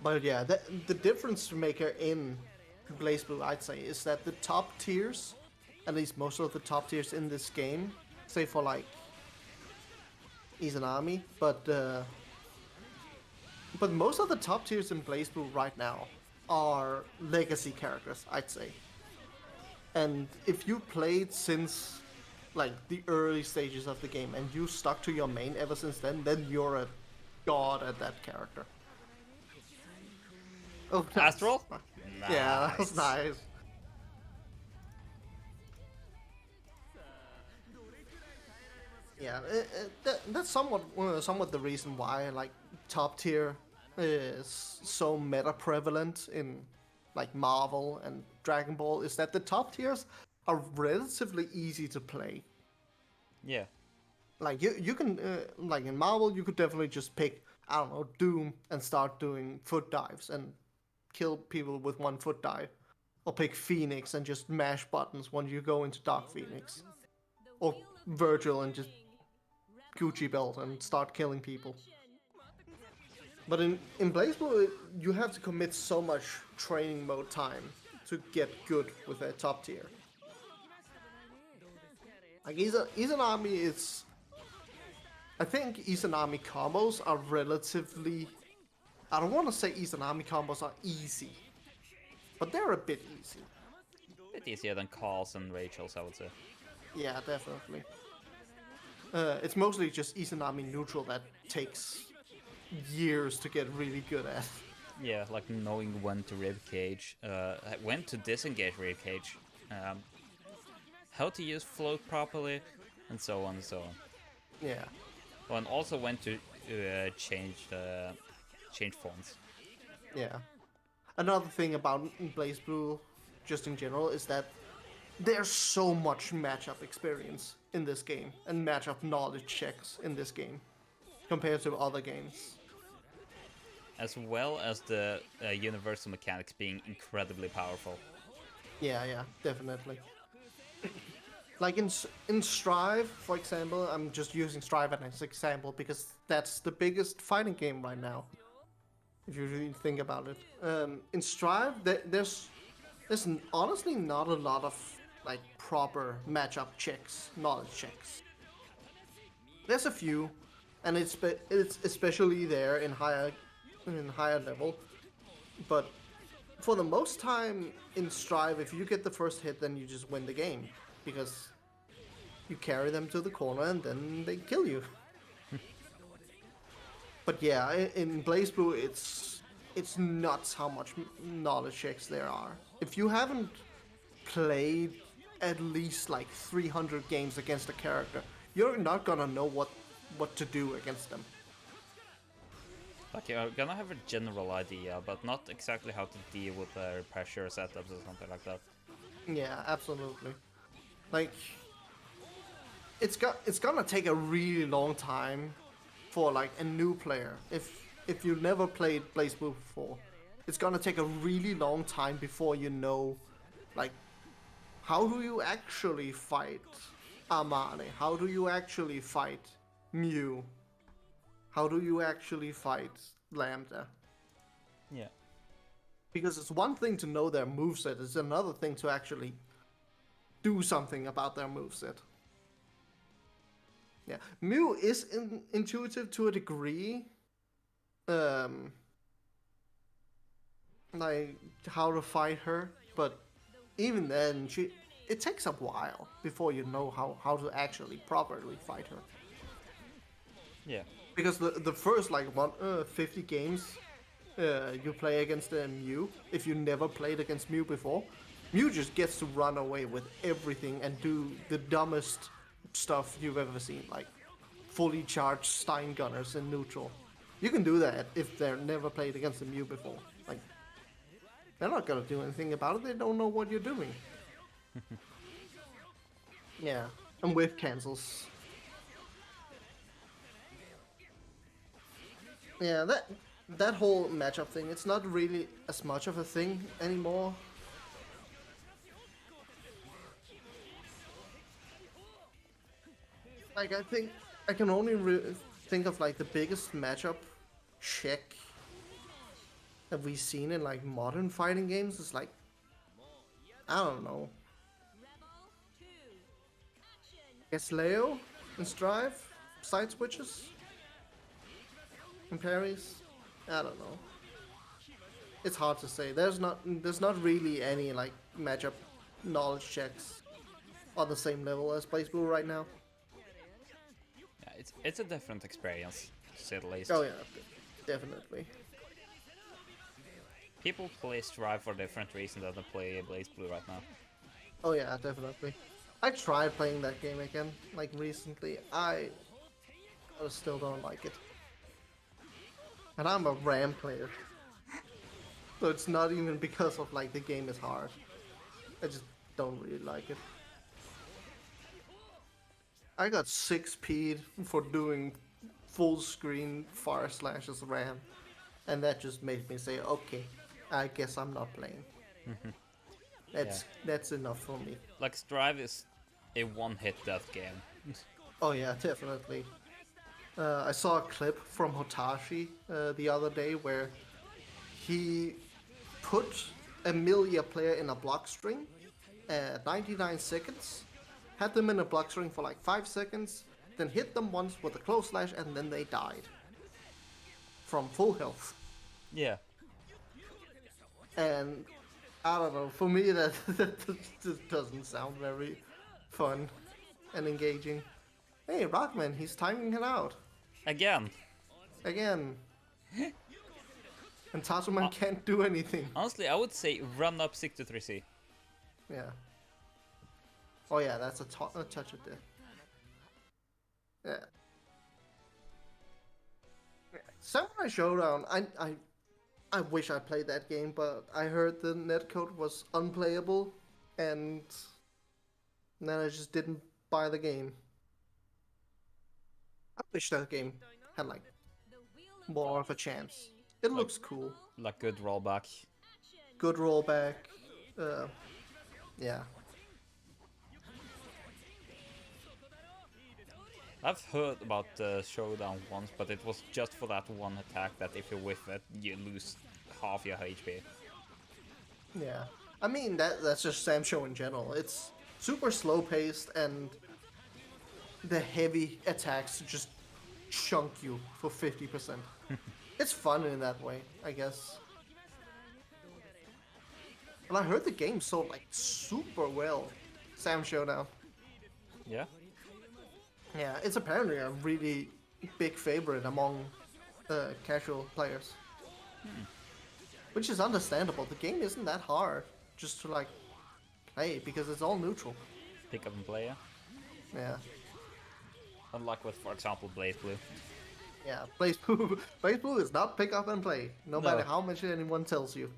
But yeah, the difference maker in Blaze Blue, I'd say, is that the top tiers, at least most of the top tiers in this game, say for like Izanami, but most of the top tiers in Blaze Blue right now are legacy characters, I'd say. And if you played since like the early stages of the game and you stuck to your main ever since then you're a god at that character. Oh, Astral? Yeah, that was nice. Yeah, that's somewhat the reason why like top tier is so meta prevalent in like Marvel and Dragon Ball, is that the top tiers are relatively easy to play. Yeah. Like you can like in Marvel you could definitely just pick, I don't know, Doom and start doing foot dives and kill people with one foot dive, or pick Phoenix and just mash buttons when you go into Dark Phoenix, or Virgil and just Gucci belt and start killing people. But in Blaze Blue, you have to commit so much training mode time to get good with a top tier. Like Izanami is, I think Izanami combos are relatively, I don't want to say Izanami combos are easy, but they're a bit easy. A bit easier than Carl's and Rachel's, I would say. Yeah, definitely. It's mostly just Izanami neutral that takes years to get really good at. Yeah, like knowing when to ribcage, when to disengage ribcage, how to use float properly, and so on and so on. Yeah. Oh, and also when to change forms. Yeah. Another thing about Blaze Blue, just in general, is that there's so much matchup experience in this game, and matchup knowledge checks in this game, compared to other games. As well as the universal mechanics being incredibly powerful. Yeah, definitely. Like in Strive, for example, I'm just using Strive as an example because that's the biggest fighting game right now, if you really think about it. In Strive, there's honestly not a lot of like proper matchup checks, knowledge checks. There's a few, and it's especially there in higher level, but for the most time in Strive, if you get the first hit, then you just win the game, because you carry them to the corner and then they kill you. But yeah, in Blaze Blue, it's nuts how much knowledge checks there are. If you haven't played at least like 300 games against a character, you're not gonna know what to do against them. Like, you're gonna have a general idea, but not exactly how to deal with their pressure setups or something like that. Yeah, absolutely. Like, it's gonna take a really long time for like a new player. If you never played Blaze Blue before, it's gonna take a really long time before you know, like, how do you actually fight Amane? How do you actually fight Mew? How do you actually fight Lambda? Yeah. Because it's one thing to know their moveset, it's another thing to actually do something about their moveset. Yeah, Mew is intuitive to a degree. Like how to fight her, but even then, it takes a while before you know how to actually properly fight her. Yeah. Because the first like 50 games you play against Mew, if you never played against Mew before, Mew just gets to run away with everything and do the dumbest stuff you've ever seen, like fully charged Stein Gunners in neutral. You can do that if they're never played against a Mew before. Like, they're not gonna do anything about it. They don't know what you're doing. Yeah, and whiff cancels. Yeah, that whole matchup thing, it's not really as much of a thing anymore. Like, I think I can only think of like the biggest matchup check that we've seen in like modern fighting games is like, I don't know. Rebel 2. Action. Guess Leo and Strive, side switches and parries. I don't know. It's hard to say. There's not really any like matchup knowledge checks on the same level as Blaze Blue right now. Yeah, it's a different experience, to say the least. Oh yeah, definitely. People play Strive for different reasons than they play Blaze Blue right now. Oh yeah, definitely. I tried playing that game again, like recently. I still don't like it. And I'm a RAM player. So it's not even because of like the game is hard. I just don't really like it. I got 6P'd for doing full screen far slashes RAM. And that just made me say, okay, I guess I'm not playing. That's enough for me. Like, Strive is a one-hit death game. Oh yeah, definitely. I saw a clip from Hotashi the other day where he put a Milia player in a block string at 99 seconds, had them in a block string for like 5 seconds, then hit them once with a close slash, and then they died from full health. Yeah. And I don't know, for me that just doesn't sound very fun and engaging. Hey, Rakvem, he's timing it out. Again. Again. And Tatuman can't do anything. Honestly, I would say run up 63C. Yeah. Oh yeah, that's a touch of death. Yeah. Samurai Showdown, I wish I played that game, but I heard the netcode was unplayable, and then I just didn't buy the game. I wish that game had like The wheel of more of a chance. It looks cool. Like, good rollback. Good rollback. Yeah. I've heard about the Showdown once, but it was just for that one attack that if you whiff it, you lose half your HP. Yeah. I mean, that's just Sam Show in general. It's super slow paced, and the heavy attacks just chunk you for 50%. It's fun in that way, I guess. And I heard the game sold like super well. Sam Showdown. Yeah? Yeah, it's apparently a really big favorite among casual players. Which is understandable. The game isn't that hard just to like play because it's all neutral. Pick up and play, yeah? Yeah. Unlike with, for example, Blaze Blue. Yeah, Blaze Blue is not pick up and play, no matter how much anyone tells you.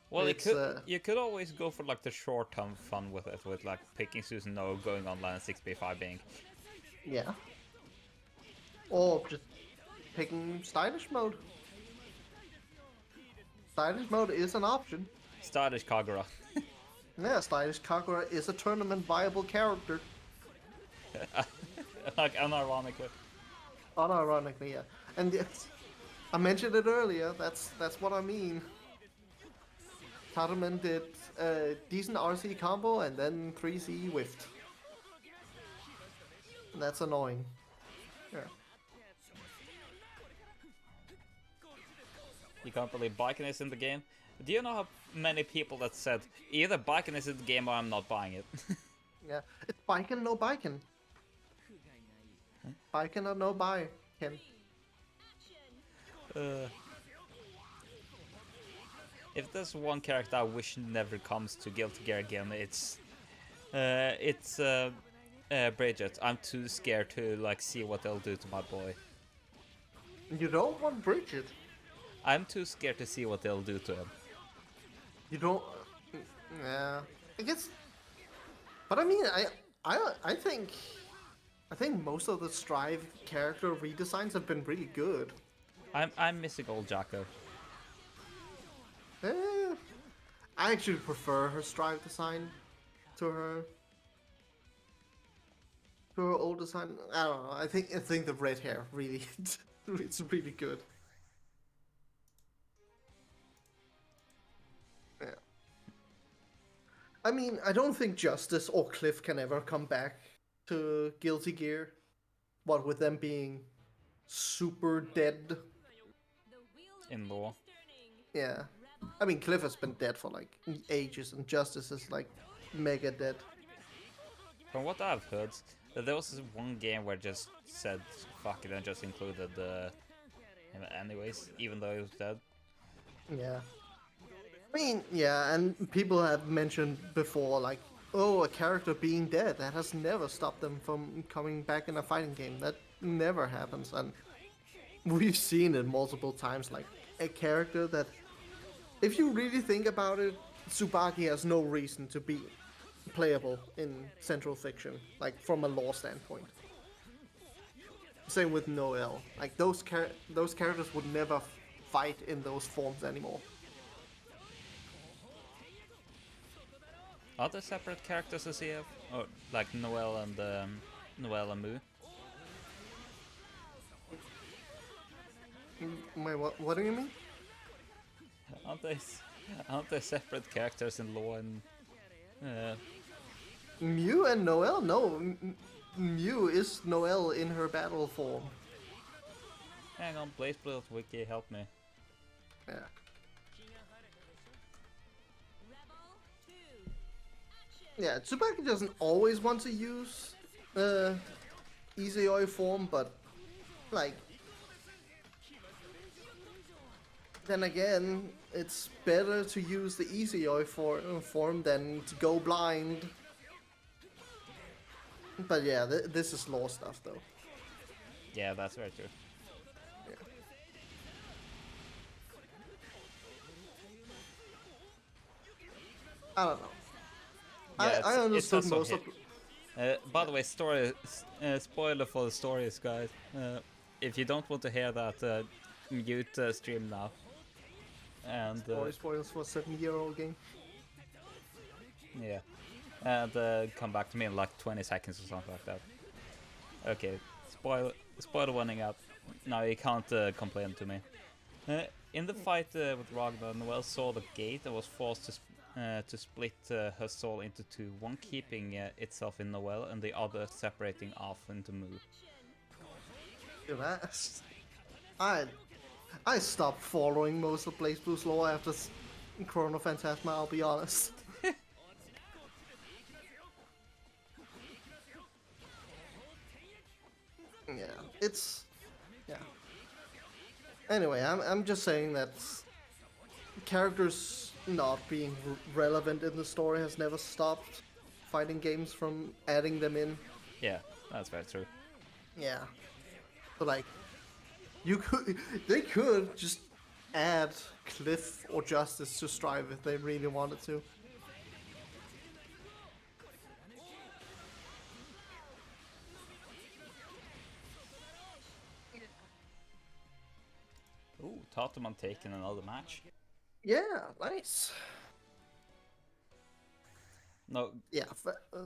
Well, It's, you could always go for like the short-term fun with it, with like picking Susanoo, going online and 6B5 being. Yeah. Or just picking stylish mode. Stylish mode is an option. Stylish Kagura. Yeah, stylish Kagura is a tournament viable character. Like, unironically. Unironically, yeah. And yes, I mentioned it earlier, that's what I mean. Tatuman did a decent RC combo and then 3C whiffed. And that's annoying. Yeah. You can't believe Biken is in the game. Do you know how many people that said, either Biken is in the game or I'm not buying it? Yeah. It's Biken, no Biken. Biken or no buy. Ken. If there's one character I wish never comes to Guilty Gear again, it's Bridget. I'm too scared to like see what they'll do to my boy. You don't want Bridget. I'm too scared to see what they'll do to him. You don't. Yeah, I guess. But I mean, I think most of the Strive character redesigns have been really good. I'm missing old Jacko. Eh, I actually prefer her Strive design to her old design. I don't know. I think the red hair really it's really good. Yeah. I mean, I don't think Justice or Cliff can ever come back to Guilty Gear. What with them being super dead. The wheel of In fate law. is turning. Yeah. I mean, Cliff has been dead for like ages, and Justice is like mega dead. From what I've heard, there was this one game where just said fuck it and just included him anyways, even though he was dead. Yeah. I mean, yeah, and people have mentioned before, like, oh, a character being dead, that has never stopped them from coming back in a fighting game. That never happens, and we've seen it multiple times, like, a character that, if you really think about it, Tsubaki has no reason to be playable in Central Fiction, like, from a lore standpoint. Same with Noel. Like, those characters would never fight in those forms anymore. Are there separate characters as CF? Or like Noel and Mu? Wait, what do you mean? Aren't they separate characters in law and Mew and Noel? No, Mew is Noel in her battle form. hang on, BlazeBlue Wiki, help me. Yeah. Rebel 2. Action. Yeah, Tsubaki doesn't always want to use Izayoi form, but like then again, it's better to use the Izayoi form than to go blind. But yeah, this is lore stuff though. Yeah, that's very true. Yeah. I don't know. Yeah, I understood it's also most of. by the way, spoiler for the stories, guys. If you don't want to hear that, mute stream now. And Spoilers for a 7-year-old game. yeah, and come back to me in like 20 seconds or something like that. Okay, spoiler warning out. Now you can't complain to me. In the fight with Ragnar, Noelle saw the gate and was forced to split her soul into two, one keeping itself in Noelle and the other separating off into Mu. Yeah, I stopped following most of BlazBlue's lore after Chrono Phantasma, I'll be honest. Yeah, it's... yeah. Anyway, I'm just saying that characters not being relevant in the story has never stopped fighting games from adding them in. Yeah, that's very true. Yeah. So like, they could just add Cliff or Justice to Strive if they really wanted to. Ooh, Tatuman taking another match. Yeah, nice. No, Yeah,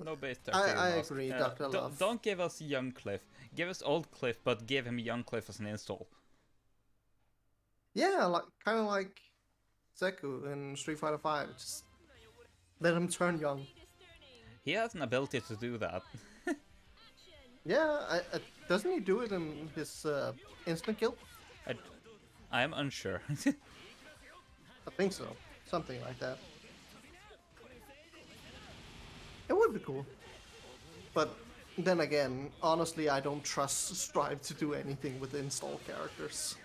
no base I agree, Dr. Love. Don't give us young Cliff. Give us old Cliff, but give him young Cliff as an install. Yeah, like kind of like Zeku in Street Fighter V. Just let him turn young. He has an ability to do that. Yeah, doesn't he do it in his instant kill? I'm unsure. I think so. Something like that. It would be cool. But then again, honestly, I don't trust Stripe to do anything with install characters.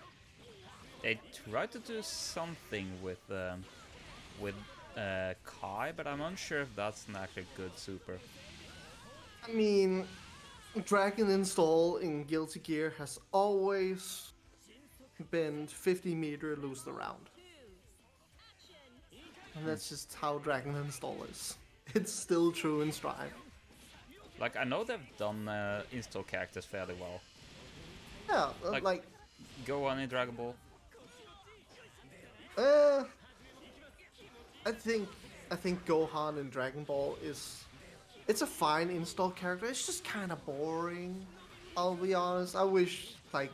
They tried to do something with Kai, but I'm unsure if that's an actually good super. I mean, Dragon install in Guilty Gear has always been 50-meter lose the round. And that's just how Dragon install is. It's still true in Stripe. Like, I know they've done install characters fairly well. Yeah, like Go on in Dragon Ball. I think Gohan in Dragon Ball it's a fine install character. It's just kind of boring. I'll be honest. I wish like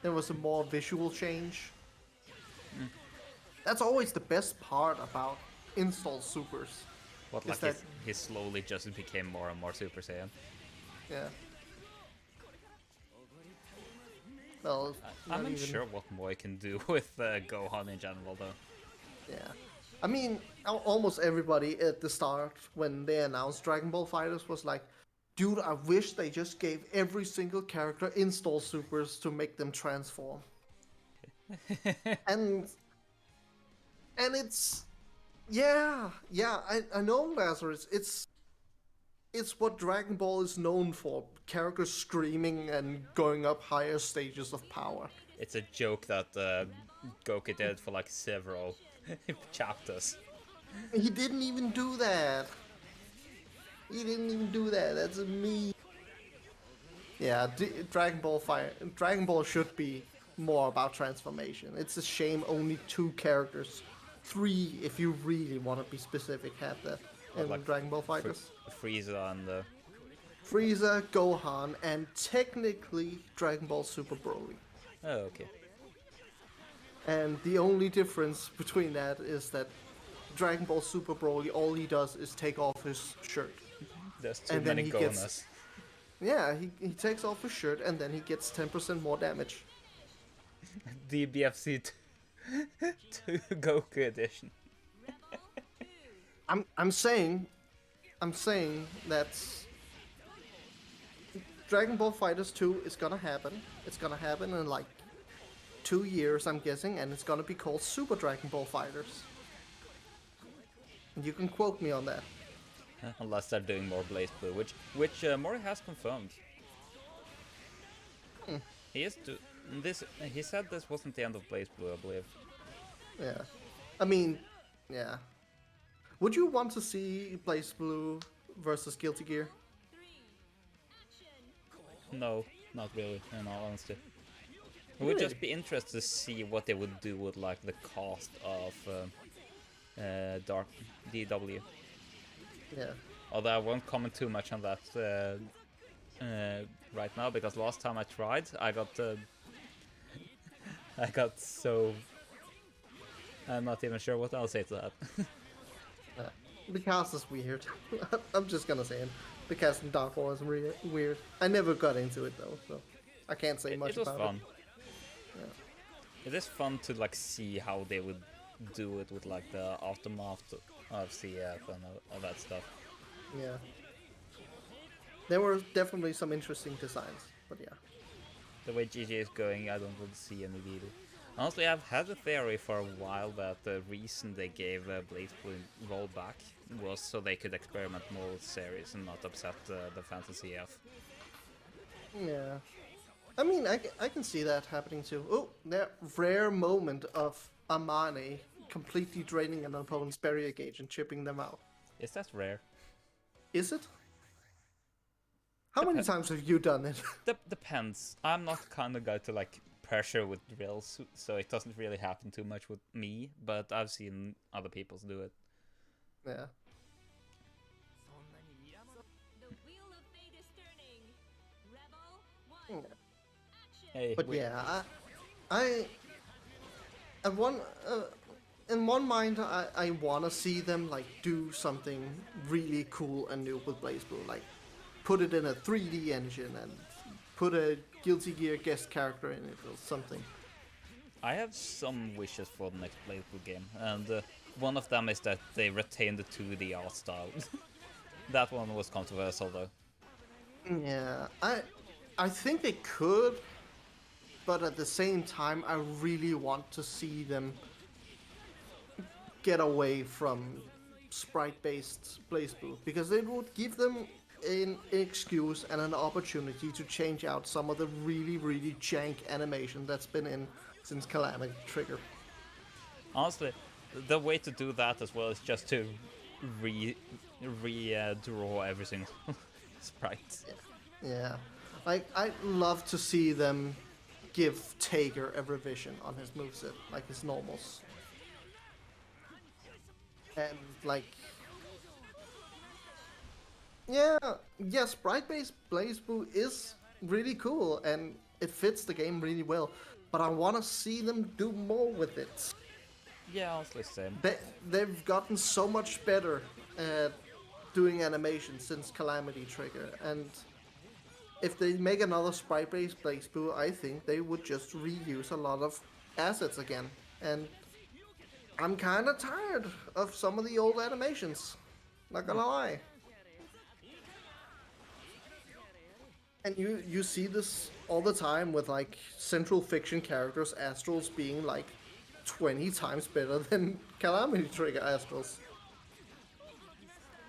there was a more visual change. That's always the best part about install supers. What, Is like that- he slowly just became more and more Super Saiyan? Yeah. Well, I'm not even- unsure what more I can do with Gohan in general, though. Yeah. I mean, almost everybody at the start when they announced Dragon Ball Fighters was like, dude, I wish they just gave every single character install supers to make them transform. and it's yeah, I know, Lazarus. It's what Dragon Ball is known for. Characters screaming and going up higher stages of power. It's a joke that Goku did for like several chapters. He didn't even do that. That's me. Yeah, Dragon Ball should be more about transformation. It's a shame only 2 characters, 3 if you really want to be specific, had that in like Dragon Ball Fighters. Frieza and Frieza, Gohan, and technically Dragon Ball Super Broly. oh, okay. And the only difference between that is that Dragon Ball Super Broly, all he does is take off his shirt. There's too And then many he gets- Gonas. Yeah, he takes off his shirt and then he gets 10% more damage. The BFC 2 Goku edition. I'm saying that Dragon Ball Fighters 2 is gonna happen. It's gonna happen in like 2 years, I'm guessing, and it's gonna be called Super Dragon Ball Fighters. And you can quote me on that. Unless they're doing more Blaze Blue, which Mori has confirmed. He is to this. He said this wasn't the end of Blaze Blue, I believe. Yeah. I mean, yeah. Would you want to see Blaze Blue versus Guilty Gear? No, not really. In all honesty, it would just be interesting to see what they would do with like the cost of Dark DW. Yeah. Although I won't comment too much on that right now, because last time I tried, I got so. I'm not even sure what I'll say to that. The cast is weird. I'm just gonna say it. The cast in Dark War is weird. I never got into it though, so I can't say much It was about fun. it. It is fun to like see how they would do it with like the aftermath of CF and all that stuff. Yeah. There were definitely some interesting designs, but yeah. The way GG is going, I don't really see any either. Honestly, I've had a theory for a while that the reason they gave Blaze Blue rollback was so they could experiment more with series and not upset the Fantasy F. Yeah. I mean, I can see that happening too. Oh, that rare moment of Amane completely draining an opponent's barrier gauge and chipping them out. Is that rare? Is it? How many times have you done it? Depends. I'm not the kind of guy to like pressure with drills, so it doesn't really happen too much with me, but I've seen other people do it. Yeah. The wheel of fate is turning. Rebel 1. Hey, But wait, yeah, in one mind, I want to see them like do something really cool and new with Blaze Blue, like put it in a 3D engine and put a Guilty Gear guest character in it or something. I have some wishes for the next Blaze Blue game, and one of them is that they retain the 2D art style. That one was controversial though. Yeah, I think they could, but at the same time, I really want to see them get away from sprite-based playthrough because it would give them an excuse and an opportunity to change out some of the really jank animation that's been in since Calamity Trigger. Honestly, the way to do that as well is just to re draw every single sprite. Yeah, like I'd love to see them give Taker a revision on his moveset, like his normals, and like yeah, yeah, sprite-based BlazBlue is really cool and it fits the game really well. But I want to see them do more with it. Yeah, honestly, same. They've gotten so much better at doing animation since Calamity Trigger, and if they make another sprite-based BlazBlue, I think they would just reuse a lot of assets again. And I'm kind of tired of some of the old animations. Not gonna lie. And you see this all the time with like central fiction characters astrals being like 20 times better than Calamity Trigger astrals.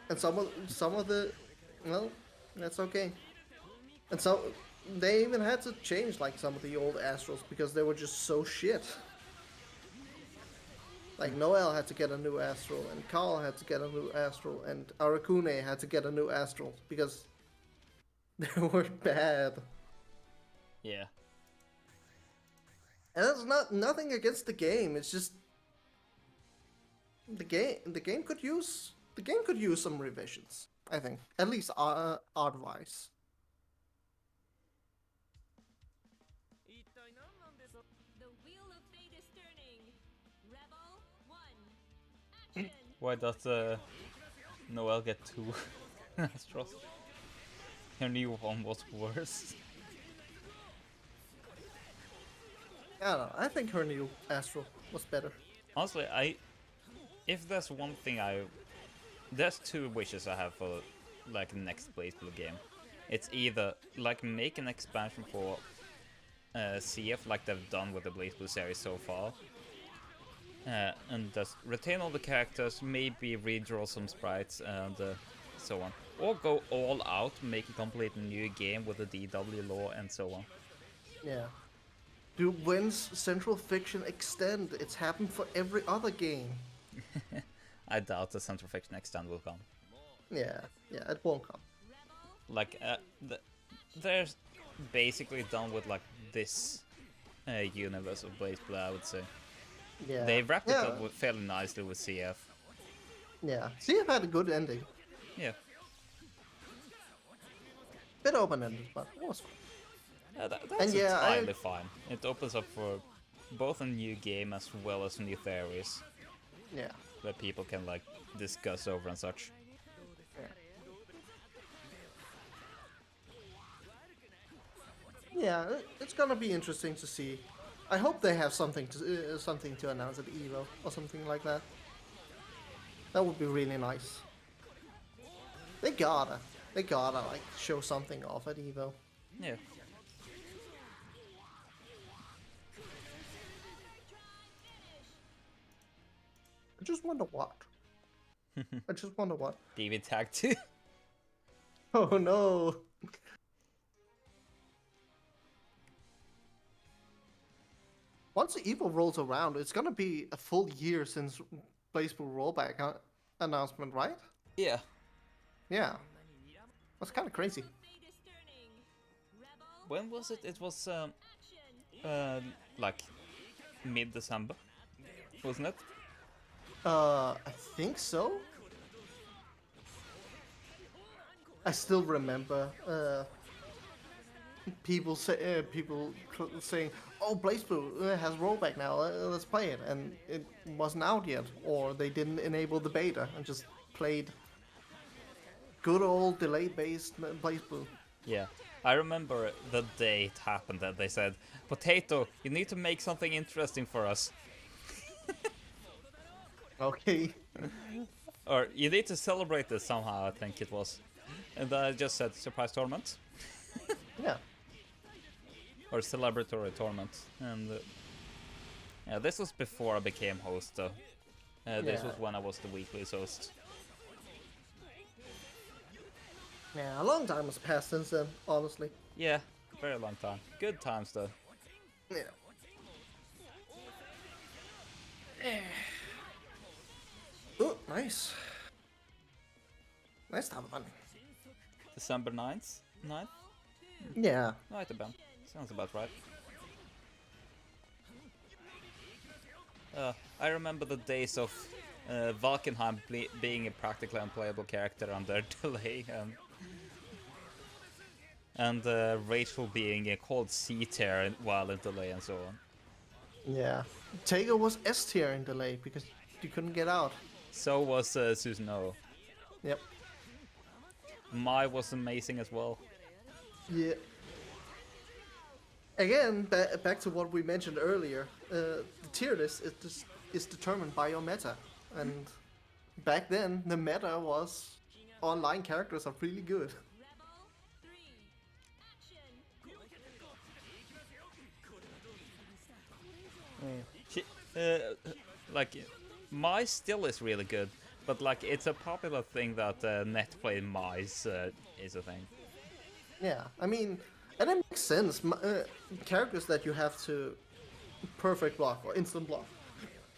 And some of the well, that's okay. And so they even had to change like some of the old astrals because they were just so shit. Like Noel had to get a new astral, and Carl had to get a new astral, and Arakune had to get a new astral because they were bad. Yeah. And that's nothing against the game. It's just the game could use some revisions. I think at least art wise. The wheel of fate is turning. Rebel 1. Action. Why does Noel get two Astros? Her new one was worse. I don't know. I think her new astral was better. Honestly, if there's one thing there's two wishes I have for like next BlazBlue game. It's either like make an expansion for CF like they've done with the BlazBlue series so far, and just retain all the characters, maybe redraw some sprites and so on, or go all out, make a completely new game with the DW lore and so on. Yeah. Do when's Central Fiction extend? It's happened for every other game. I doubt the Central Fiction Extend will come. Yeah, it won't come. Like, they're basically done with like this universe of BlazBlue, I would say. Yeah. They wrapped it up fairly nicely with CF. Yeah. CF had a good ending. Yeah. Bit open-ended, but it was fun. That's entirely fine. It opens up for both a new game as well as new theories. Yeah. That people can like discuss over and such. Yeah, it's gonna be interesting to see. I hope they have something to announce at Evo or something like that. That would be really nice. They gotta like show something off at Evo. Yeah. I just wonder what. I just wonder what. BB Tag 2. Oh no. Once the Evo rolls around, it's gonna be a full year since BlazBlue rollback announcement, right? Yeah. Yeah. That's kind of crazy. Fate is turning. Rebel When was it? It was action. like mid-December, wasn't it? I think so. I still remember people saying, "Oh, BlazBlue has rollback now. Let's play it," and it wasn't out yet, or they didn't enable the beta and just played good old delay-based BlazBlue. Yeah. I remember the day it happened that they said, "Potato, you need to make something interesting for us." Okay. Or you need to celebrate this somehow, I think it was. And I just said, surprise tournament? Yeah. Or celebratory tournament. And yeah, this was before I became host though. This Yeah. was when I was the weekly host. Yeah, a long time has passed since then, honestly. Yeah, very long time. Good times though. Yeah. Oh, nice. Nice Tatuman. December 9th? 9th? Yeah. Right about. Sounds about right. I remember the days of Valkenheim being a practically unplayable character under delay, and Rachel being a cold C tier while in delay and so on. Yeah. Taker was S tier in delay because you couldn't get out. So was Susanoo. Yep. Mai was amazing as well. Yeah. Again, back to what we mentioned earlier, the tier list is determined by your meta, and back then the meta was online characters are really good. Rebel 3, action. Like, Mai still is really good, but like it's a popular thing that net play Mai's is a thing. Yeah, I mean, and it makes sense. Characters that you have to perfect block or instant block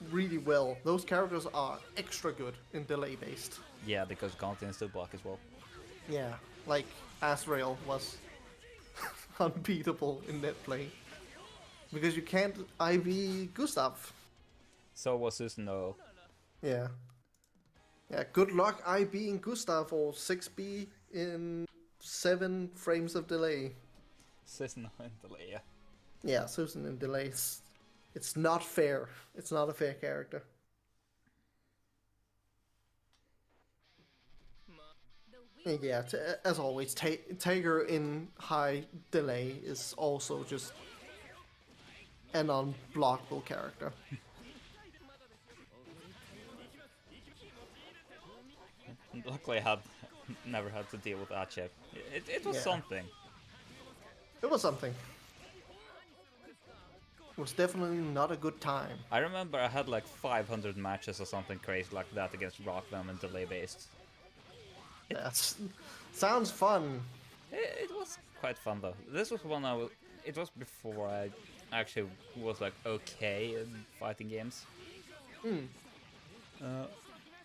really well, those characters are extra good in delay based. Yeah, because you can't instant block as well. Yeah, like Azrael was unbeatable in net play because you can't IV Gustav. So was Susanoo. Yeah. Yeah, good luck IBing Gustav or 6B in 7 frames of delay. Susanoo in delay, yeah. Yeah, Susan in delays. It's not fair. It's not a fair character. And yeah, as always, Taker in high delay is also just an unblockable character. Luckily, I had never had to deal with that chip. It was Yeah. something. It was something. It was definitely not a good time. I remember I had like 500 matches or something crazy like that against Rakvem and delay based. That sounds fun. It was quite fun though. This was one I was. It was before I actually was like okay in fighting games.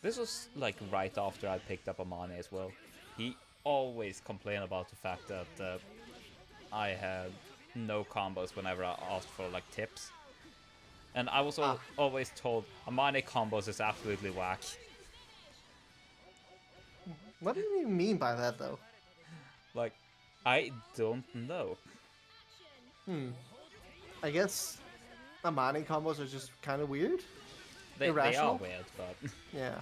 This was like right after I picked up Amane as well. He always complained about the fact that I had no combos whenever I asked for like tips. And I was always told Amane combos is absolutely whack. What do you mean by that, though? Like, I don't know. I guess Amani combos are just kind of weird. They are Irrational? weird, but Yeah.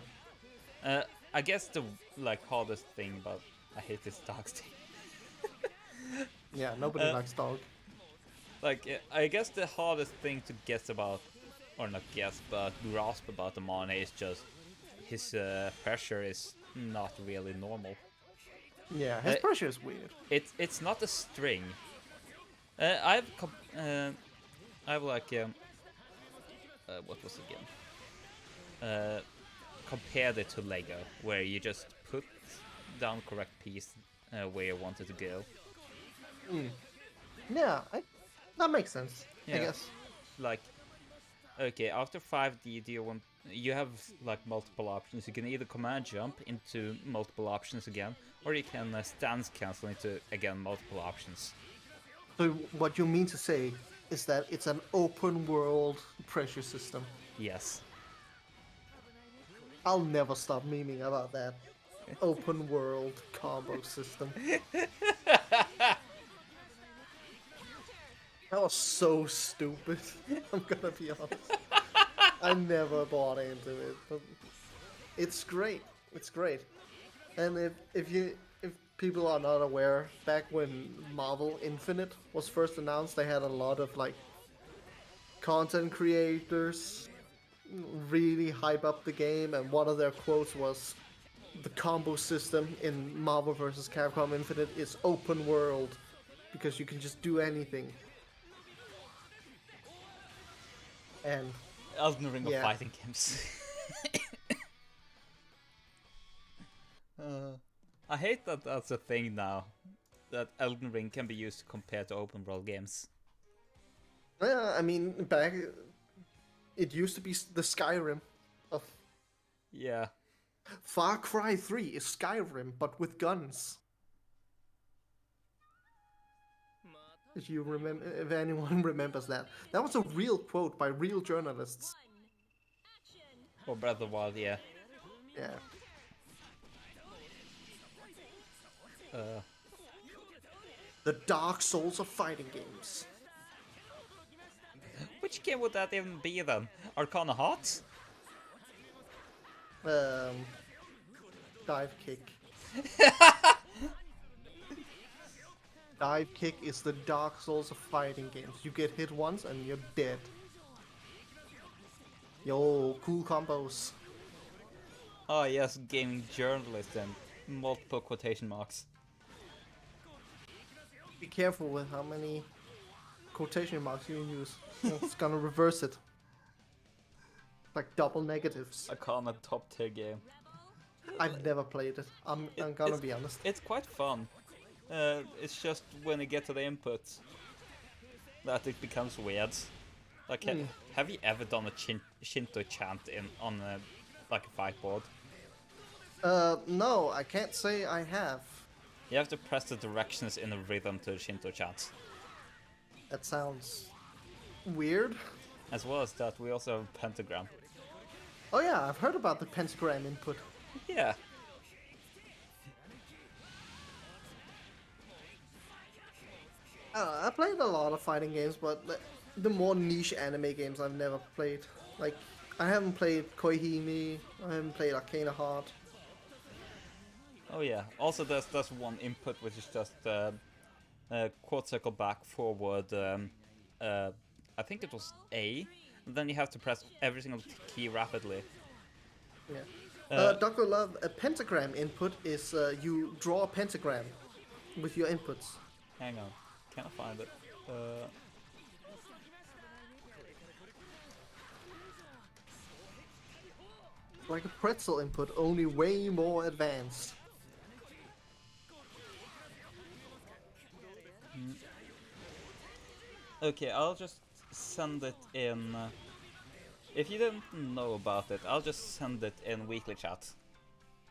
I guess the like hardest thing, but I hate this dog thing. Yeah, nobody likes dog. Like, I guess the hardest thing to guess about, or not guess, but grasp about the Mane is just his pressure is not really normal. Yeah, his pressure is weird. It's not a string. I have like what was it again? Compared it to Lego, where you just put down correct piece where you want it to go. Yeah, that makes sense. I Yeah. guess. Like, okay, after 5D, you have like multiple options. You can either command jump into multiple options again, or you can stance cancel into again multiple options. So what you mean to say is that it's an open world pressure system. Yes. I'll never stop memeing about that. Open world combo system. That was so stupid. I'm gonna be honest. I never bought into it, but it's great. It's great. And if people are not aware, back when Marvel Infinite was first announced, they had a lot of like content creators really hype up the game, and one of their quotes was, "The combo system in Marvel vs. Capcom Infinite is open world, because you can just do anything. And Elden Ring of Yeah. fighting games. I hate that that's a thing now. That Elden Ring can be used compared to open world games. I mean, back it used to be the Skyrim of Yeah. Far Cry 3 is Skyrim, but with guns. If you remember, if anyone remembers that, that was a real quote by real journalists. Action. Or Breath of the Wild, yeah. Yeah. The Dark Souls of fighting games. Which game would that even be then? Arcana Hearts? Dive kick. Dive kick is the Dark Souls of fighting games. You get hit once and you're dead. Yo, cool combos. Oh yes, gaming journalist and multiple quotation marks. Be careful with how many quotation marks you use. It's gonna reverse it. Like double negatives. Arcana top tier game. I've never played it. I'm gonna be honest. It's quite fun. It's just when you get to the inputs that it becomes weird. Like, have you ever done a Shinto chant on like a fight board? No, I can't say I have. You have to press the directions in a rhythm to the Shinto chant. That sounds weird. As well as that, we also have a pentagram. Oh yeah, I've heard about the pentagram input. Yeah. I played a lot of fighting games, but the more niche anime games I've never played. Like, I haven't played Koihime, I haven't played Arcana Heart. Oh yeah. Also, there's one input which is just quad circle back, forward. I think it was A. And then you have to press every single key rapidly. Yeah. Dr. Love, a pentagram input is you draw a pentagram with your inputs. Hang on, can I find it? Like a pretzel input, only way more advanced. Okay, I'll just send it in. If you didn't know about it, I'll just send it in weekly chat.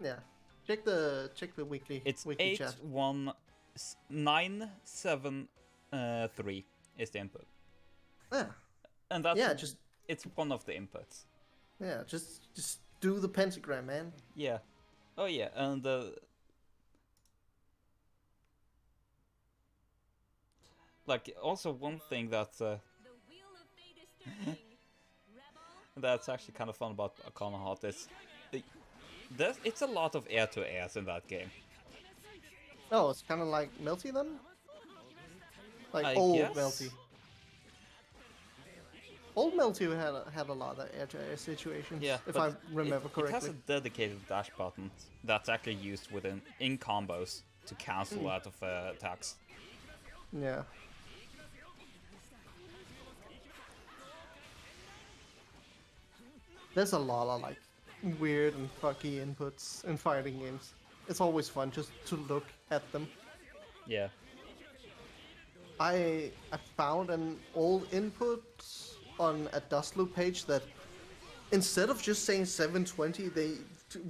Yeah. Check the weekly It's weekly chat. 81973 is the input, Yeah. and that's Yeah, just it's one of the inputs. just do the pentagram, man. Yeah. Oh yeah, and like also one thing that's The wheel of fate is turning. Rebel. that's actually kind of fun about Arcana Heart is it's a lot of air to airs in that game. Oh, it's kind of like Melty then? Like I old guess. Melty. Old Melty had a lot of air-to-air situations, Yeah, if but I remember it correctly. has a dedicated dash button that's actually used in combos to cancel out of attacks. Yeah. There's a lot of like weird and fucky inputs in fighting games. It's always fun just to look at them. Yeah. I found an old input on a Dustloop page that instead of just saying 720, they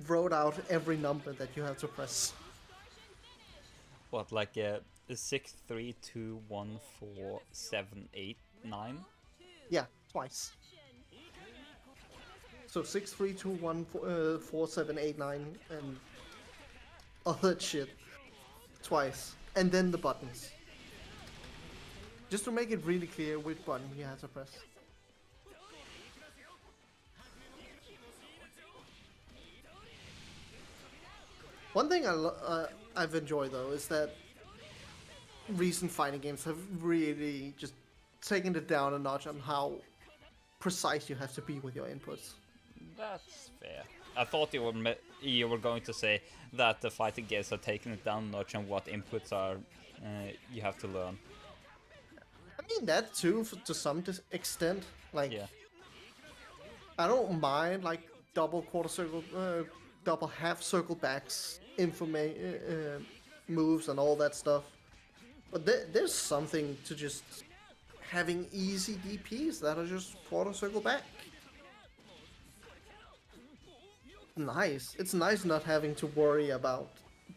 wrote out every number that you have to press. What, like 632147889? Yeah, twice. So 632144789 and all that shit twice, and then the buttons. Just to make it really clear which button you have to press. One thing I've enjoyed though is that recent fighting games have really just taken it down a notch on how precise you have to be with your inputs. That's fair. I thought you were going to say that the fighting games are taking it down a notch and what inputs are you have to learn. I mean that too, to some extent. Like, Yeah. I don't mind like double quarter circle, double half circle backs, moves and all that stuff. But there's something to just having easy DPs that are just quarter circle back. Nice. It's nice not having to worry about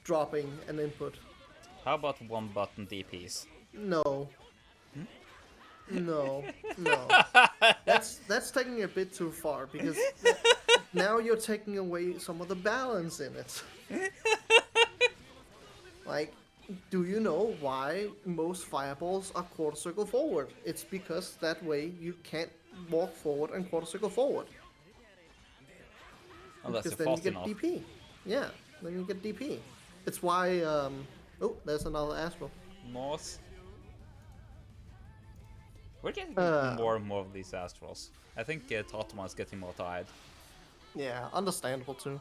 dropping an input. How about one button DPs? No. No. No. That's taking it a bit too far because now you're taking away some of the balance in it. Like, do you know why most fireballs are quarter circle forward? It's because that way you can't walk forward and quarter circle forward. Unless Because you're then you fast get enough. DP. Yeah, then you get DP. It's why, oh, there's another Astral. North. We're getting Uh. more and more of these Astrals. I think Tatuman is getting more tired. Yeah, understandable too.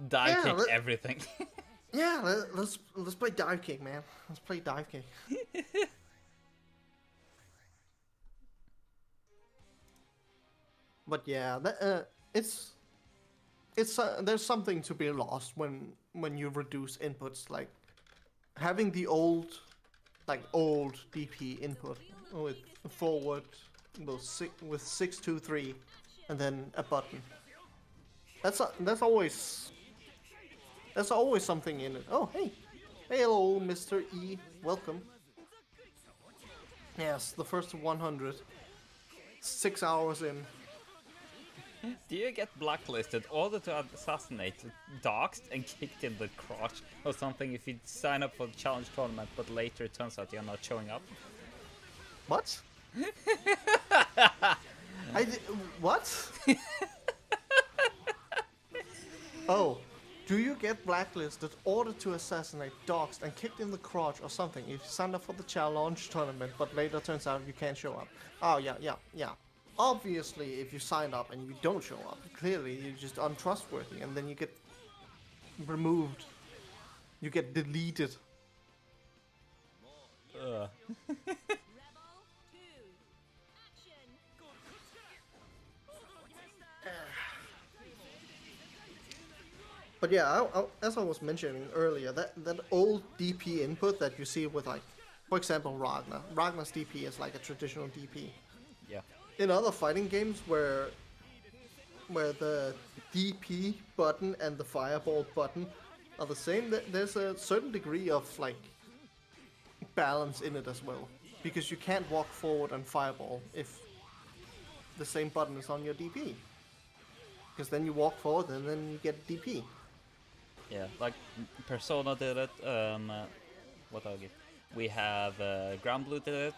Dive Yeah, kick let- everything. Yeah, let's play dive kick, man. Let's play dive kick. But yeah, it's there's something to be lost when you reduce inputs, like having the old DP input with forward with 623 and then a button. That's always something in it. Oh, hey. Hello, Mr. E. Welcome. Yes, the first 100. 6 hours in. Do you get blacklisted, ordered to assassinate, doxed, and kicked in the crotch or something if you sign up for the challenge tournament, but later it turns out you're not showing up? What? What? Oh, do you get blacklisted, ordered to assassinate, doxed, and kicked in the crotch or something if you signed up for the challenge tournament, but later turns out you can't show up? Oh, yeah. Obviously, if you sign up and you don't show up, clearly you're just untrustworthy, and then you get removed. You get deleted. Ugh. Rebel 2. Action. But yeah, as I was mentioning earlier, that old DP input that you see with, like, for example, Ragnar. Ragnar's DP is like a traditional DP. Yeah. In other fighting games where the DP button and the fireball button are the same, there's a certain degree of like balance in it as well, because you can't walk forward and fireball if the same button is on your DP, because then you walk forward and then you get DP. Yeah, like Persona did it. What I'll get? We have Granblue did it.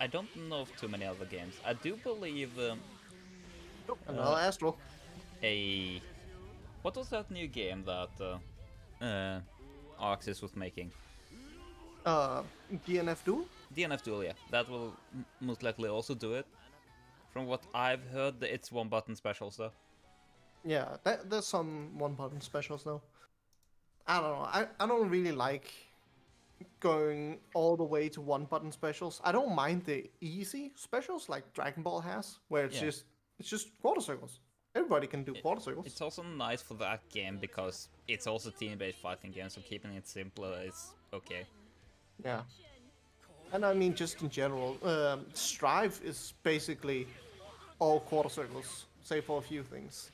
I don't know of too many other games. I do believe Another Astral. what was that new game that Axis was making? DNF Duel? DNF Duel, yeah. That will most likely also do it. From what I've heard, it's one button specials though. Yeah, there's some one button specials though. I don't know. I don't really like going all the way to one button specials. I don't mind the easy specials like Dragon Ball has, where it's Yeah. just quarter circles. Everybody can do quarter circles. It's also nice for that game because it's also team-based fighting game, so keeping it simpler is okay. Yeah. And I mean, just in general, Strive is basically all quarter circles, save for a few things.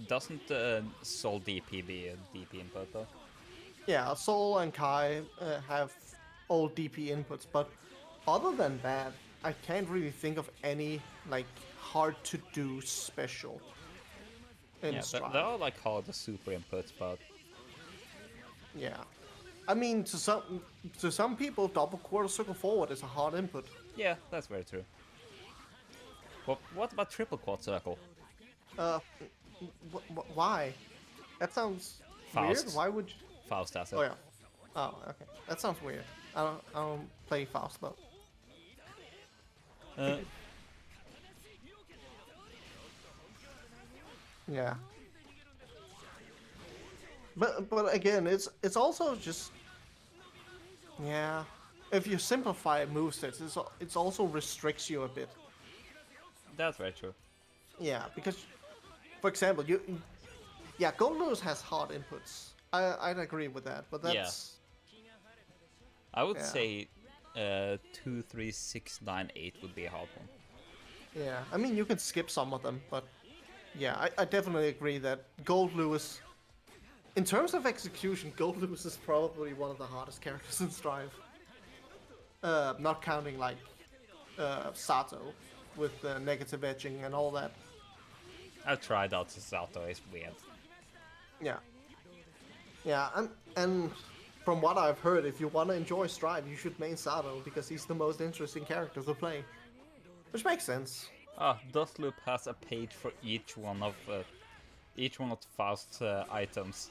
Doesn't Soul DP be a DP input though? Yeah, Soul and Kai have all DP inputs, but other than that, I can't really think of any like hard to do special in Yeah, Strive. there are like harder super inputs, but Yeah, I mean to some people, double quarter circle forward is a hard input. yeah, that's very true. What about triple quad circle? Why? That sounds Faust. weird. Why would? You... Faust has it. Oh yeah. Oh, okay. That sounds weird. I don't play Faust though. Uh, Yeah. But again, it's also just yeah. If you simplify movesets, it's also restricts you a bit. that's very true. Yeah, because for example, yeah, Gold Lewis has hard inputs. I'd agree with that, but Yeah. that's I would yeah. say 2, 3, 6, 9, 8 would be a hard one. Yeah, I mean you can skip some of them, but yeah, I definitely agree that Gold Lewis, in terms of execution, Gold Lewis is probably one of the hardest characters in Strive. Not counting like Sato with negative edging and all that. I've tried out Sato, it's weird. Yeah, yeah, and from what I've heard, if you want to enjoy Strive, you should main Sato because he's the most interesting character to play, which makes sense. Ah, Dustloop has a page for each one of Faust's items.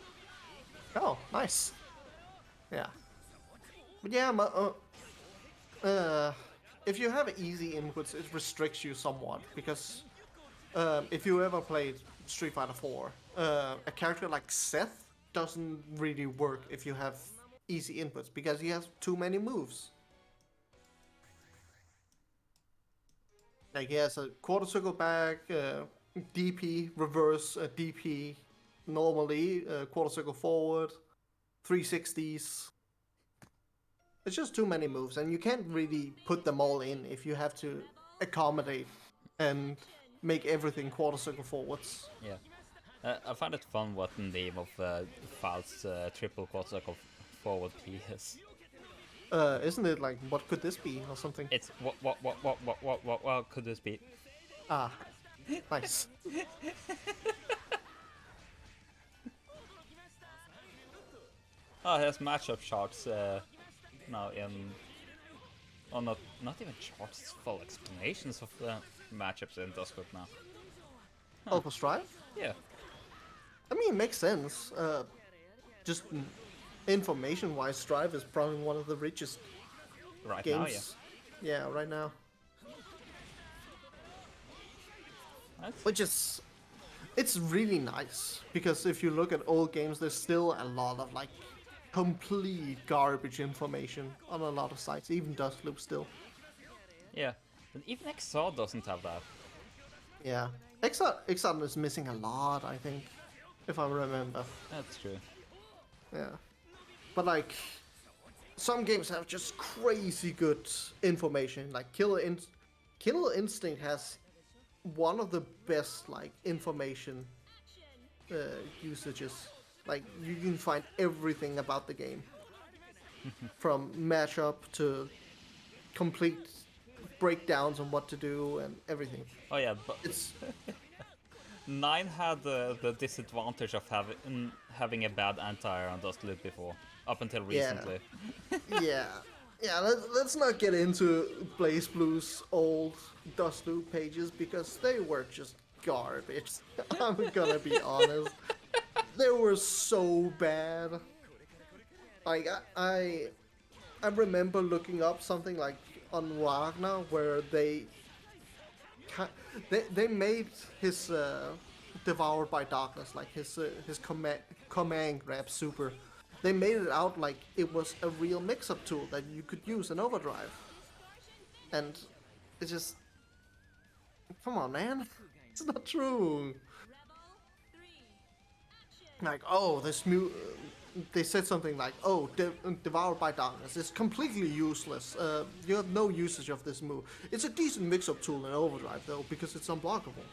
Oh, nice. Yeah, but yeah, if you have easy inputs, it restricts you somewhat because if you ever played Street Fighter 4, a character like Seth doesn't really work if you have easy inputs because he has too many moves. Like he has a quarter circle back, DP, reverse, DP, normally, quarter circle forward, 360s. It's just too many moves, and you can't really put them all in if you have to accommodate and make everything quarter circle forwards. Yeah. I find it fun what the name of Faust's triple quarter circle forward P is. Isn't it like, what could this be, or something? It's what could this be? Ah, nice. Oh, it has matchup charts now in. Oh, not even charts, it's full explanations of the matchups in Dustloop now. Oh, for Strive? Yeah. I mean, it makes sense. Just information-wise, Strive is probably one of the richest Right now, yeah. games. Yeah, right now. That's, Which is, it's really nice because if you look at old games, there's still a lot of like complete garbage information on a lot of sites, even Dustloop still. yeah. And even XR doesn't have that. Yeah, Exxon is missing a lot, I think, if I remember. That's true. Yeah, but like some games have just crazy good information. Like Killer Instinct has one of the best like information usages. Like you can find everything about the game, from matchup to complete breakdowns on what to do and everything. Oh yeah, but It's 9 had the disadvantage of having a bad anti-air on Dustloop before, up until recently. yeah, yeah. Let's not get into Blaze Blue's old Dustloop pages because they were just garbage. I'm gonna be honest. They were so bad. Like I remember looking up something like on Ragnar where they made his Devoured by Darkness, like his command grab super. They made it out like it was a real mix-up tool that you could use in Overdrive, and it's just, come on, man, it's not true. Like, oh, they said something like, oh, Devoured by Darkness is completely useless. You have no usage of this move. It's a decent mix-up tool in Overdrive, though, because it's unblockable.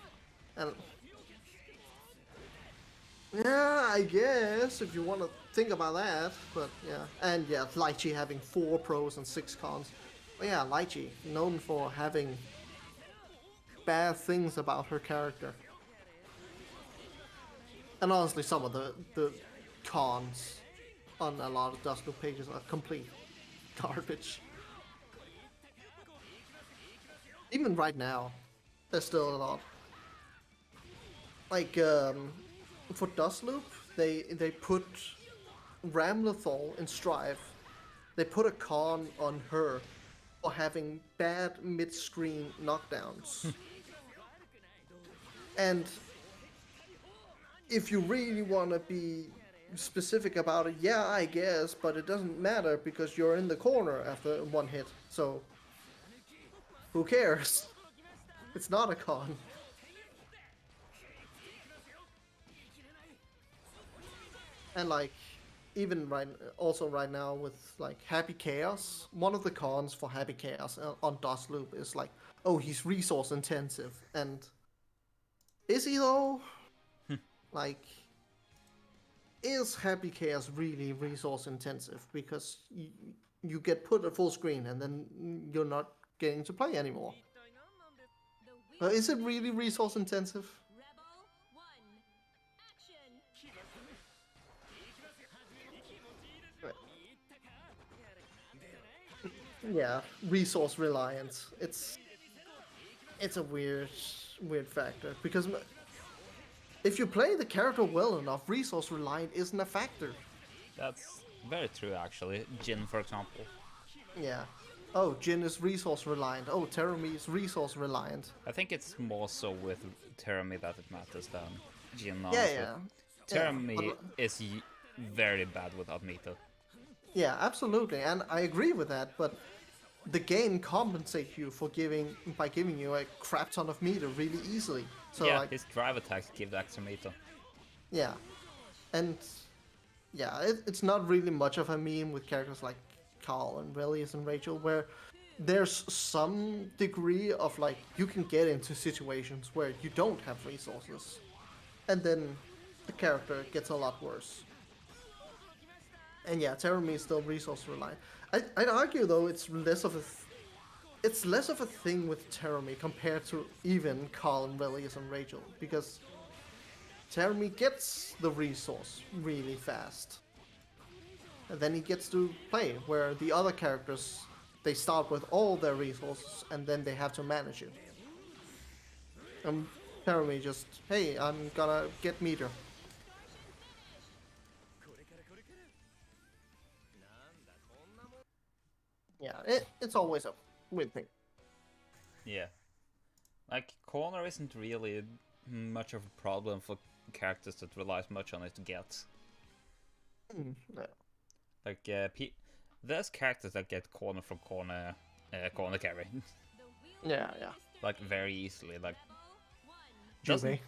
And yeah, I guess, if you want to think about that, but yeah. And yeah, Lychee having 4 pros and 6 cons. But yeah, Lychee, known for having bad things about her character. And honestly, some of the cons on a lot of Dustloop pages are complete garbage. Even right now, there's still a lot. Like, for Dustloop, they put Ramlethal in Strive. They put a con on her for having bad mid-screen knockdowns. And if you really want to be specific about it, yeah, I guess, but it doesn't matter because you're in the corner after one hit. So who cares? It's not a con. And like, even right now with like Happy Chaos, one of the cons for Happy Chaos on DOS Loop is like, oh, he's resource intensive, and is he though? Like, is Happy Chaos really resource intensive? Because you get put at full screen and then you're not getting to play anymore. The wheel Is it really resource intensive? Rebel 1. Action. Yeah, resource reliance. It's a weird factor because if you play the character well enough, resource reliant isn't a factor. That's very true, actually. Jin, for example. Yeah. Oh, Jin is resource reliant. Oh, Terumi is resource reliant. I think it's more so with Terumi that it matters than Jin, Yeah, honestly. yeah. Terumi Yeah, is very bad without meter. yeah, absolutely, and I agree with that. But the game compensates you for by giving you a crap ton of meter really easily. So Yeah, like, his drive attacks give the extra meter. yeah, and yeah, it's not really much of a meme with characters like Carl and Relius and Rachel, where there's some degree of like you can get into situations where you don't have resources, and then the character gets a lot worse. And yeah, Terumi is still resource reliant. I'd argue though it's less of a thing with Terumi compared to even Carl and Relius and Rachel, because Terumi gets the resource really fast. And then he gets to play, where the other characters, they start with all their resources and then they have to manage it. And Terumi just, hey, I'm gonna get meter. Yeah, it's always a weird thing. Yeah. Like, corner isn't really much of a problem for characters that relies much on it to get. Yeah. Like, there's characters that get corner from corner carry. Yeah, yeah. Like, very easily. Like, Juve. doesn't,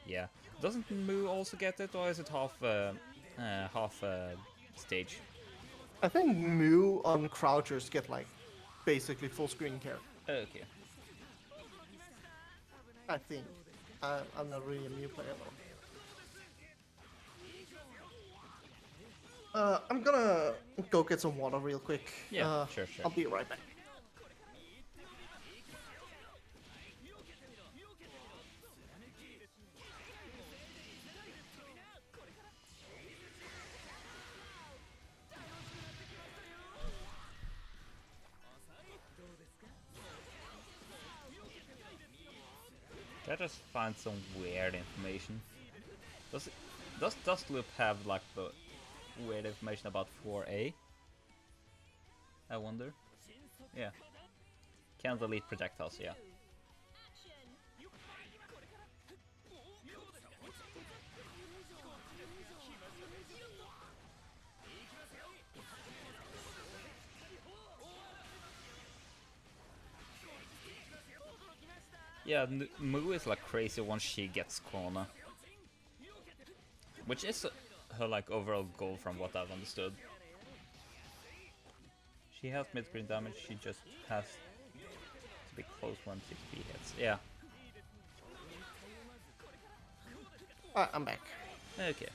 yeah. Doesn't Mu also get it, or is it half stage? I think Mu on Crouchers get like basically full screen care. Okay. I think. I'm not really a Mu player though. I'm gonna go get some water real quick. Yeah, sure. I'll be right back. I just find some weird information. Does Dustloop have like the weird information about 4A? I wonder. Yeah. Can delete projectiles, yeah. Yeah, Mu is like crazy once she gets corner. Which is her like overall goal from what I've understood. She has mid-screen damage, she just has to be close when 6B hits. Yeah. I'm back. Okay.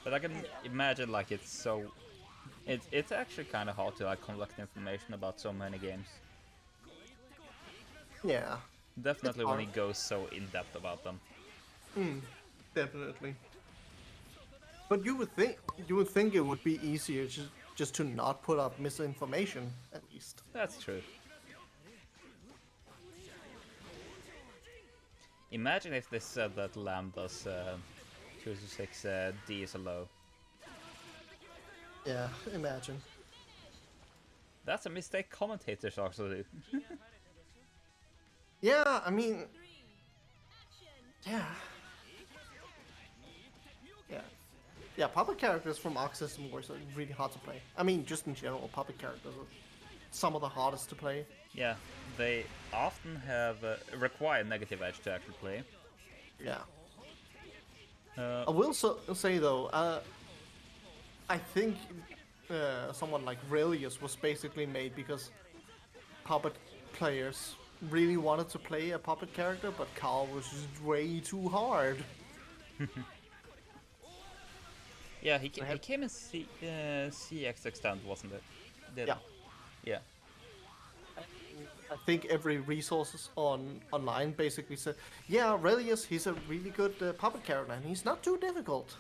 But I can imagine like it's so... It's actually kind of hard to like collect information about so many games. Yeah. Definitely when he goes so in-depth about them. Definitely. But you would think it would be easier just to not put up misinformation, at least. That's true. Imagine if they said that Lambda's 2 to 6 D is a low. Yeah, imagine. That's a mistake commentators also do. Yeah, I mean, 3. Action. yeah. Yeah. Yeah, puppet characters from Arc System Wars are really hard to play. I mean, just in general, puppet characters are some of the hardest to play. Yeah, they often have require negative edge to actually play. Yeah. Uh, I will say though, I think someone like Relius was basically made because puppet players really wanted to play a puppet character, but Carl was just way too hard. yeah, he I he had- came in CX extent, wasn't it? Yeah. Yeah. I think every resources online basically said, yeah, Relius, he's a really good puppet character, and he's not too difficult.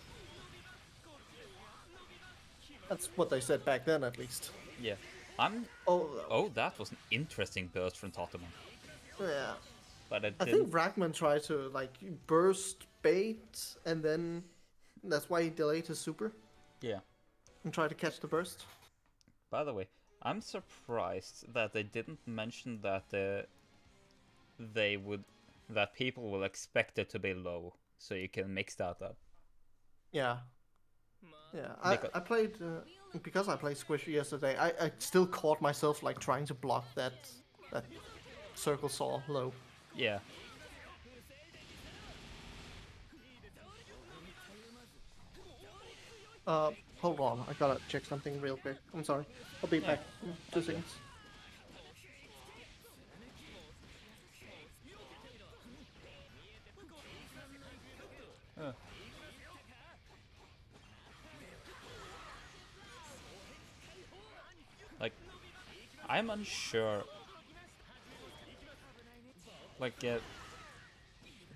That's what they said back then, at least. Yeah. I'm. Oh, Oh, that was an interesting burst from Tatuman, yeah. but it I didn't. think Rakvem tried to like burst bait, and then that's why he delayed his super Yeah. and tried to catch the burst. By the way, I'm surprised that they didn't mention that they would that people will expect it to be low, so you can mix that up. Yeah, yeah. Because- I played because I played Squish yesterday. I still caught myself like trying to block that circle saw low. Yeah. Hold on, I gotta check something real quick. I'm sorry. I'll be back in 2 seconds. Uh. Like, I'm unsure. Like,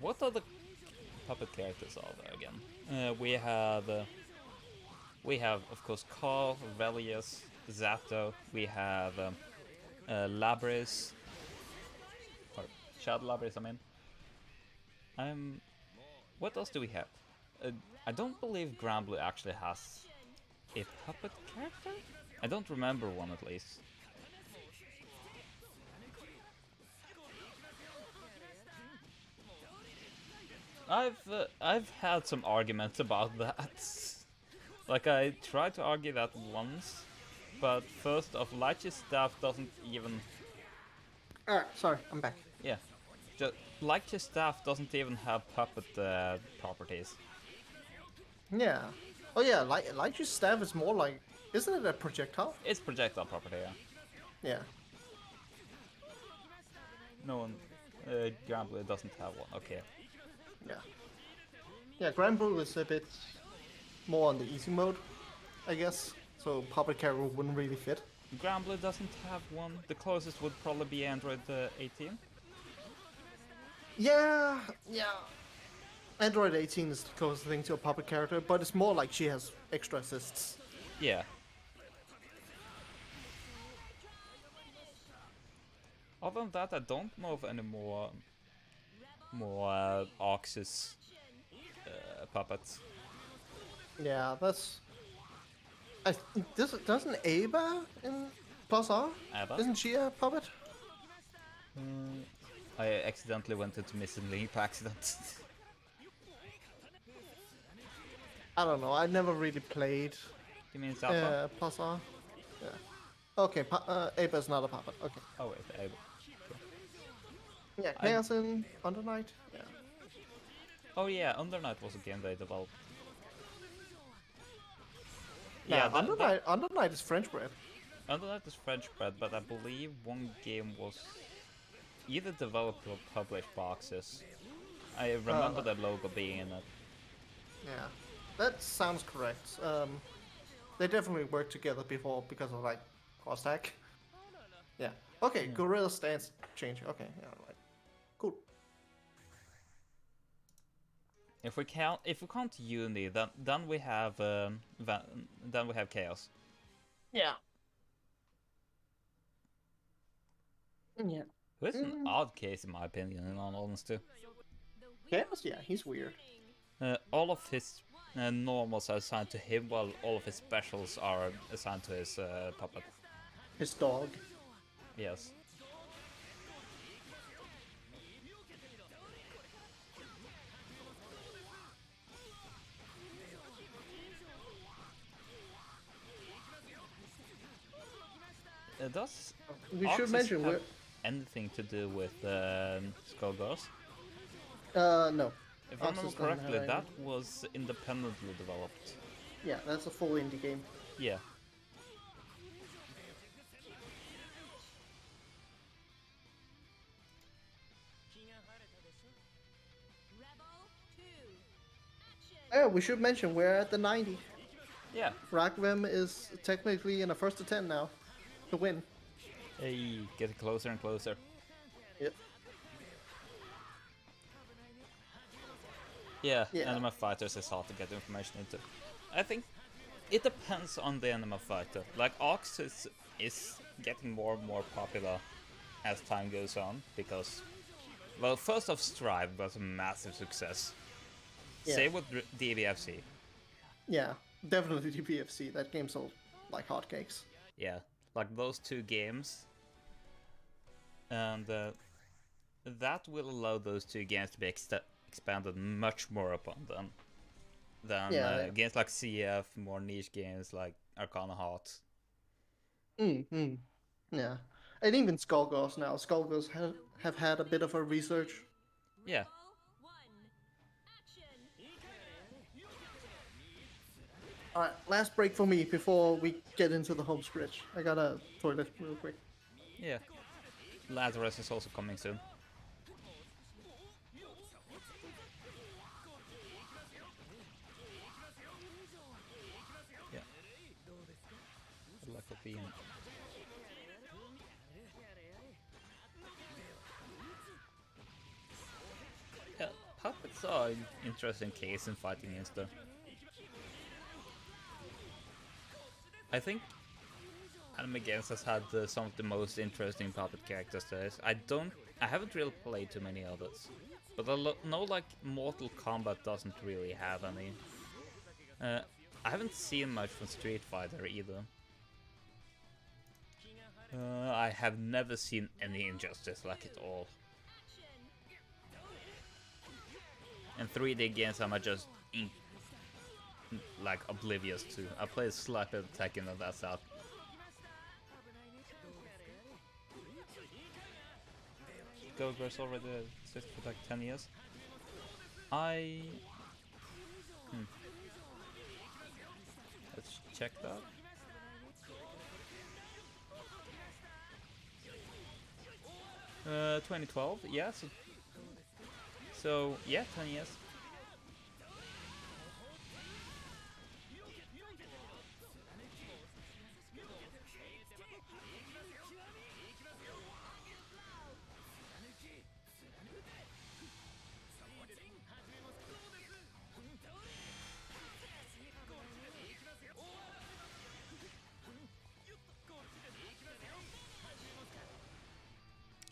what other puppet characters are there again? We have, of course, Carl, Velius, Zato. We have Labris, or Shadow Labris. I mean, what else do we have? I don't believe Granblue actually has a puppet character. I don't remember one at least. I've had some arguments about that. Like I tried to argue that once, but first off, Lyche's staff doesn't even Alright, sorry, I'm back. yeah, just Lyche's staff doesn't even have puppet properties. Yeah. Oh yeah, like your staff is more like, isn't it a projectile? It's projectile property. Yeah. Yeah. No one, Granblue doesn't have one. Okay. Yeah. Yeah, Grand Blue is a bit more on the easy mode, I guess. So puppet character wouldn't really fit. Granblue doesn't have one. The closest would probably be Android 18. Yeah, yeah. Android 18 is the closest thing to a puppet character, but it's more like she has extra assists. Yeah. Other than that, I don't know of any more Arxis puppets. Yeah, that's. Doesn't Ava in Plus R? Ava? Isn't she a puppet? I accidentally went into missing link by accident. I don't know. I never really played You mean Zappa? Plus R. Yeah. Okay, Ava's not a puppet. Okay. Oh wait, Ava. Yeah, Chaos in Under Night. Yeah. Oh yeah, Under Night was a game they developed. Yeah, that Under Night is French bread. Under Night is French bred, but I believe one game was either developed or published by Arxis. I remember the logo being in it. Yeah, that sounds correct. They definitely worked together before because of like cross tag. Yeah. Okay, Gorilla stance change. Okay, yeah, right. Cool. If we count Uni, then we have then we have Chaos. Yeah. Yeah. Who is an odd case in my opinion, in all honesty. Chaos? Yeah, he's weird. All of his normals are assigned to him, while all of his specials are assigned to his puppet. His dog. Yes. Does We should Oxys mention have where. anything to do with Skullgirls? No. If I remember Oxus doesn't have correctly, that anything. was independently developed. Yeah, that's a full indie game. Yeah. Rebel 2. Action. Yeah, we should mention we're at the 90. Yeah. Rakvem is technically in a first to 10 now to win. Hey, get closer and closer. Yep. Yeah, Yeah. Anima Fighters is hard to get information into. I think it depends on the Anima Fighter. Like, Ox is getting more and more popular as time goes on, because, well, first off, Strive was a massive success. Yeah. Same with DBFC. Yeah, definitely DPFC. That game sold like hotcakes. Yeah, like those two games. And that will allow those two games to be expanded much more upon than Yeah. games like CF, more niche games like Arcana Heart. Yeah. And even Skullgirls now. Skullgirls have had a bit of a research. Yeah, Rebel 1. Action. Alright, last break for me before we get into the home stretch. I gotta toilet real quick. yeah. Lazarus is also coming soon. Yeah. I'd like to be in. Yeah, puppets are an interesting case in fighting against them. I think Anime Games has had some of the most interesting puppet characters there is. I haven't really played too many others, but I know like Mortal Kombat doesn't really have any. I haven't seen much from Street Fighter either. I have never seen any Injustice like it all. And 3D games I'm just like oblivious to. I played Slap Attack and that's out. Skullgirls already exists for like 10 years. Let's check that. Uh, 2012, yeah. So yeah, 10 years.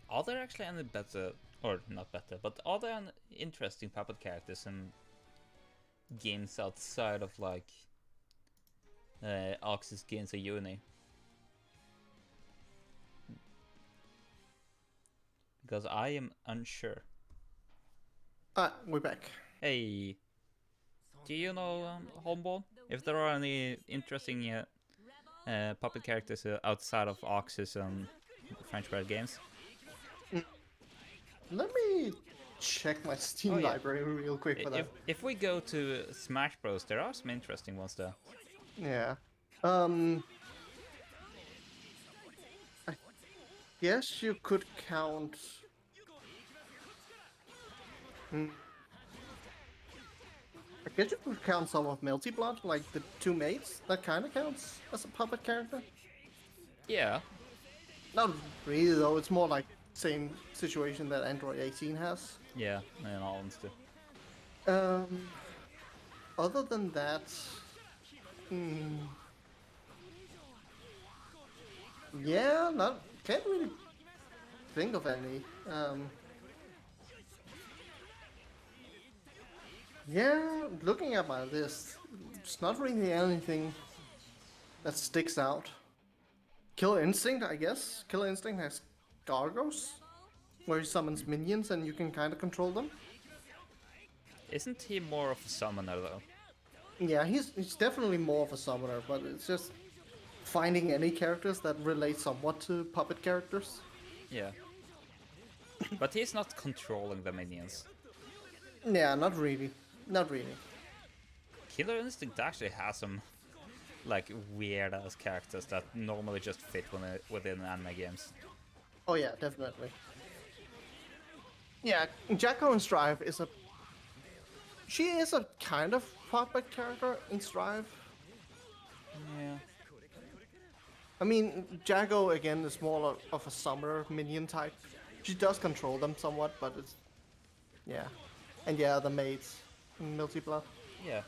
Are there actually any better, or not better, but are there any interesting puppet characters in games outside of like Axis games or Uni? Because I am unsure. We're back. Hey, do you know Homeborn? If there are any interesting puppet characters outside of Axis and French Bird games? Let me check my Steam Oh, yeah. library real quick for that. If we go to Smash Bros, there are some interesting ones there. Yeah. I guess you could count. I guess you could count some of Melty Blood, like the two mates. That kind of counts as a puppet character. Yeah, Not really though. It's more like same situation that Android 18 has. yeah, in all honesty. Other than that, yeah, can't really think of any. Yeah, looking at my list, it's not really anything that sticks out. Killer Instinct, I guess. Killer Instinct has Gargos, where he summons minions and you can kind of control them. Isn't he more of a summoner though? Yeah, he's definitely more of a summoner, but it's just finding any characters that relate somewhat to puppet characters. Yeah. But he's not controlling the minions. Yeah, not really. Not really. Killer Instinct actually has some like weird ass characters that normally just fit within anime games. Oh yeah, definitely. Yeah, Jacko in Strive is a... She is a kind of puppet character in Strive. Yeah. I mean, Jago again is more of a summoner minion type. She does control them somewhat, but it's... Yeah. And yeah, the maids in Multi-Blood. Yeah.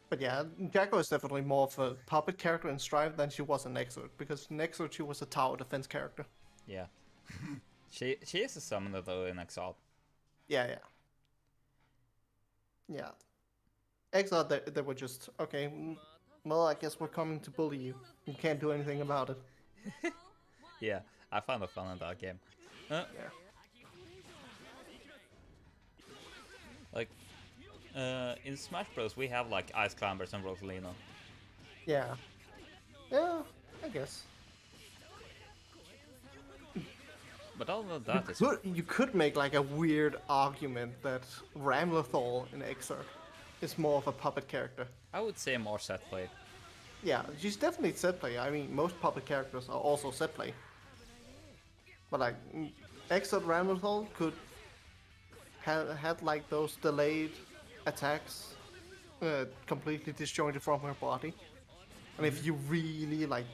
But yeah, Jago is definitely more of a puppet character in Strive than she was in Exort, because in Exort she was a tower defense character. Yeah. she is a summoner though in Exile. Yeah, yeah. Yeah. Exort, they were just, okay, well, I guess we're coming to bully you. You can't do anything about it. Yeah, I found the fun in that game. Yeah. Like, in Smash Bros, we have like Ice Climbers and Rosalina. Yeah. Yeah, I guess. But other than that, it's You could make like a weird argument that Ramlethal in Exarch is more of a puppet character. I would say more set play. Yeah, she's definitely set play. I mean, most puppet characters are also set play. But like, Exarch Ramlethal could have had like those delayed attacks completely disjointed from her body. And if you really like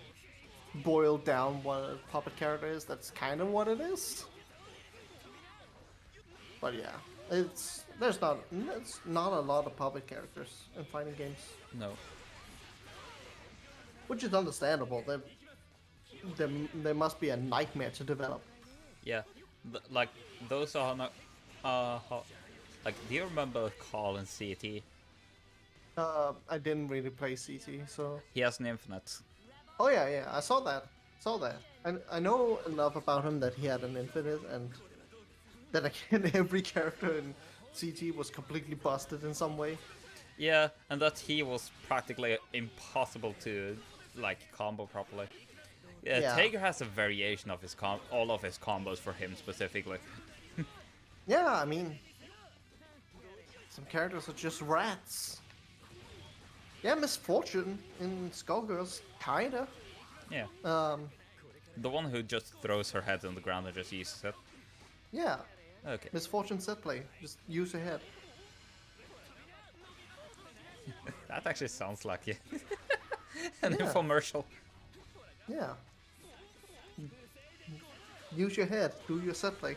boil down what a puppet character is, that's kind of what it is. But yeah, it's not a lot of puppet characters in fighting games, No. which is understandable. They must be a nightmare to develop. Yeah, like those are not. Like, do you remember Carl in CT? I didn't really play CT, so. He has an infinite. Oh yeah, yeah, I saw that. I know enough about him that he had an infinite, and then again, every character in CT was completely busted in some way. Yeah, and that he was practically impossible to like combo properly. Yeah, Yeah. Tager has a variation of his all of his combos for him specifically. Yeah, I mean, some characters are just rats. Yeah, Misfortune in Skullgirls, kinda. Yeah, Um, the one who just throws her head on the ground and just uses it. yeah, Okay. Misfortune set play. Just use your head. That actually sounds like it. An Yeah. infomercial. Yeah. Use your head. Do your set play.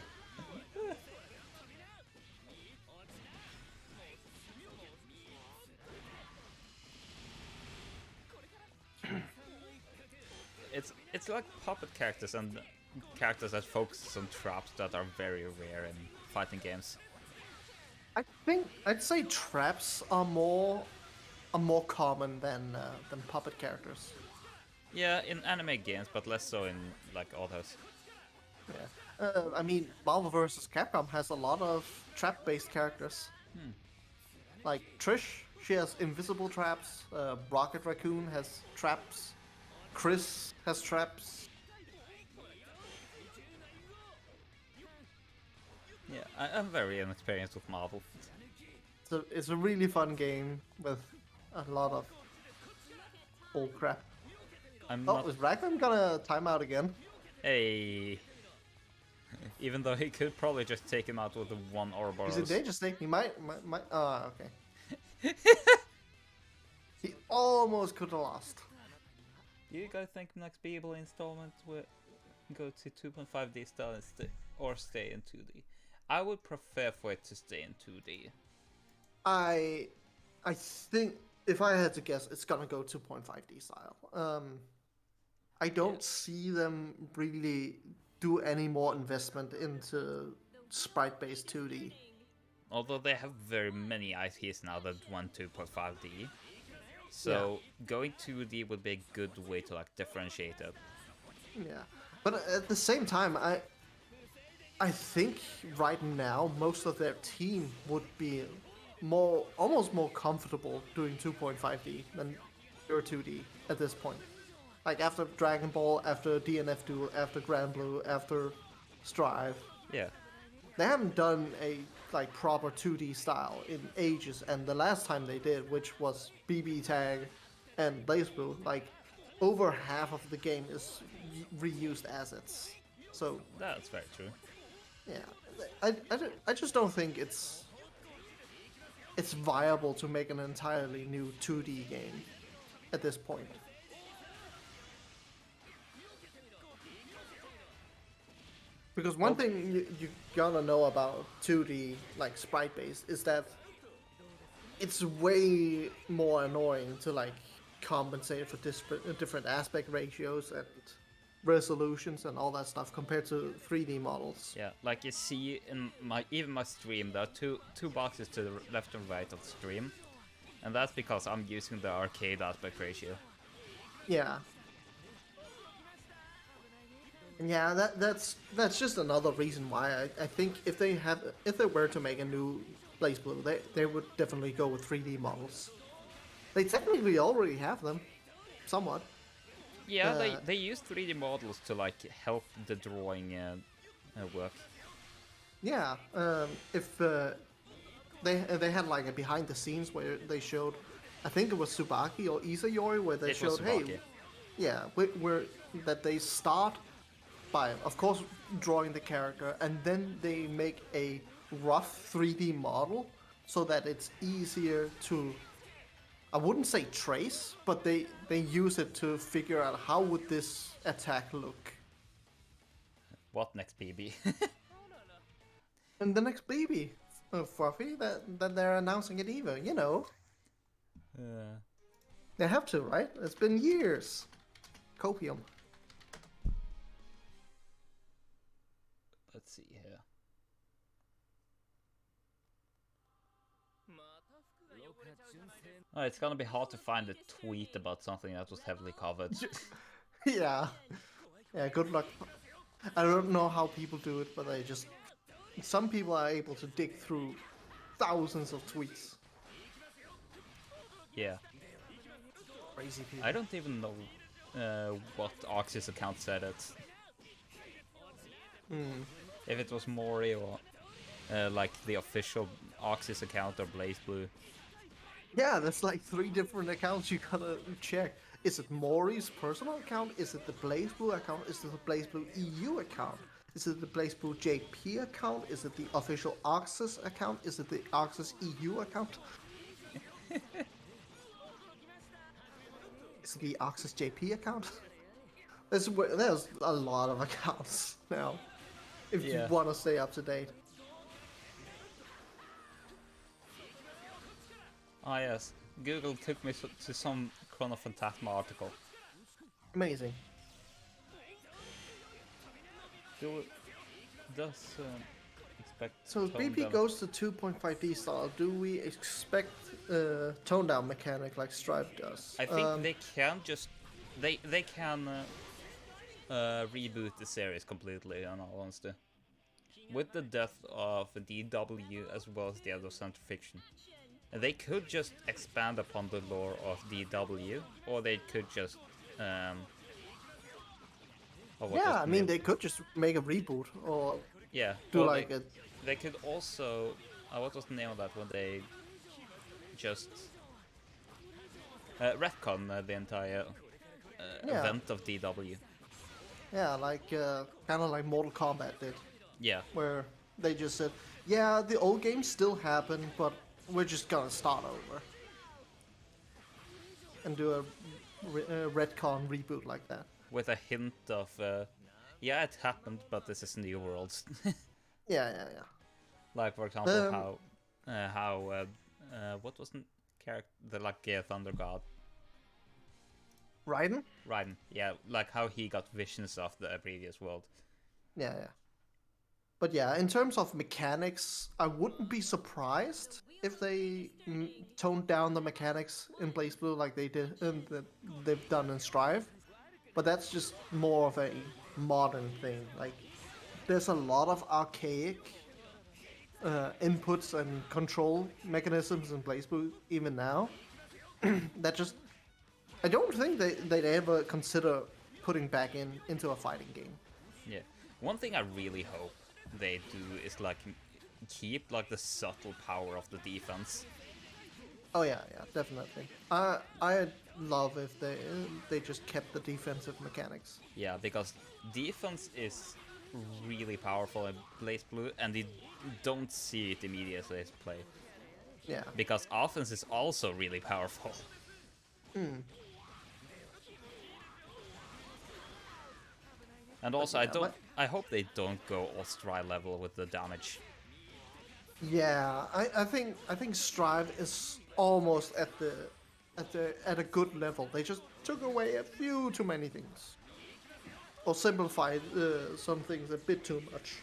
It's like puppet characters and characters that focus on traps that are very rare in fighting games. I think I'd say traps are more common than puppet characters. Yeah, in anime games, but less so in like others. Yeah. I mean, Marvel vs. Capcom has a lot of trap-based characters. Like Trish, she has invisible traps. Rocket Raccoon has traps. Chris has traps. Yeah, I'm very inexperienced with Marvel. So it's a really fun game with a lot of old crap. I'm Oh, not. is Rakvem gonna time out again? Hey. Even though he could probably just take him out with the one Ouroboros. Is it Danger Snake? He might. Okay. He almost could have lost. Do you guys think next BBL installment will go to 2.5D style or stay in 2D? I would prefer for it to stay in 2D. I think if I had to guess, it's gonna go 2.5D style. I don't see them really do any more investment into sprite-based 2D. Although they have very many IPs now that want 2.5D. So going 2D would be a good way to like differentiate it. Yeah, but at the same time, I think right now most of their team would be almost more comfortable doing 2.5D than pure 2D at this point. Like after Dragon Ball, after DNF Duel, after Grand Blue, after Strive, Yeah. they haven't done a like proper 2D style in ages. And the last time they did, which was BB Tag and Blaze Blue, like over half of the game is reused assets. So That's very true. yeah, I just don't think it's viable to make an entirely new 2D game at this point. Because one thing you gotta know about 2D, like sprite based, is that it's way more annoying to like compensate for different aspect ratios and resolutions and all that stuff compared to 3D models. Yeah, like you see in my stream, there are two boxes to the left and right of the stream, and that's because I'm using the arcade aspect ratio. Yeah. Yeah, that's just another reason why I think if they were to make a new Blaze Blue, they would definitely go with 3D models. They technically already have them, somewhat. Yeah, they use 3D models to like help the drawing work. Yeah, if they had like a behind the scenes where they showed, I think it was Tsubaki or Isayori, where they It was showed, hey, Tsubaki. yeah, where that they start by, of course, drawing the character, and then they make a rough 3D model so that it's easier to, I wouldn't say trace, but they use it to figure out how would this attack look. What next, BB? And the next baby, Fluffy, that they're announcing at EVO, you know. They have to, right? It's been years. Copium. Let's see here. Oh, it's gonna be hard to find a tweet about something that was heavily covered. Yeah. Yeah, good luck. I don't know how people do it, but they just... Some people are able to dig through thousands of tweets. Yeah. Crazy people. I don't even know what Oxy's account said it. If it was Mori or like the official Oxys account or Blaze Blue. Yeah, there's like 3 different accounts you gotta check. Is it Mori's personal account? Is it the Blaze Blue account? Is it the Blaze Blue EU account? Is it the Blaze Blue JP account? Is it the official Oxys account? Is it the Oxys EU account? Is it the Oxys JP account? There's a lot of accounts now, if you want to stay up to date. Ah yes, Google took me to some Chrono Phantasma article. Amazing. Does expect So if tone BP down- goes to 2.5D style, do we expect tone down mechanic like Stripe does? I think they can just they can reboot the series completely. In all honesty, with the death of DW as well as the other Center Fiction, they could just expand upon the lore of DW, or they could just yeah, I mean they could just make a reboot or do or like they could also what was the name of that when they just retcon the entire event of DW. yeah, like kind of like Mortal Kombat did, Yeah, where they just said, yeah, the old games still happen, but we're just gonna start over and do a retcon reboot like that. with a hint of yeah, it happened, but this is New Worlds. Yeah. Like for example, how what was the character, the like Thunder God? Raiden? Raiden, yeah, like how he got visions of the previous world. Yeah, yeah. But yeah, in terms of mechanics, I wouldn't be surprised if they toned down the mechanics in Blaze Blue like they did that they've done in Strive. But that's just more of a modern thing. Like, there's a lot of archaic inputs and control mechanisms in Blaze Blue even now. That just I don't think they'd ever consider putting back into a fighting game. Yeah. One thing I really hope they do is like keep like the subtle power of the defense. Oh yeah, yeah, definitely. I'd love if they just kept the defensive mechanics. Yeah, because defense is really powerful in Blaze Blue, and you don't see it immediately as play. Yeah. Because offense is also really powerful. And also, yeah, I hope they don't go Ostrai level with the damage. Yeah, I think Strive is almost at a good level. They just took away a few too many things, or simplified some things a bit too much.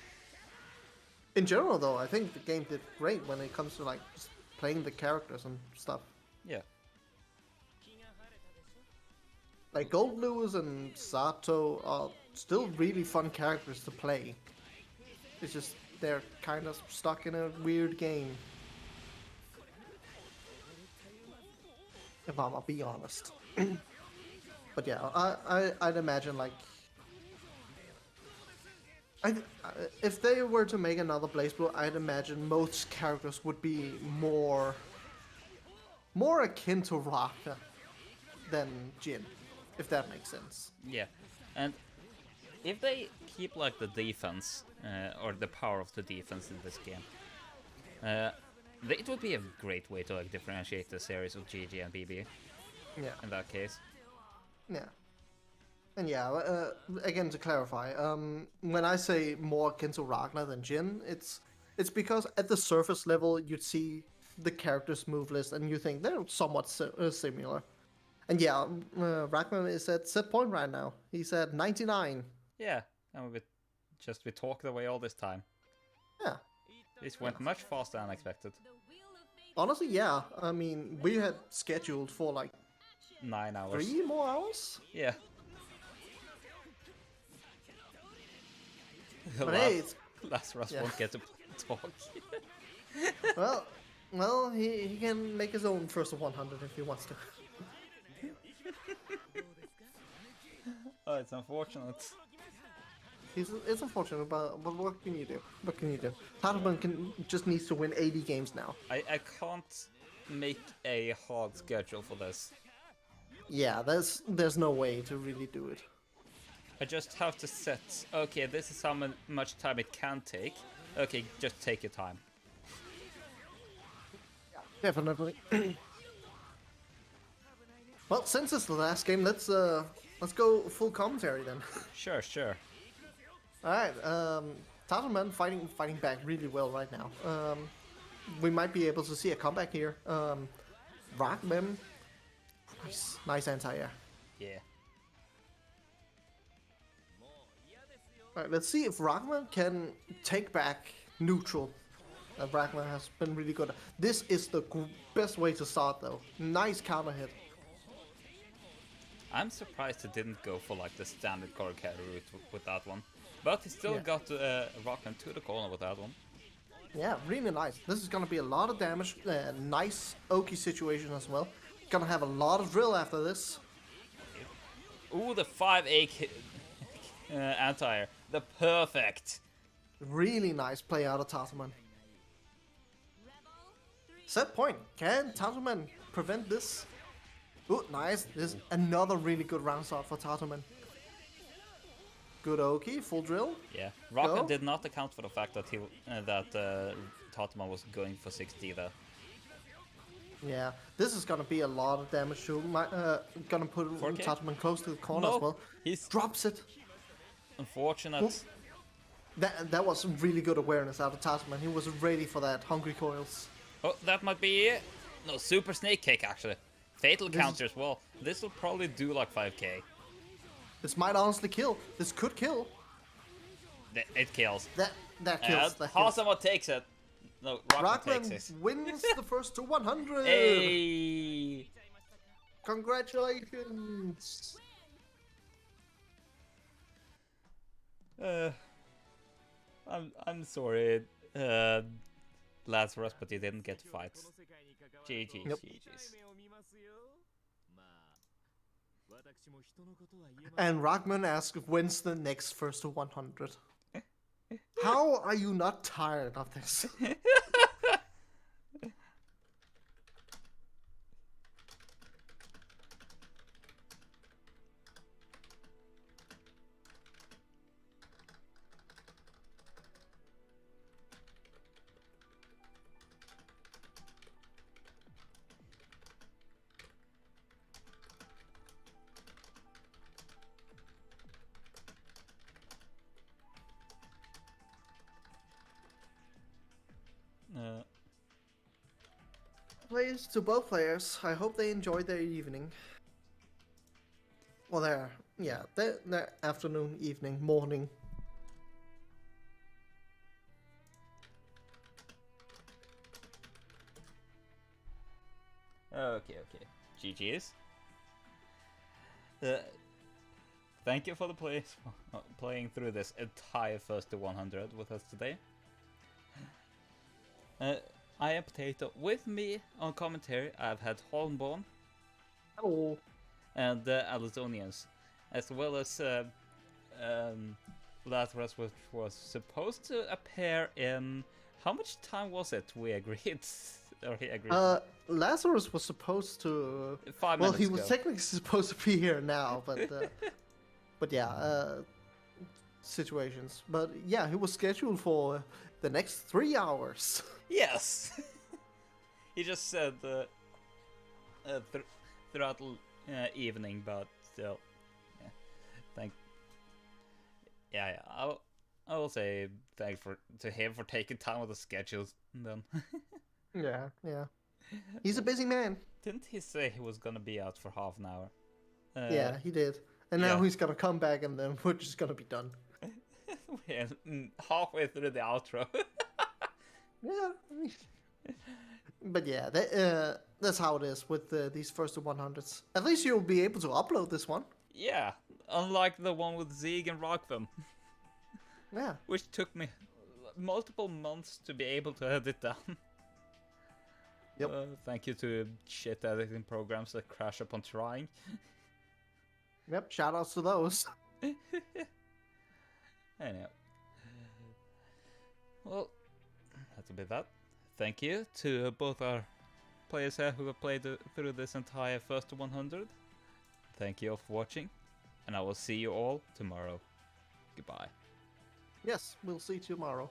In general, though, I think the game did great when it comes to like just playing the characters and stuff. Yeah. Like Gold Lewis and Sato are still really fun characters to play. It's just they're kind of stuck in a weird game. If I'm gonna be honest. But yeah, I'd imagine like if they were to make another Blaze Blue, I'd imagine most characters would be more akin to Raka than Jin, if that makes sense. Yeah. And if they keep like the defense or the power of the defense in this game, it would be a great way to like differentiate the series of GG and BB. Yeah. In that case. Yeah. And yeah, again to clarify, when I say more akin to Ragnar than Jin, it's because at the surface level you'd see the characters' move list and you think they're somewhat similar. And yeah, Rakvem is at set point right now. He's at 99. Yeah, and we talked away all this time. Yeah. This went much faster than expected. Honestly, yeah. I mean, we had scheduled for like 9 hours. 3 more hours? Yeah. But hey, it's... Lazarus yeah. won't get to talk. well, he can make his own first 100 if he wants to. Oh, it's unfortunate. It's unfortunate, but what can you do? What can you do? Tatuman just needs to win 80 games now. I can't make a hard schedule for this. Yeah, there's no way to really do it. I just have to set, okay, this is how much time it can take. Okay, just take your time. Definitely. Well, since it's the last game, let's go full commentary then. Sure. All right, Tatuman fighting back really well right now. We might be able to see a comeback here. Rakvem, nice anti-air. Yeah. All right, let's see if Rakvem can take back neutral. Rakvem has been really good. This is the best way to start though. Nice counter hit. I'm surprised he didn't go for like the standard core carry route with that one. But he still got Rakvem to the corner with that one. Yeah, really nice. This is gonna be a lot of damage. Nice Oki situation as well. Gonna have a lot of drill after this. Ooh, the 5A anti-air. The perfect. Really nice play out of Tatuman. Set point. Can Tatuman prevent this? Ooh, nice. This is another really good round start for Tatuman. Good Oki, full drill. Yeah, Rakvem did not account for the fact that Tatuman was going for 60 there. Yeah, this is gonna be a lot of damage too. Gonna put 4K? Tatuman close to the corner No, as well. he's Drops it. unfortunate. Ooh. That was really good awareness out of Tatuman. He was ready for that hungry coils. Oh, that might be it. No, super snake kick actually. fatal This is- counter as well. This will probably do like 5k. This might honestly kill. This could kill. It kills. That kills. That kills. Hasama takes it. No, Rakvem takes it. Rakvem wins the first to 100. Hey! Congratulations. I'm sorry, Lazarus, but you didn't get to fight. GG's, Yep. GG's. And Rakman asks when's the next first to 100. How are you not tired of this? Plays to both players. I hope they enjoyed their evening. Well, their afternoon, evening, morning. Okay. GG's. Thank you for the playing through this entire first to 100 with us today. I am Potato. With me on commentary, I've had Holmborn Hello. and Alizonians, as well as Lazarus, which was supposed to appear in... How much time was it we agreed? Or he agreed? Lazarus was supposed to. 5 Well, minutes he was ago. technically supposed to be here now, but yeah, situations. But yeah, he was scheduled for the next 3 hours. Yes! He just said throughout the evening, but still. Yeah. I will say thanks to him for taking time with the schedules. Then. Yeah. He's a busy man. Didn't he say he was gonna be out for half an hour? Yeah, he did. And now yeah. he's gonna come back, and then we're just gonna be done. We're halfway through the outro. Yeah. But yeah, that's how it is with these first to 100s. At least you'll be able to upload this one. Yeah, unlike the one with Zeeg and Rakvem, Yeah. which took me multiple months to be able to edit down. Yep. Thank you to shit editing programs that crash upon trying. Yep. Shoutouts to those. Anyhow. Well, that'll be that. Thank you to both our players here who have played through this entire first to 100. Thank you all for watching, and I will see you all tomorrow. Goodbye. Yes, we'll see you tomorrow.